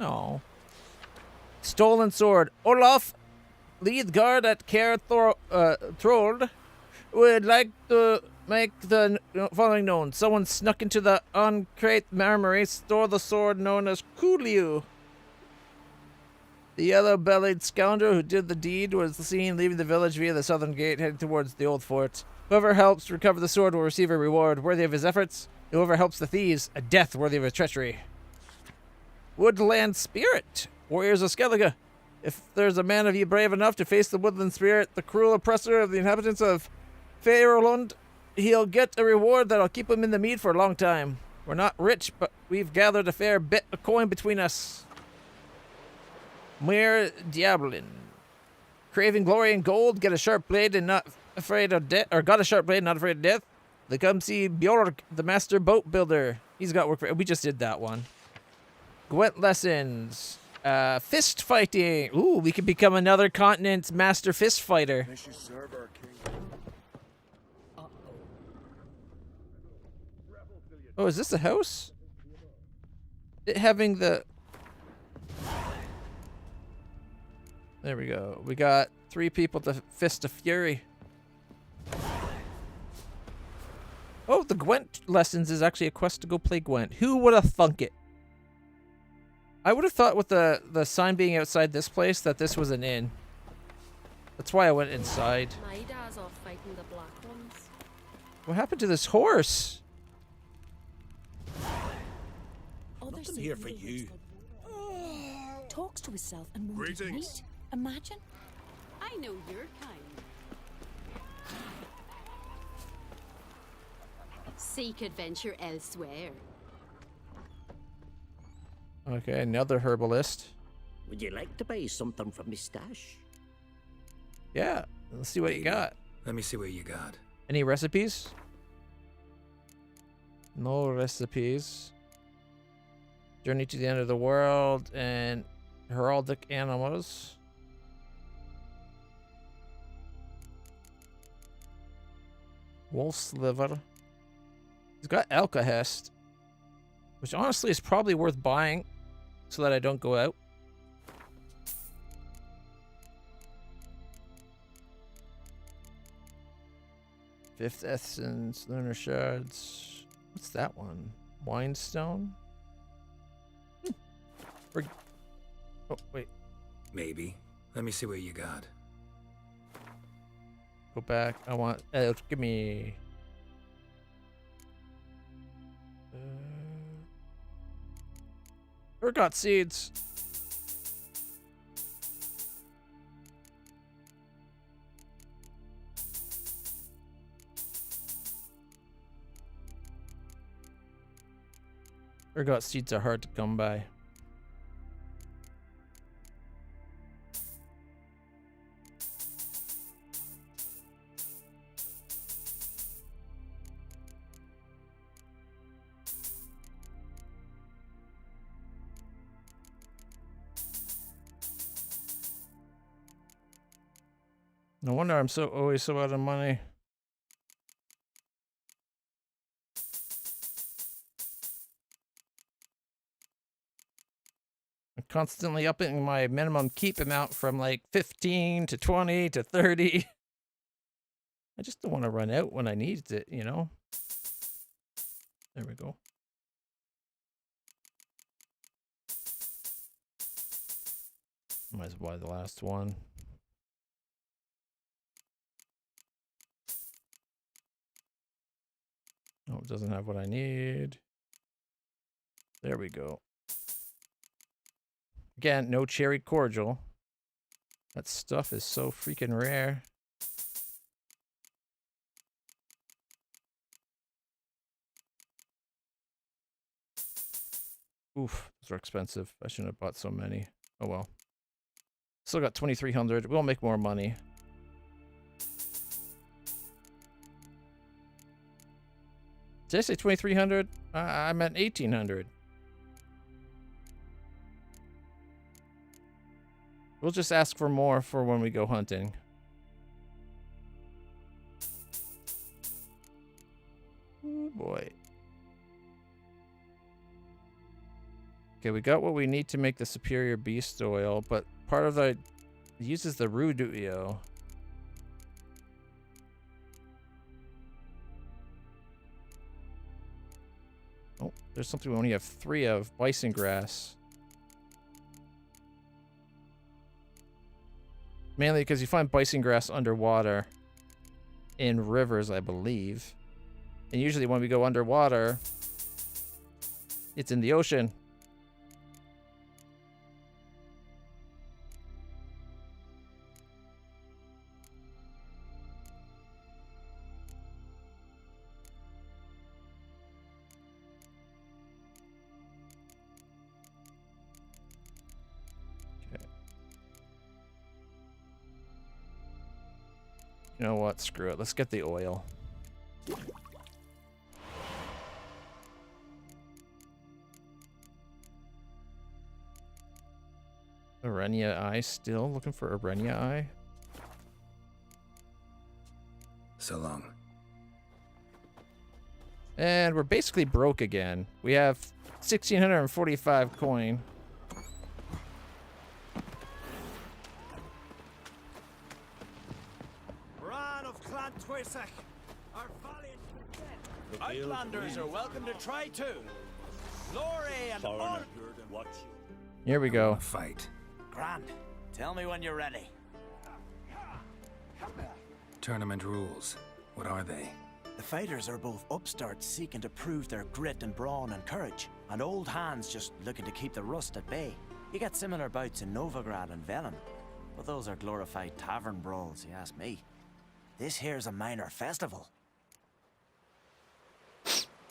Speaker 2: No. Stolen sword. Olaf, lead guard at Kaer Thrord, would like to make the following known. Someone snuck into the Uncrate Armory, stole the sword known as Kuliu. The yellow-bellied scoundrel who did the deed was seen leaving the village via the southern gate, heading towards the old fort. Whoever helps recover the sword will receive a reward worthy of his efforts. Whoever helps the thieves, a death worthy of his treachery. Woodland Spirit, warriors of Skellige. If there's a man of you brave enough to face the Woodland Spirit, the cruel oppressor of the inhabitants of Faerlund, he'll get a reward that'll keep him in the mead for a long time. We're not rich, but we've gathered a fair bit of coin between us. Muir Diablin. Craving glory and gold, get a sharp blade and not afraid of death, or got a sharp blade and not afraid of death. They come see Bjork, the master boat builder. He's got work for. We just did that one. Gwent lessons. Fist fighting. Ooh, we could become another continent's master fist fighter.
Speaker 1: They should serve our king.
Speaker 2: Oh, is this a house? It having the... There we go. We got 3 people to Fist of Fury. Oh, the Gwent lessons is actually a quest to go play Gwent. Who would have thunk it? I would have thought with the sign being outside this place that this was an inn. That's why I went inside.
Speaker 15: My dad's off fighting the black ones.
Speaker 2: What happened to this horse?
Speaker 11: Other
Speaker 18: something here for you.
Speaker 19: Talks to himself and won't eat
Speaker 18: Greetings.
Speaker 19: meat. Imagine.
Speaker 15: I know your kind. Seek adventure elsewhere.
Speaker 2: Okay, another herbalist.
Speaker 10: Would you like to buy something from me stash?
Speaker 2: Yeah, let's see what you got.
Speaker 8: Let me see what you got.
Speaker 2: Any recipes? No recipes. Journey to the end of the world and heraldic animals. Wolf's liver. He's got alkahest, which honestly is probably worth buying so that I don't go out. Fifth essence, lunar shards. What's that one? Windstone? Oh, wait.
Speaker 8: Maybe. Let me see what you got.
Speaker 2: Go back. I want. Give me. Ergot seeds. Ergot seeds are hard to come by. No wonder I'm always so out of money. I'm constantly upping my minimum keep amount from like 15 to 20 to 30. I just don't want to run out when I need it, you know? There we go. Might as well buy the last one. Oh, it doesn't have what I need. There we go. Again, no cherry cordial. That stuff is so freaking rare. Oof, those are expensive. I shouldn't have bought so many. Oh well. Still got 2,300. We'll make more money. Did I say 2,300? I meant 1,800. We'll just ask for more for when we go hunting. Oh boy. Okay, we got what we need to make the superior beast oil, but part of the uses the rudio. Oh, there's something we only have 3 of, bison grass. Mainly because you find bison grass underwater in rivers, I believe. And usually when we go underwater, it's in the ocean. You know what? Screw it. Let's get the oil. Arenia eye still? Looking for Arenia eye?
Speaker 8: So long.
Speaker 2: And we're basically broke again. We have 1,645 coin.
Speaker 4: Our valiant dead. Outlanders are welcome to try too. Glory and honor.
Speaker 2: Here we go.
Speaker 8: Fight.
Speaker 4: Grand, tell me when you're ready.
Speaker 8: Tournament rules. What are they?
Speaker 4: The fighters are both upstarts seeking to prove their grit and brawn and courage, and old hands just looking to keep the rust at bay. You get similar bouts in Novigrad and Velen, but those are glorified tavern brawls, you ask me. This here's a minor festival.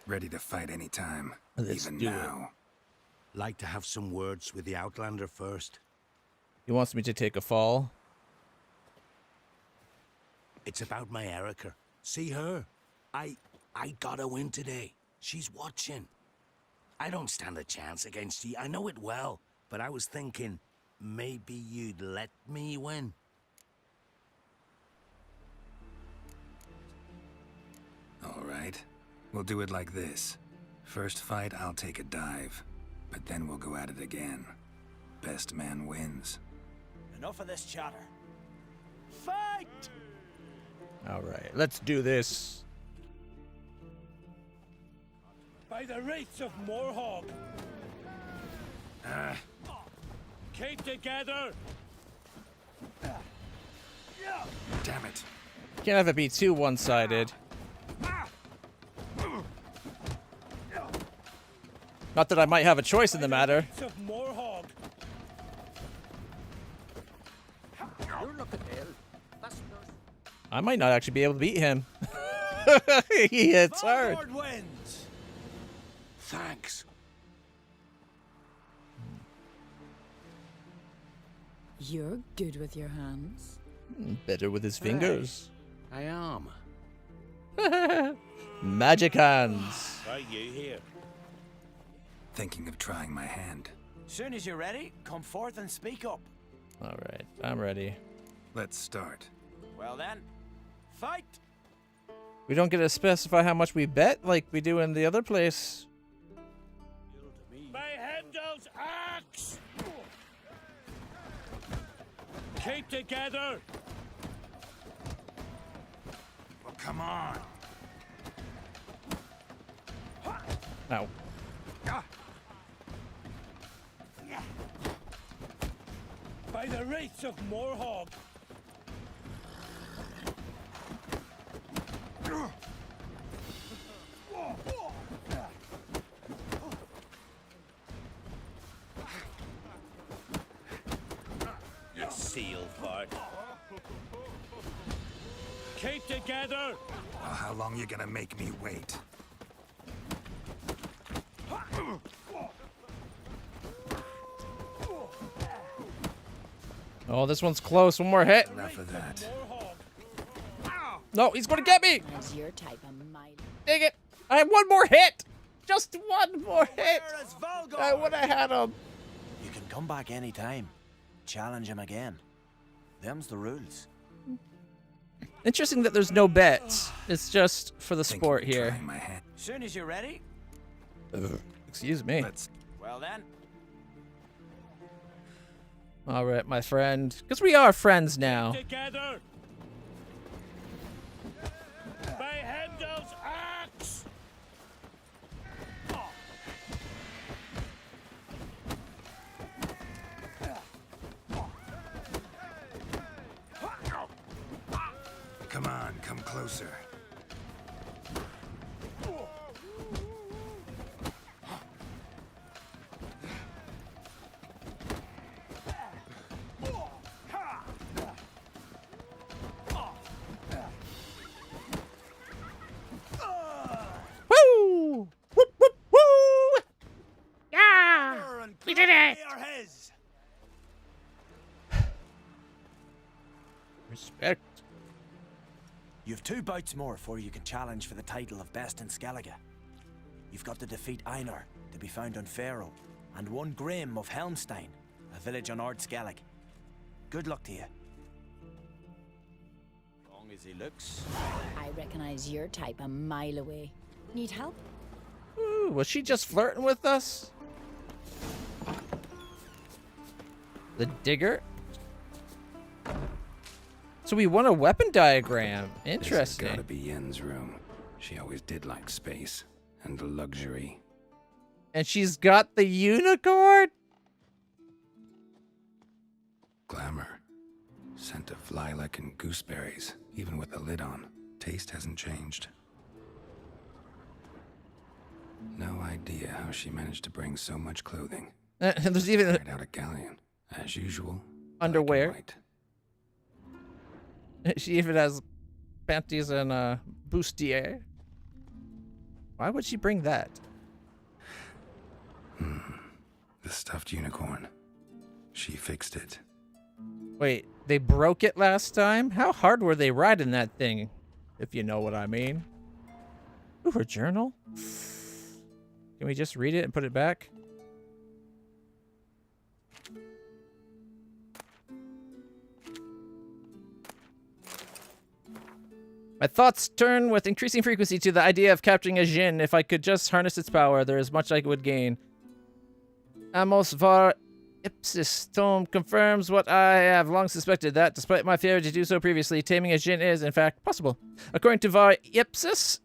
Speaker 8: Ready to fight anytime,
Speaker 2: Let's
Speaker 8: even
Speaker 2: do it.
Speaker 8: now.
Speaker 14: Like to have some words with the Outlander first?
Speaker 2: He wants me to take a fall.
Speaker 14: It's about my Erica. See her? I got her win today. She's watching. I don't stand a chance against you. I know it well, but I was thinking maybe you'd let me win.
Speaker 8: All right. We'll do it like this. First fight, I'll take a dive. But then we'll go at it again. Best man wins.
Speaker 4: Enough of this chatter. Fight!
Speaker 2: All right, let's do this.
Speaker 9: By the wraiths of Morhog. Keep together.
Speaker 8: Damn it.
Speaker 2: Can't have it be too one-sided. Not that I might have a choice in the matter.
Speaker 9: Of Morhog.
Speaker 10: You're looking ill. That's not...
Speaker 2: I might not actually be able to beat him. He hits hard.
Speaker 4: Lord wins.
Speaker 14: Thanks.
Speaker 19: You're good with your hands.
Speaker 2: Better with his fingers.
Speaker 14: I am.
Speaker 2: Magic hands.
Speaker 9: Right, you here.
Speaker 8: Thinking of trying my hand.
Speaker 4: Soon as you're ready, come forth and speak up.
Speaker 2: All right, I'm ready.
Speaker 8: Let's start.
Speaker 4: Well then, fight!
Speaker 2: We don't get to specify how much we bet like we do in the other place.
Speaker 9: By Heimdall's axe! Keep together!
Speaker 8: Well, come on.
Speaker 2: Ow.
Speaker 9: By the wraiths of Morhog.
Speaker 14: You seal fart.
Speaker 9: Keep together!
Speaker 8: Well, how long you gonna make me wait?
Speaker 2: Oh, this one's close. One more hit.
Speaker 8: Enough of that.
Speaker 2: No, he's going to get me.
Speaker 19: As your type of might.
Speaker 2: Dang it. I have one more hit. Just one more hit. I would have had him.
Speaker 4: You can come back any time. Challenge him again. Them's the rules.
Speaker 2: Interesting that there's no bets. It's just for the sport here.
Speaker 4: Soon as you're ready.
Speaker 2: Excuse me.
Speaker 4: Well then.
Speaker 2: All right, my friend. Because we are friends now.
Speaker 9: Together! By Heimdall's axe!
Speaker 8: Come on, come closer.
Speaker 2: Woo! Whoop, whoop, woo! Yeah! We did it! Respect.
Speaker 4: You've 2 bouts more before you can challenge for the title of Best in Skellige. You've got to defeat Einar, to be found on Faroe, and 1 Grim of Helmstein, a village on Ard Skellig. Good luck to you. Long as he looks.
Speaker 19: I recognize your type a mile away. Need help?
Speaker 2: Ooh, was she just flirting with us? The digger? So we won a weapon diagram. Interesting.
Speaker 8: This has gotta be Yen's room. She always did like space and luxury.
Speaker 2: And she's got the unicorn?
Speaker 8: Glamour. Scent of lilac and gooseberries, even with the lid on. Taste hasn't changed. No idea how she managed to bring so much clothing.
Speaker 2: There's even
Speaker 8: right out a galleon, as usual.
Speaker 2: underwear. She even has panties and bustier. Why would she bring that?
Speaker 8: The stuffed unicorn. She fixed it.
Speaker 2: Wait, they broke it last time? How hard were they riding that thing? If you know what I mean. Ooh, her journal? Can we just read it and put it back? My thoughts turn with increasing frequency to the idea of capturing a Jinn. If I could just harness its power, there is much I would gain. Amos var ipsis tome confirms what I have long suspected, that, despite my failure to do so previously, taming a Jinn is, in fact, possible. According to var ipsis,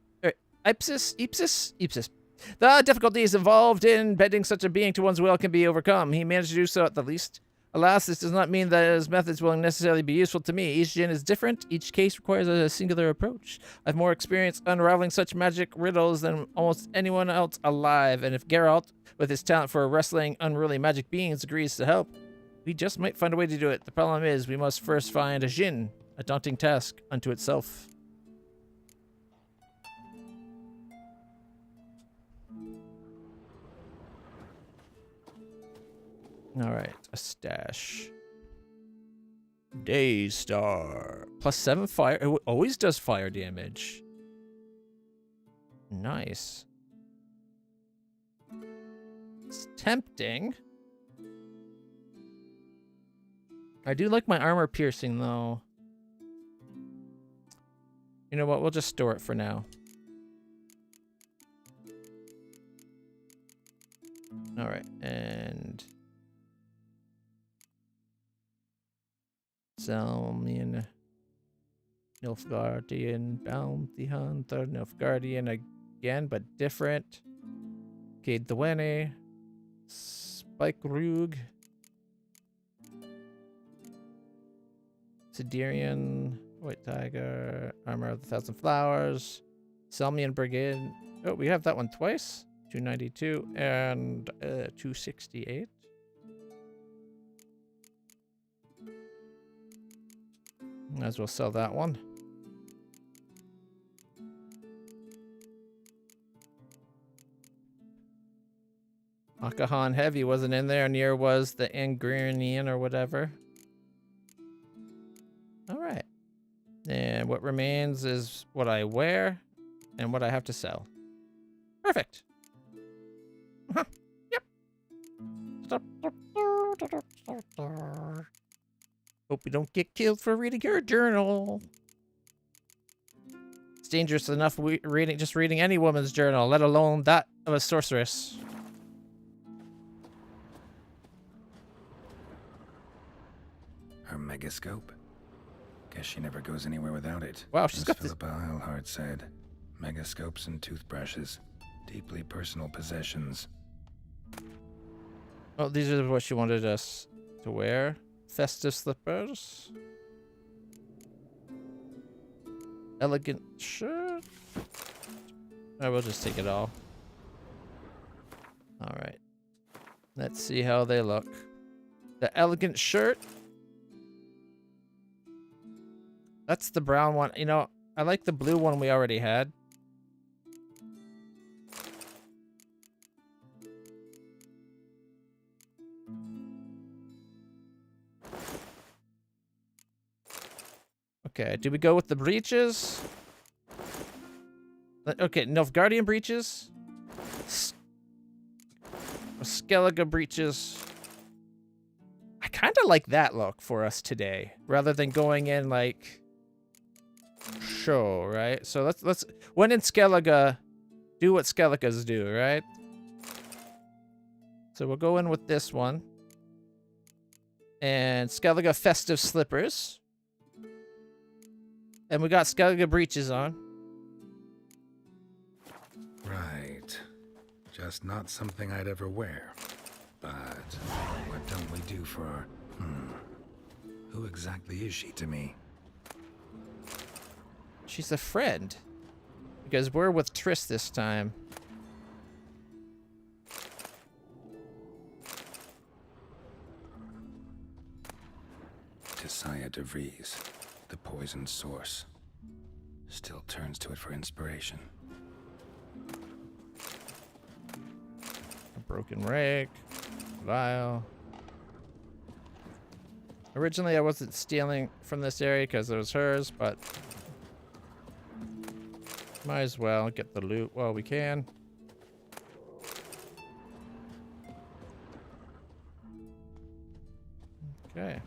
Speaker 2: the difficulties involved in bending such a being to one's will can be overcome. He managed to do so at the least. Alas, this does not mean that his methods will necessarily be useful to me. Each Jinn is different. Each case requires a singular approach. I have more experience unraveling such magic riddles than almost anyone else alive, and if Geralt, with his talent for wrestling unruly magic beings, agrees to help, we just might find a way to do it. The problem is, we must first find a Jinn, a daunting task unto itself. Alright, a stash. Daystar. +7 fire. It always does fire damage. Nice. It's tempting. I do like my armor piercing, though. You know what? We'll just store it for now. Alright, and... Salmian, Nilfgaardian, Bounty Hunter, Nilfgaardian again, but different. Cade Duene, Spike Rug, Siderian, White Tiger, Armor of the Thousand Flowers, Salmian Brigade. Oh, we have that one twice. 292 and 268. Might as well sell that one. Akahan Heavy wasn't in there, near was the Angrenian or whatever. Alright. And what remains is what I wear and what I have to sell. Perfect. Yep. Hope we don't get killed for reading your journal. It's dangerous enough just reading any woman's journal, let alone that of a sorceress.
Speaker 8: Her megascope? Guess she never goes anywhere without it.
Speaker 2: Wow, she's got
Speaker 8: Philippa Eilhart said. Megascopes and toothbrushes. Deeply personal possessions.
Speaker 2: Oh, these are what she wanted us to wear. Festive slippers. Elegant shirt. I will just take it all. Alright. Let's see how they look. The elegant shirt. That's the brown one. You know, I like the blue one we already had. Okay, do we go with the breeches? Okay, Nilfgaardian breeches. Skellige breeches. I kind of like that look for us today, rather than going in like show, right? So let's when in Skellige, do what Skelliges do, right? So we'll go in with this one. And Skellige festive slippers. And we got Skellige breeches on.
Speaker 8: Right. Just not something I'd ever wear. But what don't we do for our... Who exactly is she to me?
Speaker 2: She's a friend. Because we're with Triss this time.
Speaker 8: Maya DeVries, the poisoned source. Still turns to it for inspiration.
Speaker 2: A broken rake. Vial. Originally, I wasn't stealing from this area because it was hers, but might as well get the loot while we can. Okay.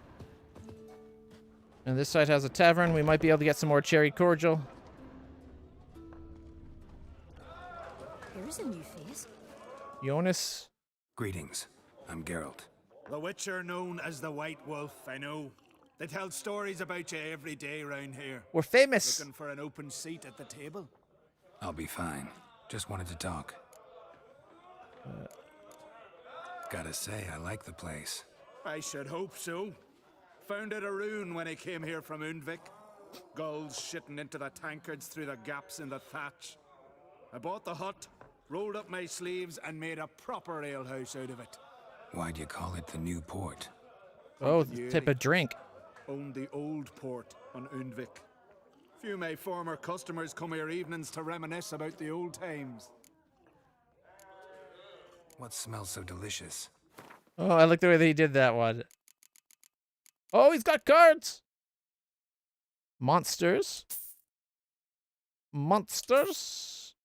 Speaker 2: And this side has a tavern. We might be able to get some more cherry cordial.
Speaker 11: Here's a new face.
Speaker 2: Jonas.
Speaker 8: Greetings. I'm Geralt.
Speaker 3: The Witcher known as the White Wolf, I know. They tell stories about you every day round here.
Speaker 2: We're famous.
Speaker 3: Looking for an open seat at the table?
Speaker 8: I'll be fine. Just wanted to talk. Gotta say, I like the place.
Speaker 3: I should hope so. Found it a ruin when I came here from Undvik. Gulls shitting into the tankards through the gaps in the thatch. I bought the hut, rolled up my sleeves, and made a proper alehouse out of it.
Speaker 8: Why'd you call it the New Port?
Speaker 2: Oh, the type of drink.
Speaker 3: Owned the old port on Undvik. Few of my former customers come here evenings to reminisce about the old times.
Speaker 8: What smells so delicious?
Speaker 2: Oh, I like the way that he did that one. Oh, he's got cards. Monsters. Monsters.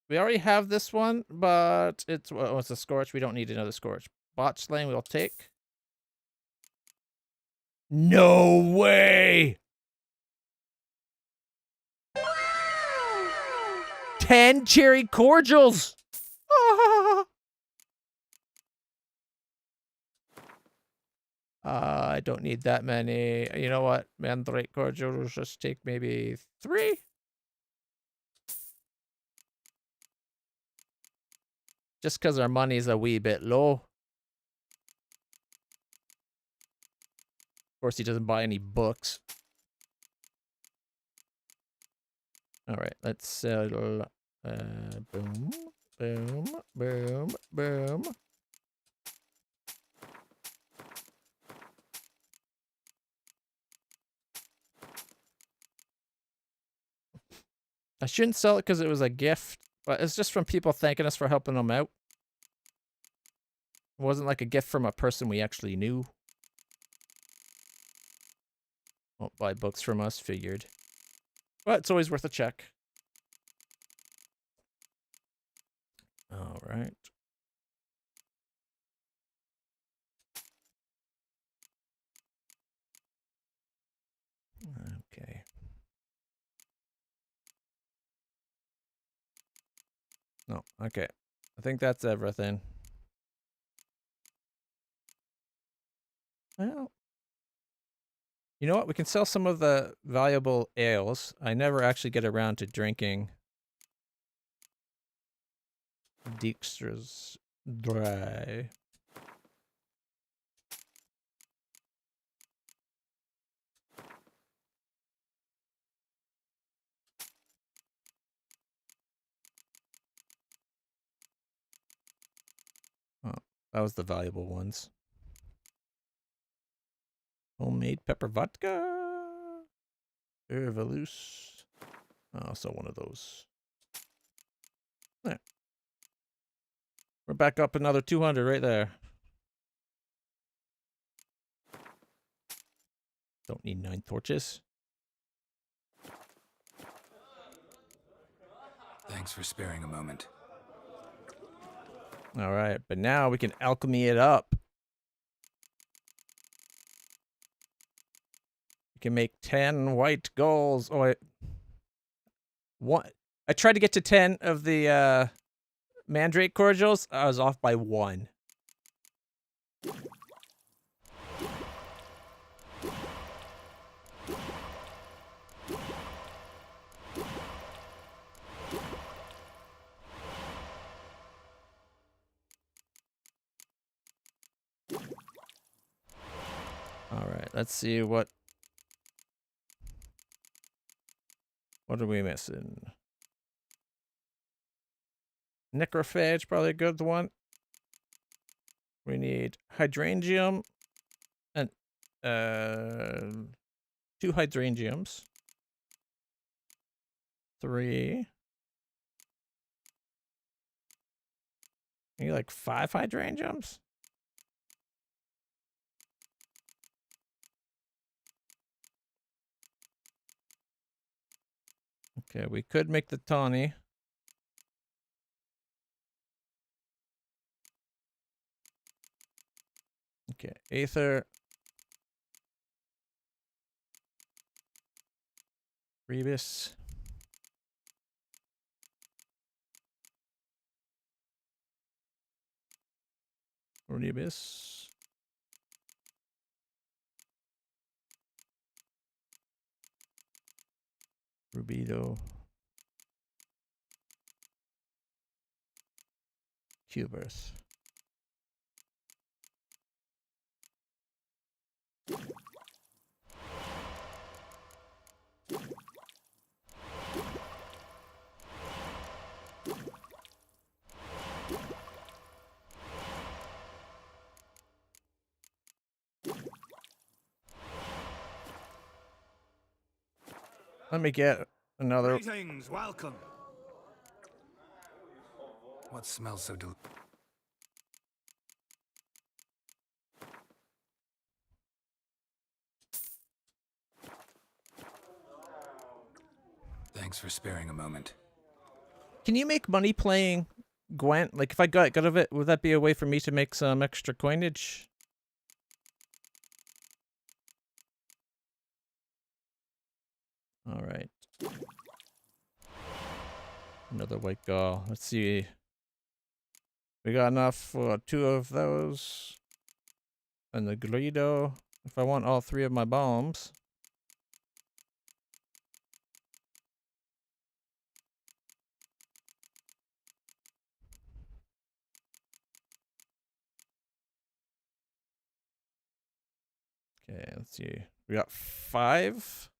Speaker 2: We already have this one, but it's a Scorch. We don't need another Scorch. Botch Lane we'll take. No way! 10 cherry cordials! I don't need that many. You know what? Mandrake cordials, just take maybe 3. Just because our money's a wee bit low. Of course, he doesn't buy any books. All right, let's sell. Boom, boom, boom, boom. I shouldn't sell it because it was a gift, but it's just from people thanking us for helping them out. It wasn't like a gift from a person we actually knew. Won't buy books from us, figured. But it's always worth a check. All right. Okay. No, okay. I think that's everything. Well, you know what? We can sell some of the valuable ales. I never actually get around to drinking Dijkstra's Dry. Oh, that was the valuable ones. Homemade pepper vodka. Hervalus. Also one of those. There. We're back up another 200 right there. Don't need 9 torches.
Speaker 8: Thanks for sparing a moment.
Speaker 2: All right, but now we can alchemy it up. We can make 10 white gulls. Oh, I tried to get to 10 of the Mandrake cordials. I was off by 1. All right, let's see what are we missing? Necrophage, probably a good one. We need Hydrangeum and 2 hydrangeums. 3. Maybe like 5 hydrangeums? Okay, we could make the tawny. Okay, Aether. Rebus. Rebus. Rubido. Cuberth. Let me get another.
Speaker 3: Greetings, welcome.
Speaker 8: What smells so del... Thanks for sparing a moment.
Speaker 2: Can you make money playing Gwent? Like, if I got good of it, would that be a way for me to make some extra coinage? All right. Another white gall. Let's see. We got enough for 2 of those. And the Greedo. If I want all 3 of my bombs. Okay, let's see. We got 5.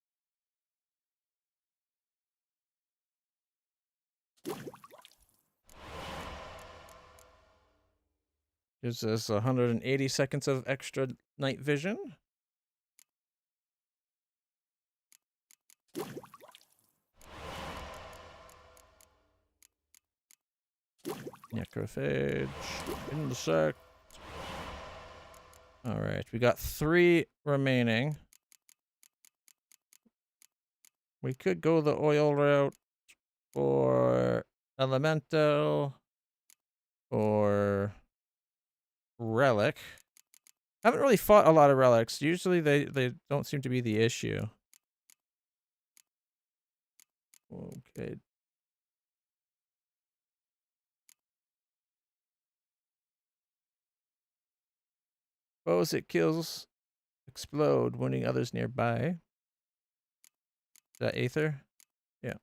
Speaker 2: Gives us 180 seconds of extra night vision. Necrophage. Insect. Alright, we got 3 remaining. We could go the oil route or elemental or relic. I haven't really fought a lot of relics. Usually they don't seem to be the issue. Okay. Foes it kills explode, wounding others nearby. Is that Aether? Yeah.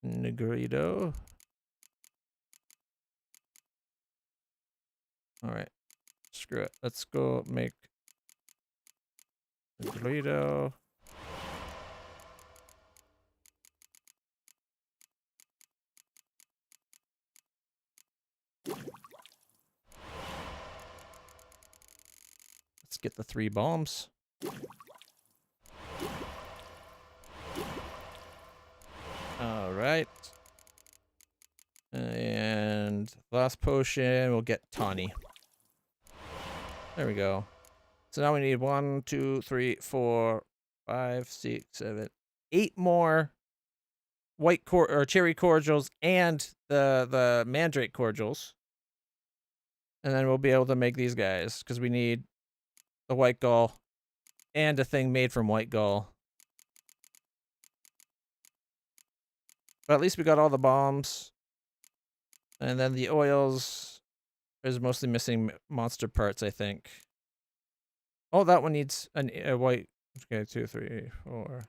Speaker 2: Negrito. Alright. Screw it. Let's go make Negrito. Let's get the 3 bombs. Alright. And last potion, we'll get Tawny. There we go. So now we need 1, 2, 3, 4, 5, 6, 7, 8 more white or cherry cordials and the mandrake cordials. And then we'll be able to make these guys because we need the white gall and a thing made from white gall. But at least we got all the bombs. And then the oils is mostly missing monster parts, I think. Oh, that one needs a white. Okay, 2, 3, 4,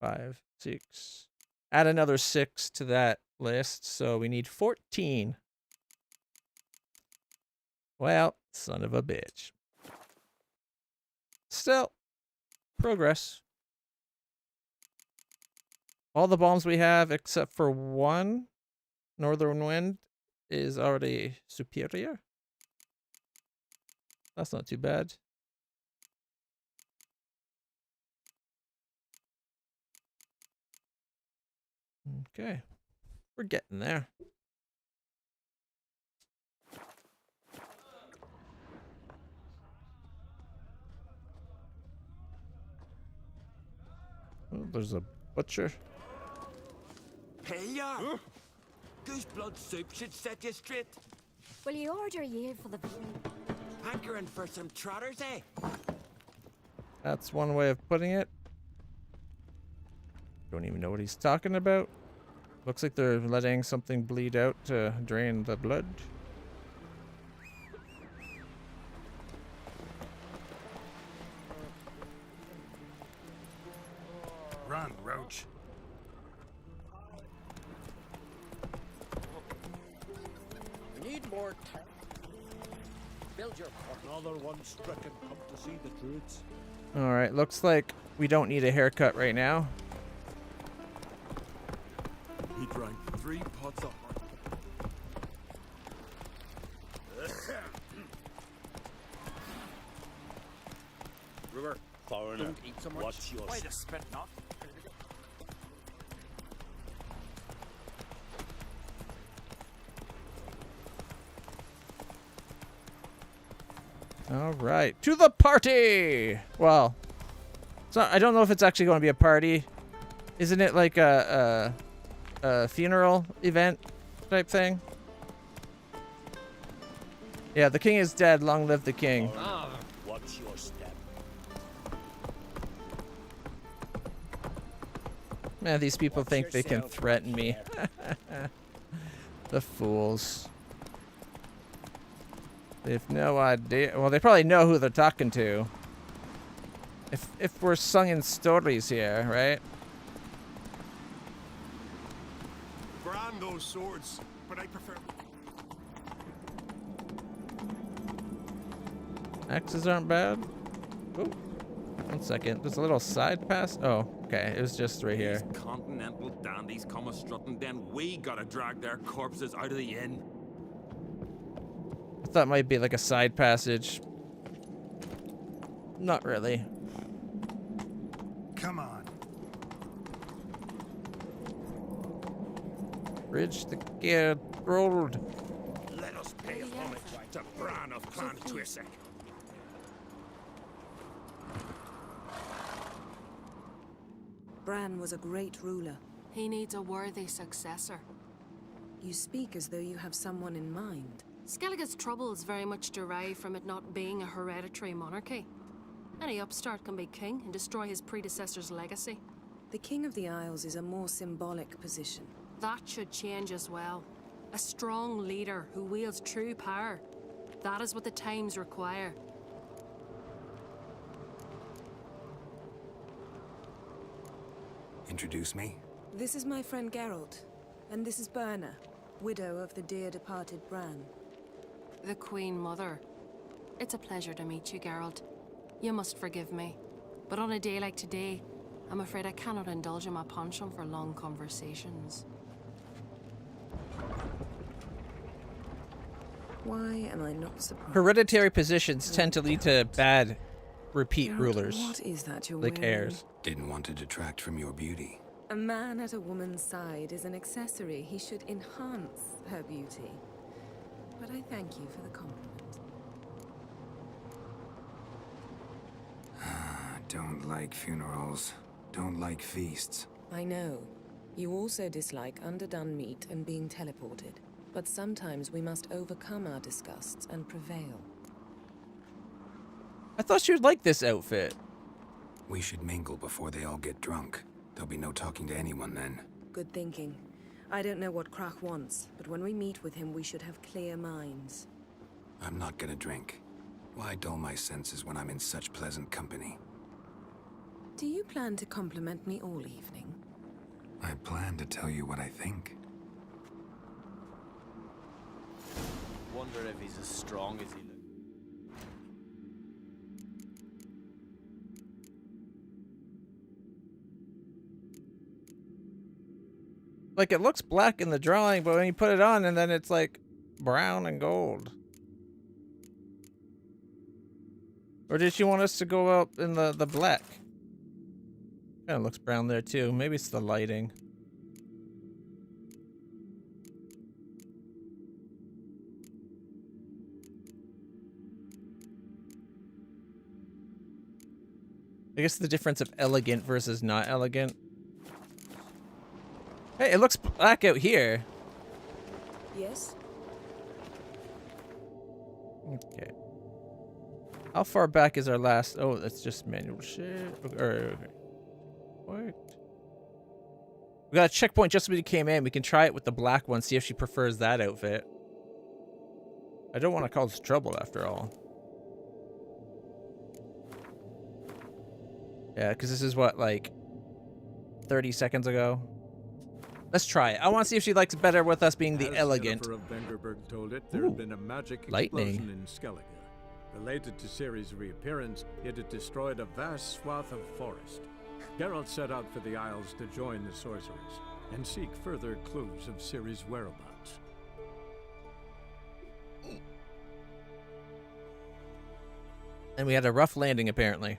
Speaker 2: 5, 6. Add another 6 to that list. So we need 14. Well, son of a bitch. Still, progress. All the bombs we have, except for 1, Northern Wind, is already superior. That's not too bad. Okay. We're getting there. Oh, there's a butcher.
Speaker 10: Hey, ya! Goose blood soup should set you straight.
Speaker 11: Will you order you for the
Speaker 10: Hankering for some trotters, eh?
Speaker 2: That's one way of putting it. Don't even know what he's talking about. Looks like they're letting something bleed out to drain the blood.
Speaker 3: Run, Roach.
Speaker 10: We need more build your
Speaker 20: Another one stricken, come to see the truths.
Speaker 2: Alright, looks like we don't need a haircut right now.
Speaker 3: He drank 3 pots of
Speaker 10: Brewer,
Speaker 20: Foreigner,
Speaker 10: don't eat so much.
Speaker 20: what's your
Speaker 10: Why the spit not?
Speaker 2: Alright, to the party! Well, so I don't know if it's actually going to be a party. Isn't it like a funeral event type thing? Yeah, the king is dead. Long live the king.
Speaker 20: What's your step?
Speaker 2: Man, these people think they can threaten me. The fools. They have no idea. Well, they probably know who they're talking to. If we're sung in stories here, right?
Speaker 14: Brand those swords, but I prefer.
Speaker 2: Axes aren't bad. Ooh. 1 second. There's a little side pass. Oh, okay. It was just right here.
Speaker 7: These continental dandies come a strutting, then we gotta drag their corpses out of the inn.
Speaker 2: I thought it might be like a side passage. Not really.
Speaker 3: Come on.
Speaker 2: Bridge the gear rolled.
Speaker 7: Let us pay homage to Bran of Clan Twisek.
Speaker 21: Bran was a great ruler.
Speaker 15: He needs a worthy successor.
Speaker 21: You speak as though you have someone in mind.
Speaker 15: Skellige's troubles very much derive from it not being a hereditary monarchy. Any upstart can be king and destroy his predecessor's legacy.
Speaker 21: The King of the Isles is a more symbolic position.
Speaker 15: That should change as well. A strong leader who wields true power. That is what the times require.
Speaker 8: Introduce me?
Speaker 21: This is my friend Geralt, and this is Berna, widow of the dear departed Bran.
Speaker 15: The Queen Mother. It's a pleasure to meet you, Geralt. You must forgive me, but on a day like today, I'm afraid I cannot indulge in my penchant for long conversations.
Speaker 21: Why am I not surprised?
Speaker 2: Hereditary positions tend to lead to bad repeat
Speaker 21: Geralt,
Speaker 2: rulers.
Speaker 21: what is that you're
Speaker 2: like
Speaker 21: wearing?
Speaker 2: heirs.
Speaker 8: Didn't want to detract from your beauty.
Speaker 21: A man at a woman's side is an accessory. He should enhance her beauty. But I thank you for the compliment.
Speaker 8: Don't like funerals. Don't like feasts.
Speaker 21: I know. You also dislike underdone meat and being teleported. But sometimes we must overcome our disgusts and prevail.
Speaker 2: I thought you'd like this outfit.
Speaker 8: We should mingle before they all get drunk. There'll be no talking to anyone then.
Speaker 21: Good thinking. I don't know what Krach wants, but when we meet with him, we should have clear minds.
Speaker 8: I'm not gonna drink. Why dull my senses when I'm in such pleasant company?
Speaker 21: Do you plan to compliment me all evening?
Speaker 8: I plan to tell you what I think.
Speaker 4: Wonder if he's as strong as he looks.
Speaker 2: Like, it looks black in the drawing, but when you put it on, and then it's like brown and gold. Or did she want us to go out in the black? Kind of looks brown there too. Maybe it's the lighting. I guess the difference of elegant versus not elegant. Hey, it looks black out here.
Speaker 19: Yes?
Speaker 2: Okay. How far back is our last? Oh, that's just manual shit. Okay. What? We got a checkpoint just when we came in. We can try it with the black one, see if she prefers that outfit. I don't want to cause trouble after all. Yeah, because this is what, like 30 seconds ago? Let's try it. I want to see if she likes it better with us being the elegant.
Speaker 3: As Yennefer of Vengerberg told it, there had been a magic
Speaker 2: lightning.
Speaker 3: explosion in Skellige. Related to Ciri's reappearance, it had destroyed a vast swath of forest. Geralt set out for the Isles to join the sorcerers and seek further clues of Ciri's whereabouts.
Speaker 2: And we had a rough landing, apparently.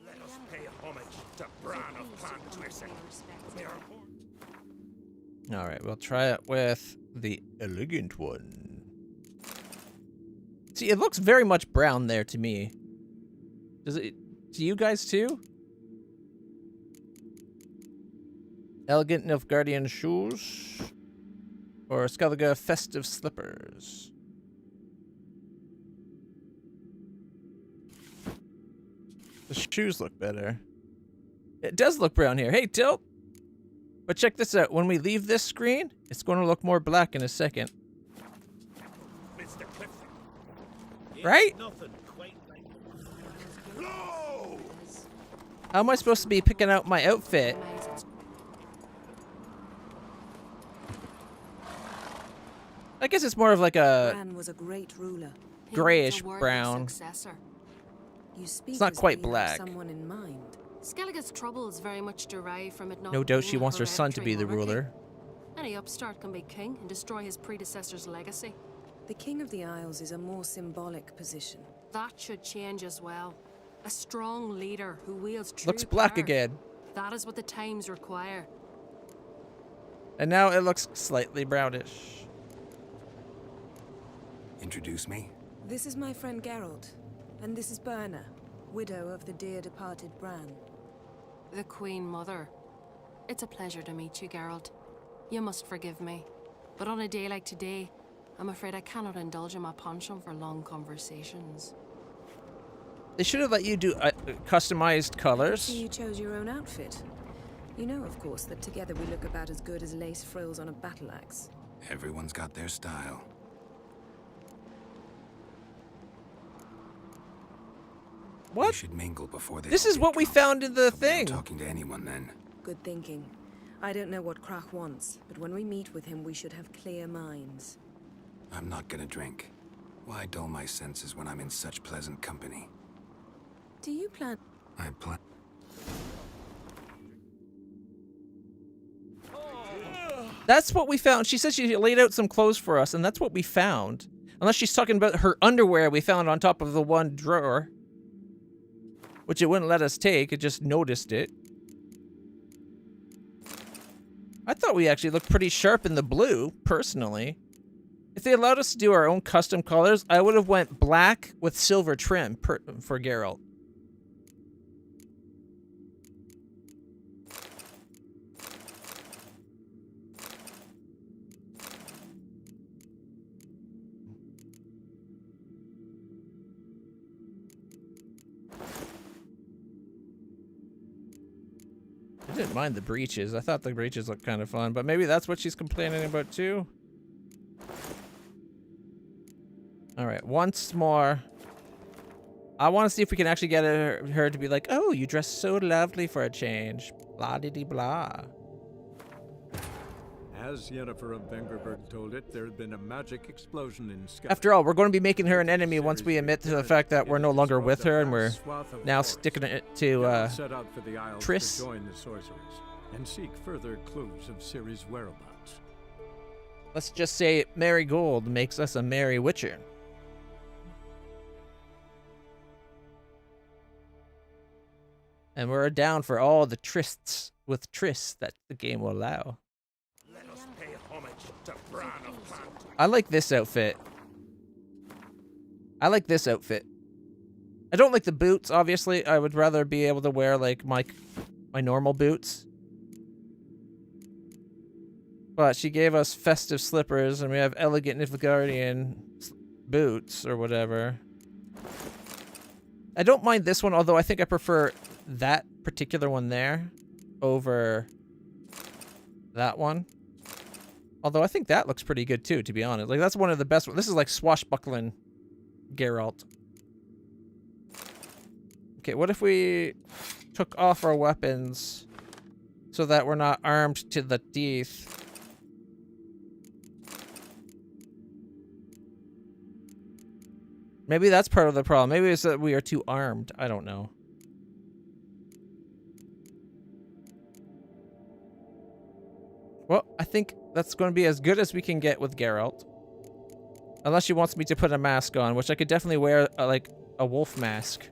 Speaker 10: Let us pay homage to Bran of Clan Twisten.
Speaker 2: Alright, we'll try it with the elegant one. See, it looks very much brown there to me. Does it to you guys too? Elegant Nilfgaardian shoes. Or Skellige festive slippers. The shoes look better. It does look brown here. Hey, Tilt! But check this out. When we leave this screen, it's going to look more black in a second.
Speaker 10: Mr. Clifton.
Speaker 2: Right? How am I supposed to be picking out my outfit? I guess it's more of like a
Speaker 21: Bran was a great ruler.
Speaker 2: grayish brown.
Speaker 21: You speak
Speaker 2: It's not
Speaker 21: as
Speaker 2: quite
Speaker 21: though you
Speaker 2: black.
Speaker 21: have someone in mind.
Speaker 15: Skellige's troubles very much derive from it not
Speaker 2: No doubt
Speaker 15: being
Speaker 2: she
Speaker 15: a
Speaker 2: wants her son to be the
Speaker 15: hereditary monarchy.
Speaker 2: ruler.
Speaker 15: Any upstart can be king and destroy his predecessor's legacy.
Speaker 21: The King of the Isles is a more symbolic position.
Speaker 15: That should change as well. A strong leader who wields true
Speaker 2: Looks black
Speaker 15: power.
Speaker 2: again.
Speaker 15: That is what the times require.
Speaker 2: And now it looks slightly brownish.
Speaker 8: Introduce me?
Speaker 21: This is my friend Geralt, and this is Berna, widow of the dear departed Bran.
Speaker 15: The Queen Mother. It's a pleasure to meet you, Geralt. You must forgive me. But on a day like today, I'm afraid I cannot indulge in my penchant for long conversations.
Speaker 2: They should have let you do customized colors.
Speaker 21: You chose your own outfit. You know, of course, that together we look about as good as lace frills on a battle axe.
Speaker 8: Everyone's got their style.
Speaker 2: What?
Speaker 8: We should mingle before they
Speaker 2: This is what we found in the thing.
Speaker 8: talking to anyone then.
Speaker 21: Good thinking. I don't know what Krach wants, but when we meet with him, we should have clear minds.
Speaker 8: I'm not gonna drink. Why dull my senses when I'm in such pleasant company?
Speaker 21: Do you plan?
Speaker 8: I plan.
Speaker 2: That's what we found. She said she laid out some clothes for us, and that's what we found. Unless she's talking about her underwear we found on top of the one drawer. Which it wouldn't let us take, it just noticed it. I thought we actually looked pretty sharp in the blue, personally. If they allowed us to do our own custom colors, I would have went black with silver trim for Geralt. I didn't mind the breeches. I thought the breeches looked kind of fun, but maybe that's what she's complaining about too. All right, once more. I want to see if we can actually get her to be like, "Oh, you dress so lovely for a change." Blah diddy blah.
Speaker 3: As Yennefer of Vengerberg told it, there had been a magic explosion in Skellige.
Speaker 2: After all, we're going to be making her an enemy once we admit to the fact that we're no longer with her and we're now sticking it to
Speaker 3: set out for the Isles
Speaker 2: Triss.
Speaker 3: to join the sorcerers and seek further clues of Ciri's whereabouts.
Speaker 2: Let's just say Marigold makes us a merry witcher. And we're down for all the trysts with Triss that the game will allow.
Speaker 10: Let us pay homage to Bran of Clan.
Speaker 2: I like this outfit. I like this outfit. I don't like the boots, obviously. I would rather be able to wear, like, my normal boots. But she gave us festive slippers, and we have elegant Nilfgaardian boots, or whatever. I don't mind this one, although I think I prefer that particular one there over that one. Although I think that looks pretty good, too, to be honest. Like, that's one of the best ones. This is like swashbuckling Geralt. Okay, what if we took off our weapons so that we're not armed to the teeth? Maybe that's part of the problem. Maybe it's that we are too armed. I don't know. Well, I think that's going to be as good as we can get with Geralt. Unless she wants me to put a mask on, which I could definitely wear, like, a wolf mask.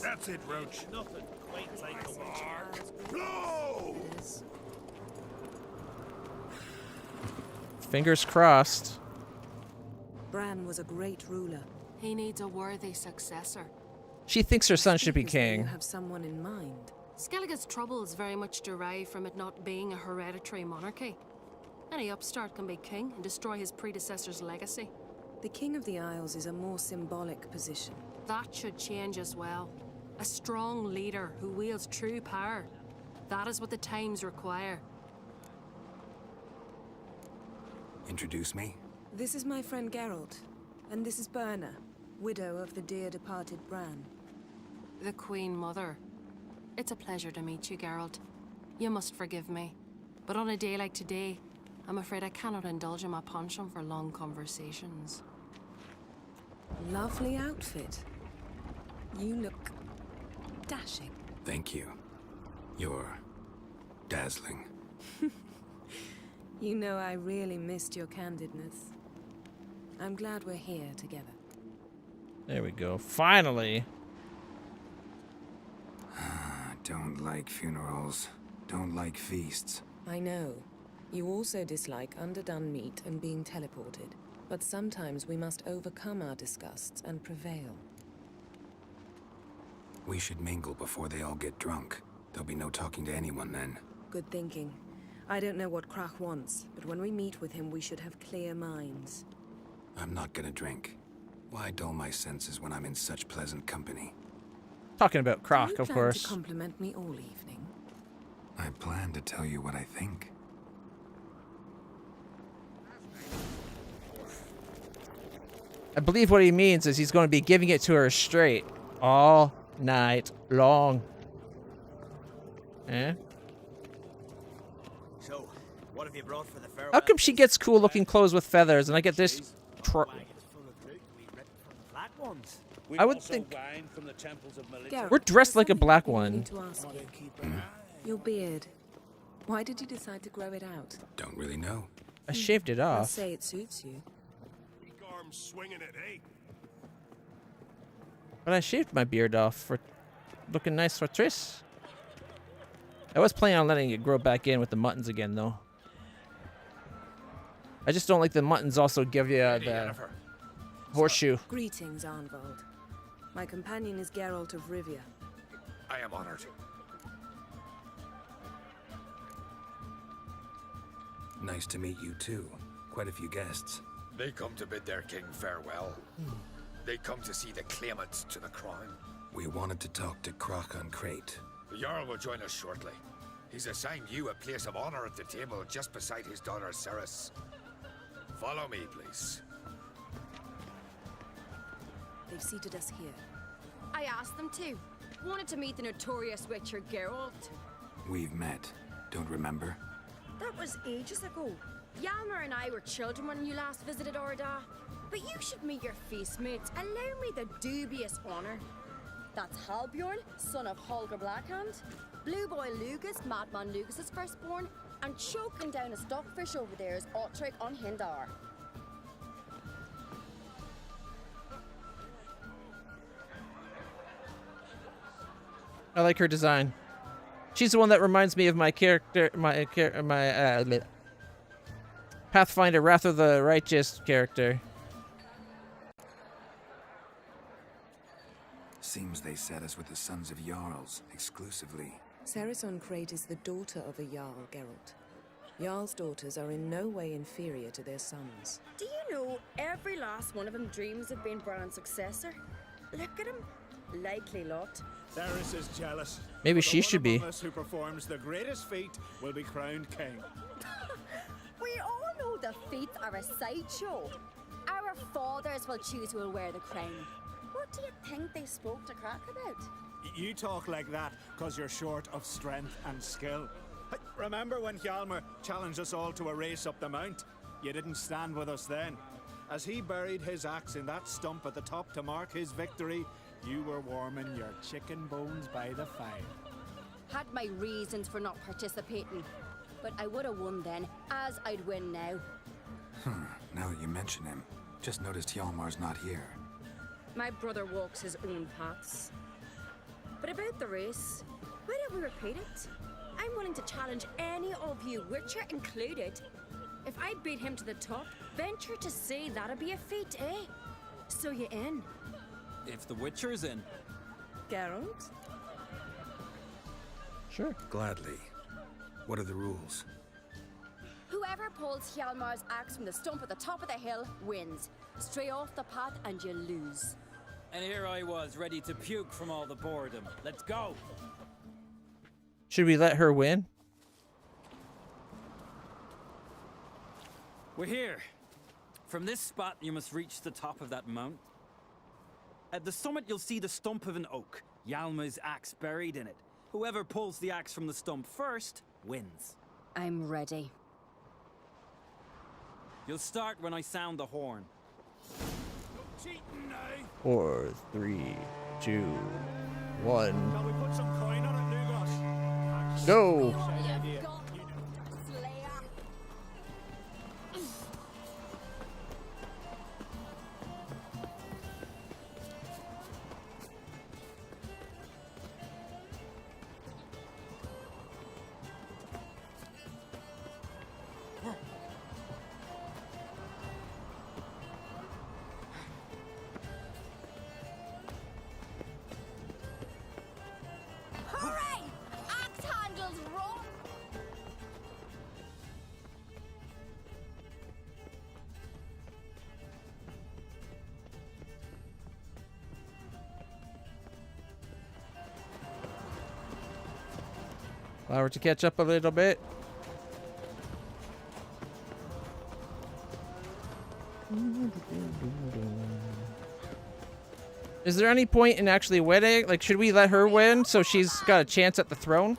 Speaker 3: That's it, Roach.
Speaker 9: Nothing quite like a war.
Speaker 3: Blow!
Speaker 2: Fingers crossed.
Speaker 21: Bran was a great ruler.
Speaker 15: He needs a worthy successor.
Speaker 2: She thinks her son should be
Speaker 21: You
Speaker 2: king.
Speaker 21: have someone in mind.
Speaker 15: Skellige's troubles very much derive from it not being a hereditary monarchy. Any upstart can be king and destroy his predecessor's legacy.
Speaker 21: The King of the Isles is a more symbolic position.
Speaker 15: That should change as well. A strong leader who wields true power. That is what the times require.
Speaker 8: Introduce me?
Speaker 21: This is my friend Geralt, and this is Berna, widow of the dear departed Bran.
Speaker 15: The Queen Mother. It's a pleasure to meet you, Geralt. You must forgive me, but on a day like today, I'm afraid I cannot indulge in my penchant for long conversations.
Speaker 21: Lovely outfit. You look dashing.
Speaker 8: Thank you. You're dazzling.
Speaker 21: You know, I really missed your candidness. I'm glad we're here together.
Speaker 2: There we go. Finally.
Speaker 8: Don't like funerals. Don't like feasts.
Speaker 21: I know. You also dislike underdone meat and being teleported. But sometimes we must overcome our disgusts and prevail.
Speaker 8: We should mingle before they all get drunk. There'll be no talking to anyone then.
Speaker 21: Good thinking. I don't know what Krach wants, but when we meet with him, we should have clear minds.
Speaker 8: I'm not gonna drink. Why dull my senses when I'm in such pleasant company?
Speaker 2: Talking about Krach,
Speaker 21: Do you
Speaker 2: of
Speaker 21: plan
Speaker 2: course.
Speaker 21: to compliment me all evening?
Speaker 8: I plan to tell you what I think.
Speaker 2: I believe what he means is he's going to be giving it to her straight all night long. Eh?
Speaker 4: So, what have you brought for the farewell?
Speaker 2: How come she gets cool looking clothes with feathers and I get this
Speaker 4: Black ones.
Speaker 2: I would think
Speaker 9: Wine from the temples of
Speaker 21: Geralt,
Speaker 2: we're dressed like a black
Speaker 21: I
Speaker 2: one.
Speaker 21: need to ask you. Your beard. Why did you decide to grow it out?
Speaker 8: Don't really know.
Speaker 2: I shaved it
Speaker 21: I'll
Speaker 2: off.
Speaker 21: say it suits you.
Speaker 9: Arms swinging it, eh?
Speaker 2: But I shaved my beard off for looking nice for Triss. I was planning on letting it grow back in with the muttons again, though. I just don't like the muttons also give you the horseshoe.
Speaker 21: Greetings, Arnvald. My companion is Geralt of Rivia.
Speaker 18: I am honored.
Speaker 8: Nice to meet you too. Quite a few guests.
Speaker 18: They come to bid their king farewell. They come to see the claimants to the crown.
Speaker 8: We wanted to talk to Krach on Crate.
Speaker 18: The Jarl will join us shortly. He's assigned you a place of honor at the table just beside his daughter Ceres. Follow me, please.
Speaker 21: They've seated us here.
Speaker 11: I asked them to. Wanted to meet the notorious witcher Geralt.
Speaker 8: We've met. Don't remember?
Speaker 11: That was ages ago. Yalmer and I were children when you last visited Orda. But you should meet your feast mates. Allow me the dubious honor. That's Halbjorn, son of Holger Blackhand, Blue Boy Lugus, Madman Lugus's firstborn, and choking down a stockfish over there is Ottric on Hindar.
Speaker 2: I like her design. She's the one that reminds me of my character, my Pathfinder Wrath of the Righteous character.
Speaker 8: Seems they set us with the sons of Jarls exclusively.
Speaker 21: Ceres Crate is the daughter of a Jarl, Geralt. Jarl's daughters are in no way inferior to their sons.
Speaker 11: Do you know every last one of them dreams of being Bran's successor? Look at him. Likely lot.
Speaker 3: Ceres is jealous.
Speaker 2: Maybe
Speaker 3: But
Speaker 2: she
Speaker 3: the
Speaker 2: should
Speaker 3: one
Speaker 2: be.
Speaker 3: among us who performs the greatest feat will be crowned king.
Speaker 11: We all know the feats are a sideshow. Our fathers will choose who will wear the crown. What do you think they spoke to Crack about?
Speaker 3: You talk like that because you're short of strength and skill. Hey, remember when Hjalmar challenged us all to a race up the mount? You didn't stand with us then. As he buried his axe in that stump at the top to mark his victory, you were warming your chicken bones by the fire.
Speaker 11: Had my reasons for not participating. But I would have won then, as I'd win now.
Speaker 8: Now that you mention him, just noticed Hjalmar's not here.
Speaker 11: My brother walks his own paths. But about the race, why don't we repeat it? I'm willing to challenge any of you, Witcher included. If I beat him to the top, venture to say that'd be a feat, eh? So you in?
Speaker 12: If the Witcher's in.
Speaker 11: Geralt?
Speaker 2: Sure.
Speaker 8: Gladly. What are the rules?
Speaker 11: Whoever pulls Hjalmar's axe from the stump at the top of the hill wins. Stray off the path and you lose.
Speaker 12: And here I was, ready to puke from all the boredom. Let's go!
Speaker 2: Should we let her win?
Speaker 12: We're here. From this spot, you must reach the top of that mount. At the summit, you'll see the stump of an oak. Hjalmar's axe buried in it. Whoever pulls the axe from the stump first wins.
Speaker 11: I'm ready.
Speaker 12: You'll start when I sound the horn.
Speaker 2: 4, 3, 2, 1.
Speaker 3: Shall we put some coin on it, Lugos?
Speaker 2: Go!
Speaker 11: Hooray! Axe handles rock!
Speaker 2: Allow her to catch up a little bit. Is there any point in actually winning? Like, should we let her win so she's got a chance at the throne?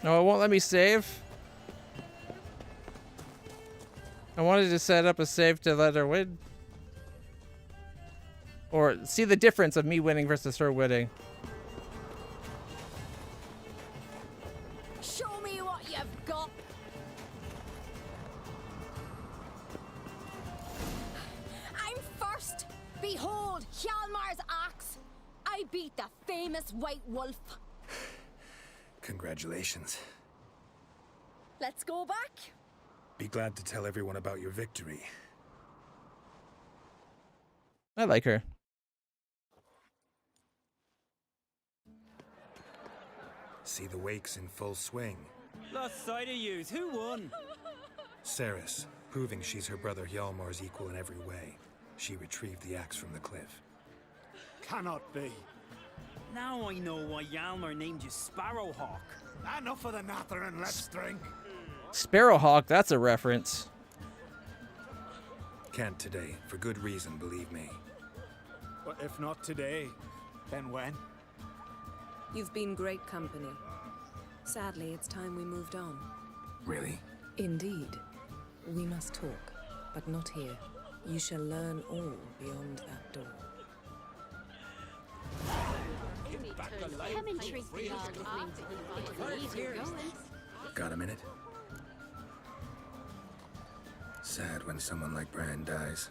Speaker 2: No, it won't let me save. I wanted to set up a save to let her win. Or see the difference of me winning versus her winning.
Speaker 11: Show me what you've got! I'm first! Behold, Hjalmar's axe! I beat the famous White Wolf!
Speaker 8: Congratulations.
Speaker 11: Let's go back!
Speaker 8: Be glad to tell everyone about your victory.
Speaker 2: I like her.
Speaker 8: See the wakes in full swing.
Speaker 12: Lost sight of yous. Who won?
Speaker 8: Ceres, proving she's her brother Hjalmar's equal in every way. She retrieved the axe from the cliff.
Speaker 3: Cannot be.
Speaker 12: Now I know why Hjalmar named you Sparrowhawk.
Speaker 3: Enough of the natter and let's drink.
Speaker 2: Sparrowhawk, that's a reference.
Speaker 8: Can't today, for good reason, believe me.
Speaker 3: Well, if not today, then when?
Speaker 21: You've been great company. Sadly, it's time we moved on.
Speaker 8: Really?
Speaker 21: Indeed. We must talk, but not here. You shall learn all beyond that door.
Speaker 15: Come and treat the yard with me.
Speaker 8: Got a minute? Sad when someone like Bran dies.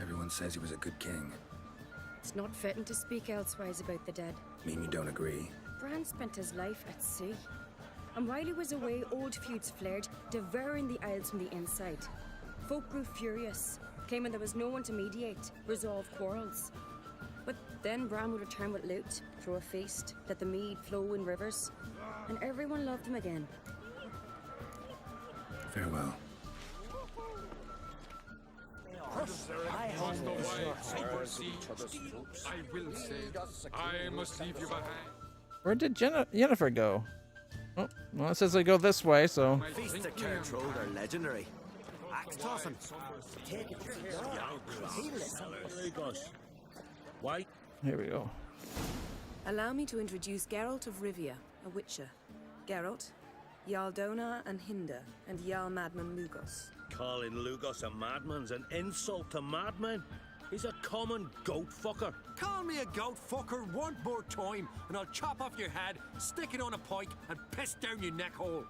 Speaker 8: Everyone says he was a good king.
Speaker 11: It's not fitting to speak elsewise about the dead.
Speaker 8: Mean you don't agree?
Speaker 11: Bran spent his life at sea. And while he was away, old feuds flared, devouring the Isles from the inside. Folk grew furious, claiming there was no one to mediate, resolve quarrels. But then Bran would return with loot, throw a feast, let the mead flow in rivers, and everyone loved him again.
Speaker 8: Farewell.
Speaker 18: I will say, I must leave you behind.
Speaker 2: Where did Yennefer go? Oh, well, it says I go this way, so.
Speaker 4: Feasts of control are legendary. Axe tossing. Take it to the dog.
Speaker 20: Why?
Speaker 2: Here we go.
Speaker 21: Allow me to introduce Geralt of Rivia, a witcher. Geralt, Jarl Dona and Hinder, and Jarl Madman Lugos.
Speaker 20: Calling Lugos a madman's an insult to madmen. He's a common goat fucker.
Speaker 10: Call me a goat fucker one more time, and I'll chop off your head, stick it on a pike, and piss down your neck hole.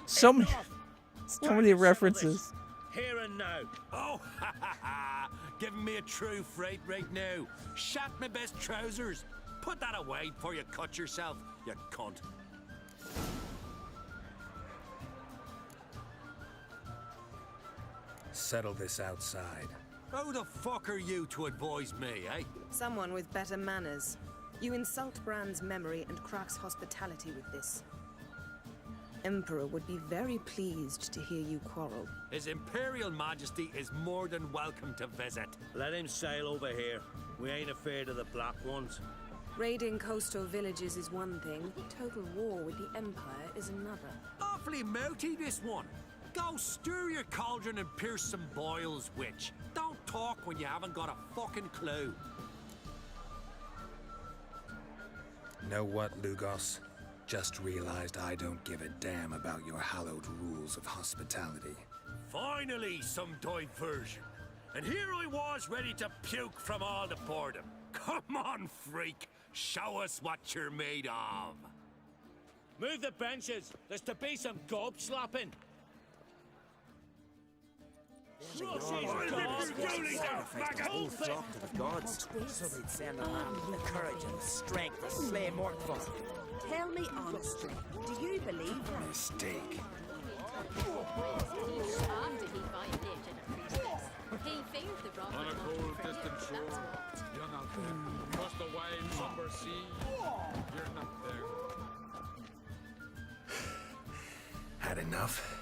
Speaker 2: So many references.
Speaker 20: Here and now.
Speaker 10: Oh, ha ha ha! Giving me a true fright right now. Shat my best trousers. Put that away before you cut yourself, you cunt.
Speaker 8: Settle this outside.
Speaker 10: Who the fuck are you to advise me, eh?
Speaker 21: Someone with better manners. You insult Bran's memory and Crach's hospitality with this. Emperor would be very pleased to hear you quarrel.
Speaker 10: His Imperial Majesty is more than welcome to visit.
Speaker 20: Let him sail over here. We ain't afraid of the black ones.
Speaker 21: Raiding coastal villages is one thing. Total war with the Empire is another.
Speaker 10: Awfully mouthy, this one. Go stir your cauldron and pierce some boils, witch. Don't talk when you haven't got a fucking clue.
Speaker 8: Know what, Lugos? Just realized I don't give a damn about your hallowed rules of hospitality.
Speaker 10: Finally, some diversion. And here I was ready to puke from all the boredom. Come on, freak. Show us what you're made of.
Speaker 20: Move the benches. There's to be some gob slapping.
Speaker 4: The whole flock to the gods, so they'd send a man with the courage and strength to slay mortals.
Speaker 17: Tell me honestly, do you believe her?
Speaker 8: Mistake.
Speaker 18: On a cold, distant shore, you're not there. Across the wide, somber sea, you're not there.
Speaker 8: Had enough?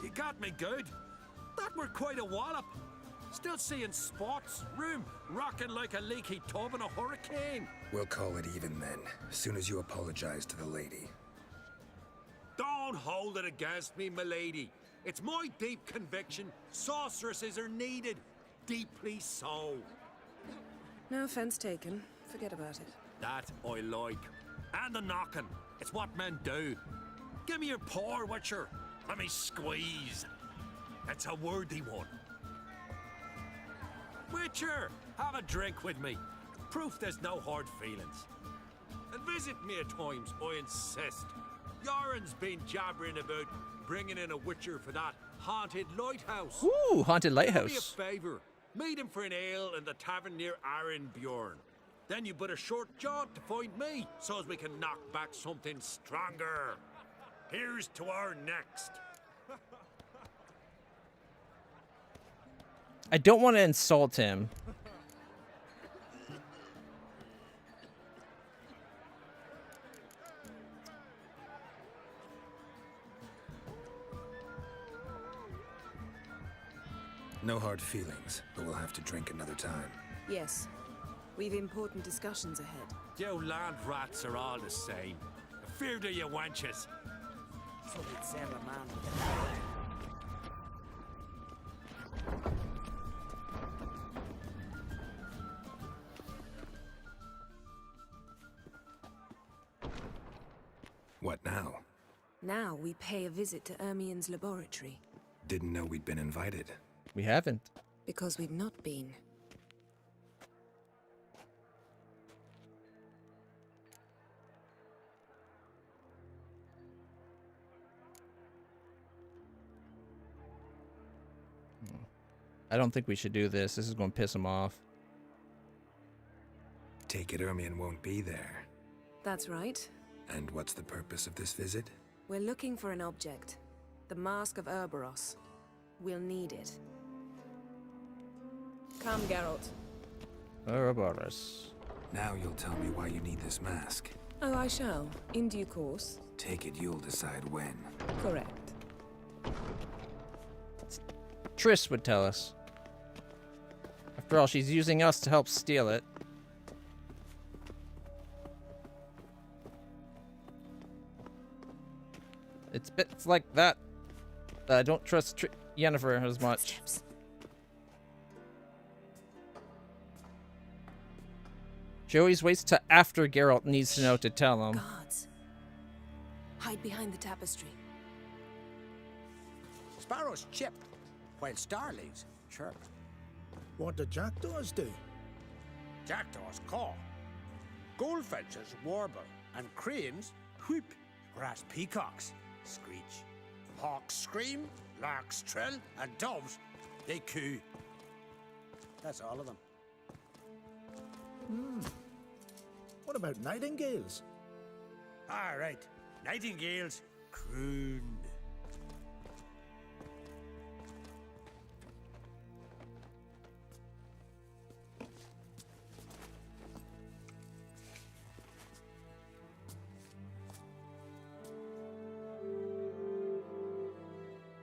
Speaker 10: You got me good. That were quite a wallop. Still seeing spots, room rocking like a leaky tub in a hurricane.
Speaker 8: We'll call it even then, as soon as you apologize to the lady.
Speaker 10: Don't hold it against me, milady. It's my deep conviction sorceresses are needed. Deeply so.
Speaker 21: No offense taken. Forget about it.
Speaker 10: That I like. And the knocking. It's what men do. Give me your paw, Witcher. Let me squeeze. It's a worthy one. Witcher, have a drink with me. Proof there's no hard feelings. And visit me at times, I insist. Yoren's been jabbering about bringing in a Witcher for that haunted lighthouse.
Speaker 2: Ooh, haunted
Speaker 10: Do me a
Speaker 2: lighthouse.
Speaker 10: favour. Meet him for an ale in the tavern near Arenbjorn. Then you but a short jaunt to find me, so as we can knock back something stronger. Here's to our next.
Speaker 2: I don't want to insult him.
Speaker 8: No hard feelings, but we'll have to drink another time.
Speaker 21: Yes. We've important discussions ahead.
Speaker 10: You land rats are all the same. Fear to you wenches.
Speaker 4: So they'd send a man with the courage.
Speaker 8: What now?
Speaker 21: Now we pay a visit to Ermien's laboratory.
Speaker 8: Didn't know we'd been invited.
Speaker 2: We haven't.
Speaker 21: Because we've not been.
Speaker 2: I don't think we should do this. This is going to piss him off.
Speaker 8: Take it Ermion won't be there.
Speaker 21: That's right.
Speaker 8: And what's the purpose of this visit?
Speaker 21: We're looking for an object. The Mask of Urboros. We'll need it. Come, Geralt.
Speaker 2: Ouroboros.
Speaker 8: Now you'll tell me why you need this mask.
Speaker 21: Oh, I shall. In due course.
Speaker 8: Take it you'll decide when.
Speaker 21: Correct.
Speaker 2: Triss would tell us. After all, she's using us to help steal it. It's bits like that I don't trust Yennefer as much. She always waits till after Geralt needs to know to tell him.
Speaker 21: Guards. Hide behind the tapestry.
Speaker 14: Sparrows chip, while starlings chirp.
Speaker 16: What do jackdaws do?
Speaker 14: Jackdaws caw. Goldfinches warble, and cranes whoop, whereas peacocks screech. Hawks scream, larks trill, and doves, they coo. That's all of them.
Speaker 16: What about nightingales?
Speaker 14: All right, nightingales croon.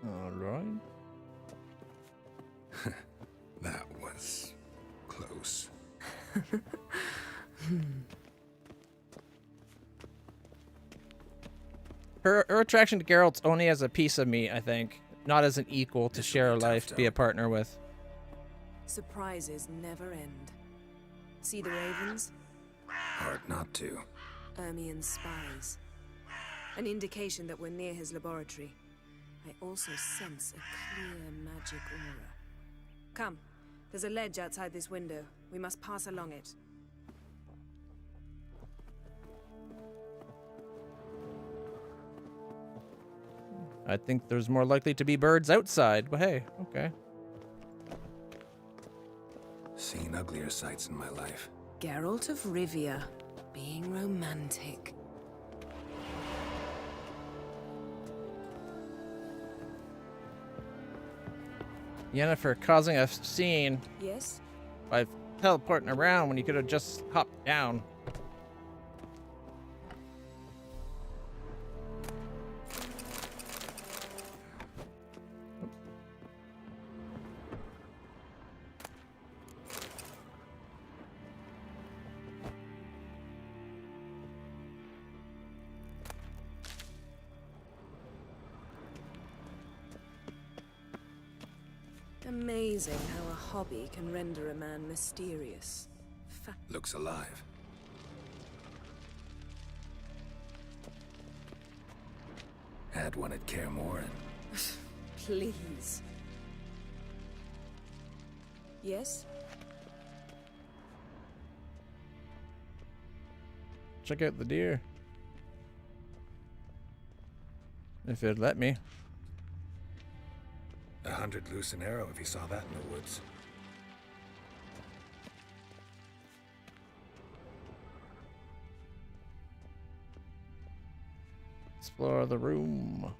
Speaker 2: All right.
Speaker 8: That was close.
Speaker 2: Her attraction to Geralt's only as a piece of meat, I think. Not as an equal to share a life, to be a partner with.
Speaker 21: Surprises never end. See the ravens?
Speaker 8: Hard not to.
Speaker 21: Ermion's spies. An indication that we're near his laboratory. I also sense a clear magic aura. Come, there's a ledge outside this window. We must pass along it.
Speaker 2: I think there's more likely to be birds outside, but hey, okay.
Speaker 8: Seen uglier sights in my life.
Speaker 21: Geralt of Rivia, being romantic.
Speaker 2: Yennefer causing a scene
Speaker 21: Yes?
Speaker 2: by teleporting around when you could have just hopped down.
Speaker 21: Amazing how a hobby can render a man mysterious.
Speaker 8: Looks alive. Had one at Kaer Morhen.
Speaker 21: Please. Yes?
Speaker 2: Check out the deer. If it'd let me.
Speaker 8: 100 loose an arrow if you saw that in the woods.
Speaker 2: Explore the room.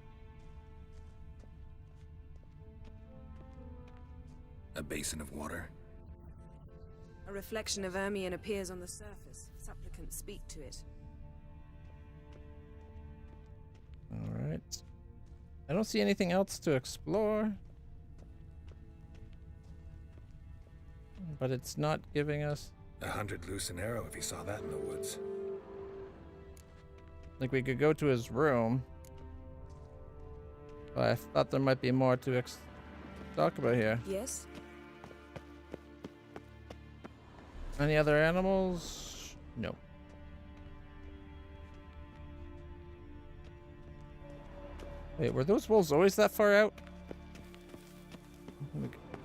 Speaker 8: A basin of water.
Speaker 21: A reflection of Ermion appears on the surface. Supplicants speak to it.
Speaker 2: Alright. I don't see anything else to explore. But it's not giving us...
Speaker 8: 100 loose an arrow if you saw that in the woods.
Speaker 2: Like we could go to his room. But I thought there might be more to talk about here.
Speaker 21: Yes?
Speaker 2: Any other animals? No. Wait, were those wolves always that far out?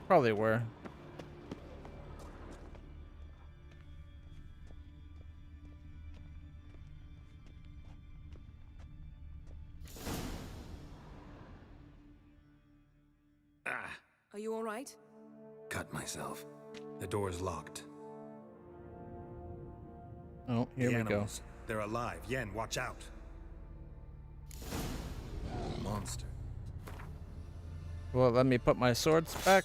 Speaker 2: Probably were.
Speaker 21: Are you all right?
Speaker 8: Cut myself. The door's locked.
Speaker 2: Oh, here
Speaker 8: The
Speaker 2: we
Speaker 8: animals, they're alive. Yen, watch out. Monster.
Speaker 2: go. Well, let me put my swords back.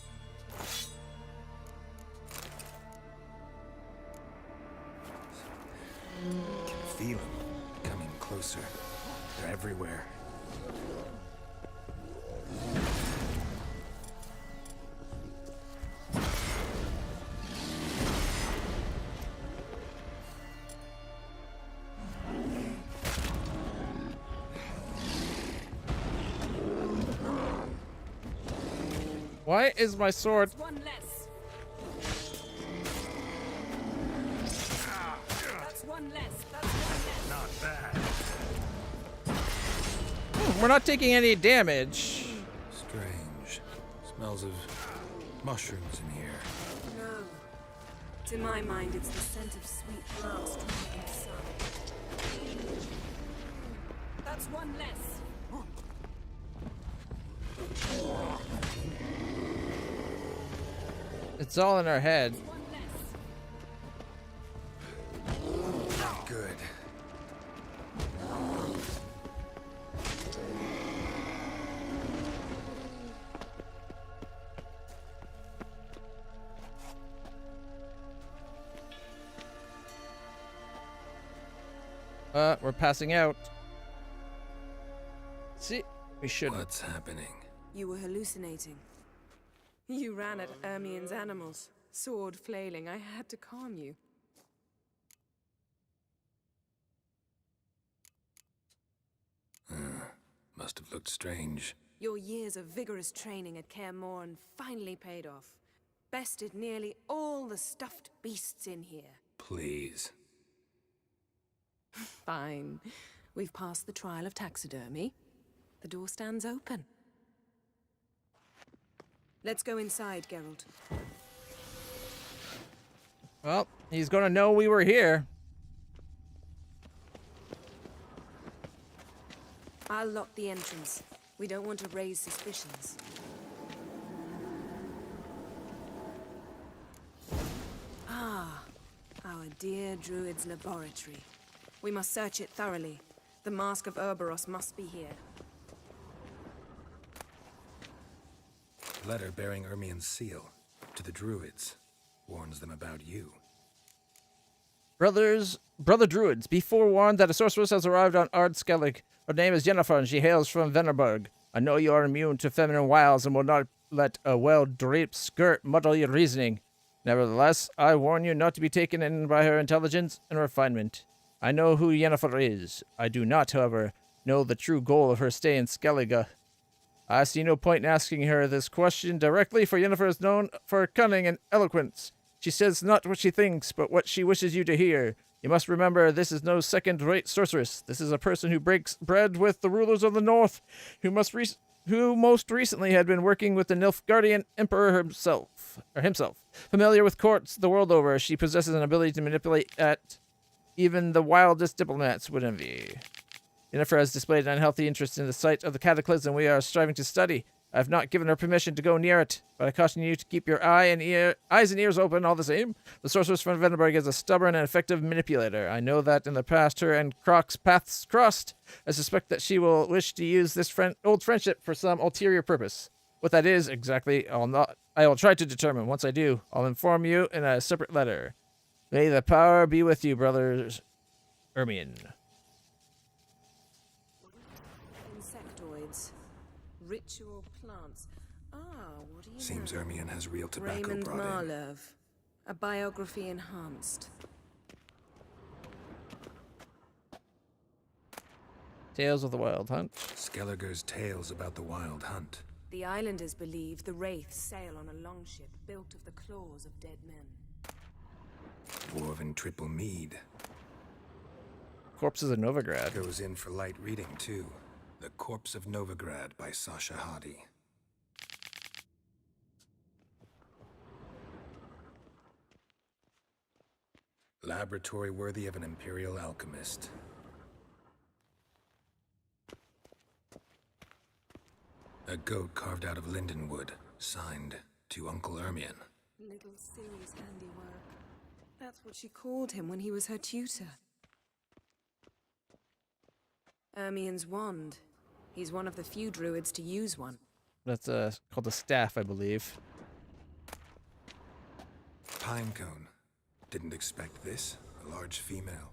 Speaker 8: I can feel them coming closer. They're everywhere.
Speaker 2: Why is my sword?
Speaker 21: One less. That's one less. That's one less.
Speaker 8: Not bad.
Speaker 2: We're not taking any damage.
Speaker 8: Strange. Smells of mushrooms in here.
Speaker 21: No. To my mind, it's the scent of sweet grass dry in the sun. That's one less.
Speaker 2: It's all in our head.
Speaker 8: Good.
Speaker 2: We're passing out. See, we should.
Speaker 8: What's happening?
Speaker 21: You were hallucinating. You ran at Ermien's animals, sword flailing. I had to calm you.
Speaker 8: Must have looked strange.
Speaker 21: Your years of vigorous training at Kaer Morhen finally paid off. Bested nearly all the stuffed beasts in here.
Speaker 8: Please.
Speaker 21: Fine. We've passed the trial of taxidermy. The door stands open. Let's go inside, Geralt.
Speaker 2: Well, he's gonna know we were here.
Speaker 21: I'll lock the entrance. We don't want to raise suspicions. Ah, our dear druid's laboratory. We must search it thoroughly. The Mask of Urboros must be here.
Speaker 8: Letter bearing Ermien's seal to the druids. Warns them about you.
Speaker 2: Brother druids, be forewarned that a sorceress has arrived on Ard Skellig. Her name is Yennefer, and she hails from Venerberg. I know you are immune to feminine wiles and will not let a well-draped skirt muddle your reasoning. Nevertheless, I warn you not to be taken in by her intelligence and refinement. I know who Yennefer is. I do not, however, know the true goal of her stay in Skellige. I see no point in asking her this question directly, for Yennefer is known for her cunning and eloquence. She says not what she thinks, but what she wishes you to hear. You must remember, this is no second-rate sorceress. This is a person who breaks bread with the rulers of the North, who most recently had been working with the Nilfgaardian Emperor himself. Familiar with courts the world over, she possesses an ability to manipulate at even the wildest diplomats would envy. Yennefer has displayed an unhealthy interest in the site of the cataclysm we are striving to study. I have not given her permission to go near it, but I caution you to keep your eyes and ears open all the same. The sorceress from Venerberg is a stubborn and effective manipulator. I know that in the past her and Croc's paths crossed. I suspect that she will wish to use this old friendship for some ulterior purpose. What that is exactly, I will try to determine. Once I do, I'll inform you in a separate letter. May the power be with you, brothers. Ermien.
Speaker 21: Insectoids. Ritual plants. Ah, what do you
Speaker 8: Seems
Speaker 21: know?
Speaker 8: Ermien has real tobacco
Speaker 21: Raymond
Speaker 8: brought in.
Speaker 21: Marlev. A biography enhanced.
Speaker 2: Tales of the Wild Hunt.
Speaker 8: Skellige's tales about the wild hunt.
Speaker 21: The islanders believe the wraiths sail on a longship built of the claws of dead men.
Speaker 8: Dwarven triple mead.
Speaker 2: Corpses of Novigrad.
Speaker 8: Goes in for light reading, too. The Corpse of Novigrad by Sasha Hadi. Laboratory worthy of an imperial alchemist. A goat carved out of linden wood. Signed to Uncle Ermion.
Speaker 21: Little Ciri's handiwork. That's what she called him when he was her tutor. Ermion's wand. He's one of the few druids to use one.
Speaker 2: That's called a staff, I believe.
Speaker 8: Pinecone. Didn't expect this. A large female.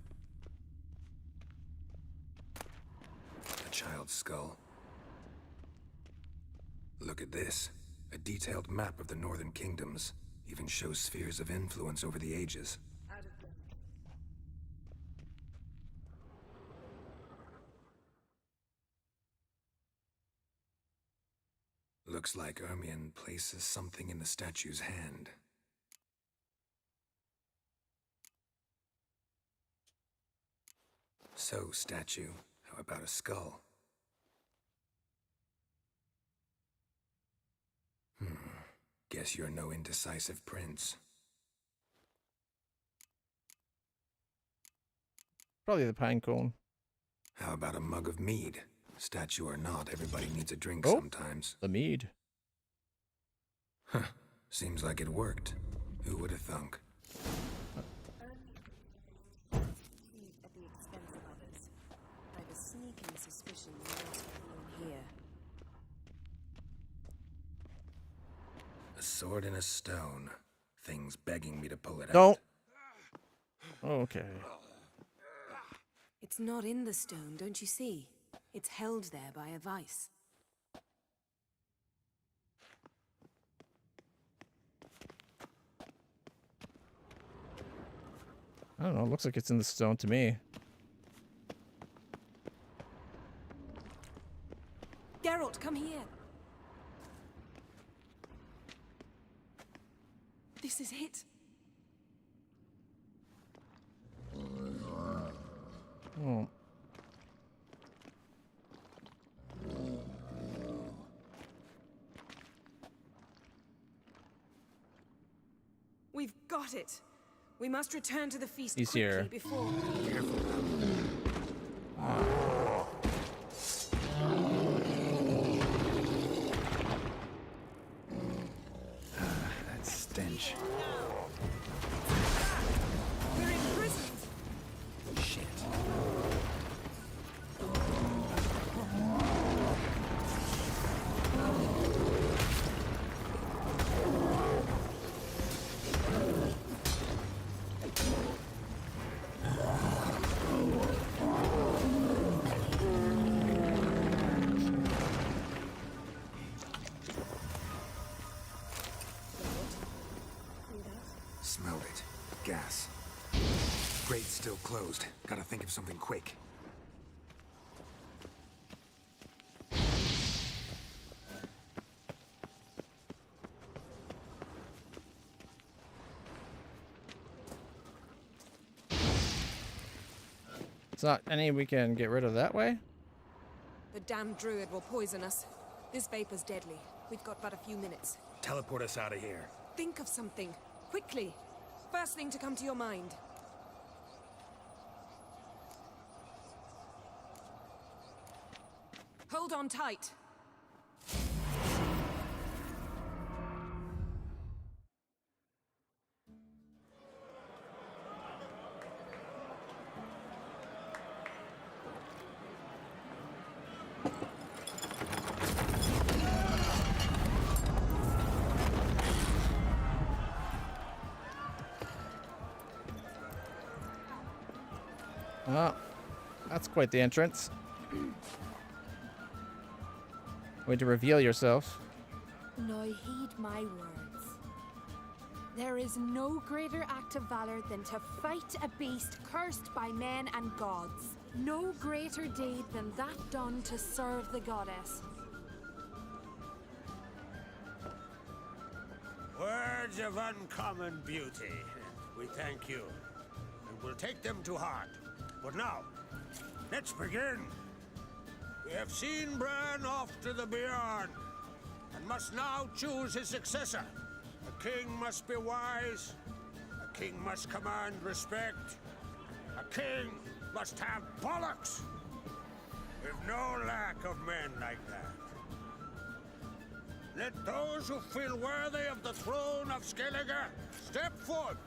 Speaker 8: A child's skull. Look at this. A detailed map of the Northern Kingdoms. Even shows spheres of influence over the ages. Looks like Ermion places something in the statue's hand. So, statue, how about a skull? Guess you're no indecisive prince.
Speaker 2: Probably the pine cone.
Speaker 8: How about a mug of mead? Statue or not, everybody needs a drink
Speaker 2: Oh,
Speaker 8: sometimes.
Speaker 2: The mead.
Speaker 8: Huh. Seems like it worked. Who would have thunk?
Speaker 21: At the expense of others. I have a sneaking suspicion you're not alone here.
Speaker 8: A sword and a stone. Things begging me to pull it out.
Speaker 2: Don't. Okay.
Speaker 21: It's not in the stone, don't you see? It's held there by a vice.
Speaker 2: I don't know. It looks like it's in the stone to me.
Speaker 21: Geralt, come here. This is it.
Speaker 2: Oh.
Speaker 21: We've got it. We must return to the feast
Speaker 2: He's
Speaker 21: quickly
Speaker 2: here.
Speaker 21: before.
Speaker 8: That stench.
Speaker 21: We're imprisoned.
Speaker 8: Shit. Smelled it. Gas. Grate's still closed. Gotta think of something quick.
Speaker 2: It's not any we can get rid of that way?
Speaker 21: The damned druid will poison us. This vapor's deadly. We've got but a few minutes.
Speaker 8: Teleport us out of here.
Speaker 21: Think of something. Quickly. First thing to come to your mind. Hold on tight.
Speaker 2: Oh, that's quite the entrance. Way to reveal yourself.
Speaker 5: Now heed my words. There is no greater act of valor than to fight a beast cursed by men and gods. No greater deed than that done to serve the goddess.
Speaker 20: Words of uncommon beauty. We thank you, and we'll take them to heart. But now, let's begin. We have seen Bran off to the Beyond, and must now choose his successor. A king must be wise. A king must command respect. A king must have bollocks. We've no lack of men like that. Let those who feel worthy of the throne of Skellige step forth.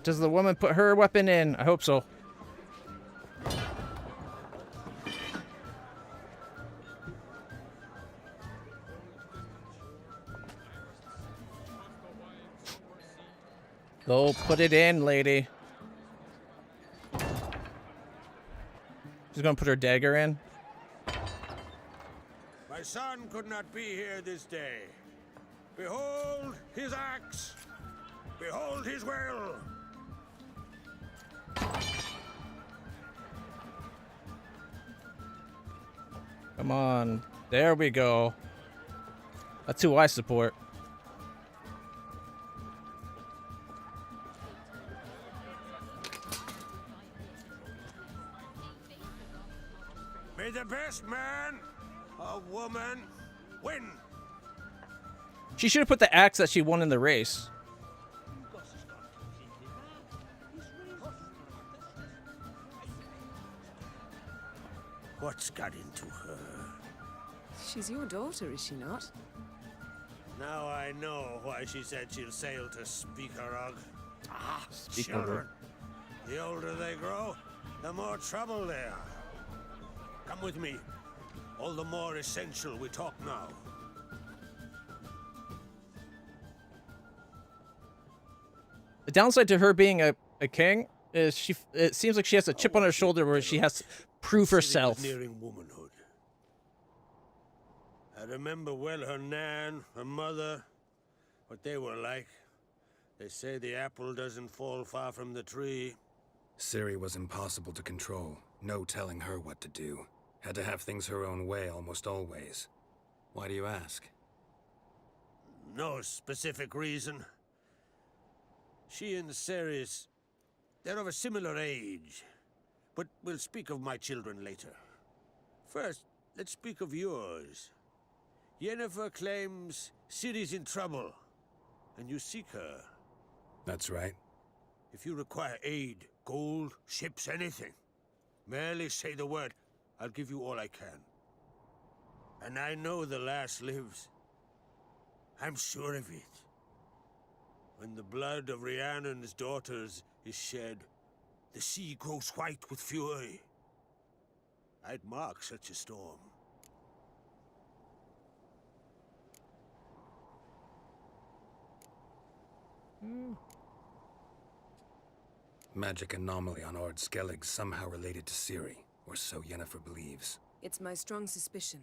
Speaker 2: Does the woman put her weapon in? I hope so. Go put it in, lady. She's gonna put her dagger in.
Speaker 20: My son could not be here this day. Behold his axe. Behold his will.
Speaker 2: Come on. There we go. That's who I support.
Speaker 20: May the best man or woman win.
Speaker 2: She should have put the axe that she won in the race.
Speaker 20: What's got into her?
Speaker 21: She's your daughter, is she not?
Speaker 20: Now I know why she said she'll sail to Speakerog. Ah,
Speaker 2: Speakerog.
Speaker 20: children. The older they grow, the more trouble they are. Come with me. All the more essential we talk now.
Speaker 2: The downside to her being a king is it seems like she has a chip on her shoulder where she has to prove herself.
Speaker 20: Nearing womanhood. I remember well her nan, her mother, what they were like. They say the apple doesn't fall far from the tree.
Speaker 8: Ciri was impossible to control. No telling her what to do. Had to have things her own way almost always. Why do you ask?
Speaker 20: No specific reason. She and Ceres, they're of a similar age. But we'll speak of my children later. First, let's speak of yours. Yennefer claims Ciri's in trouble, and you seek her.
Speaker 8: That's right.
Speaker 20: If you require aid, gold, ships, anything, merely say the word. I'll give you all I can. And I know the lass lives. I'm sure of it. When the blood of Rhiannon's daughters is shed, the sea grows white with fury. I'd mark such a storm.
Speaker 8: Magic anomaly on Ord Skellig somehow related to Ciri, or so Yennefer believes.
Speaker 21: It's my strong suspicion,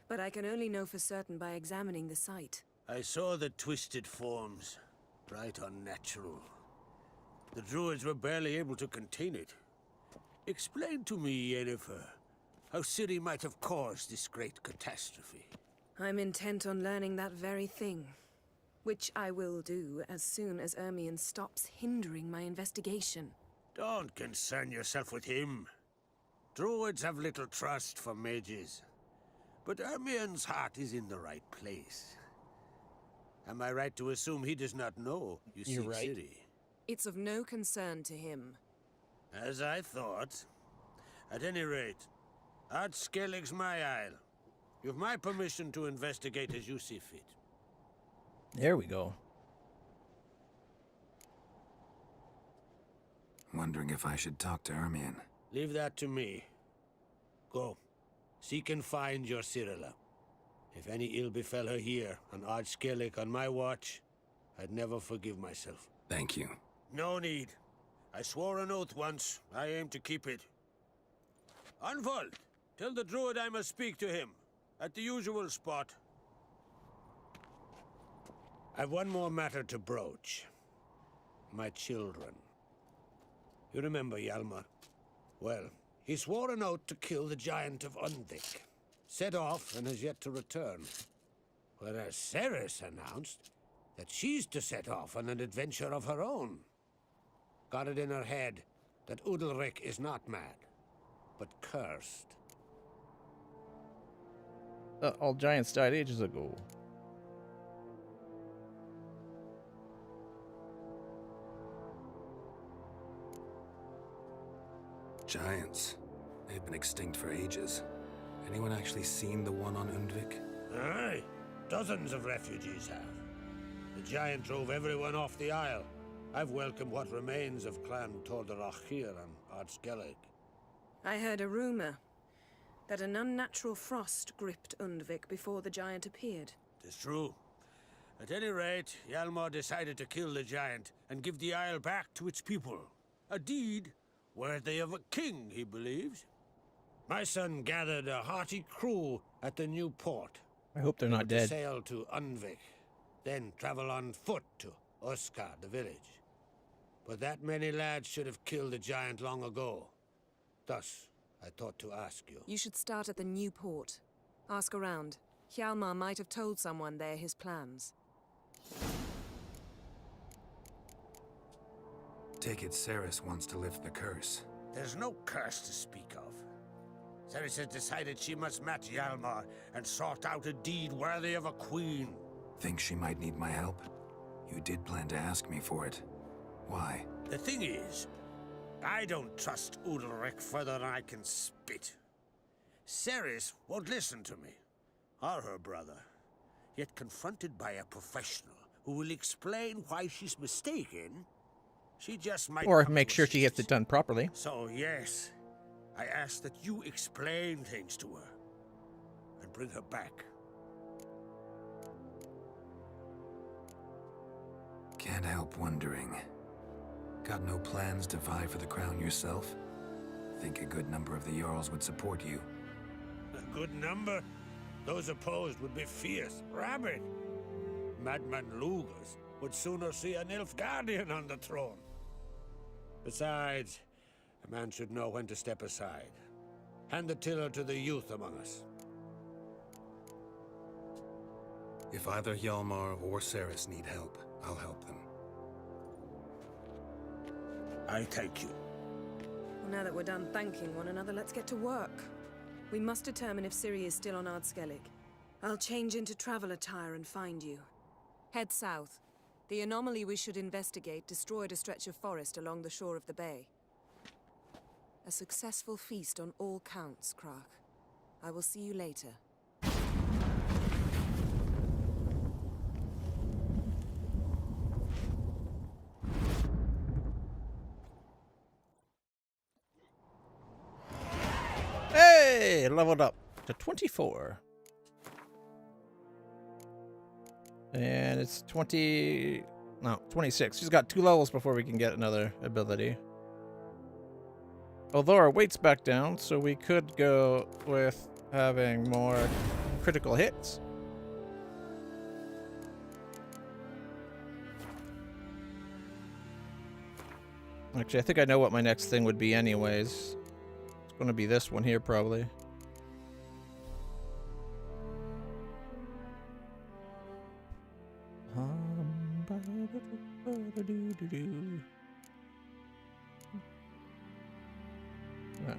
Speaker 21: but I can only know for certain by examining the site.
Speaker 20: I saw the twisted forms, right unnatural. The druids were barely able to contain it. Explain to me, Yennefer, how Ciri might have caused this great catastrophe.
Speaker 21: I'm intent on learning that very thing, which I will do as soon as Ermion stops hindering my investigation.
Speaker 20: Don't concern yourself with him. Druids have little trust for mages. But Ermion's heart is in the right place. Am I right to assume he does not know you seek Ciri?
Speaker 21: It's of no concern to him.
Speaker 20: As I thought. At any rate, Ard Skellig's my isle. You've my permission to investigate as you see fit.
Speaker 2: There we go.
Speaker 8: Wondering if I should talk to Ermion.
Speaker 20: Leave that to me. Go. Seek and find your Cirilla. If any ill befell her here, on Ard Skellig on my watch, I'd never forgive myself.
Speaker 8: Thank you.
Speaker 20: No need. I swore an oath once. I aim to keep it. Unfold. Tell the druid I must speak to him. At the usual spot. I've one more matter to broach. My children. You remember Hjalmar? Well, he swore an oath to kill the giant of Undvik. Set off and has yet to return. Whereas Ceres announced that she's to set off on an adventure of her own. Got it in her head that Udalric is not mad, but cursed.
Speaker 2: All giants died ages ago.
Speaker 8: Giants. They've been extinct for ages. Anyone actually seen the one on Undvik?
Speaker 20: Aye, dozens of refugees have. The giant drove everyone off the isle. I've welcomed what remains of Clan Tordarachir and Ardskellig.
Speaker 21: I heard a rumor that an unnatural frost gripped Undvik before the giant appeared.
Speaker 20: It's true. At any rate, Hjalmar decided to kill the giant and give the isle back to its people. A deed worthy of a king, he believes. My son gathered a hearty crew at the new port.
Speaker 2: I hope they're not
Speaker 20: To
Speaker 2: dead.
Speaker 20: sail to Undvik, then travel on foot to Oskar, the village. But that many lads should have killed the giant long ago. Thus, I thought to ask you.
Speaker 21: You should start at the new port. Ask around. Hjalmar might have told someone there his plans.
Speaker 8: Take it Ceres wants to lift the curse.
Speaker 20: There's no curse to speak of. Ceres has decided she must match Hjalmar and sort out a deed worthy of a queen.
Speaker 8: Think she might need my help? You did plan to ask me for it. Why?
Speaker 20: The thing is, I don't trust Udalric further than I can spit. Ceres won't listen to me, or her brother. Yet confronted by a professional who will explain why she's mistaken, she just might...
Speaker 2: Or make sure she gets it done properly.
Speaker 20: So yes, I ask that you explain things to her and bring her back.
Speaker 8: Can't help wondering. Got no plans to vie for the crown yourself? Think a good number of the Jarls would support you.
Speaker 20: A good number? Those opposed would be fierce, rabid. Madman Lugas would sooner see an Nilfgaardian on the throne. Besides, a man should know when to step aside. Hand the tiller to the youth among us.
Speaker 8: If either Hjalmar or Ceres need help, I'll help them.
Speaker 20: I thank you.
Speaker 21: Well, now that we're done thanking one another, let's get to work. We must determine if Ciri is still on Ardskellig. I'll change into travel attire and find you. Head south. The anomaly we should investigate destroyed a stretch of forest along the shore of the bay. A successful feast on all counts, Krak. I will see you later.
Speaker 2: Hey, leveled up to 24. And it's 26. She's got 2 levels before we can get another ability. Although our weight's back down, so we could go with having more critical hits. Actually, I think I know what my next thing would be anyways. It's going to be this one here, probably. Yeah.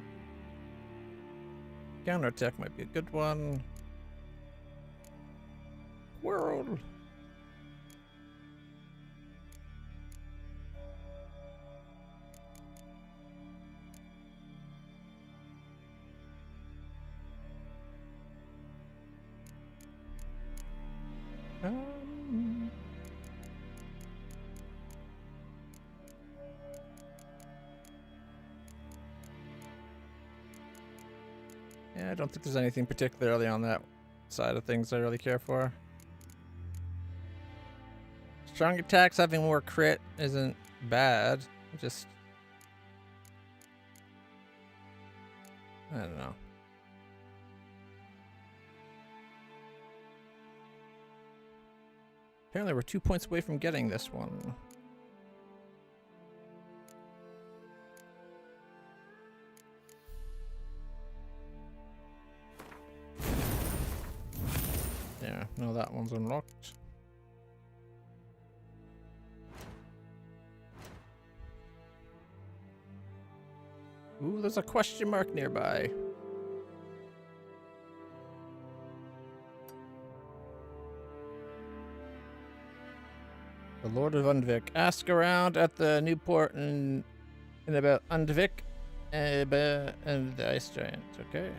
Speaker 2: Counterattack might be a good one. World. Yeah, I don't think there's anything particularly on that side of things I really care for. Strong attacks having more crit isn't bad. Just... I don't know. Apparently we're 2 points away from getting this one. Yeah, no, that one's unlocked. Ooh, there's a question mark nearby. The Lord of Undvik. Ask around at the new port in about Undvik and the ice giant. Okay.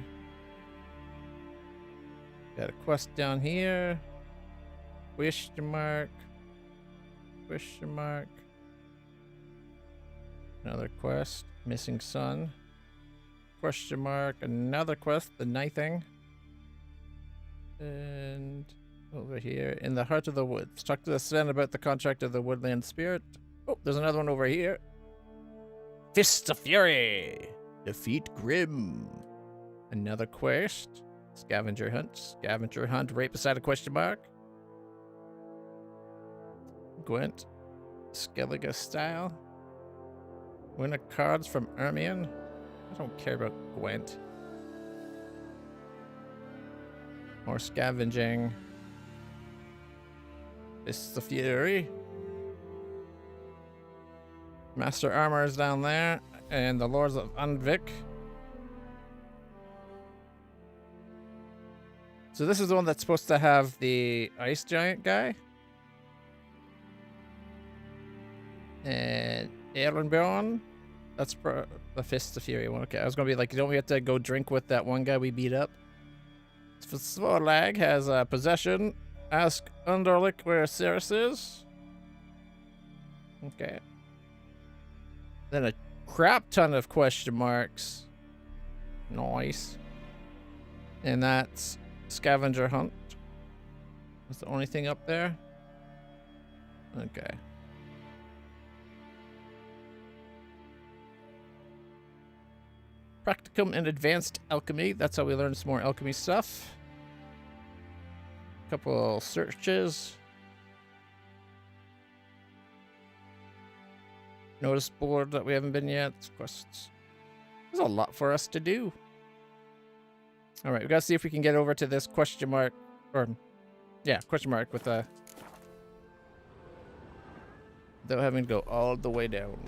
Speaker 2: Got a quest down here. Question mark. Question mark. Another quest. Missing son. Question mark. Another quest. The knifing. And over here. In the heart of the woods. Talk to the Sven about the contract of the woodland spirit. Oh, there's another one over here. Fists of Fury. Defeat Grim. Another quest. Scavenger hunt. Scavenger hunt right beside a question mark. Gwent. Skellige style. Winner cards from Ermion. I don't care about Gwent. More scavenging. Fists of Fury. Master Armor is down there. And the Lords of Undvik. So this is the one that's supposed to have the ice giant guy. And Ehrenborn. That's the Fists of Fury one. Okay, I was going to be like, don't we have to go drink with that one guy we beat up? Svorlag has possession. Ask Underlick where Ceres is. Okay. Then a crap ton of question marks. Nice. And that's Scavenger Hunt. That's the only thing up there. Okay. Practicum and Advanced Alchemy. That's how we learn some more alchemy stuff. Couple searches. Notice board that we haven't been yet. Quests. There's a lot for us to do. All right, we gotta see if we can get over to this question mark, or yeah, question mark with a. Without having to go all the way down.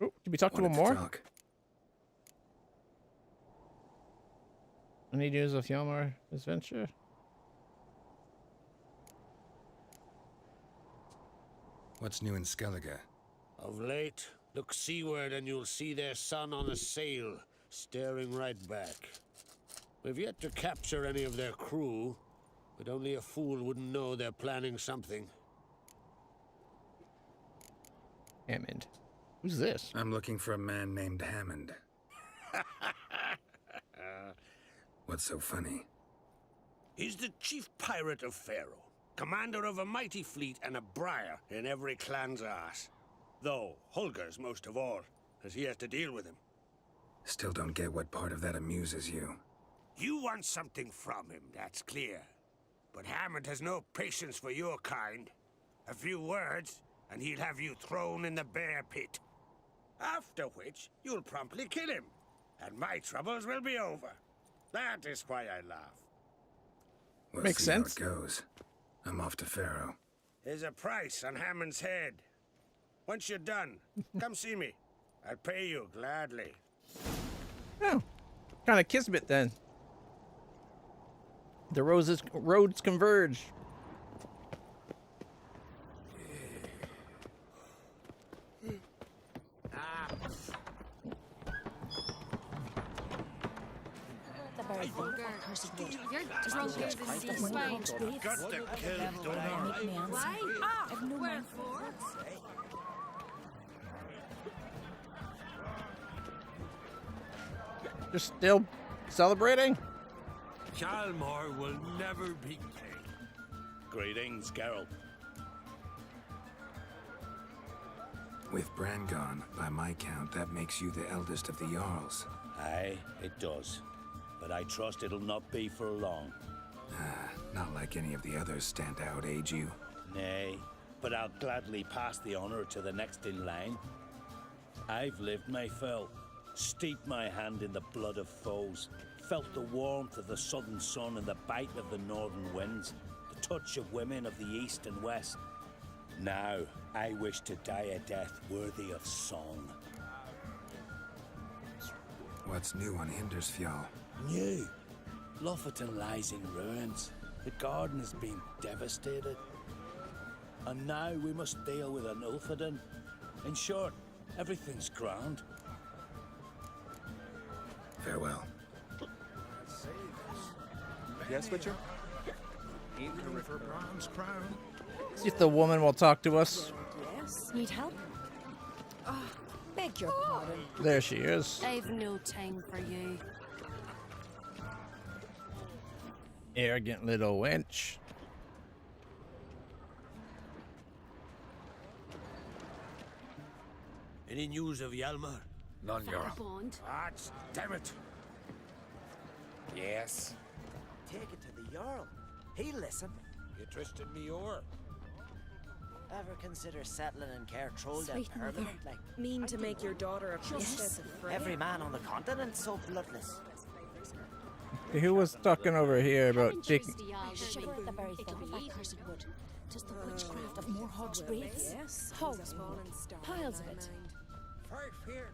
Speaker 2: Oh, did we talk to him more? Any news of Hjalmar adventure?
Speaker 8: What's new in Skellige?
Speaker 14: Of late, look seaward and you'll see their sun on a sail, staring right back. We've yet to capture any of their crew, but only a fool wouldn't know they're planning something.
Speaker 2: Hammond. Who's this?
Speaker 8: I'm looking for a man named Hammond. What's so funny?
Speaker 14: He's the chief pirate of Faroe, commander of a mighty fleet and a briar in every clan's ass. Though Holger's most of all, as he has to deal with him.
Speaker 8: Still don't get what part of that amuses you.
Speaker 14: You want something from him, that's clear. But Hammond has no patience for your kind. A few words, and he'll have you thrown in the bear pit. After which, you'll promptly kill him, and my troubles will be over. That is why I laugh.
Speaker 8: We'll
Speaker 2: Makes
Speaker 8: see
Speaker 2: sense.
Speaker 8: how it goes. I'm off to Faroe.
Speaker 14: There's a price on Hammond's head. Once you're done, come see me. I'll pay you gladly.
Speaker 2: Oh, kind of kismet then. The roads converge.
Speaker 15: You're drunk as the sea swine.
Speaker 14: Got to kill Donar.
Speaker 15: Why? Ah, wherefore?
Speaker 2: You're still celebrating?
Speaker 10: Hjalmar will never be king.
Speaker 14: Greetings, Geralt.
Speaker 8: With Bran gone, by my count, that makes you the eldest of the Jarls.
Speaker 14: Aye, it does. But I trust it'll not be for long.
Speaker 8: Not like any of the others stand out, age you.
Speaker 14: Nay, but I'll gladly pass the honor to the next in line. I've lived my fill, steeped my hand in the blood of foes, felt the warmth of the southern sun and the bite of the northern winds, the touch of women of the east and west. Now, I wish to die a death worthy of song.
Speaker 8: What's new on Hindersfjall?
Speaker 20: New. Lofferton lies in ruins. The garden has been devastated. And now we must deal with an Ulfheden. In short, everything's grand.
Speaker 8: Farewell.
Speaker 1: Yes, Witcher? Ain't the river Bronze Crown?
Speaker 2: See if the woman will talk to us.
Speaker 17: Yes. Need help? Oh, beg your pardon.
Speaker 2: There she is.
Speaker 15: I've no time for you.
Speaker 2: Arrogant little wench.
Speaker 14: Any news of Hjalmar?
Speaker 18: None, Jarl.
Speaker 15: Vagabond.
Speaker 14: Ah, damn it.
Speaker 18: Yes.
Speaker 4: Take it to the Jarl. He'll listen.
Speaker 10: You Tristan me o'er.
Speaker 4: Ever consider settling in Caer Troll
Speaker 17: Sweet mother.
Speaker 4: permanently?
Speaker 17: Mean to make your daughter a priestess of Freya?
Speaker 4: Every man on the continent's so bloodless.
Speaker 2: Who was talking over here about taking...
Speaker 19: I shiver at the very thought of that cursed wood. Does the witchcraft of more hogs breathes?
Speaker 17: Yes.
Speaker 19: Hogs, piles of it.
Speaker 14: First here.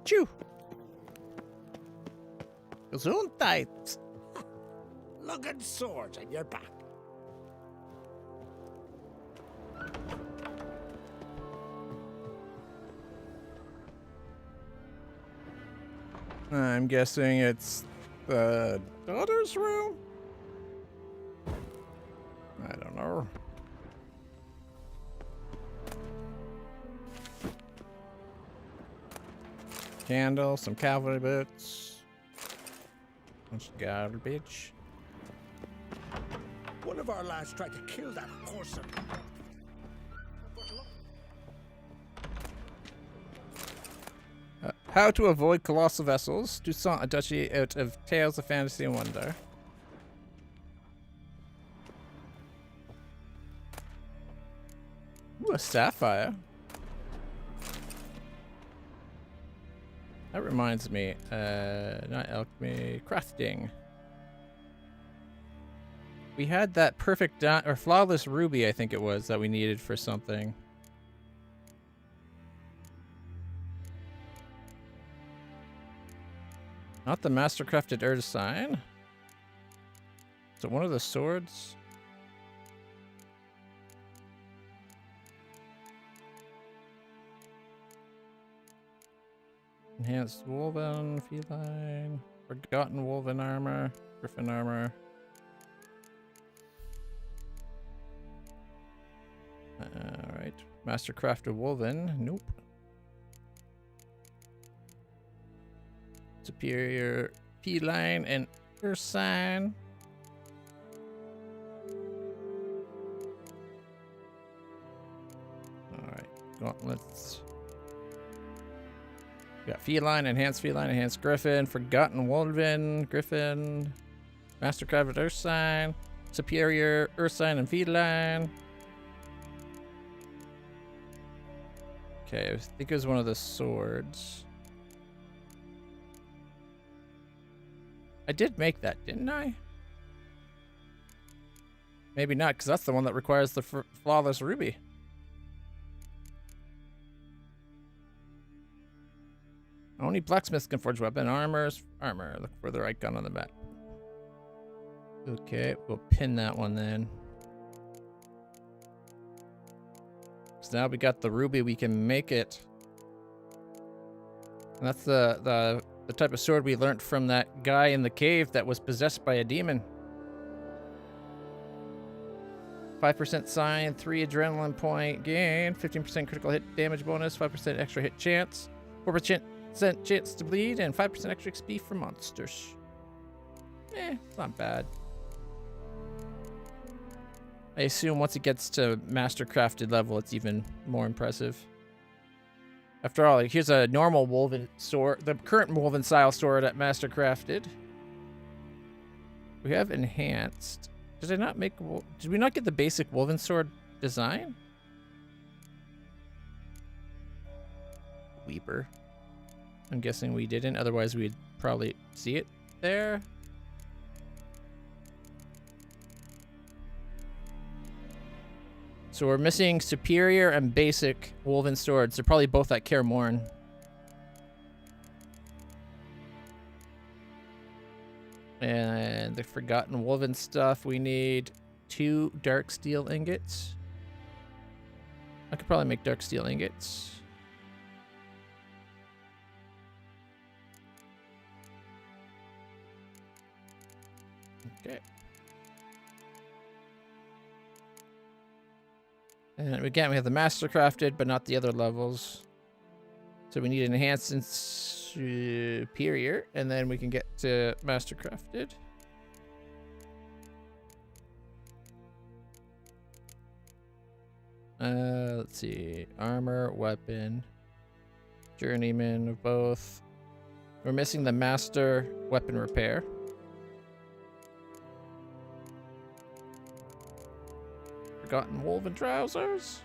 Speaker 2: Chew. Gesundheit.
Speaker 20: Looking swords on your back.
Speaker 2: I'm guessing it's the daughter's room? I don't know. Candle, some cavalry boots. Bunch of garbage.
Speaker 20: One of our lads tried to kill that horse.
Speaker 2: How to avoid colossal vessels. Toussaint, a duchy out of Tales of Fantasy and Wonder. Ooh, a sapphire. That reminds me, not alchemy, crafting. We had that perfect or flawless ruby, I think it was, that we needed for something. Not the mastercrafted Erd sign. Is it one of the swords? Enhanced woven, feline, forgotten woven armor, griffin armor. Alright. Mastercrafted woven. Nope. Superior feline and ursine. Alright. Gauntlets. We got feline, enhanced griffin, forgotten woven, griffin, mastercrafted ursine, superior ursine and feline. Okay, I think it was one of the swords. I did make that, didn't I? Maybe not, because that's the one that requires the flawless ruby. Only blacksmiths can forge weapon. Armor. Look for the right gun on the map. Okay, we'll pin that one then. So now we got the ruby, we can make it. And that's the type of sword we learned from that guy in the cave that was possessed by a demon. 5% sign, 3 adrenaline point gain, 15% critical hit damage bonus, 5% extra hit chance, 4% chance to bleed, and 5% extra XP for monsters. It's not bad. I assume once it gets to mastercrafted level, it's even more impressive. After all, like, here's a normal woven sword, the current woven style sword at mastercrafted. We have enhanced. Did I not make? Did we not get the basic woven sword design? Weeper. I'm guessing we didn't, otherwise we'd probably see it there. So we're missing Superior and Basic Woven Swords. They're probably both at Kaer Morhen. And the Forgotten Woven stuff, we need 2 Dark Steel Ingots. I could probably make Dark Steel Ingots. Okay. And again, we have the Master Crafted, but not the other levels. So we need an Enhanced and Superior, and then we can get to Master Crafted. Let's see. Armor, weapon, journeyman of both. We're missing the Master Weapon Repair. Forgotten Woven Trousers.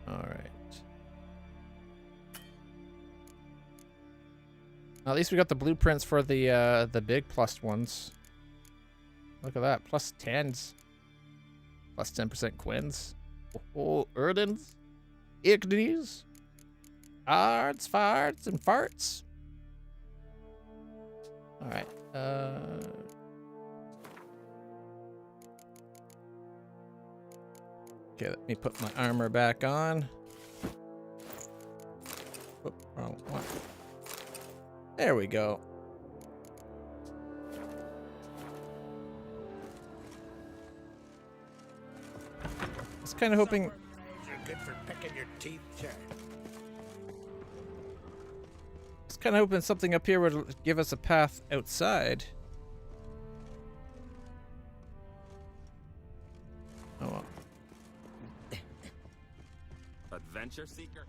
Speaker 2: All right. At least we got the blueprints for the big plus ones. Look at that, plus 10s. Plus 10% Quins. Oh, Erdens. Ignies. Arts, farts, and farts. Alright, okay, let me put my armor back on. Whoop, wrong one. There we go. I was kind of hoping...
Speaker 14: You're good for picking your teeth, sir.
Speaker 2: I was kind of hoping something up here would give us a path outside. Oh well.
Speaker 7: Adventure seeker.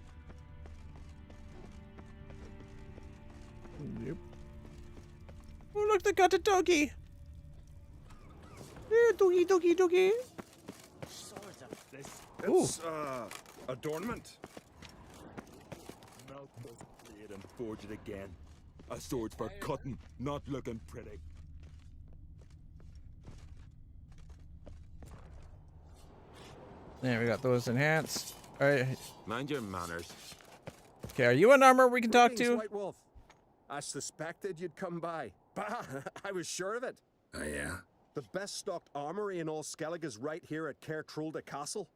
Speaker 2: Yep. Oh look, they got a doggy. Yeah, doggy, doggy, doggy.
Speaker 13: It's, adornment. Melt the blade and forge it again. A sword for cutting, not looking pretty.
Speaker 2: There, we got those enhanced. Alright.
Speaker 7: Mind your manners.
Speaker 2: Okay, are you an armor we can talk
Speaker 13: Greetings,
Speaker 2: to?
Speaker 13: White Wolf. I suspected you'd come by. Bah, I was sure of it.
Speaker 8: Oh, yeah?
Speaker 13: The best stocked armory in all Skellig is right here at Caer Trolde Castle.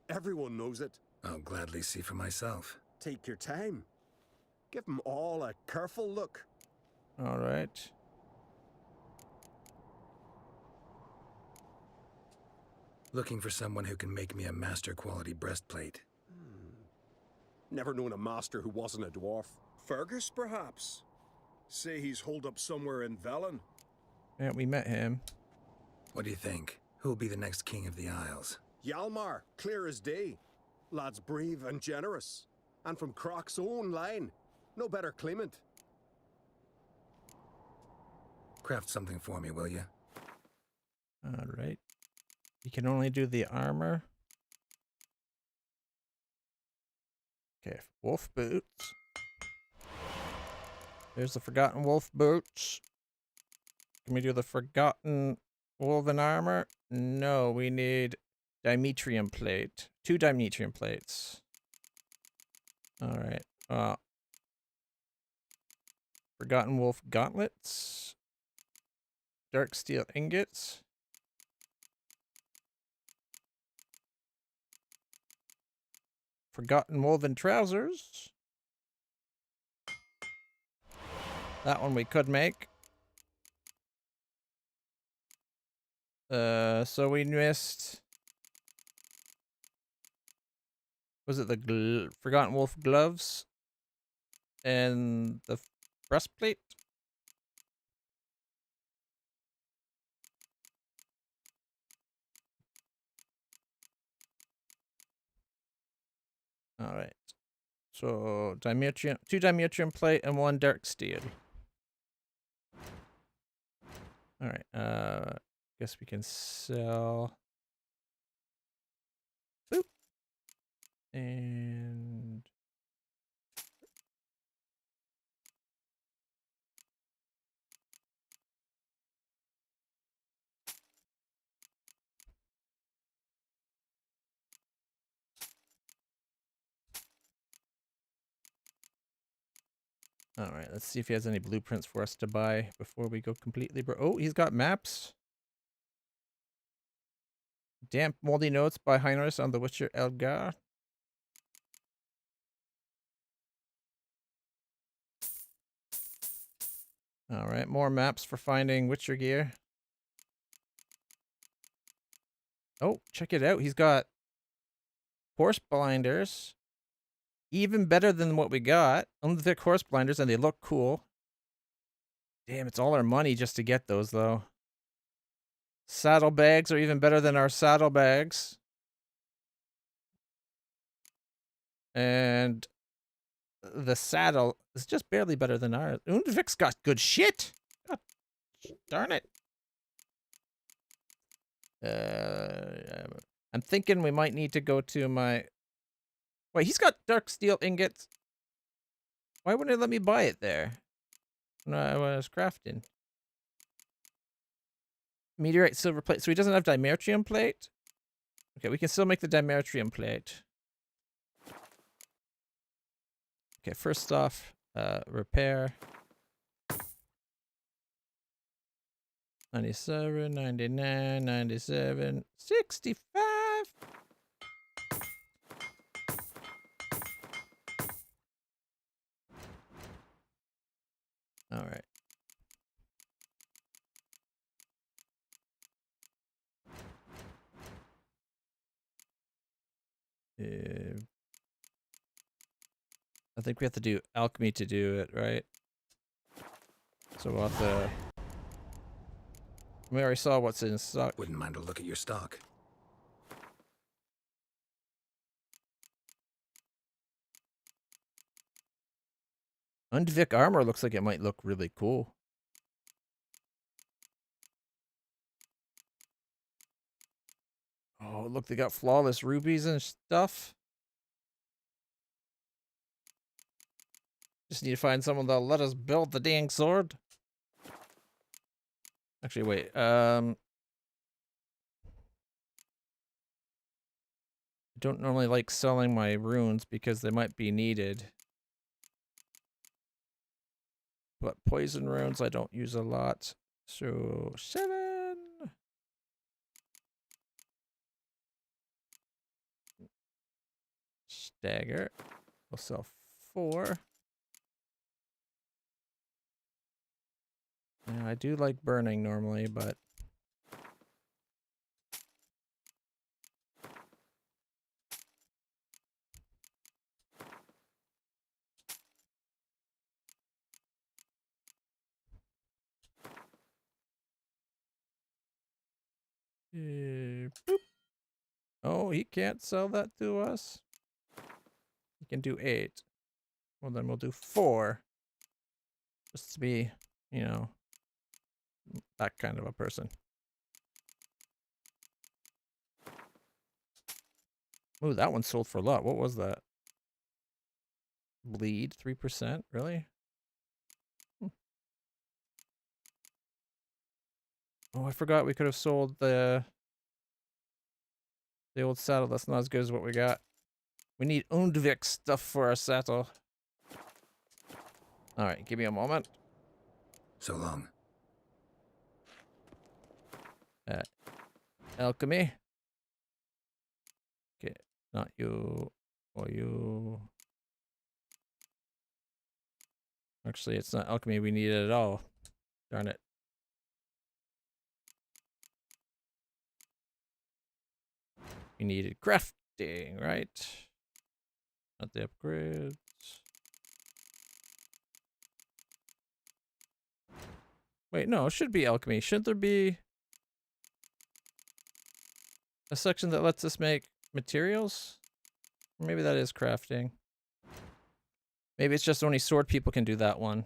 Speaker 13: Everyone knows it.
Speaker 8: I'll gladly see for myself.
Speaker 13: Take your time. Give them all a careful look.
Speaker 2: Alright.
Speaker 8: Looking for someone who can make me a master quality breastplate.
Speaker 13: Never known a master who wasn't a dwarf. Fergus, perhaps? Say he's holed up somewhere in Velen.
Speaker 2: Yeah, we met him.
Speaker 8: What do you think? Who'll be the next king of the Isles?
Speaker 13: Hjalmar, clear as day. Lad's brave and generous. And from Croc's own line. No better claimant.
Speaker 8: Craft something for me, will you?
Speaker 2: Alright. You can only do the armor. Okay, wolf boots. There's the Forgotten Wolf boots. Can we do the Forgotten Woven armor? No, we need Dimetrium plate. 2 Dimetrium plates. Alright. Forgotten Wolf gauntlets. Dark steel ingots. Forgotten Woven trousers. That one we could make. So we missed... Was it the Forgotten Wolf gloves? And the breastplate? Alright. So, Dimetrium, 2 Dimetrium plate and 1 dark steel. Alright, guess we can sell. Boop. And alright, let's see if he has any blueprints for us to buy before we go completely Oh, he's got maps. Damp Moldy Notes by Heinrich on the Witcher Elgar. Alright, more maps for finding Witcher gear. Oh, check it out. He's got horse blinders. Even better than what we got. Thick horse blinders, and they look cool. Damn, it's all our money just to get those, though. Saddlebags are even better than our saddlebags. And the saddle is just barely better than ours. Undvik's got good shit. God darn it. I'm thinking we might need to go to my... Wait, he's got dark steel ingots. Why wouldn't it let me buy it there when I was crafting? Meteorite silver plate. So he doesn't have dimertrium plate? Okay, we can still make the dimertrium plate. Okay, first off, repair. 97, 99, 97, 65. All right. I think we have to do alchemy to do it, right? So we'll have to... We already saw what's in stock.
Speaker 8: Wouldn't mind a look at your stock.
Speaker 2: Undvik armor looks like it might look really cool. Oh, look, they got flawless rubies and stuff. Just need to find someone that'll let us build the dang sword. Actually, wait. I don't normally like selling my runes because they might be needed. But poison runes I don't use a lot. So 7. Stagger. We'll sell 4. Yeah, I do like burning normally, but boop. Oh, he can't sell that to us. He can do 8. Well, then we'll do 4. Just to be, you know, that kind of a person. Ooh, that one sold for a lot. What was that? Bleed 3%? Really? Oh, I forgot we could have sold the old saddle. That's not as good as what we got. We need Undvik stuff for our saddle. All right, give me a moment.
Speaker 8: So long.
Speaker 2: Alchemy. Okay, not you or you. Actually, it's not alchemy we need it at all. Darn it. We needed crafting, right? Not the upgrades. Wait, no, it should be alchemy. Shouldn't there be a section that lets us make materials? Or maybe that is crafting. Maybe it's just only sword people can do that one.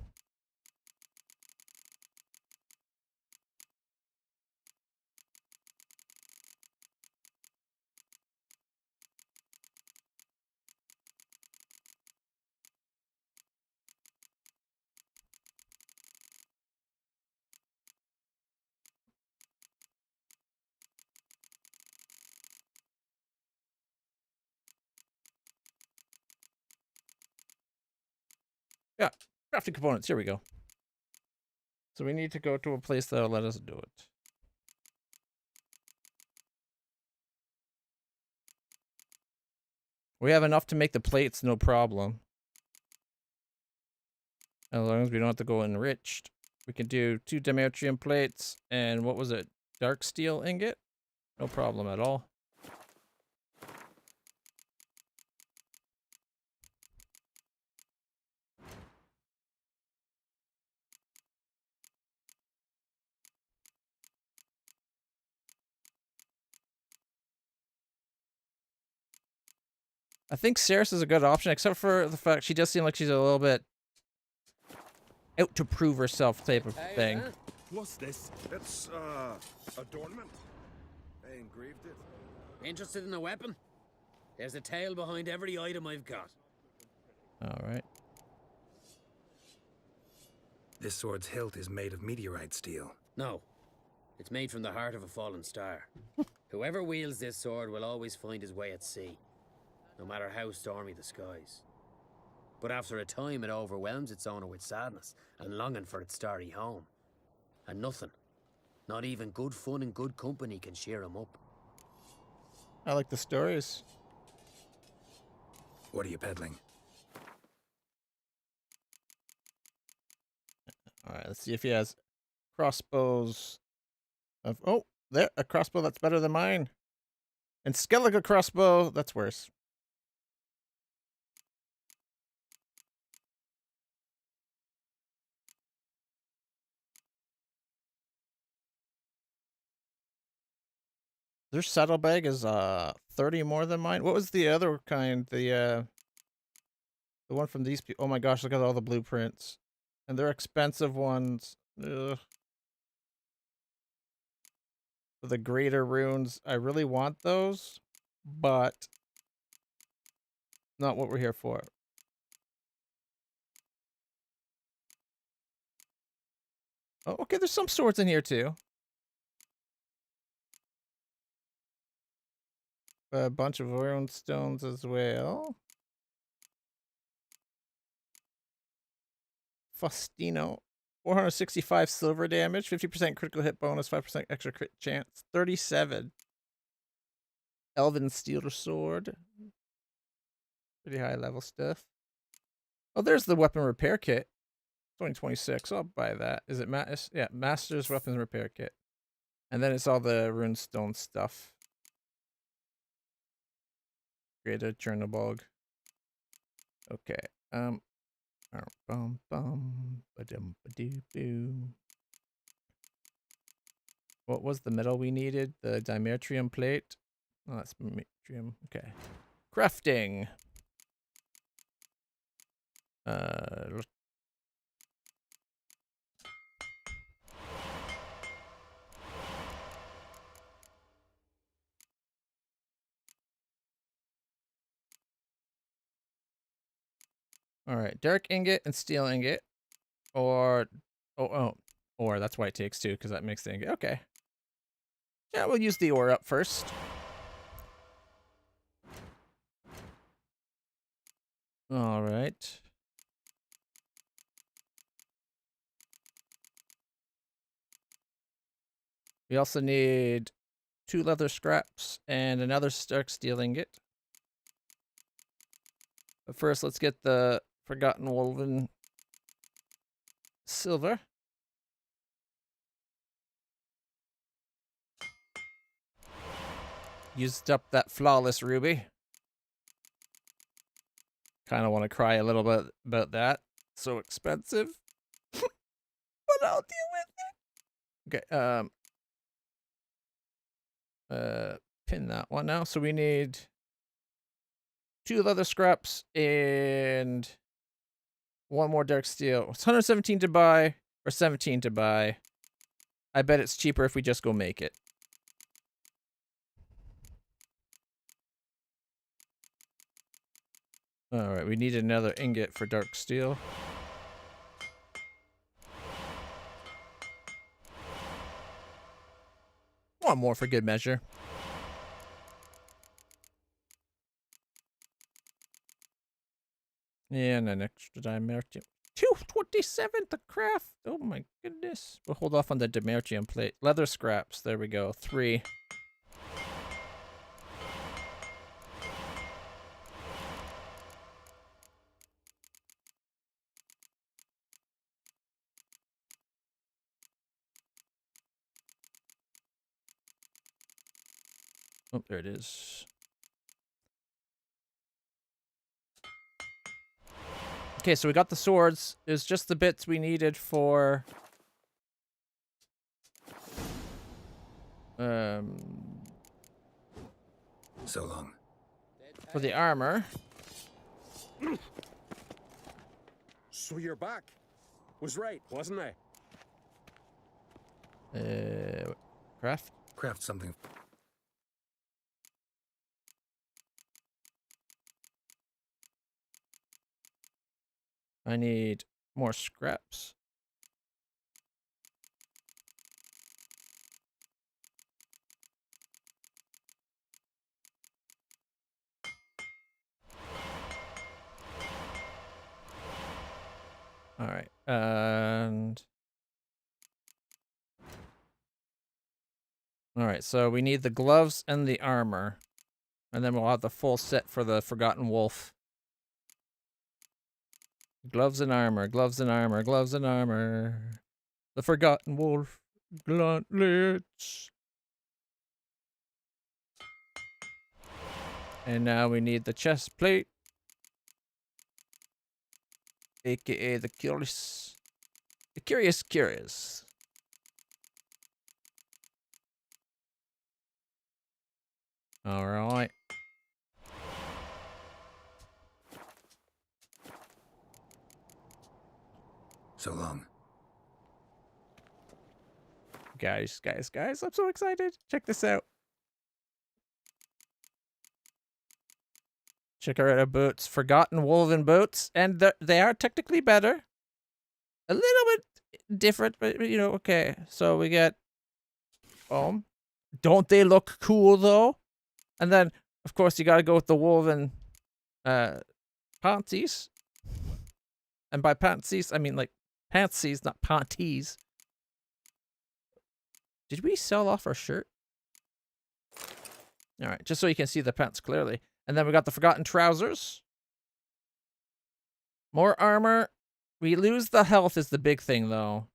Speaker 2: Yeah, crafting components. Here we go. So we need to go to a place that'll let us do it. We have enough to make the plates, no problem. As long as we don't have to go enriched. We can do 2 Demetrium plates and what was it? Dark steel ingot? No problem at all. I think Ceres is a good option, except for the fact she does seem like she's a little bit out to prove herself type of thing.
Speaker 13: What's this? It's, adornment. I engraved it.
Speaker 6: Interested in a weapon? There's a tale behind every item I've got.
Speaker 2: Alright.
Speaker 8: This sword's hilt is made of meteorite steel.
Speaker 6: No. It's made from the heart of a fallen star. Whoever wields this sword will always find his way at sea, no matter how stormy the skies. But after a time, it overwhelms its owner with sadness and longing for its starry home. And nothing, not even good fun and good company, can cheer him up.
Speaker 2: I like the stories.
Speaker 8: What are you peddling?
Speaker 2: Alright, let's see if he has crossbows. Oh, there, a crossbow that's better than mine. And Skellige crossbow, that's worse. Their saddlebag is 30 more than mine. What was the other kind? The one from these people. Oh my gosh, look at all the blueprints. And they're expensive ones. Ugh. For the greater runes, I really want those, but not what we're here for. Oh, okay, there's some swords in here too. A bunch of rune stones as well. Faustino. 465 silver damage, 50% critical hit bonus, 5% extra crit chance, 37. Elven steel sword. Pretty high level stuff. Oh, there's the weapon repair kit. 2026. I'll buy that. Is it yeah, Master's Weapon Repair Kit. And then it's all the runestone stuff. Greater Chernobog. Okay. What was the metal we needed? The Dimertrium plate. Oh, that's Dimertrium. Okay. Crafting. All right, dark ingot and steel ingot, or ore. That's why it takes 2, because that makes the ingot. Okay. Yeah, we'll use the ore up first. All right. We also need 2 leather scraps and another dark steel ingot. But first, let's get the Forgotten Woven silver. Used up that flawless ruby. Kind of want to cry a little bit about that. So expensive. But I'll deal with it. Okay, pin that one now. So we need 2 leather scraps and 1 more dark steel. It's 117 to buy or 17 to buy. I bet it's cheaper if we just go make it. All right, we need another ingot for dark steel. One more for good measure. Yeah, and an extra dimertium. 227 to craft. Oh my goodness. We'll hold off on the Demertium plate. Leather scraps. There we go. 3. Oh, there it is. Okay, so we got the swords. It's just the bits we needed for...
Speaker 8: So long.
Speaker 2: For the armor.
Speaker 13: So you're back. Was right, wasn't I?
Speaker 2: Craft?
Speaker 8: Craft something.
Speaker 2: I need more scraps. All right, and all right, so we need the gloves and the armor, and then we'll have the full set for the Forgotten Wolf. Gloves and armor, gloves and armor, gloves and armor. The Forgotten Wolf gauntlets. And now we need the chest plate, aka the curious. The curious. All right.
Speaker 8: So long.
Speaker 2: Guys, I'm so excited. Check this out. Check out our boots. Forgotten woven boots. And they are technically better. A little bit different, but you know, okay. So we get don't they look cool though? And then of course you gotta go with the woven panties. And by panties I mean like pantsies, not panties. Did we sell off our shirt? Alright, just so you can see the pants clearly. And then we got the Forgotten trousers. More armor. We lose the health is the big thing, though.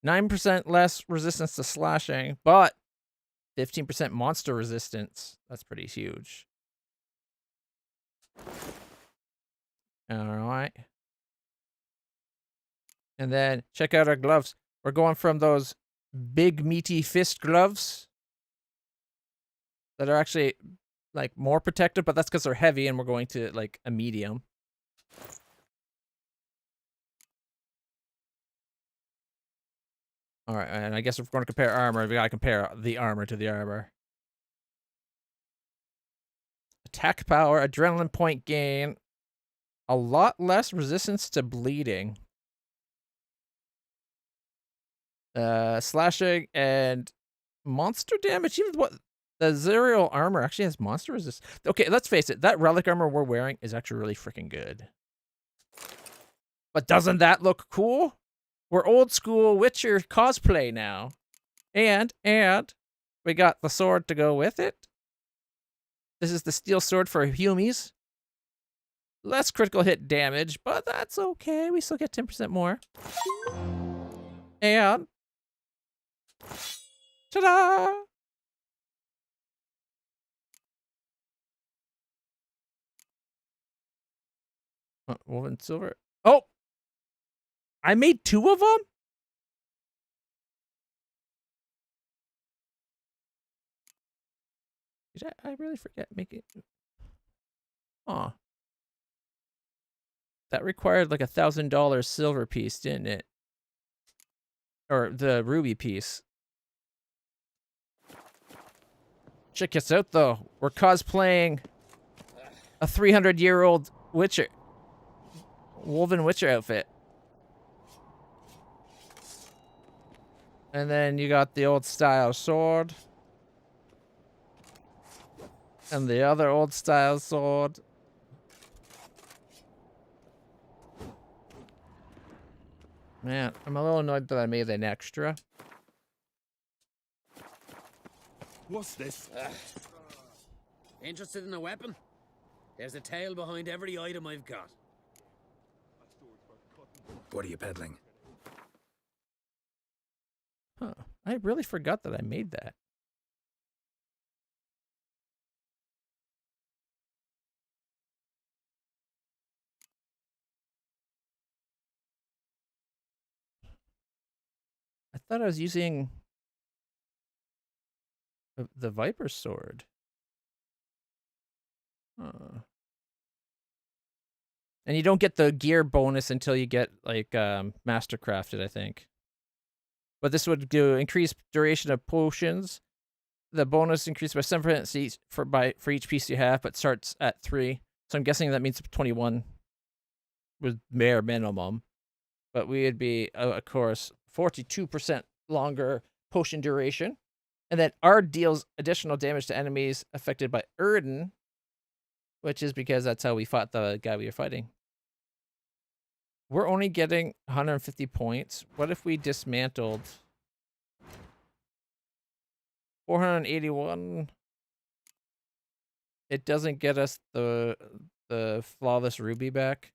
Speaker 2: 9% less resistance to slashing, but 15% monster resistance. That's pretty huge. Alright. And then check out our gloves. We're going from those big meaty fist gloves that are actually like more protective, but that's because they're heavy and we're going to like a medium. All right, and I guess if we're going to compare armor, we got to compare the armor to the armor. Attack power, adrenaline point gain, a lot less resistance to bleeding. Slashing and monster damage. Even what the Zerial armor actually has monster resistance. Okay, let's face it. That relic armor we're wearing is actually really freaking good. But doesn't that look cool? We're old school Witcher cosplay now. And we got the sword to go with it. This is the steel sword for humies. Less critical hit damage, but that's okay. We still get 10% more. And ta-da! Woven silver. Oh! I made 2 of them? Did I really forget making... Aw. That required like $1,000 silver piece, didn't it? Or the ruby piece. Check us out, though. We're cosplaying a 300-year-old Witcher. Woven Witcher outfit. And then you got the old style sword. And the other old style sword. Man, I'm a little annoyed that I made an extra.
Speaker 3: What's this?
Speaker 6: Interested in a weapon? There's a tale behind every item I've got.
Speaker 8: What are you peddling?
Speaker 2: Huh. I really forgot that I made that. I thought I was using the Viper sword. Huh. And you don't get the gear bonus until you get like Mastercrafted, I think. But this would do increased duration of potions. The bonus increased by 7% for each piece you have, but starts at 3. So I'm guessing that means 21 was bare minimum. But we would be, of course, 42% longer potion duration. And then Ard deals additional damage to enemies affected by Erden, which is because that's how we fought the guy we were fighting. We're only getting 150 points. What if we dismantled 481? It doesn't get us the flawless ruby back.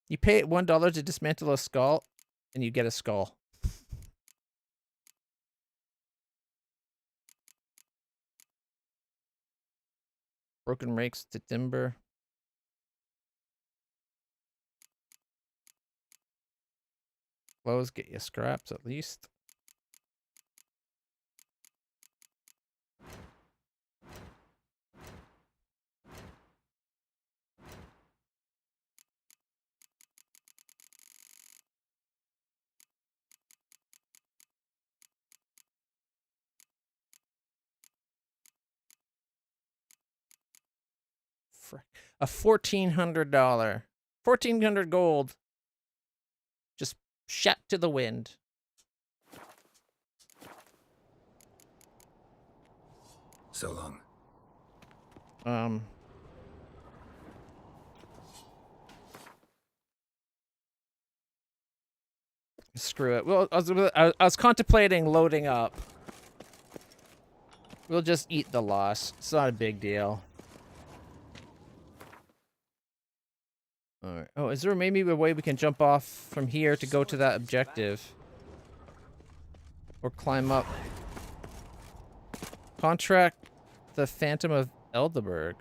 Speaker 2: You pay $1 to dismantle a skull, and you get a skull. Broken rakes to timber. Clothes get you scraps at least. A $1,400. 1,400 gold. Just shot to the wind.
Speaker 8: So long.
Speaker 2: Screw it. Well, I was contemplating loading up. We'll just eat the loss. It's not a big deal. Alright. Oh, is there maybe a way we can jump off from here to go to that objective? Or climb up? Contract the Phantom of Elderberg.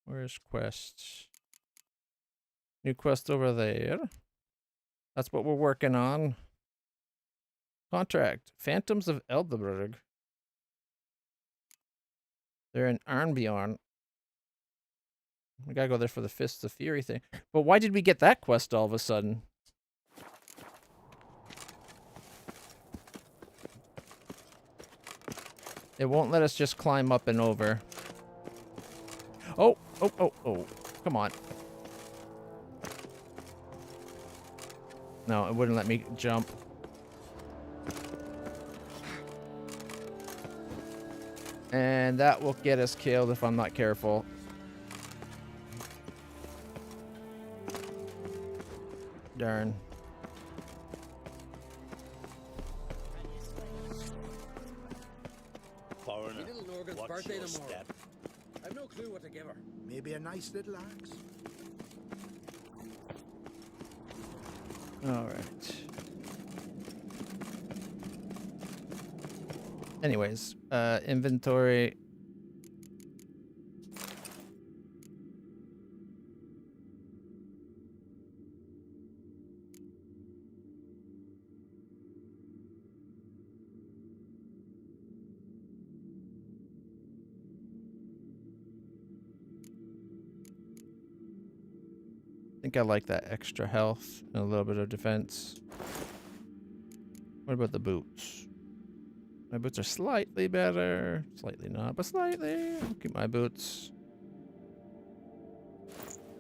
Speaker 2: Where's quests? New quest over there. That's what we're working on. Contract. Phantoms of Elderberg. They're in Arnbjorn. We gotta go there for the Fists of Fury thing. But why did we get that quest all of a sudden? It won't let us just climb up and over. Oh, oh, oh, oh. Come on. No, it wouldn't let me jump. And that will get us killed if I'm not careful. Darn.
Speaker 14: Foreigner,
Speaker 7: Little Norgan's
Speaker 14: what's
Speaker 7: birthday
Speaker 14: your
Speaker 7: tomorrow.
Speaker 14: step?
Speaker 7: I've no clue what to give her.
Speaker 16: Maybe a nice little axe.
Speaker 2: All right. Anyways, inventory. I think I like that extra health and a little bit of defense. What about the boots? My boots are slightly better. Slightly not, but slightly. I'll keep my boots.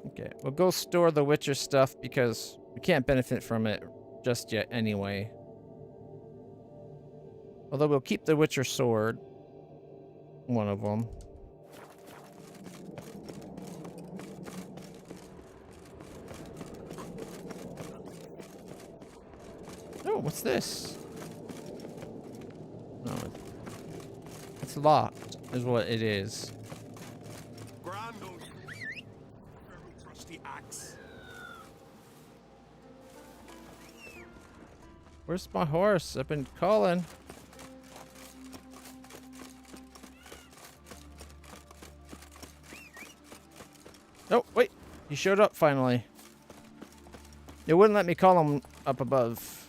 Speaker 2: Okay, we'll go store the Witcher stuff because we can't benefit from it just yet anyway. Although we'll keep the Witcher sword. One of them. Oh, what's this? No, it's locked, is what it is.
Speaker 10: Grandel. Trusty axe.
Speaker 2: Where's my horse? I've been calling. Oh, wait. He showed up finally. It wouldn't let me call him up above.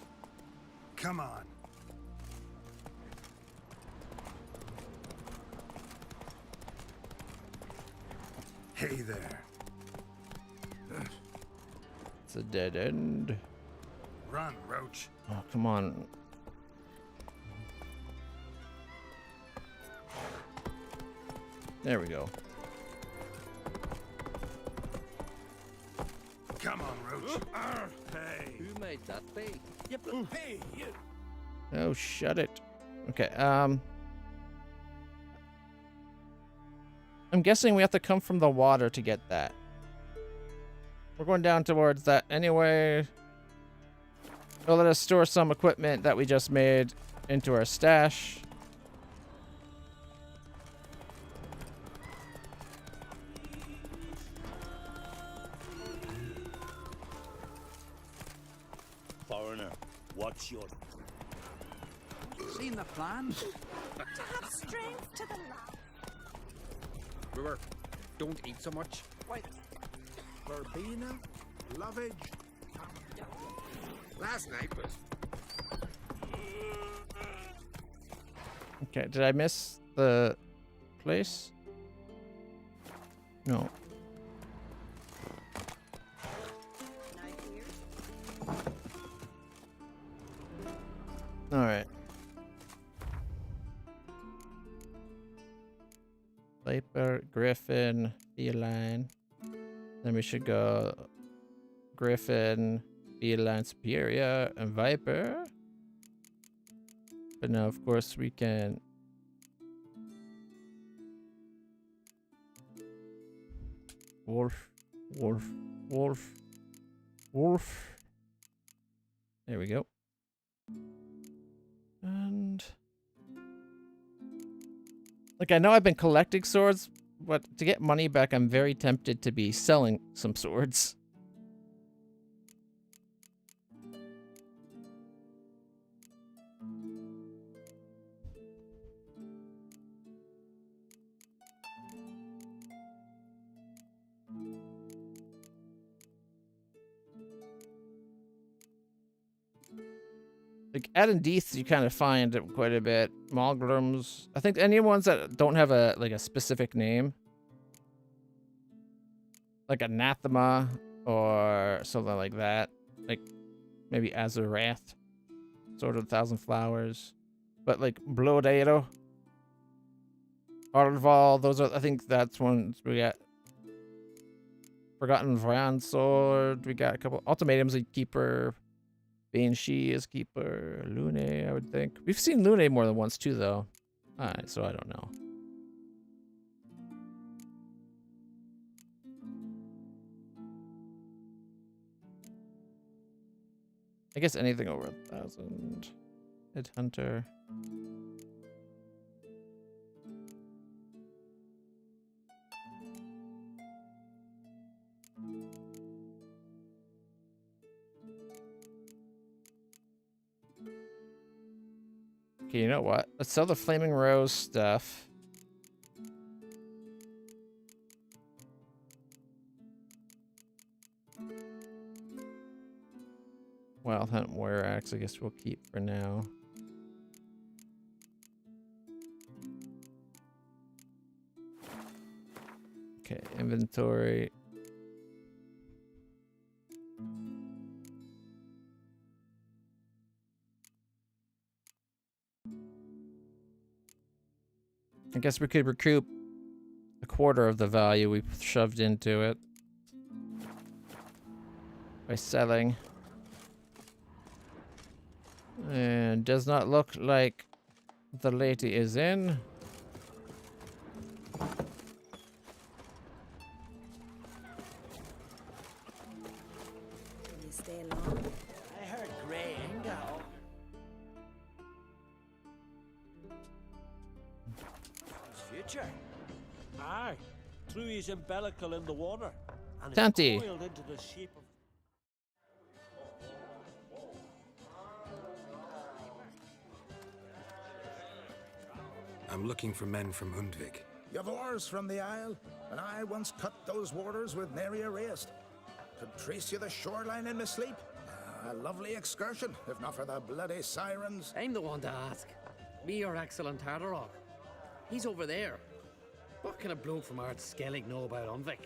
Speaker 8: Come on. Hey there.
Speaker 2: It's a dead end.
Speaker 8: Run, Roach.
Speaker 2: Oh, come on. There we go.
Speaker 8: Come on, Roach.
Speaker 10: Hey.
Speaker 20: Who made that bait?
Speaker 10: Yep. Hey, you.
Speaker 2: Oh, shut it. Okay, I'm guessing we have to come from the water to get that. We're going down towards that anyway. It'll let us store some equipment that we just made into our stash.
Speaker 20: Foreigner, what's your...
Speaker 9: Seen the plan?
Speaker 17: To have strength to the lab.
Speaker 6: Brewer, don't eat so much.
Speaker 16: Wait. Verbena? Lovage?
Speaker 18: Last night was...
Speaker 2: Okay, did I miss the place? No. Alright. Viper, Griffin, Feline. Then we should go Griffin, Feline, Superior, and Viper. But now, of course, we can... Wolf, wolf, wolf, wolf. There we go. And... like, I know I've been collecting swords, but to get money back, I'm very tempted to be selling some swords. Like, Addendeath, you kind of find it quite a bit. Malgrams. I think any ones that don't have a specific name. Like Anathema or something like that. Like, maybe Azurath. Sword of a Thousand Flowers. But, like, Blodeiro. Arval, those are, I think that's ones we got. Forgotten Vran Sword. We got a couple. Ultimatums, like Keeper. Banshee is Keeper. Lune, I would think. We've seen Lune more than once too, though. Alright, so I don't know. I guess anything over 1,000. Headhunter. Okay, you know what? Let's sell the Flaming Rose stuff. Wild Hunt Warrior Axe, I guess we'll keep for now. Okay, inventory. I guess we could recoup a quarter of the value we shoved into it. by selling. And does not look like the lady is in.
Speaker 17: Can you stay long?
Speaker 4: I heard Grey Ingo. His future.
Speaker 20: Aye. Threw his umbilical in the water. And
Speaker 2: Tanty.
Speaker 20: it coiled into the shape of...
Speaker 8: I'm looking for men from Undvik.
Speaker 16: Yavors from the Isle, and I once cut those waters with nary a rest. Could trace you the shoreline in my sleep. A lovely excursion, if not for the bloody sirens.
Speaker 6: I'm the one to ask. Me or Axel and Tartarok. He's over there. What can a bloke from Art Skellig know about Undvik?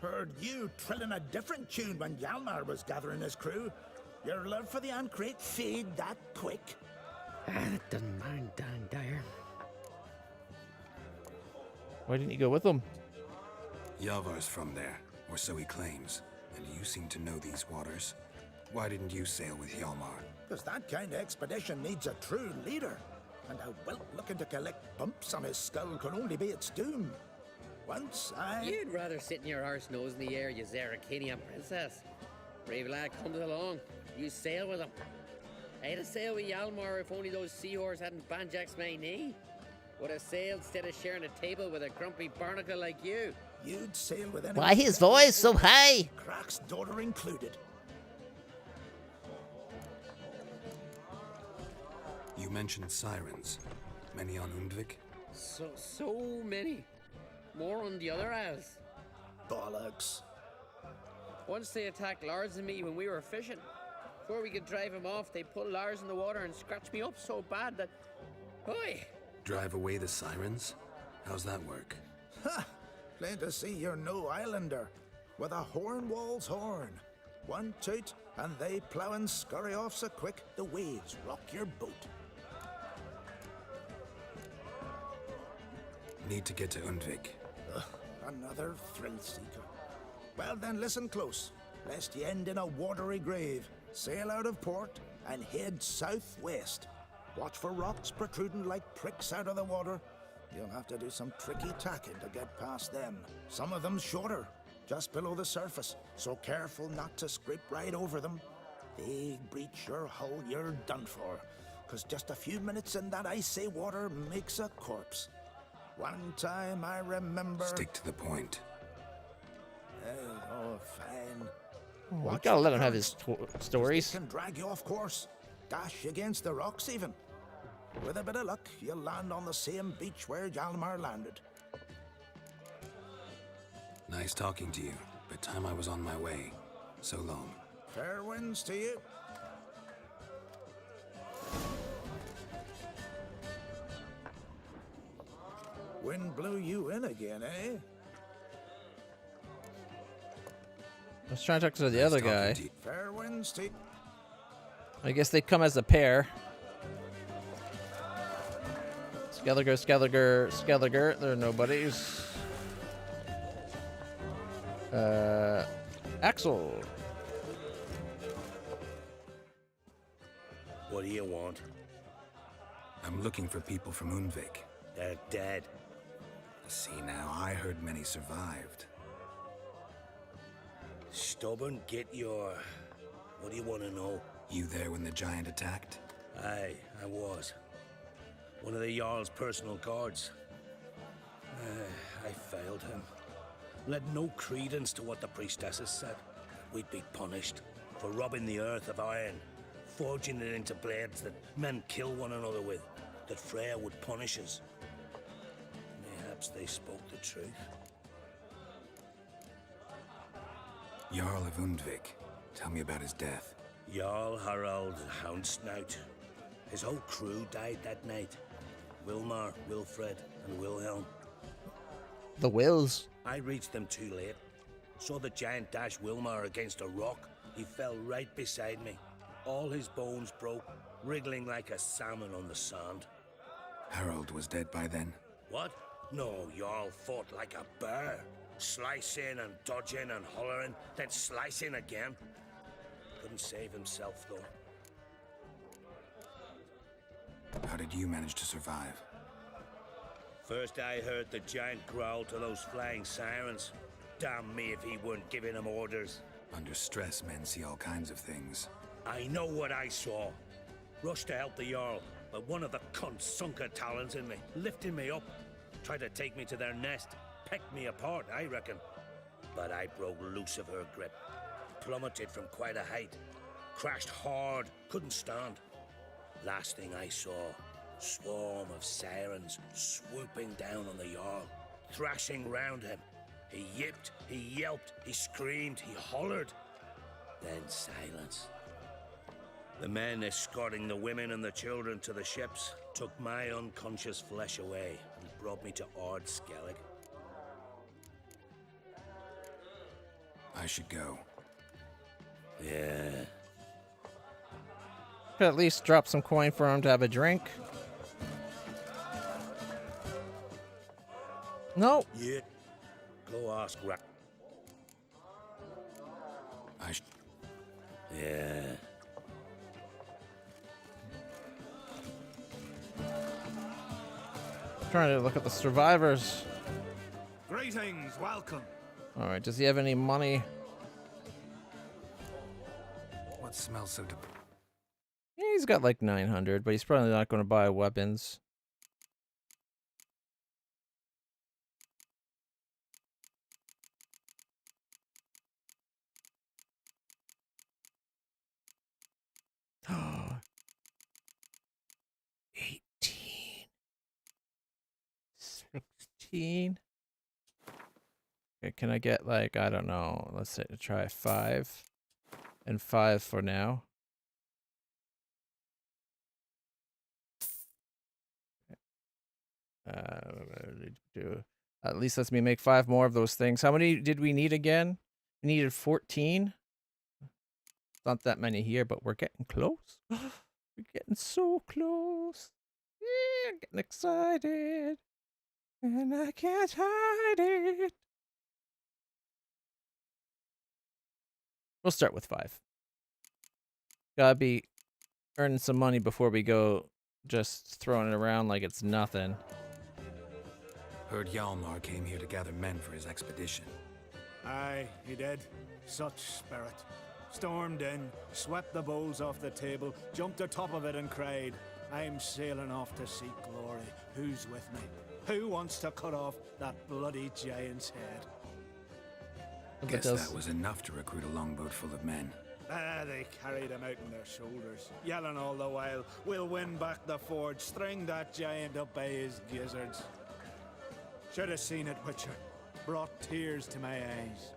Speaker 16: Heard you trilling a different tune when Hjalmar was gathering his crew. Your love for the Ancrate fade that quick.
Speaker 6: That doesn't mind down there.
Speaker 2: Why didn't you go with them?
Speaker 8: Yavar's from there, or so he claims. And you seem to know these waters. Why didn't you sail with Hjalmar?
Speaker 16: Because that kind of expedition needs a true leader. And a whelp looking to collect bumps on his skull can only be its doom. Once I...
Speaker 6: You'd rather sit in your arse nose in the air, you Zarakinian princess. Brave lad comes along. You sail with him. I'd have sailed with Hjalmar if only those seahorses hadn't banjaxed my knee. Would have sailed instead of sharing a table with a grumpy barnacle like you.
Speaker 16: You'd sail with anyone.
Speaker 2: Why his voice so high?
Speaker 16: Cracks daughter included.
Speaker 8: You mentioned sirens. Many on Undvik?
Speaker 6: So many. More on the other isles.
Speaker 16: Bollocks.
Speaker 6: Once they attacked Lars and me when we were fishing. Before we could drive him off, they put Lars in the water and scratched me up so bad that... Oi!
Speaker 8: Drive away the sirens? How's that work?
Speaker 16: Ha! Plain to see you're no islander. With a horn wall's horn. One toot, and they plough and scurry off so quick, the waves rock your boat.
Speaker 8: Need to get to Undvik.
Speaker 16: Ugh, another thrill seeker. Well then, listen close, lest ye end in a watery grave. Sail out of port and head southwest. Watch for rocks protruding like pricks out of the water. You'll have to do some tricky tacking to get past them. Some of them shorter, just below the surface, so careful not to scrape right over them. They breach your hull, you're done for. 'Cause just a few minutes in that icy water makes a corpse. One time I remember...
Speaker 8: Stick to the point.
Speaker 16: Oh, fine.
Speaker 2: We gotta let him have his stories.
Speaker 16: Can drag you off course, dash against the rocks even. With a bit of luck, you'll land on the same beach where Hjalmar landed.
Speaker 8: Nice talking to you, but time I was on my way. So long.
Speaker 16: Fair winds to you. Wind blew you in again, eh?
Speaker 2: I was trying to talk to the other guy.
Speaker 16: Fair winds to you.
Speaker 2: I guess they come as a pair. Skelliger. There are nobodies. Axel.
Speaker 14: What do you want?
Speaker 8: I'm looking for people from Undvik.
Speaker 14: They're dead.
Speaker 8: See now, I heard many survived.
Speaker 14: Stubborn, get your... What do you want to know?
Speaker 8: You there when the giant attacked?
Speaker 14: Aye, I was. One of the Jarl's personal guards. I failed him. Led no credence to what the priestesses said. We'd be punished for robbing the earth of iron, forging it into blades that men kill one another with, that Freya would punish us. Perhaps they spoke the truth.
Speaker 8: Jarl of Undvik. Tell me about his death.
Speaker 14: Jarl Harald Houndsnout. His whole crew died that night. Wilmar, Wilfred, and Wilhelm.
Speaker 2: The Wills.
Speaker 14: I reached them too late. Saw the giant dash Wilmar against a rock. He fell right beside me. All his bones broke, wriggling like a salmon on the sand.
Speaker 8: Harold was dead by then?
Speaker 14: What? No, Jarl fought like a bear. Slicing and dodging and hollering, then slicing again. Couldn't save himself, though.
Speaker 8: How did you manage to survive?
Speaker 14: First I heard the giant growl to those flying sirens. Damn me if he weren't giving them orders.
Speaker 8: Under stress, men see all kinds of things.
Speaker 14: I know what I saw. Rushed to help the Jarl, but one of the cunts sunk her talons in me, lifting me up. Tried to take me to their nest. Pecked me apart, I reckon. But I broke loose of her grip. Plummeted from quite a height. Crashed hard, couldn't stand. Last thing I saw, swarm of sirens swooping down on the Jarl, thrashing round him. He yipped, he yelped, he screamed, he hollered. Then silence. The men escorting the women and the children to the ships took my unconscious flesh away and brought me to Ord Skellig.
Speaker 8: I should go.
Speaker 14: Yeah.
Speaker 2: Could at least drop some coin for him to have a drink. No.
Speaker 14: Yeah. Go ask Ra. Yeah.
Speaker 2: Trying to look at the survivors.
Speaker 3: Greetings, welcome.
Speaker 2: All right, does he have any money?
Speaker 8: What smells so
Speaker 2: Yeah, he's got like 900, but he's probably not going to buy weapons. Oh, 18, 16. Okay, can I get like, I don't know, let's say try 5 and 5 for now. At least lets me make 5 more of those things. How many did we need again? We needed 14. Not that many here, but we're getting close. We're getting so close. Yeah, I'm getting excited. And I can't hide it. We'll start with 5. Gotta be earning some money before we go just throwing it around like it's nothing.
Speaker 8: Heard Hjalmar came here to gather men for his expedition.
Speaker 3: Aye, he did. Such spirit. Stormed in, swept the bowls off the table, jumped atop of it and cried, I'm sailing off to seek glory. Who's with me? Who wants to cut off that bloody giant's head?
Speaker 8: Guess that was enough to recruit a longboat full of men.
Speaker 3: They carried him out on their shoulders, yelling all the while, we'll win back the forge, string that giant up by his gizzards. Should have seen it, Witcher. Brought tears to my eyes.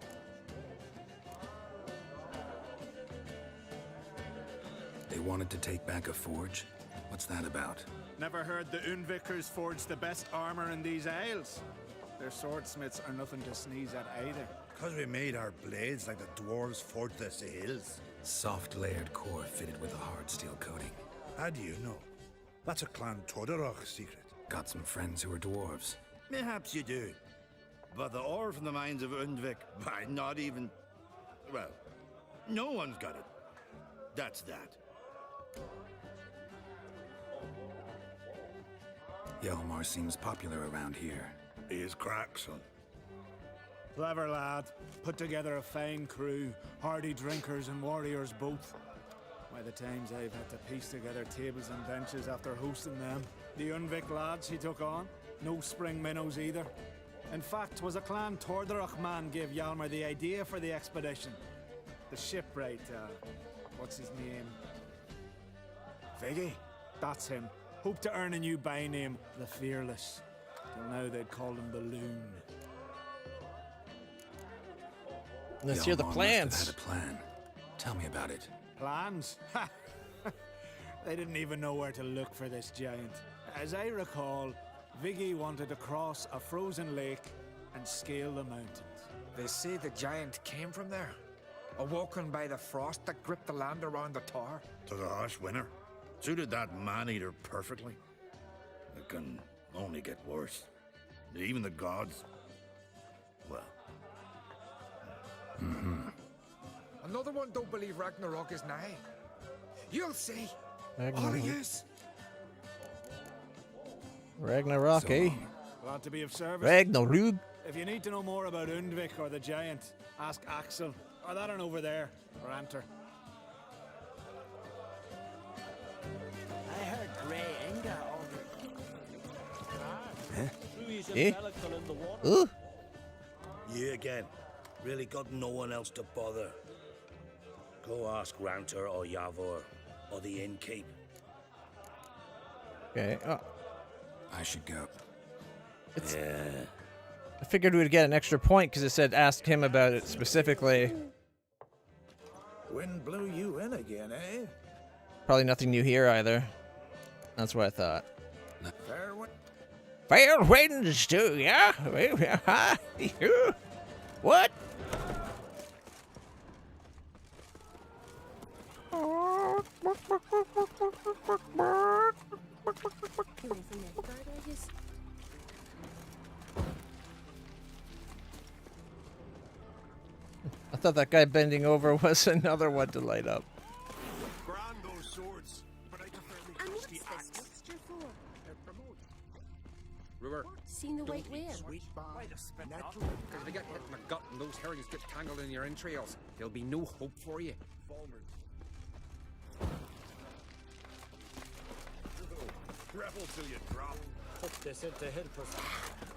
Speaker 8: They wanted to take back a forge? What's that about?
Speaker 3: Never heard the Unvikers forged the best armor in these isles. Their swordsmiths are nothing to sneeze at either.
Speaker 12: Because we made our blades like the dwarves forged their sails.
Speaker 8: Soft layered core fitted with a hard steel coating.
Speaker 12: How do you know? That's a Clan Todorok secret.
Speaker 8: Got some friends who are dwarves.
Speaker 12: Perhaps you do. But the ore from the mines of Undvik, by not even... Well, no one's got it. That's that.
Speaker 8: Hjalmar seems popular around here.
Speaker 12: He is crack, son.
Speaker 3: Clever lad. Put together a fine crew. Hardy drinkers and warriors both. By the times I've had to piece together tables and benches after hosting them. The Unvik lads he took on. No spring minnows either. In fact, was a Clan Tordorok man gave Hjalmar the idea for the expedition. The shipwright, what's his name? Viggy? That's him. Hoped to earn a new by name, the Fearless. Till now they'd called him the Loon.
Speaker 2: Let's hear the plans.
Speaker 8: Must have had a plan. Tell me about it.
Speaker 3: Plans? Ha! They didn't even know where to look for this giant. As I recall, Viggy wanted to cross a frozen lake and scale the mountains.
Speaker 1: They say the giant came from there, awoken by the frost that gripped the land around the tower.
Speaker 12: To the harsh winter. Suited that man-eater perfectly. It can only get worse. Even the gods... Well...
Speaker 1: Another one don't believe Ragnarok is nigh. You'll see.
Speaker 2: Ragnarok.
Speaker 1: All of yous.
Speaker 2: Ragnarok, eh?
Speaker 3: Glad to be of service.
Speaker 2: Ragnarok.
Speaker 3: If you need to know more about Undvik or the Giant, ask Axel, or that one over there, or Anter.
Speaker 4: I heard Grey Anger
Speaker 2: Eh? Ooh.
Speaker 14: You again. Really got no one else to bother. Go ask Ranter or Yavor, or the innkeep.
Speaker 2: Okay. Oh.
Speaker 8: I should go.
Speaker 14: Yeah.
Speaker 2: I figured we'd get an extra point because it said ask him about it specifically.
Speaker 16: Wind blew you in again, eh?
Speaker 2: Probably nothing new here either. That's what I thought.
Speaker 16: Fair wind.
Speaker 2: Fair winds to ya. What? I thought that guy bending over was another one to light up.
Speaker 13: Grand those swords, but I prefer the
Speaker 15: And what's
Speaker 13: hasty
Speaker 15: this
Speaker 13: axe.
Speaker 15: mixture for?
Speaker 1: Ruber,
Speaker 15: Seen the white whale?
Speaker 1: because if you get hit in the gut and those herrings get tangled in your entrails, there'll be no hope for you.
Speaker 10: Rebel till you drop.
Speaker 20: Put this into help us.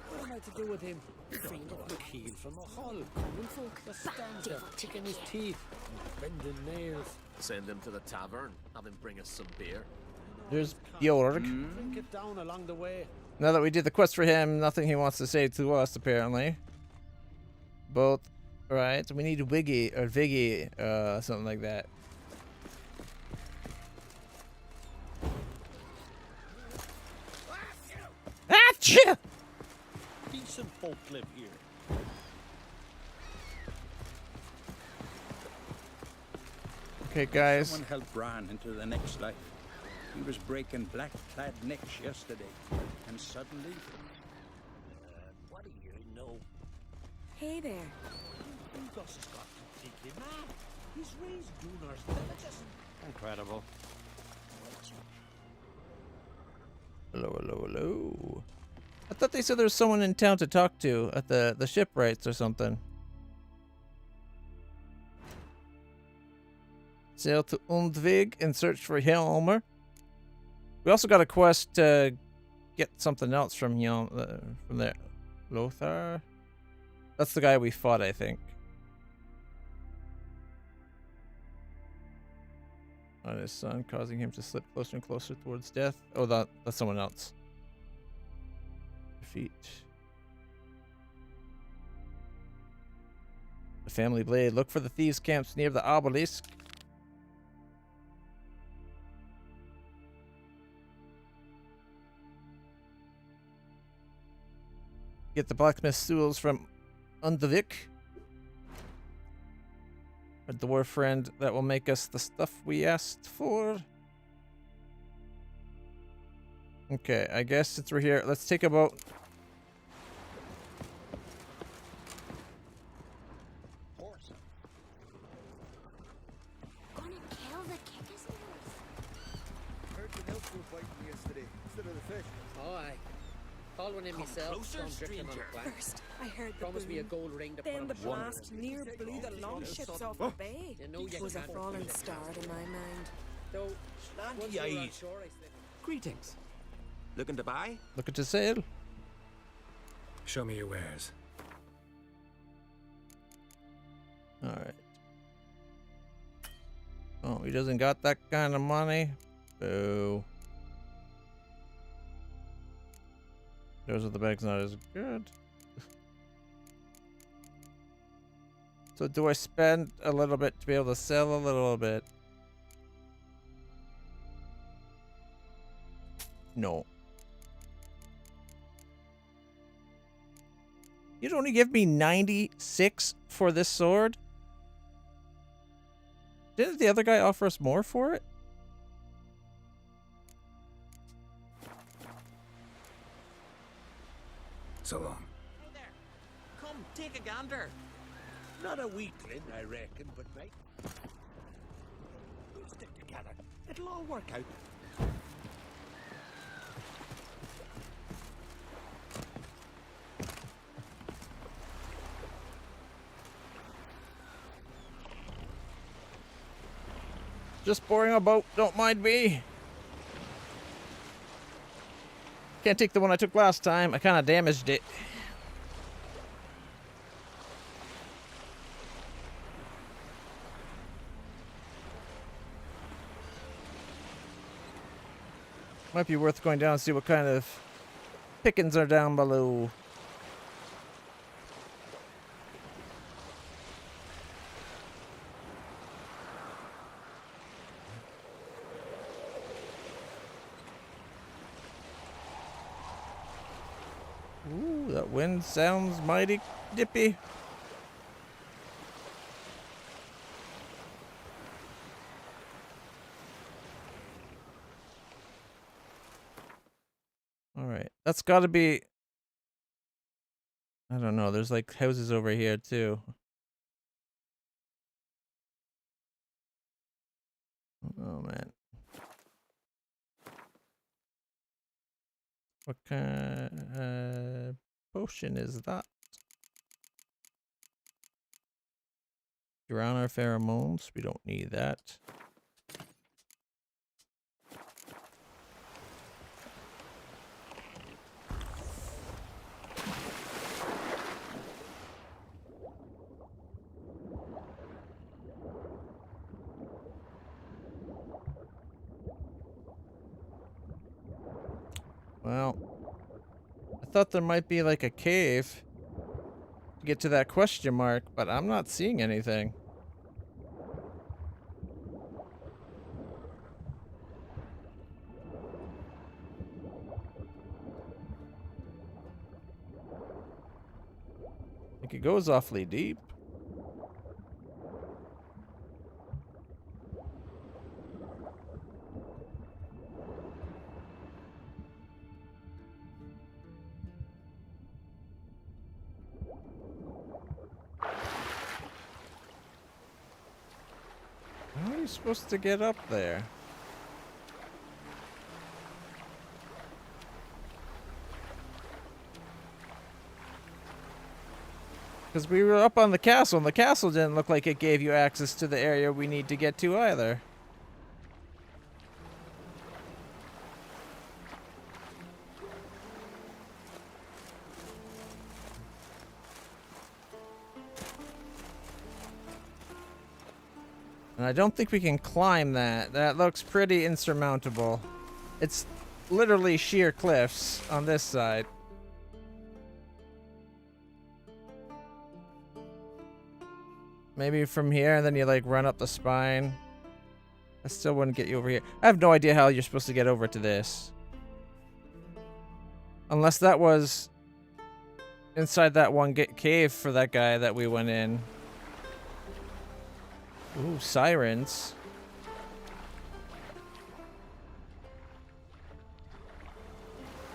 Speaker 20: What am I to do with him? Freeing up the keel from the hull. Common folk. Just stands there, kicking his teeth, and bending nails.
Speaker 10: Send him to the tavern. Have him bring us some beer.
Speaker 2: There's Bjorg.
Speaker 20: Drink it down along the way.
Speaker 2: Now that we did the quest for him, nothing he wants to say to us, apparently. Both. Right, we need Wiggy, or Viggy, something like that. Achoo!
Speaker 20: Decent folk live here.
Speaker 2: Okay, guys.
Speaker 9: Someone helped Bran into the next life. He was breaking black-clad necks yesterday, and suddenly...
Speaker 20: What do you know?
Speaker 17: Hey there.
Speaker 20: Gus has got completely mad. He's raised Gunnar's villages. Incredible.
Speaker 2: Hello, hello, hello. I thought they said there was someone in town to talk to at the shipwrights or something. Sail to Undvig and search for Hjalmar. We also got a quest to get something else from from there. Lothar? That's the guy we fought, I think. On his son, causing him to slip closer and closer towards death. Oh, that's someone else. Defeat. The family blade. Look for the thieves' camps near the obelisk. Get the blacksmith tools from Undvik. A dwarf friend that will make us the stuff we asked for. Okay, I guess since we're here, let's take a boat.
Speaker 15: Gonna kill the kickers
Speaker 11: Heard the milk were biting yesterday instead of the fish.
Speaker 6: Oh, aye. Call one in myself.
Speaker 10: closer,
Speaker 6: Don't drift him on
Speaker 10: stranger.
Speaker 6: a quack.
Speaker 17: First, I heard the
Speaker 6: Promise me a
Speaker 17: boom.
Speaker 6: gold ring to put
Speaker 17: Then
Speaker 6: on
Speaker 17: the
Speaker 6: the shoulder.
Speaker 17: blast near blew the longships off the bay.
Speaker 6: You know you
Speaker 17: It was a
Speaker 6: can't
Speaker 17: fallen
Speaker 6: refuse it.
Speaker 17: star in my mind.
Speaker 6: Though,
Speaker 10: Slanty
Speaker 6: once we were on
Speaker 10: eyes.
Speaker 6: shore, I slipped.
Speaker 10: Greetings. Looking to buy?
Speaker 2: Looking to sail.
Speaker 8: Show me your wares.
Speaker 2: Alright. Oh, he doesn't got that kind of money? Boo. Those are the bags not as good. So do I spend a little bit to be able to sell a little bit? No. You'd only give me 96 for this sword? Didn't the other guy offer us more for it?
Speaker 8: So long.
Speaker 10: Hey there. Come, take a gander.
Speaker 14: Not a weakling, I reckon, but mate,
Speaker 11: It'll all work out.
Speaker 2: Just boring a boat, don't mind me. Can't take the one I took last time. I kind of damaged it. Might be worth going down and see what kind of pickings are down below. Ooh, that wind sounds mighty dippy. Alright, that's gotta be... I don't know, there's like houses over here too. Oh man. What kind potion is that? Drown our pheromones. We don't need that. Well, I thought there might be like a cave to get to that question mark, but I'm not seeing anything. I think it goes awfully deep. How are you supposed to get up there? Because we were up on the castle, and the castle didn't look like it gave you access to the area we need to get to either. And I don't think we can climb that. That looks pretty insurmountable. It's literally sheer cliffs on this side. Maybe from here and then you like run up the spine. I still wouldn't get you over here. I have no idea how you're supposed to get over to this. Unless that was inside that one cave for that guy that we went in. Ooh, sirens.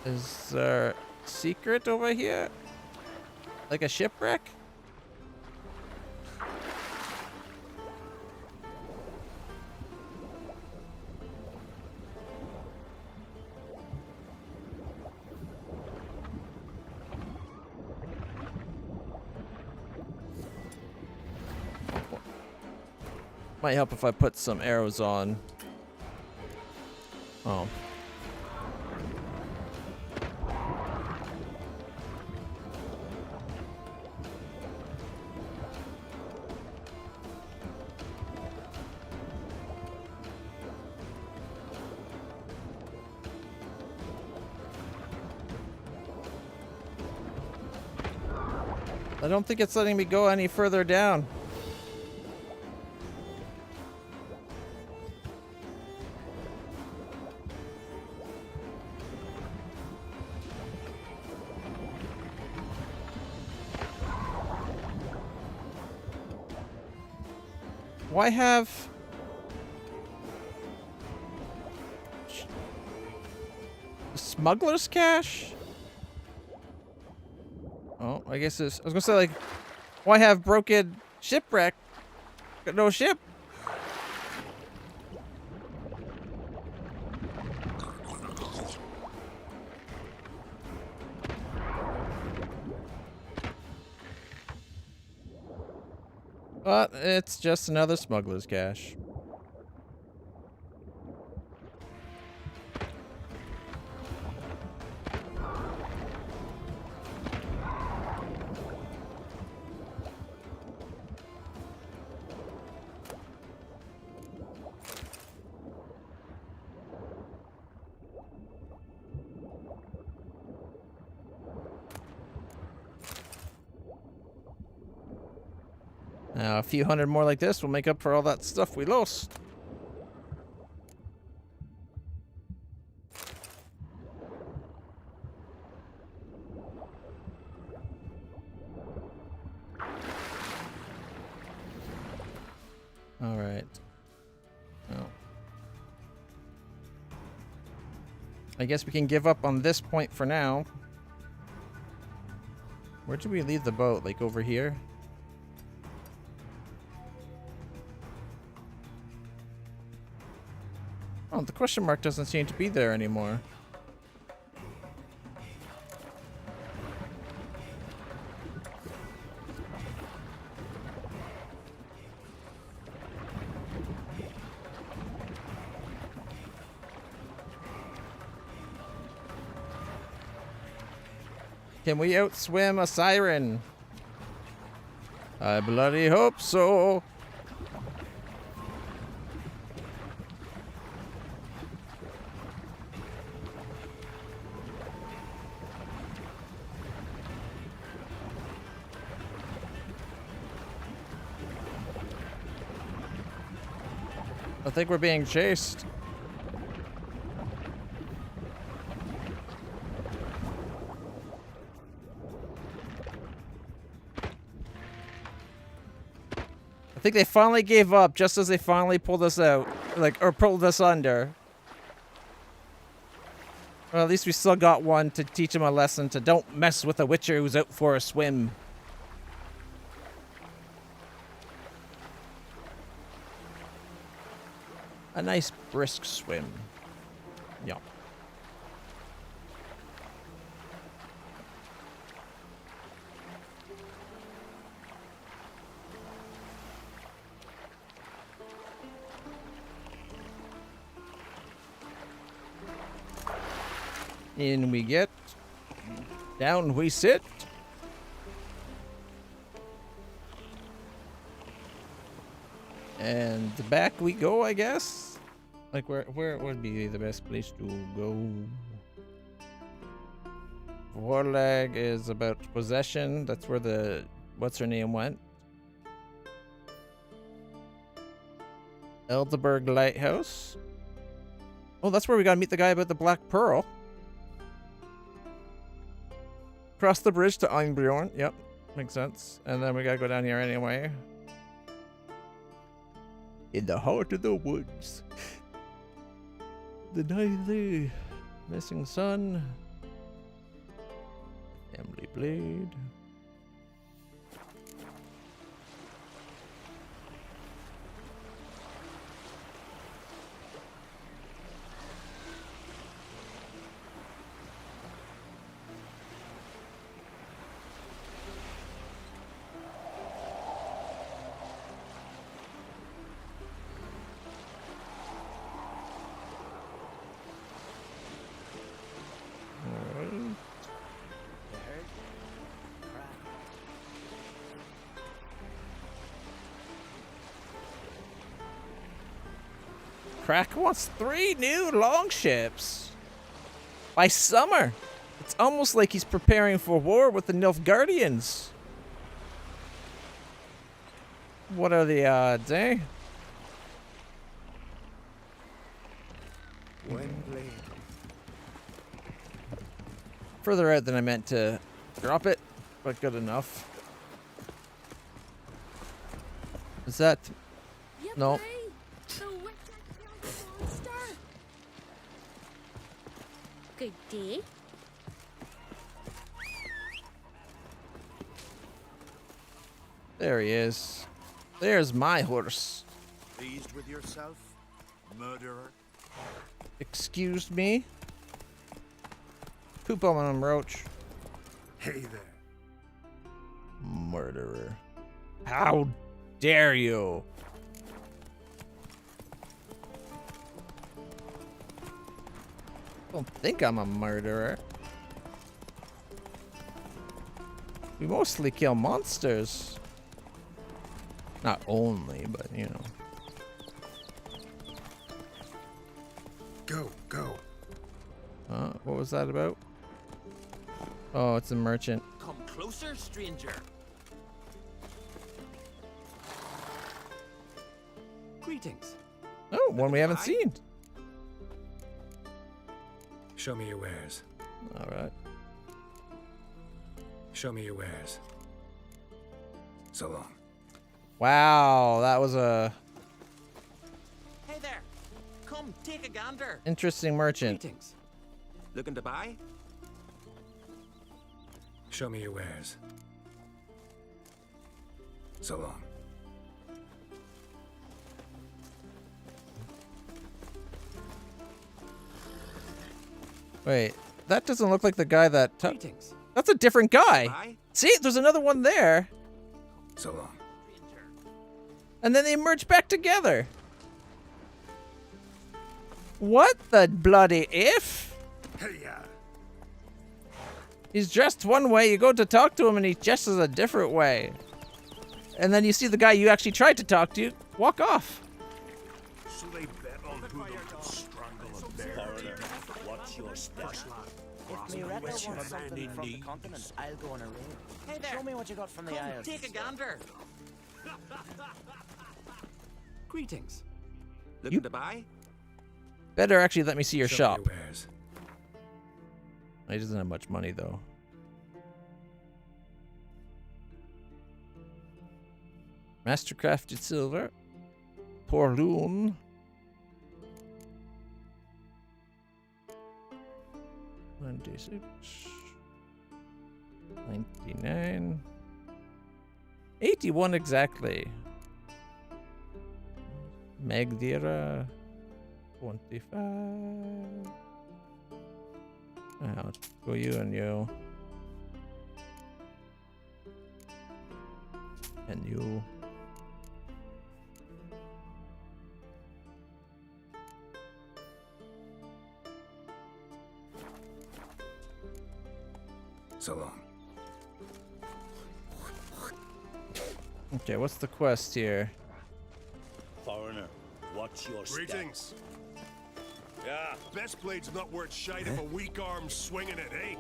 Speaker 2: Is there a secret over here? Like a shipwreck? Might help if I put some arrows on. Oh. I don't think it's letting me go any further down. Why have... Smuggler's cache? Oh, I guess it's... I was gonna say, like, why have broken shipwreck? Got no ship. But it's just another smuggler's cache. Now, a few hundred more like this will make up for all that stuff we lost. All right. Oh. I guess we can give up on this point for now. Where did we leave the boat? Like over here? Oh, the question mark doesn't seem to be there anymore. Can we outswim a siren? I bloody hope so. I think we're being chased. I think they finally gave up just as they finally pulled us out, like, or pulled us under. Well, at least we still got one to teach him a lesson to don't mess with a witcher who's out for a swim. A nice brisk swim. Yeah. In we get. Down we sit. And back we go, I guess. Like where would be the best place to go? Warlag is about possession. That's where the what's her name went. Elderberg Lighthouse. Oh, that's where we gotta meet the guy about the Black Pearl. Cross the bridge to Einbjorn. Yep, makes sense. And then we gotta go down here anyway. In the heart of the woods. The night of the missing son. Family blade. Crack wants 3 new longships. By summer. It's almost like he's preparing for war with the Nilfgaardians. What are the odds, eh?
Speaker 16: Wembley.
Speaker 2: Further out than I meant to drop it, but good enough. Is that... No.
Speaker 15: Good day.
Speaker 2: There he is. There's my horse.
Speaker 14: Pleased with yourself, murderer?
Speaker 2: Excuse me? Poop on him, Roach.
Speaker 12: Hey there.
Speaker 2: Murderer. How dare you? I don't think I'm a murderer. We mostly kill monsters. Not only, but you know.
Speaker 8: Go, go.
Speaker 2: What was that about? Oh, it's a merchant.
Speaker 7: Come closer, stranger. Greetings.
Speaker 2: Oh, one we haven't seen.
Speaker 8: Show me your wares.
Speaker 2: All right.
Speaker 8: Show me your wares. So long.
Speaker 2: Wow, that was a
Speaker 7: Hey there. Come, take a gander.
Speaker 2: interesting merchant.
Speaker 7: Greetings. Looking to buy?
Speaker 8: Show me your wares. So long.
Speaker 2: Wait, that doesn't look like the guy that.
Speaker 7: Greetings.
Speaker 2: That's a different guy.
Speaker 7: Bye.
Speaker 2: See, there's another one there,
Speaker 8: So long.
Speaker 2: and then they merge back together. What the bloody if?
Speaker 8: Hey-ya.
Speaker 2: He's dressed one way, you go to talk to him, and he dresses a different way. And then you see the guy you actually tried to talk to walk off.
Speaker 10: So they bet on who they can strangle a bear.
Speaker 4: What's your step? If Miretta wants something from the continent, I'll go on a raid.
Speaker 7: Hey there.
Speaker 4: Show me what you got from the
Speaker 7: Come,
Speaker 4: Isles.
Speaker 7: take a gander. Greetings.
Speaker 2: You-
Speaker 7: Looking to buy?
Speaker 2: Better actually let me see your
Speaker 8: Show
Speaker 2: shop.
Speaker 8: me your wares.
Speaker 2: He doesn't have much money though. Mastercrafted silver. Poor loon. 96. 99. 81 exactly. Magdira. 25. Let's go you and you. And you.
Speaker 8: So long.
Speaker 2: Okay, what's the quest here?
Speaker 20: Foreigner, what's your step?
Speaker 10: Greetings. Yeah, best blade's not worth shite if a weak arm's swinging it, eh?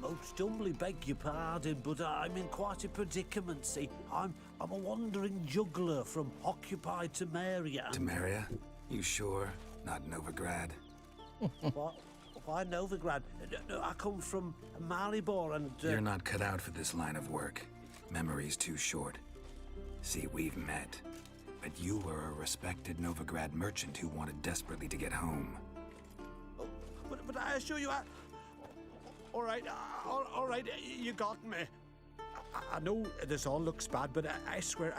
Speaker 5: Most humbly beg your pardon, but I'm in quite a predicament. See, I'm a wandering juggler from occupied Temeria.
Speaker 8: Temeria? You sure? Not Novigrad?
Speaker 5: What? Why Novigrad? No, I come from Maribor and...
Speaker 8: You're not cut out for this line of work. Memory's too short. See, we've met. But you were a respected Novigrad merchant who wanted desperately to get home.
Speaker 5: But I assure you, all right, you got me. I know this all looks bad, but I swear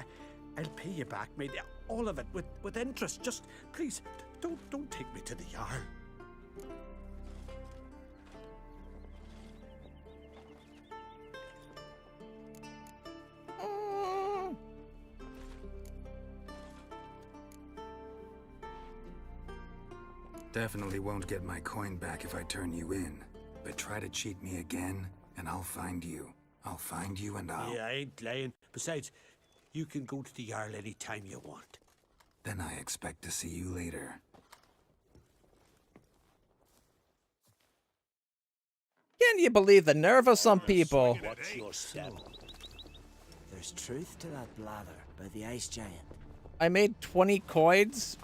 Speaker 5: I'll pay you back, mate. All of it, with interest. Just, please, don't take me to the Jarl.
Speaker 8: Definitely won't get my coin back if I turn you in. But try to cheat me again, and I'll find you. I'll find you and I'll...
Speaker 5: Yeah, I ain't lying. Besides, you can go to the Jarl any time you want.
Speaker 8: Then I expect to see you later.
Speaker 2: Can you believe the nerve of some people?
Speaker 20: What's your step?
Speaker 4: There's truth to that blather by the ice giant.
Speaker 2: I made 20 coins,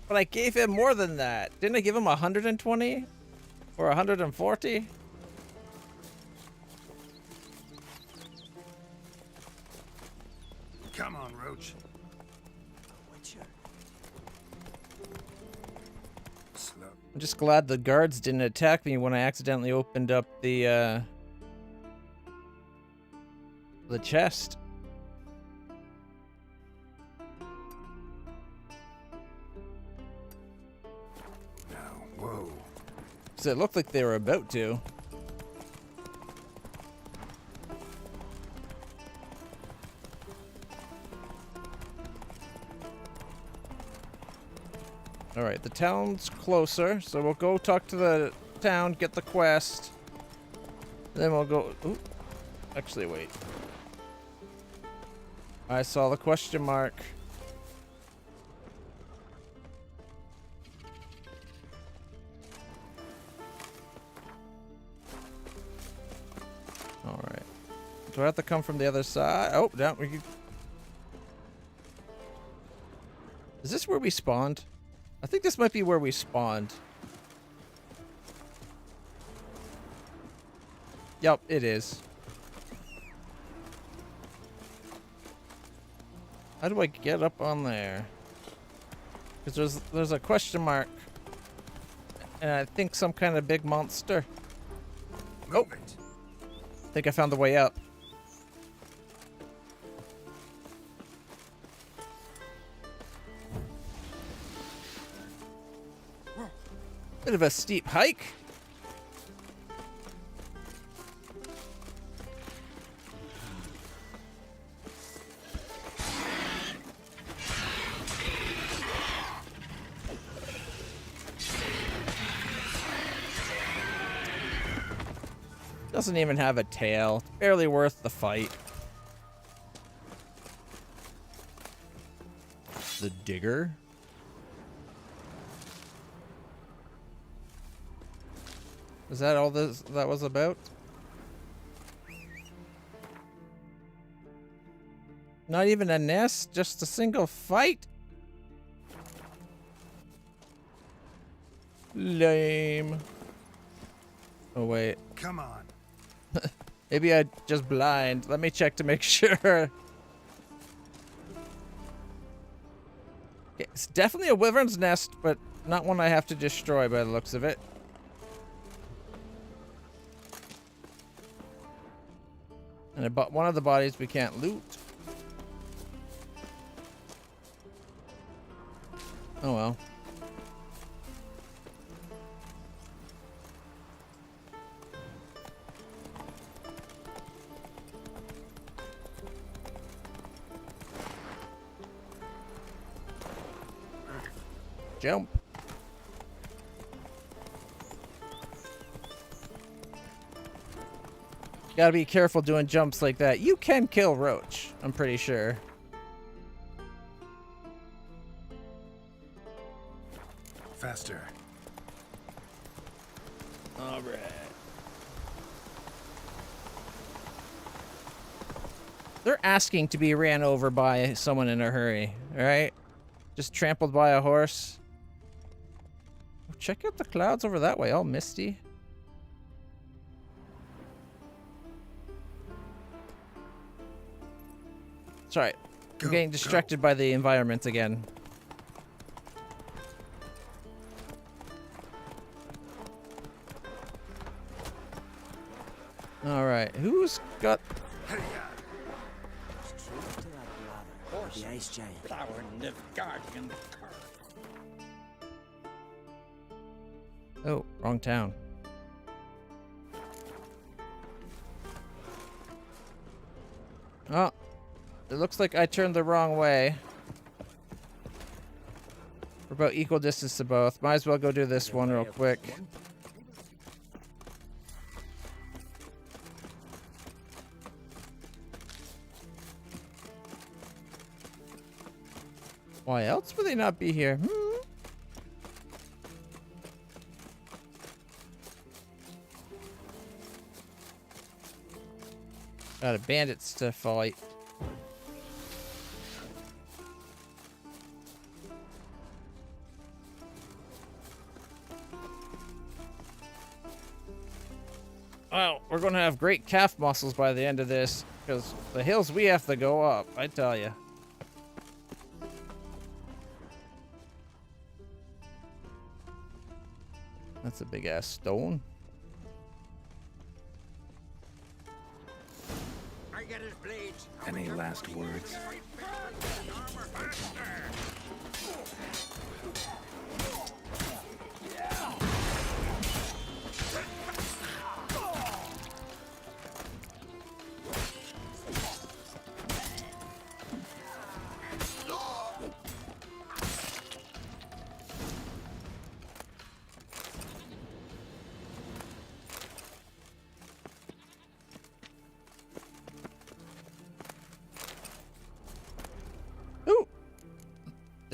Speaker 2: but I gave him more than that. Didn't I give him 120? Or 140?
Speaker 10: Come on, Roach.
Speaker 8: Slow.
Speaker 2: I'm just glad the guards didn't attack me when I accidentally opened up the chest.
Speaker 8: No, whoa.
Speaker 2: So it looked like they were about to. Alright, the town's closer, so we'll go talk to the town, get the quest. Then we'll go... Ooh. Actually, wait. I saw the question mark. Alright. Do I have to come from the other side? Oh, down. We can... Is this where we spawned? I think this might be where we spawned. Yep, it is. How do I get up on there? Because there's a question mark. And I think some kind of big monster. Oh! I think I found the way up. Bit of a steep hike. Doesn't even have a tail. It's barely worth the fight. The digger. Is that all that was about? Not even a nest, just a single fight? Lame. Oh wait.
Speaker 16: Come on.
Speaker 2: Maybe I just blind. Let me check to make sure. Okay, it's definitely a wyvern's nest, but not one I have to destroy by the looks of it. And one of the bodies we can't loot. Oh well. Jump. Gotta be careful doing jumps like that. You can kill Roach, I'm pretty sure.
Speaker 16: Faster.
Speaker 2: All right. They're asking to be ran over by someone in a hurry, all right? Just trampled by a horse. Check out the clouds over that way, all misty. Sorry, I'm getting distracted by the environment again. All right, who's got?
Speaker 4: The Ace Giant.
Speaker 9: Flower Nilfgaardian.
Speaker 2: Oh, wrong town. Oh, it looks like I turned the wrong way. We're about equal distance to both. Might as well go do this one real quick. Why else would they not be here? Got a bandits to fight. Well, we're gonna have great calf muscles by the end of this, because the hills we have to go up, I tell you. That's a big ass stone.
Speaker 8: Any last words?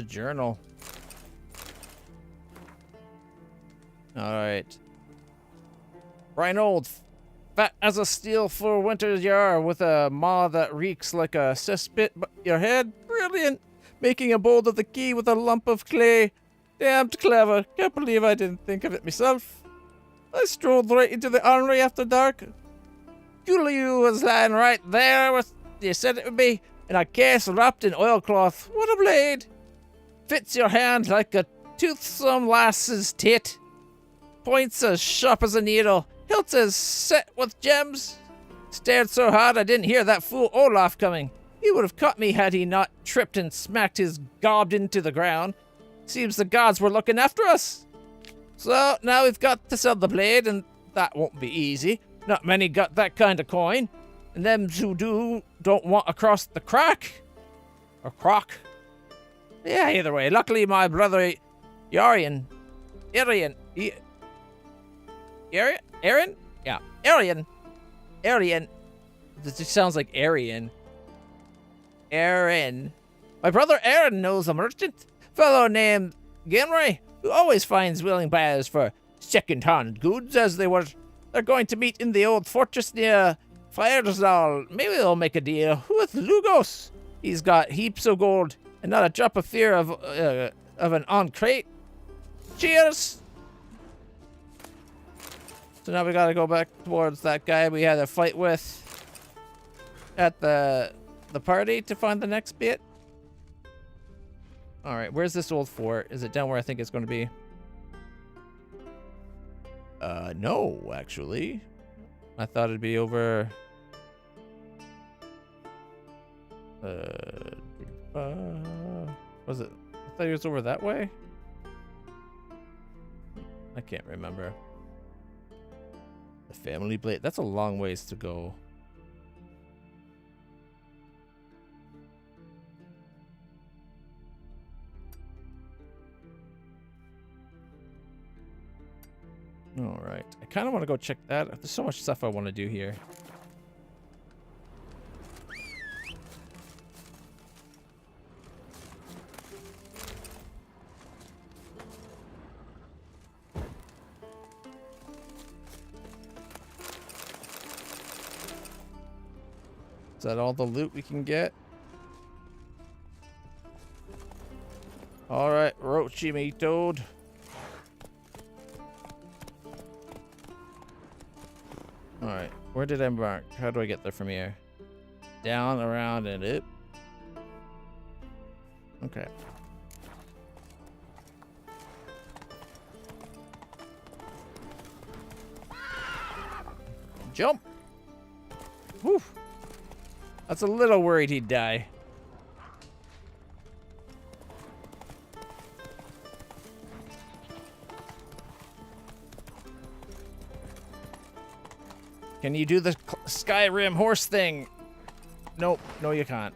Speaker 2: journal. Alright. Reinhold, fat as a steel for winter's yar, with a maw that reeks like a cesspit but your head. Brilliant! Making a bowl of the key with a lump of clay. Damned clever. Can't believe I didn't think of it myself. I strolled right into the armory after dark. Juliu was lying right there with you said it would be, in a case wrapped in oilcloth. What a blade! Fits your hand like a toothsome lass's tit. Points as sharp as a needle. Hilts as set with gems. Stared so hard I didn't hear that fool Olaf coming. He would have caught me had he not tripped and smacked his gob into the ground. Seems the gods were looking after us. So now we've got to sell the blade, and that won't be easy. Not many got that kind of coin. And them who do don't want across the crack. Or crock. Yeah, either way. Luckily my brother Aaron? Yeah, Arian. This just sounds like Aryan. Aaron. My brother Aaron knows a merchant. Fellow named Genry, who always finds willing buyers for second-hand goods as they were. They're going to meet in the old fortress near Firesall. Maybe they'll make a deal with Lugos. He's got heaps of gold and not a drop of fear of an on crate. Cheers! So now we gotta go back towards that guy we had a fight with at the party to find the next bit. Alright, where's this old fort? Is it down where I think it's going to be? No, actually. I thought it'd be over... was it? I thought it was over that way? I can't remember. The family blade. That's a long ways to go. All right. I kind of want to go check that. There's so much stuff I want to do here. Is that all the loot we can get? Alright, Roachy me toad. Alright, where did I mark? How do I get there from here? Down, around, and up. Okay. Jump! Whew. That's a little worried he'd die. Can you do the Skyrim horse thing? Nope. No, you can't.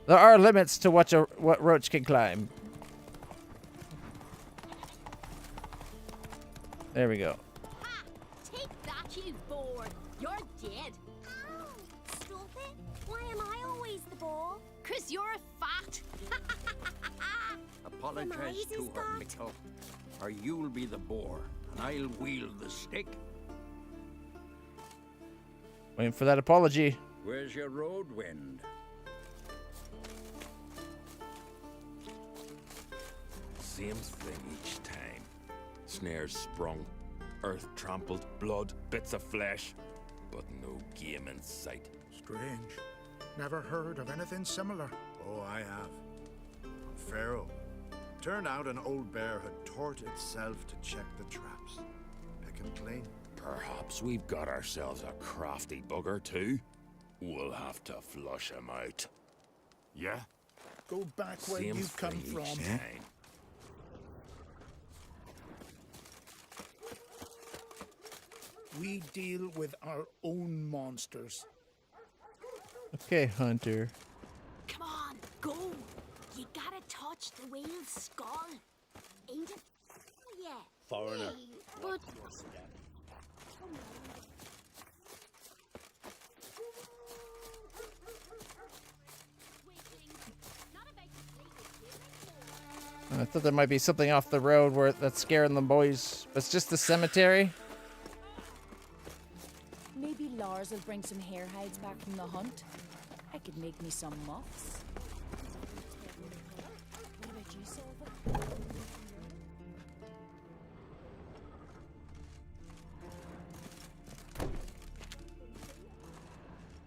Speaker 2: There are limits to what Roach can climb. There we go.
Speaker 21: Ha! Take that, you boar! You're dead. Ow! Stop it! Why am I always the boar? 'Cause you're fat.
Speaker 9: Apologize to her, Mikkel, or you'll be the boar, and I'll wield the stick.
Speaker 2: Waiting for that apology.
Speaker 9: Where's your road wind?
Speaker 7: Same thing each time. Snares sprung, earth trampled, blood, bits of flesh, but no game in sight.
Speaker 16: Strange. Never heard of anything similar.
Speaker 22: Oh, I have. On Pharaoh. Turned out an old bear had taught itself to check the traps. Pick and clean.
Speaker 7: Perhaps we've got ourselves a crafty bugger too. We'll have to flush him out. Yeah?
Speaker 16: Go back where
Speaker 7: Same
Speaker 16: you've come
Speaker 7: thing
Speaker 16: from.
Speaker 7: each time.
Speaker 16: We deal with our own monsters.
Speaker 2: Okay, Hunter.
Speaker 21: Come on, go! You gotta touch the whale's skull. Ain't it? Yeah.
Speaker 9: Foreigner.
Speaker 21: Hey, but...
Speaker 2: I thought there might be something off the road where that's scaring the boys. But it's just the cemetery.
Speaker 18: Maybe Lars will bring some hair hides back from the hunt. I could make me some muffs. What about you, Silva?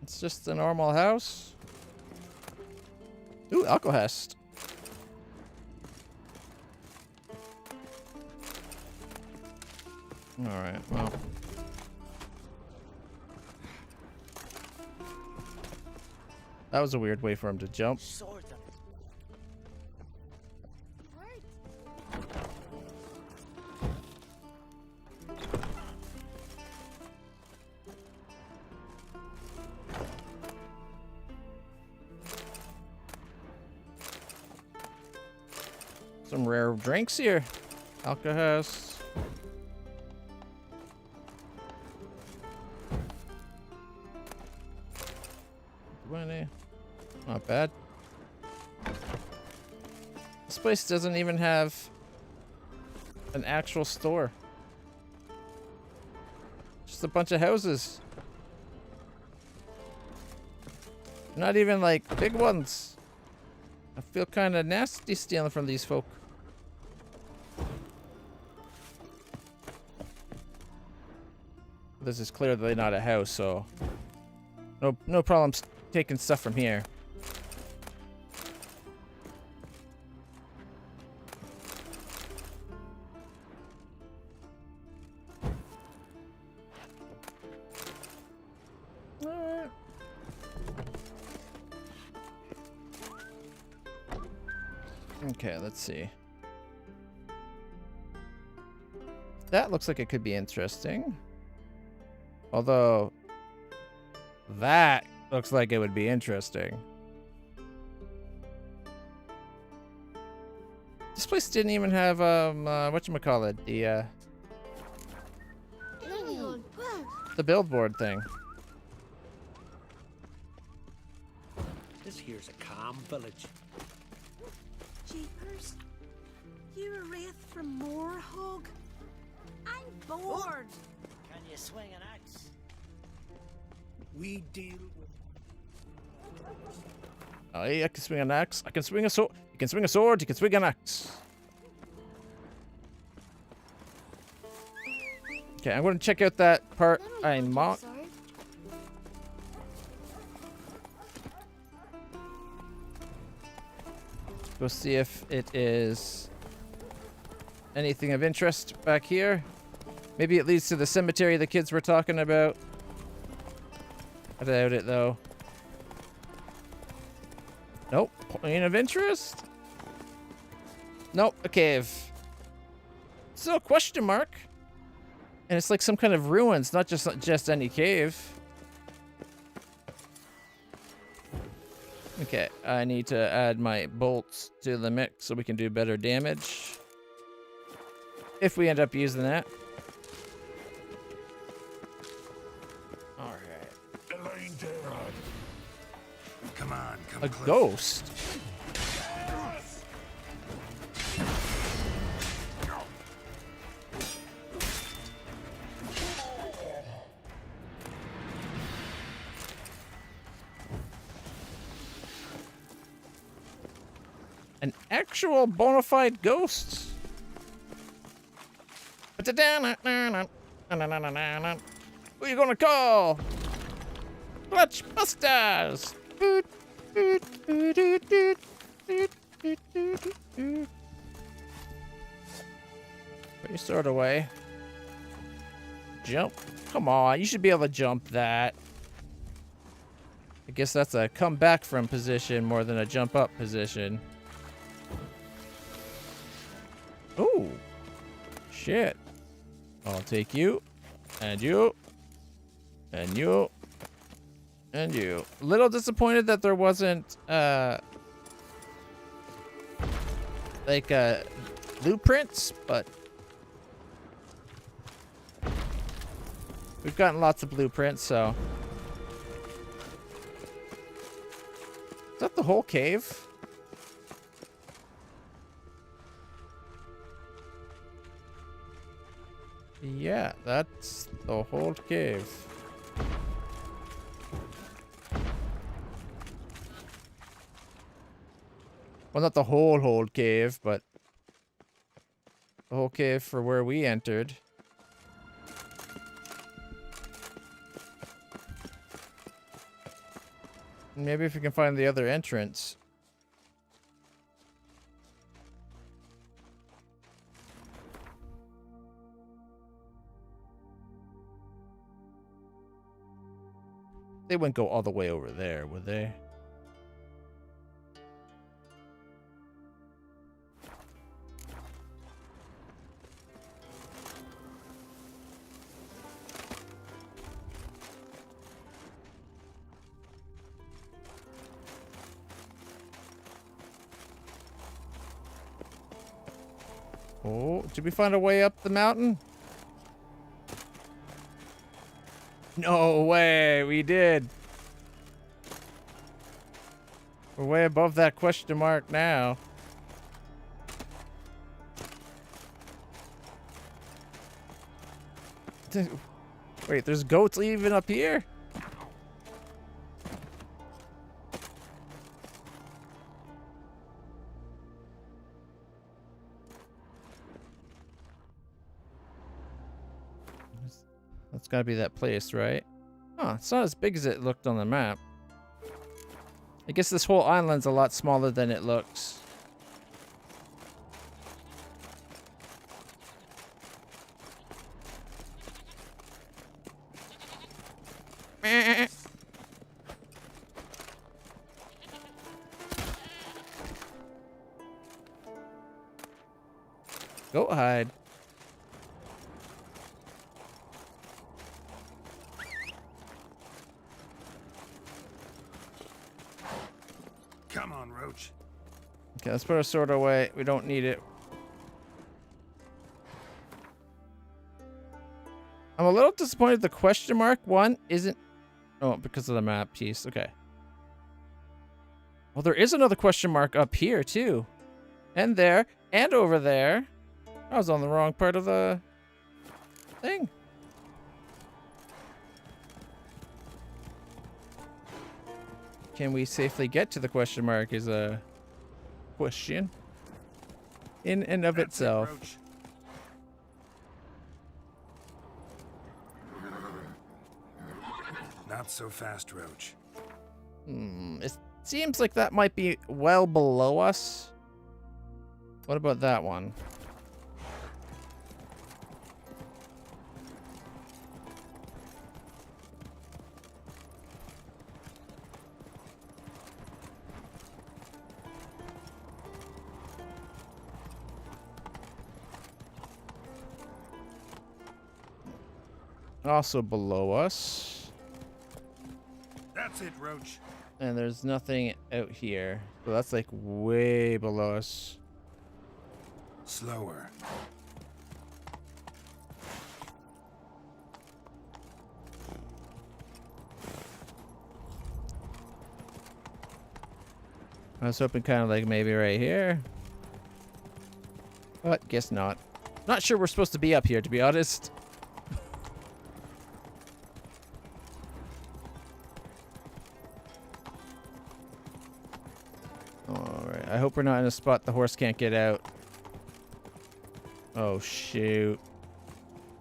Speaker 2: It's just a normal house. Ooh, alcohest. Alright, well. That was a weird way for him to jump. Some rare drinks here. Alcohol. 20. Not bad. This place doesn't even have an actual store. Just a bunch of houses. Not even like big ones. I feel kind of nasty stealing from these folk. This is clearly not a house, so no problems taking stuff from here. Alright. Okay, let's see. That looks like it could be interesting. Although, that looks like it would be interesting. This place didn't even have, whatchamacallit, the billboard thing.
Speaker 5: This here's a calm village.
Speaker 21: Jeepers, you're a wraith from Moorhog? I'm bored.
Speaker 4: Can you swing an axe?
Speaker 5: We deal with...
Speaker 2: Oh, yeah, I can swing an axe. I can swing a sword. You can swing a sword. You can swing an axe. Okay, I'm going to check out that part I marked. Go see if it is anything of interest back here. Maybe it leads to the cemetery the kids were talking about. I doubt it, though. Nope. Point of interest? Nope. A cave. Still a question mark. And it's like some kind of ruins, not just any cave. Okay, I need to add my bolts to the mix so we can do better damage. If we end up using that.
Speaker 12: Come on, come
Speaker 2: A
Speaker 12: closer.
Speaker 2: ghost? An actual bona fide ghost? Who you gonna call? Clutch Busters! Put your sword away. Jump. Come on, you should be able to jump that. I guess that's a come back from position more than a jump up position. Ooh. Shit. I'll take you. And you. And you. And you. A little disappointed that there wasn't, like, blueprints, but we've gotten lots of blueprints, so. Is that the whole cave? Yeah, that's the whole cave. Well, not the whole cave, but the whole cave for where we entered. Maybe if we can find the other entrance. They wouldn't go all the way over there, would they? Oh, did we find a way up the mountain? No way, we did. We're way above that question mark now. Wait, there's goats even up here? That's gotta be that place, right? Huh, it's not as big as it looked on the map. I guess this whole island's a lot smaller than it looks. Go hide.
Speaker 8: Come on, Roach.
Speaker 2: Okay, let's put our sword away. We don't need it. I'm a little disappointed the question mark one isn't... Oh, because of the map piece. Okay. Well, there is another question mark up here, too. And there. And over there. I was on the wrong part of the thing. Can we safely get to the question mark is a question in and of itself.
Speaker 8: Not so fast, Roach.
Speaker 2: It seems like that might be well below us. What about that one? Also below us.
Speaker 8: That's it, Roach.
Speaker 2: And there's nothing out here. So that's like way below us.
Speaker 8: Slower.
Speaker 2: I was hoping kind of like maybe right here. But guess not. Not sure we're supposed to be up here, to be honest. Alright, I hope we're not in a spot the horse can't get out. Oh, shoot.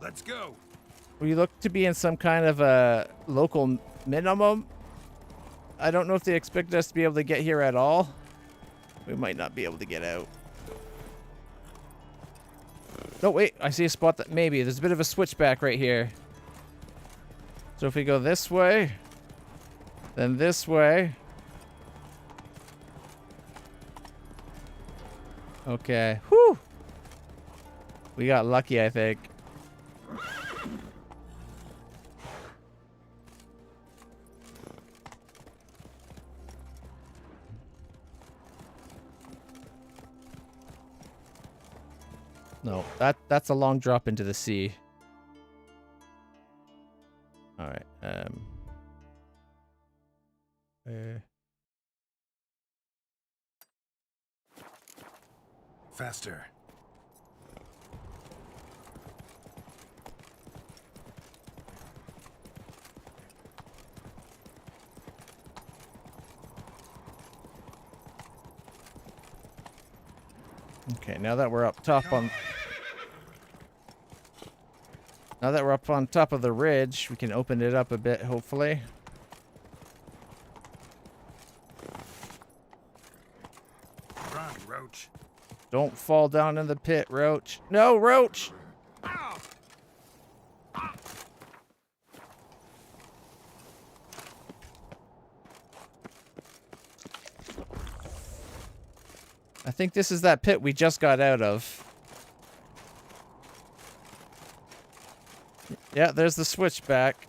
Speaker 8: Let's go.
Speaker 2: We look to be in some kind of a local minimum. I don't know if they expected us to be able to get here at all. We might not be able to get out. No, wait. I see a spot that maybe. There's a bit of a switchback right here. So if we go this way, then this way. Okay. Whew. We got lucky, I think. No, that's a long drop into the sea. All right.
Speaker 8: Faster.
Speaker 2: Okay, now that we're up top on... Now that we're up on top of the ridge, we can open it up a bit, hopefully.
Speaker 12: Run, Roach.
Speaker 2: Don't fall down in the pit, Roach. No, Roach! I think this is that pit we just got out of. Yeah, there's the switchback.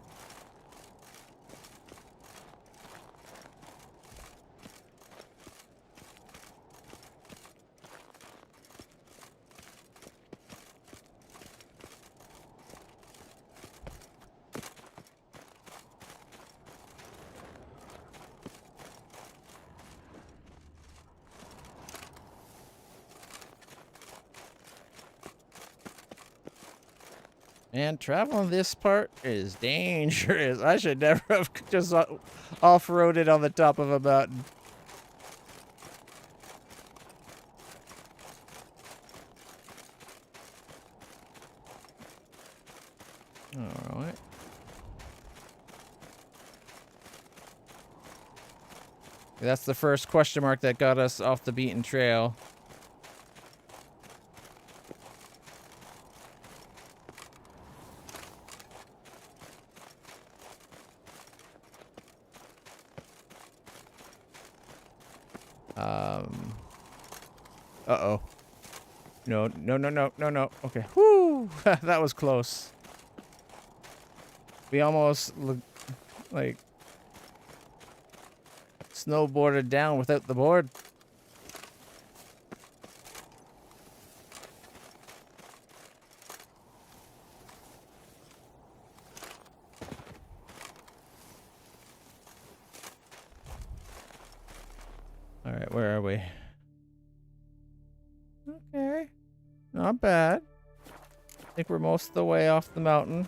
Speaker 2: Man, traveling this part is dangerous. I should never have just off-roaded on the top of a mountain. Alright. That's the first question mark that got us off the beaten trail. Uh-oh. No. Okay. Whoo! That was close. We almost, like, snowboarded down without the board. All right, where are we? Okay. Not bad. I think we're most of the way off the mountain.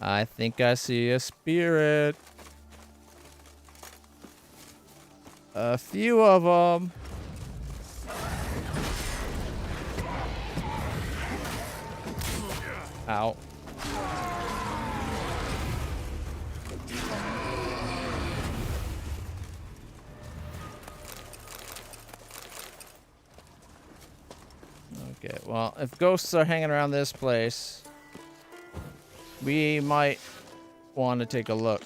Speaker 2: I think I see a spirit. A few of them. Ow. Okay, well, if ghosts are hanging around this place, we might want to take a look.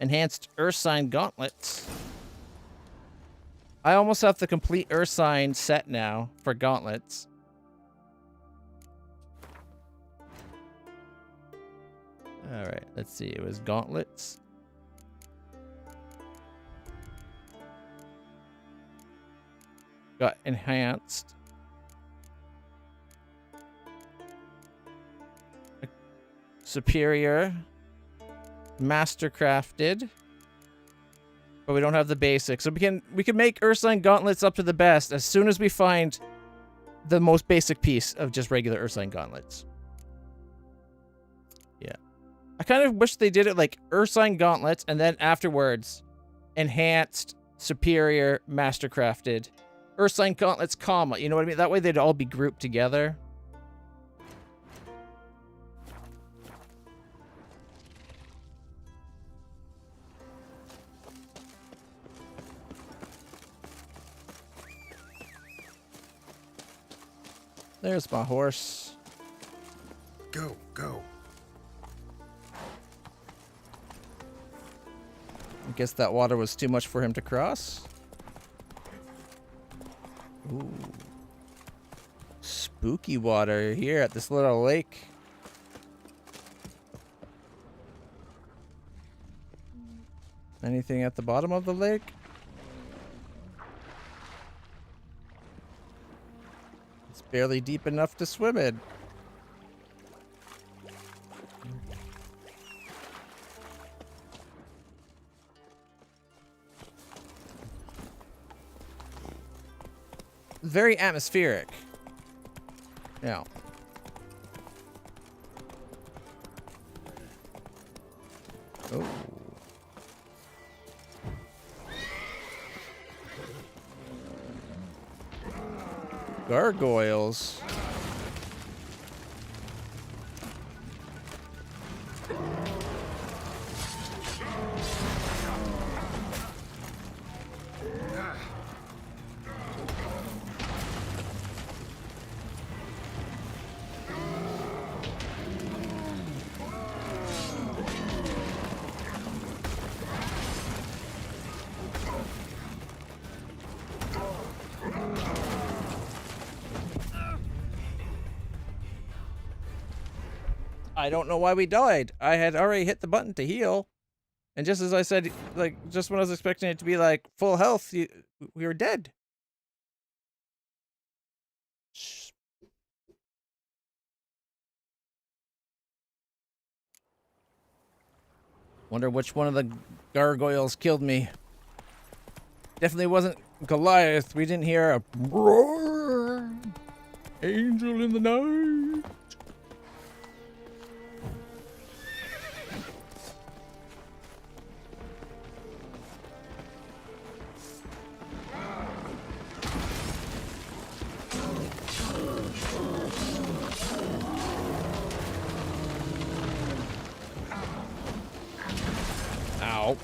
Speaker 2: Enhanced Ursine gauntlets. I almost have the complete Ursine set now for gauntlets. Alright, let's see. It was gauntlets. Got enhanced. Superior. Mastercrafted. But we don't have the basics. So we can make Ursine gauntlets up to the best as soon as we find the most basic piece of just regular Ursine gauntlets. Yeah. I kind of wish they did it like Ursine gauntlets and then afterwards enhanced, superior, mastercrafted. Ursine gauntlets, comma. You know what I mean? That way they'd all be grouped together. There's my horse.
Speaker 12: Go, go.
Speaker 2: I guess that water was too much for him to cross. Ooh. Spooky water here at this little lake. Anything at the bottom of the lake? It's barely deep enough to swim in. Very atmospheric. Yeah. Oh. Gargoyles. I don't know why we died. I had already hit the button to heal. And just as I said, like, just when I was expecting it to be, like, full health, we were dead. Shh. Wonder which one of the gargoyles killed me. Definitely wasn't Goliath. We didn't hear a roar. Angel in the night. Ow.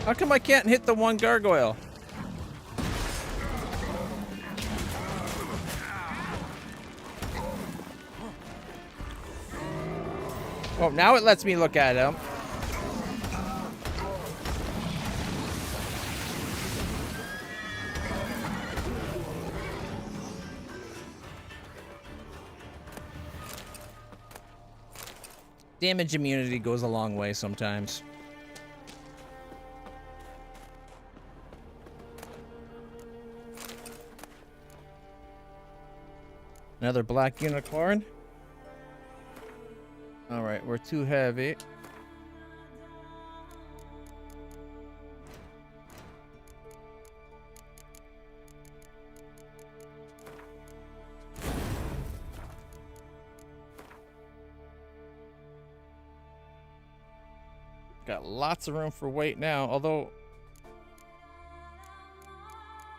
Speaker 2: How come I can't hit the one gargoyle? Oh, now it lets me look at him. Damage immunity goes a long way sometimes. Another black unicorn. All right, we're too heavy. Got lots of room for weight now, although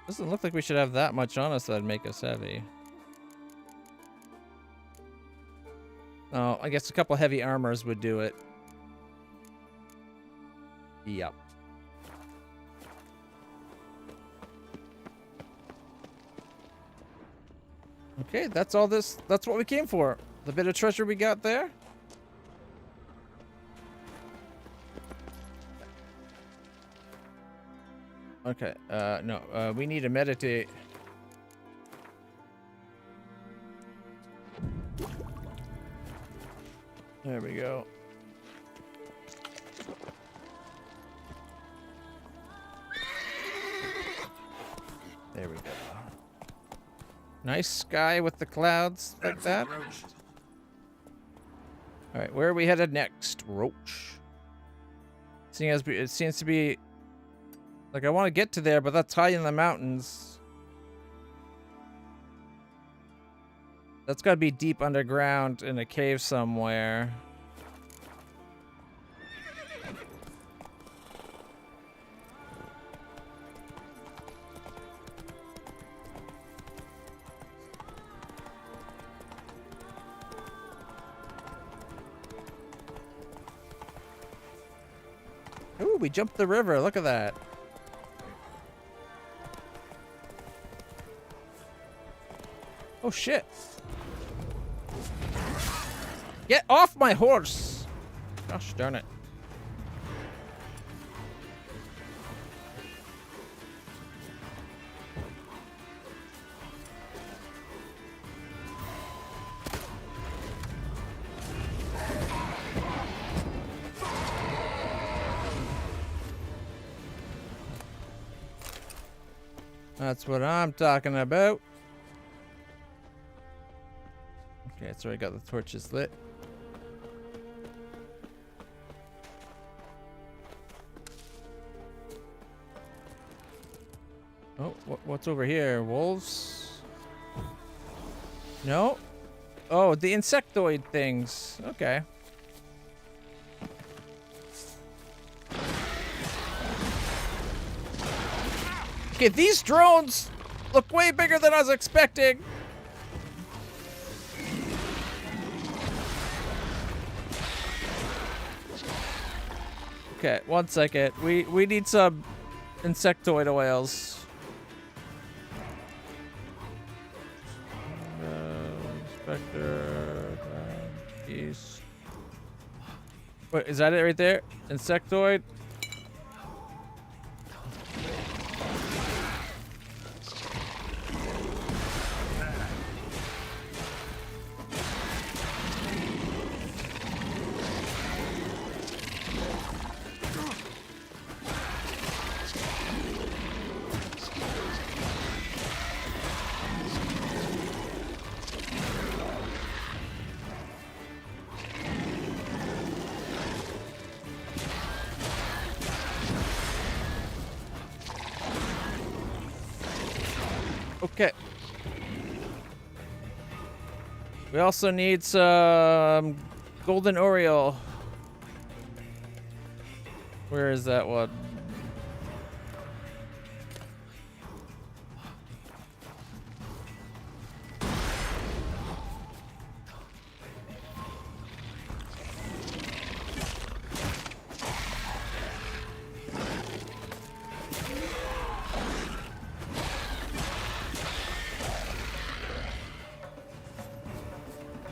Speaker 2: doesn't look like we should have that much on us that'd make us heavy. Oh, I guess a couple heavy armors would do it. Yep. Okay, that's all this. That's what we came for. The bit of treasure we got there. Okay, no, we need to meditate. There we go. There we go. Nice sky with the clouds like that. All right, where are we headed next? Roach. Seeing as it seems to be like I want to get to there, but that's high in the mountains. That's got to be deep underground in a cave somewhere. Ooh, we jumped the river. Look at that. Oh, shit. Get off my horse! Gosh darn it. That's what I'm talking about. Okay, so I got the torches lit. Oh, what's over here? Wolves? No? Oh, the insectoid things. Okay. Okay, these drones look way bigger than I was expecting. Okay, 1 second. We need some insectoid oils. Inspector, east. Wait, is that it right there? Insectoid? Okay. We also need some golden Oreo. Where is that one?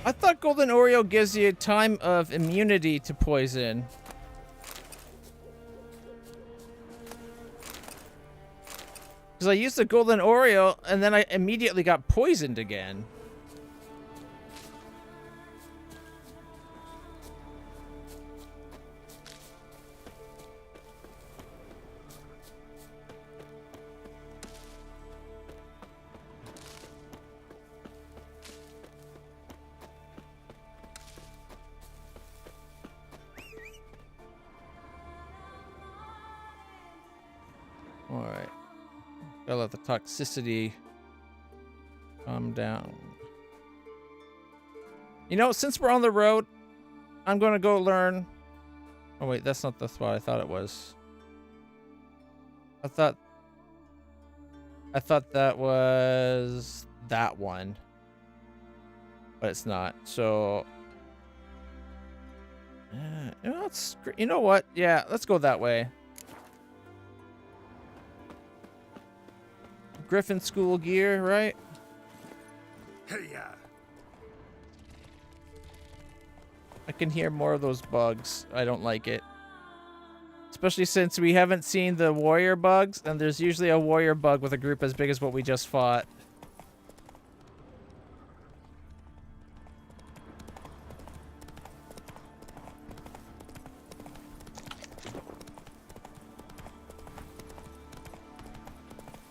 Speaker 2: I thought golden Oreo gives you a time of immunity to poison. Because I used the golden Oreo and then I immediately got poisoned again. Alright. Gotta let the toxicity calm down. You know, since we're on the road, I'm gonna go learn... Oh wait, that's not the spot I thought it was. I thought that was that one. But it's not, so... you know what? Yeah, let's go that way. Griffin school gear, right?
Speaker 12: Hey, yeah.
Speaker 2: I can hear more of those bugs. I don't like it. Especially since we haven't seen the warrior bugs, and there's usually a warrior bug with a group as big as what we just fought.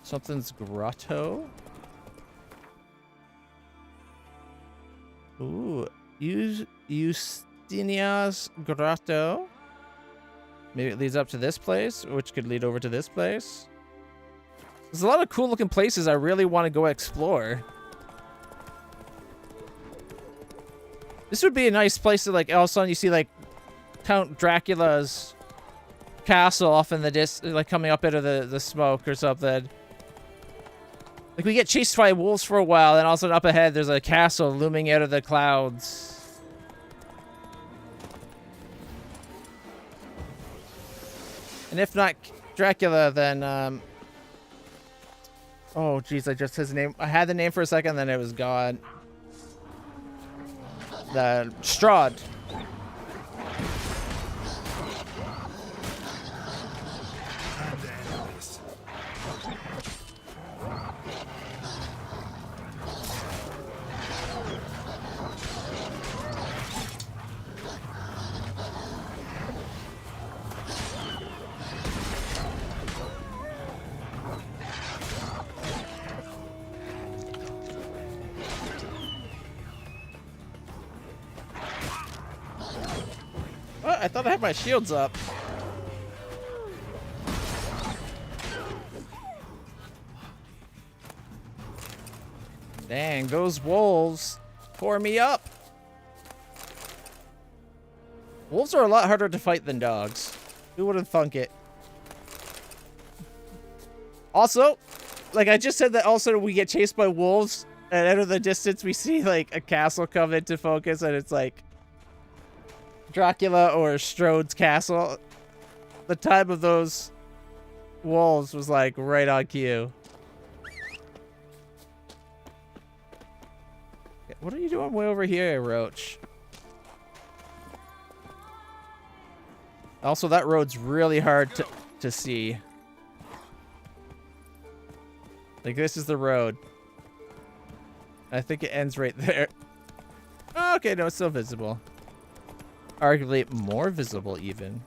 Speaker 2: Something's grotto. Ooh, Justinia's grotto. Maybe it leads up to this place, which could lead over to this place. There's a lot of cool looking places I really want to go explore. This would be a nice place to, like, all of a sudden you see, like, Count Dracula's castle off in the like coming up out of the smoke or something. Like, we get chased by wolves for a while, and all of a sudden up ahead there's a castle looming out of the clouds. And if not Dracula, then, oh, jeez, I just his name. I had the name for a second, then it was gone. The Strahd. I thought I had my shields up. Dang, those wolves tore me up. Wolves are a lot harder to fight than dogs. Who would have thunk it? Also, like I just said that also we get chased by wolves, and out of the distance we see like a castle come into focus, and it's like Dracula or Strode's castle. The time of those wolves was like right on cue. What are you doing way over here, Roach? Also, that road's really hard to see. Like, this is the road. I think it ends right there. Oh, okay, no, it's still visible. Arguably more visible, even.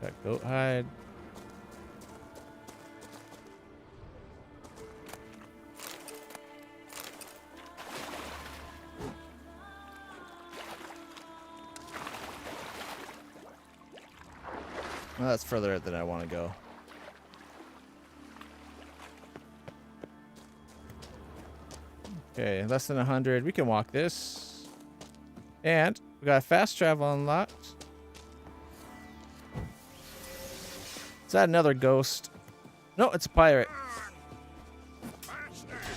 Speaker 2: Got goat hide. Well, that's further than I want to go. Okay, less than 100. We can walk this. And we got fast travel unlocked. Is that another ghost? No, it's a pirate.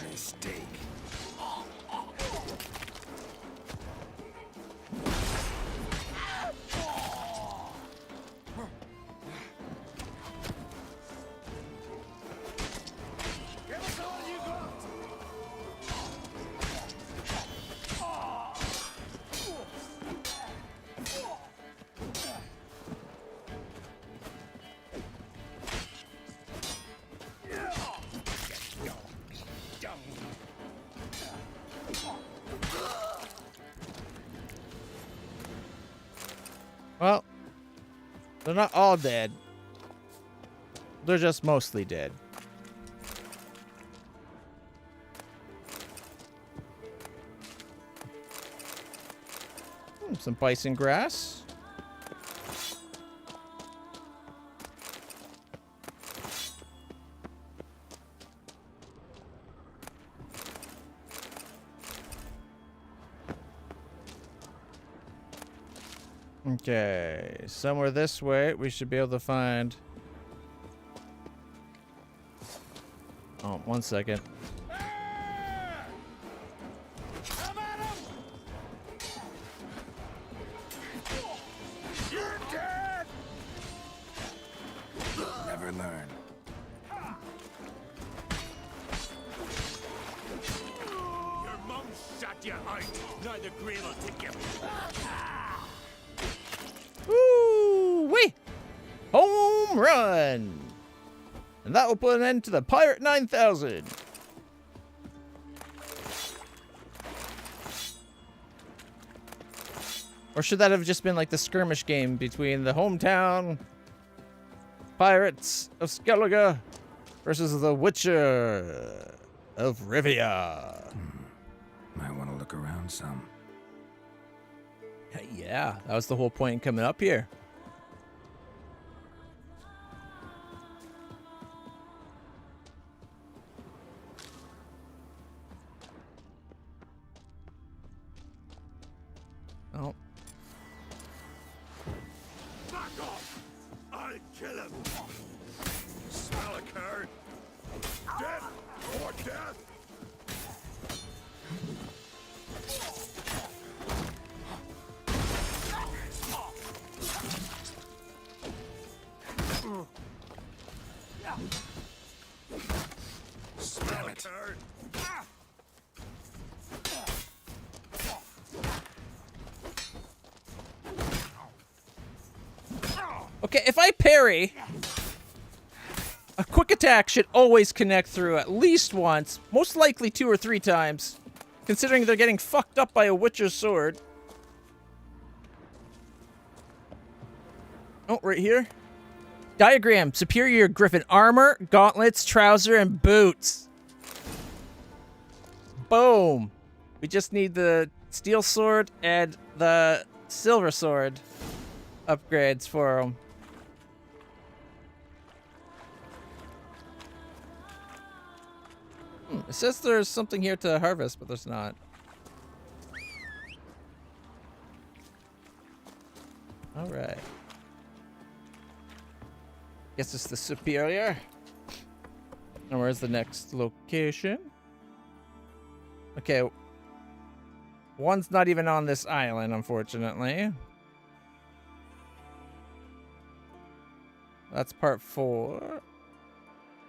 Speaker 8: Mistake.
Speaker 2: Well, they're not all dead. They're just mostly dead. Some bison grass. Okay, somewhere this way we should be able to find... Oh, 1 second.
Speaker 8: Never learn.
Speaker 10: Your mum shut you out. Neither grave will take you.
Speaker 2: Woo-wee! Home run! And that will put an end to the Pirate 9000. Or should that have just been like the skirmish game between the hometown pirates of Skellige versus the Witcher of Rivia?
Speaker 8: Might want to look around some.
Speaker 2: Yeah, that was the whole point in coming up here. Oh.
Speaker 10: Back off! I'll kill him! Smell a card? Death or death? Smell a card?
Speaker 2: Okay, if I parry, a quick attack should always connect through at least once, most likely 2 or 3 times, considering they're getting fucked up by a Witcher's sword. Oh, right here. Diagram. Superior Griffin armor, gauntlets, trouser, and boots. Boom. We just need the steel sword and the silver sword upgrades for him. It says there's something here to harvest, but there's not. Alright. Guess it's the superior. And where's the next location? Okay. One's not even on this island, unfortunately. That's part 4.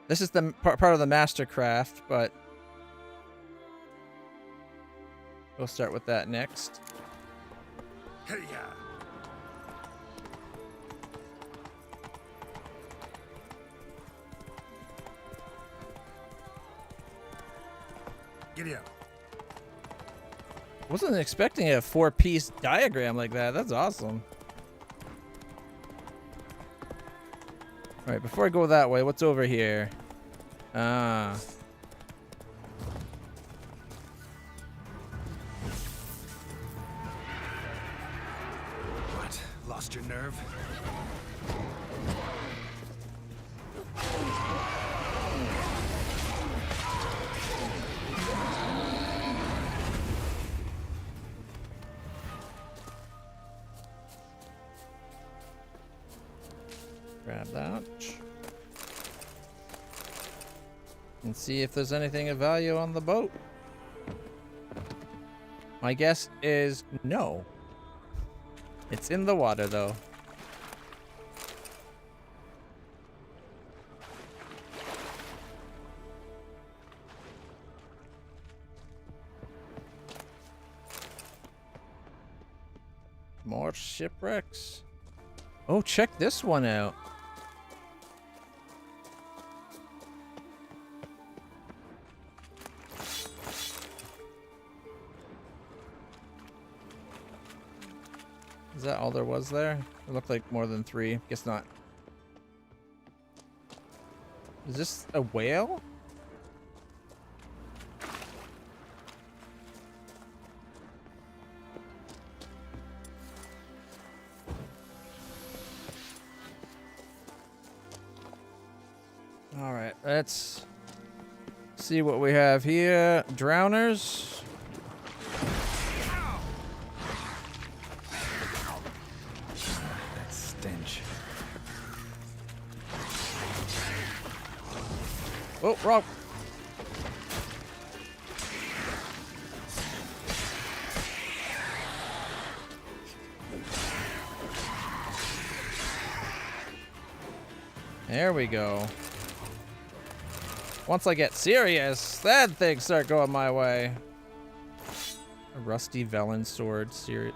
Speaker 2: This is the part of the Mastercraft, but we'll start with that next.
Speaker 12: Hey, yeah. Giddy up.
Speaker 2: Wasn't expecting a 4-piece diagram like that. That's awesome. All right, before I go that way, what's over here? Ah.
Speaker 8: What? Lost your nerve?
Speaker 2: Grab that. And see if there's anything of value on the boat. My guess is no. It's in the water, though. More shipwrecks. Oh, check this one out. Is that all there was there? It looked like more than 3. Guess not. Is this a whale? All right, let's see what we have here. Drowners.
Speaker 8: Stench.
Speaker 2: Oh, wrong. There we go. Once I get serious, then things start going my way. A rusty Velen sword. Serious.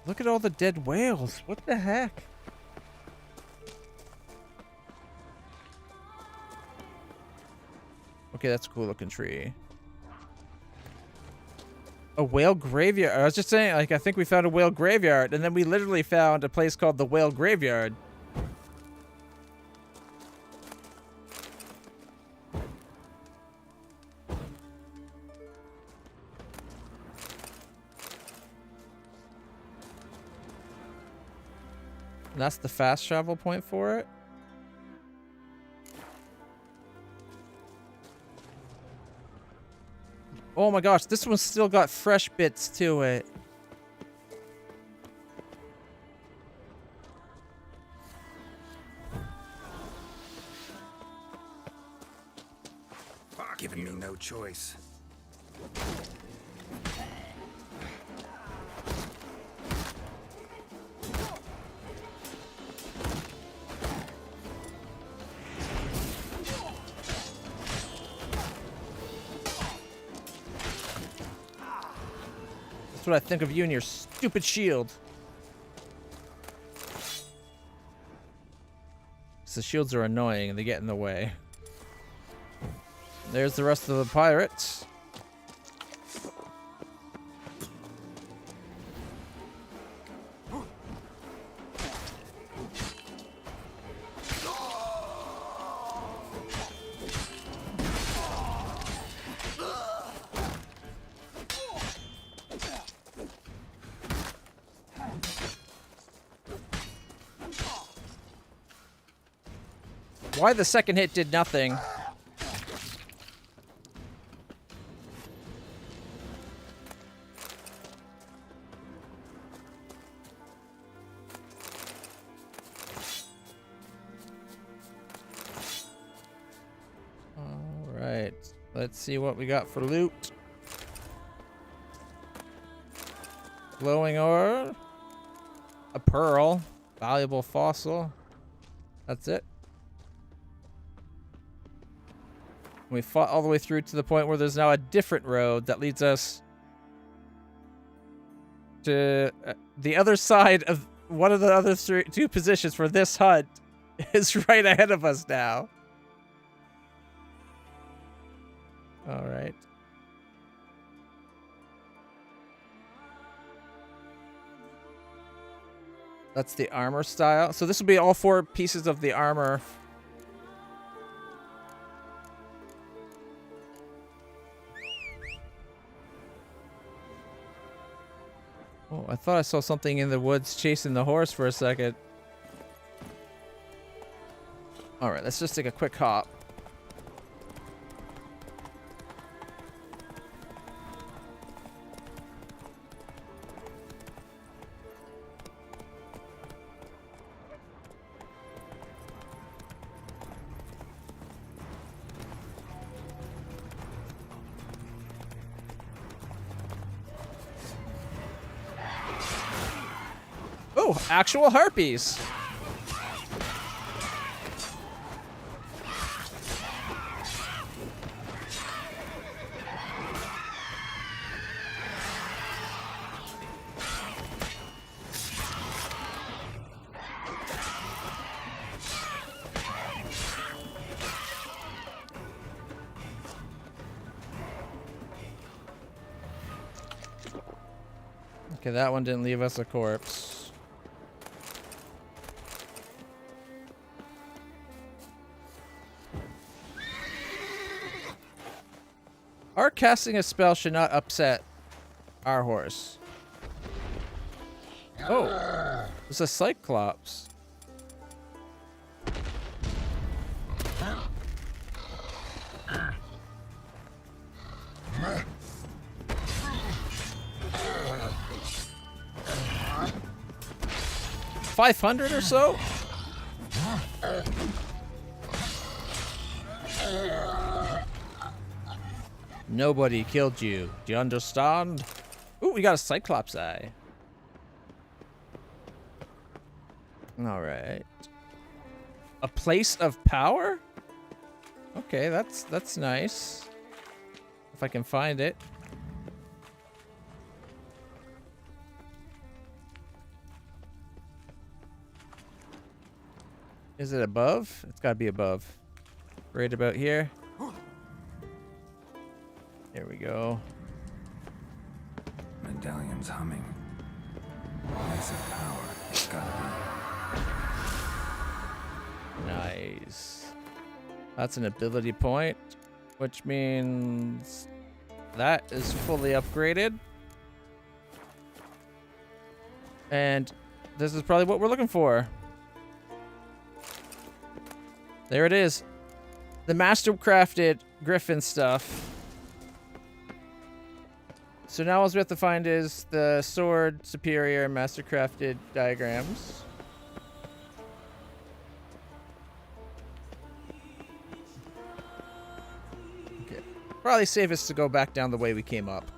Speaker 2: Look at all the dead whales. What the heck? Okay, that's a cool looking tree. A whale graveyard. I was just saying, like, I think we found a whale graveyard, and then we literally found a place called the Whale Graveyard. And that's the fast travel point for it. Oh my gosh, this one's still got fresh bits to it.
Speaker 8: Giving me no choice.
Speaker 2: That's what I think of you and your stupid shield. The shields are annoying and they get in the way. There's the rest of the pirates. Why the second hit did nothing. All right, let's see what we got for loot. Glowing ore, a pearl, valuable fossil. That's it. We fought all the way through to the point where there's now a different road that leads us to the other side of one of the other two positions for this hunt is right ahead of us now. All right. That's the armor style. So this will be all 4 pieces of the armor. Oh, I thought I saw something in the woods chasing the horse for a second. Alright, let's just take a quick hop. Oh, actual harpies. Okay, that one didn't leave us a corpse. Our casting a spell should not upset our horse. Oh, it's a Cyclops. $500 or so? Nobody killed you. Do you understand? Ooh, we got a Cyclops eye. All right. A place of power? Okay, that's nice. If I can find it. Is it above? It's got to be above. Right about here. There we go.
Speaker 8: Medallion's humming. Place of power. It's gotta be.
Speaker 2: Nice. That's an ability point, which means that is fully upgraded. And this is probably what we're looking for. There it is. The master-crafted griffin stuff. So now all we have to find is the sword superior master-crafted diagrams. Okay. Probably safest to go back down the way we came up.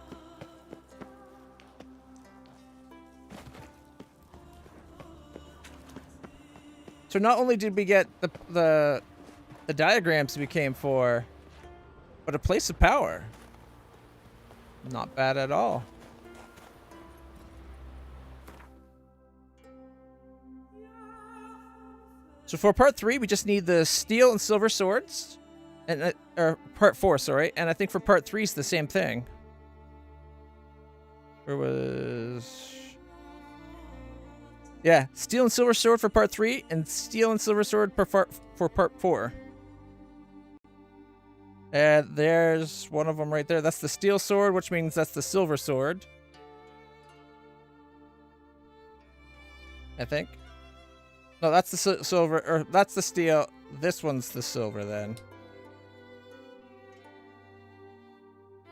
Speaker 2: So not only did we get the diagrams we came for, but a place of power. Not bad at all. So for part 3, we just need the steel and silver swords. And or part 4, sorry. And I think for part 3 is the same thing. Where was... Yeah, steel and silver sword for part 3, and steel and silver sword for part 4. And there's one of them right there. That's the steel sword, which means that's the silver sword. I think. No, that's the silver, or that's the steel. This one's the silver then.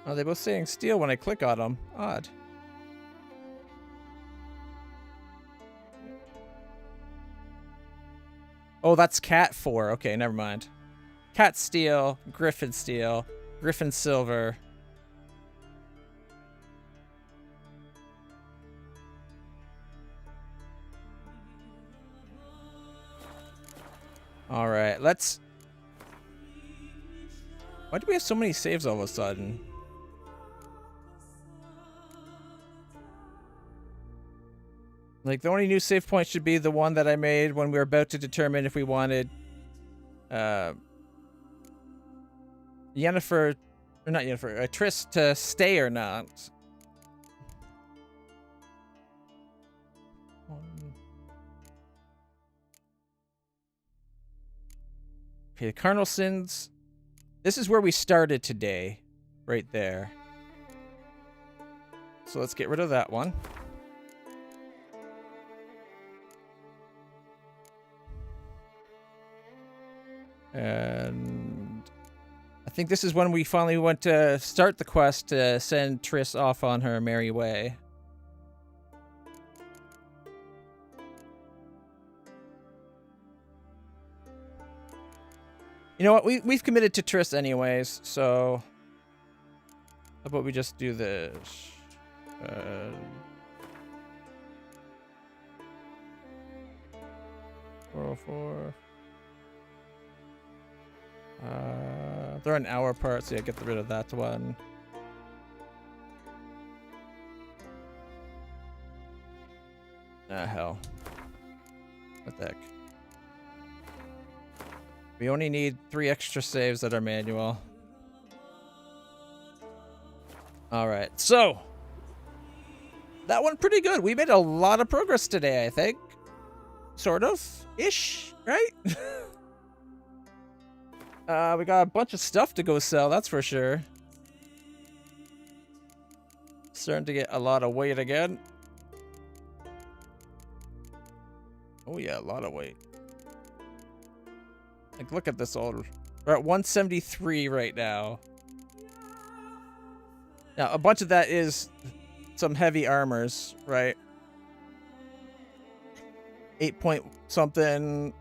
Speaker 2: Oh, they're both saying steel when I click on them. Odd. Oh, that's cat 4. Okay, never mind. Cat steel, griffin silver. All right, let's... Why do we have so many saves all of a sudden? Like, the only new save point should be the one that I made when we were about to determine if we wanted... Yennefer... Or not Yennefer, Triss to stay or not. Okay, the Cardinal Sins. This is where we started today. Right there. So let's get rid of that one. And I think this is when we finally went to start the quest to send Triss off on her merry way. You know what? We've committed to Triss anyways, so how about we just do this? 404. They're an hour apart, so yeah, get rid of that one. Ah, hell. What the heck? We only need 3 extra saves that are manual. Alright, so that went pretty good. We made a lot of progress today, I think. Sort of. Ish, right? We got a bunch of stuff to go sell, that's for sure. Starting to get a lot of weight again. Oh yeah, a lot of weight. Like, look at this old... We're at 173 right now. Now, a bunch of that is some heavy armors, right? 8 point something.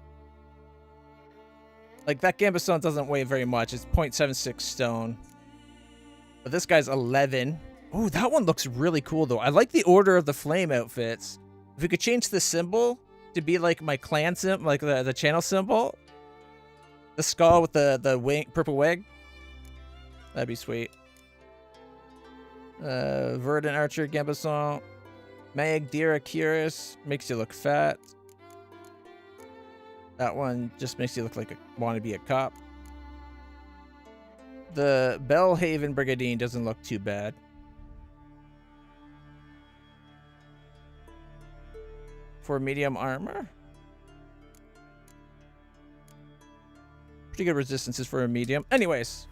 Speaker 2: Like, that Gambesson doesn't weigh very much. It's 0.76 stone. But this guy's 11. Oh, that one looks really cool, though. I like the Order of the Flame outfits. If we could change the symbol to be like my clan symbol, like the channel symbol. The skull with the wing, purple wig. That'd be sweet. Verdant Archer, Gambesson. Mag, Dira, Curious. Makes you look fat. That one just makes you look like want to be a cop. The Bellhaven Brigandine doesn't look too bad. For medium armor. Pretty good resistances for a medium. Anyways.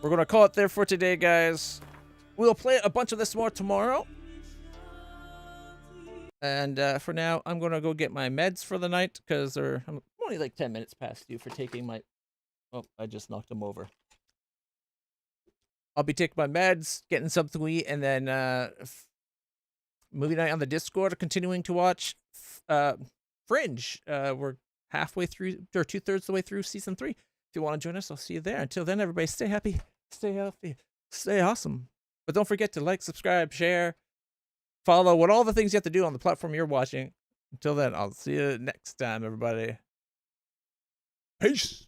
Speaker 2: We're going to call it there for today, guys. We'll play a bunch of this more tomorrow. And for now, I'm going to go get my meds for the night. Because I'm only like 10 minutes past due for taking my... Oh, I just knocked them over. I'll be taking my meds, getting something to eat, and then movie night on the Discord, continuing to watch Fringe. We're halfway through, or 2/3 the way through season 3. If you want to join us, I'll see you there. Until then, everybody, stay happy, stay healthy, stay awesome. But don't forget to like, subscribe, share, follow, all the things you have to do on the platform you're watching. Until then, I'll see you next time, everybody. Peace.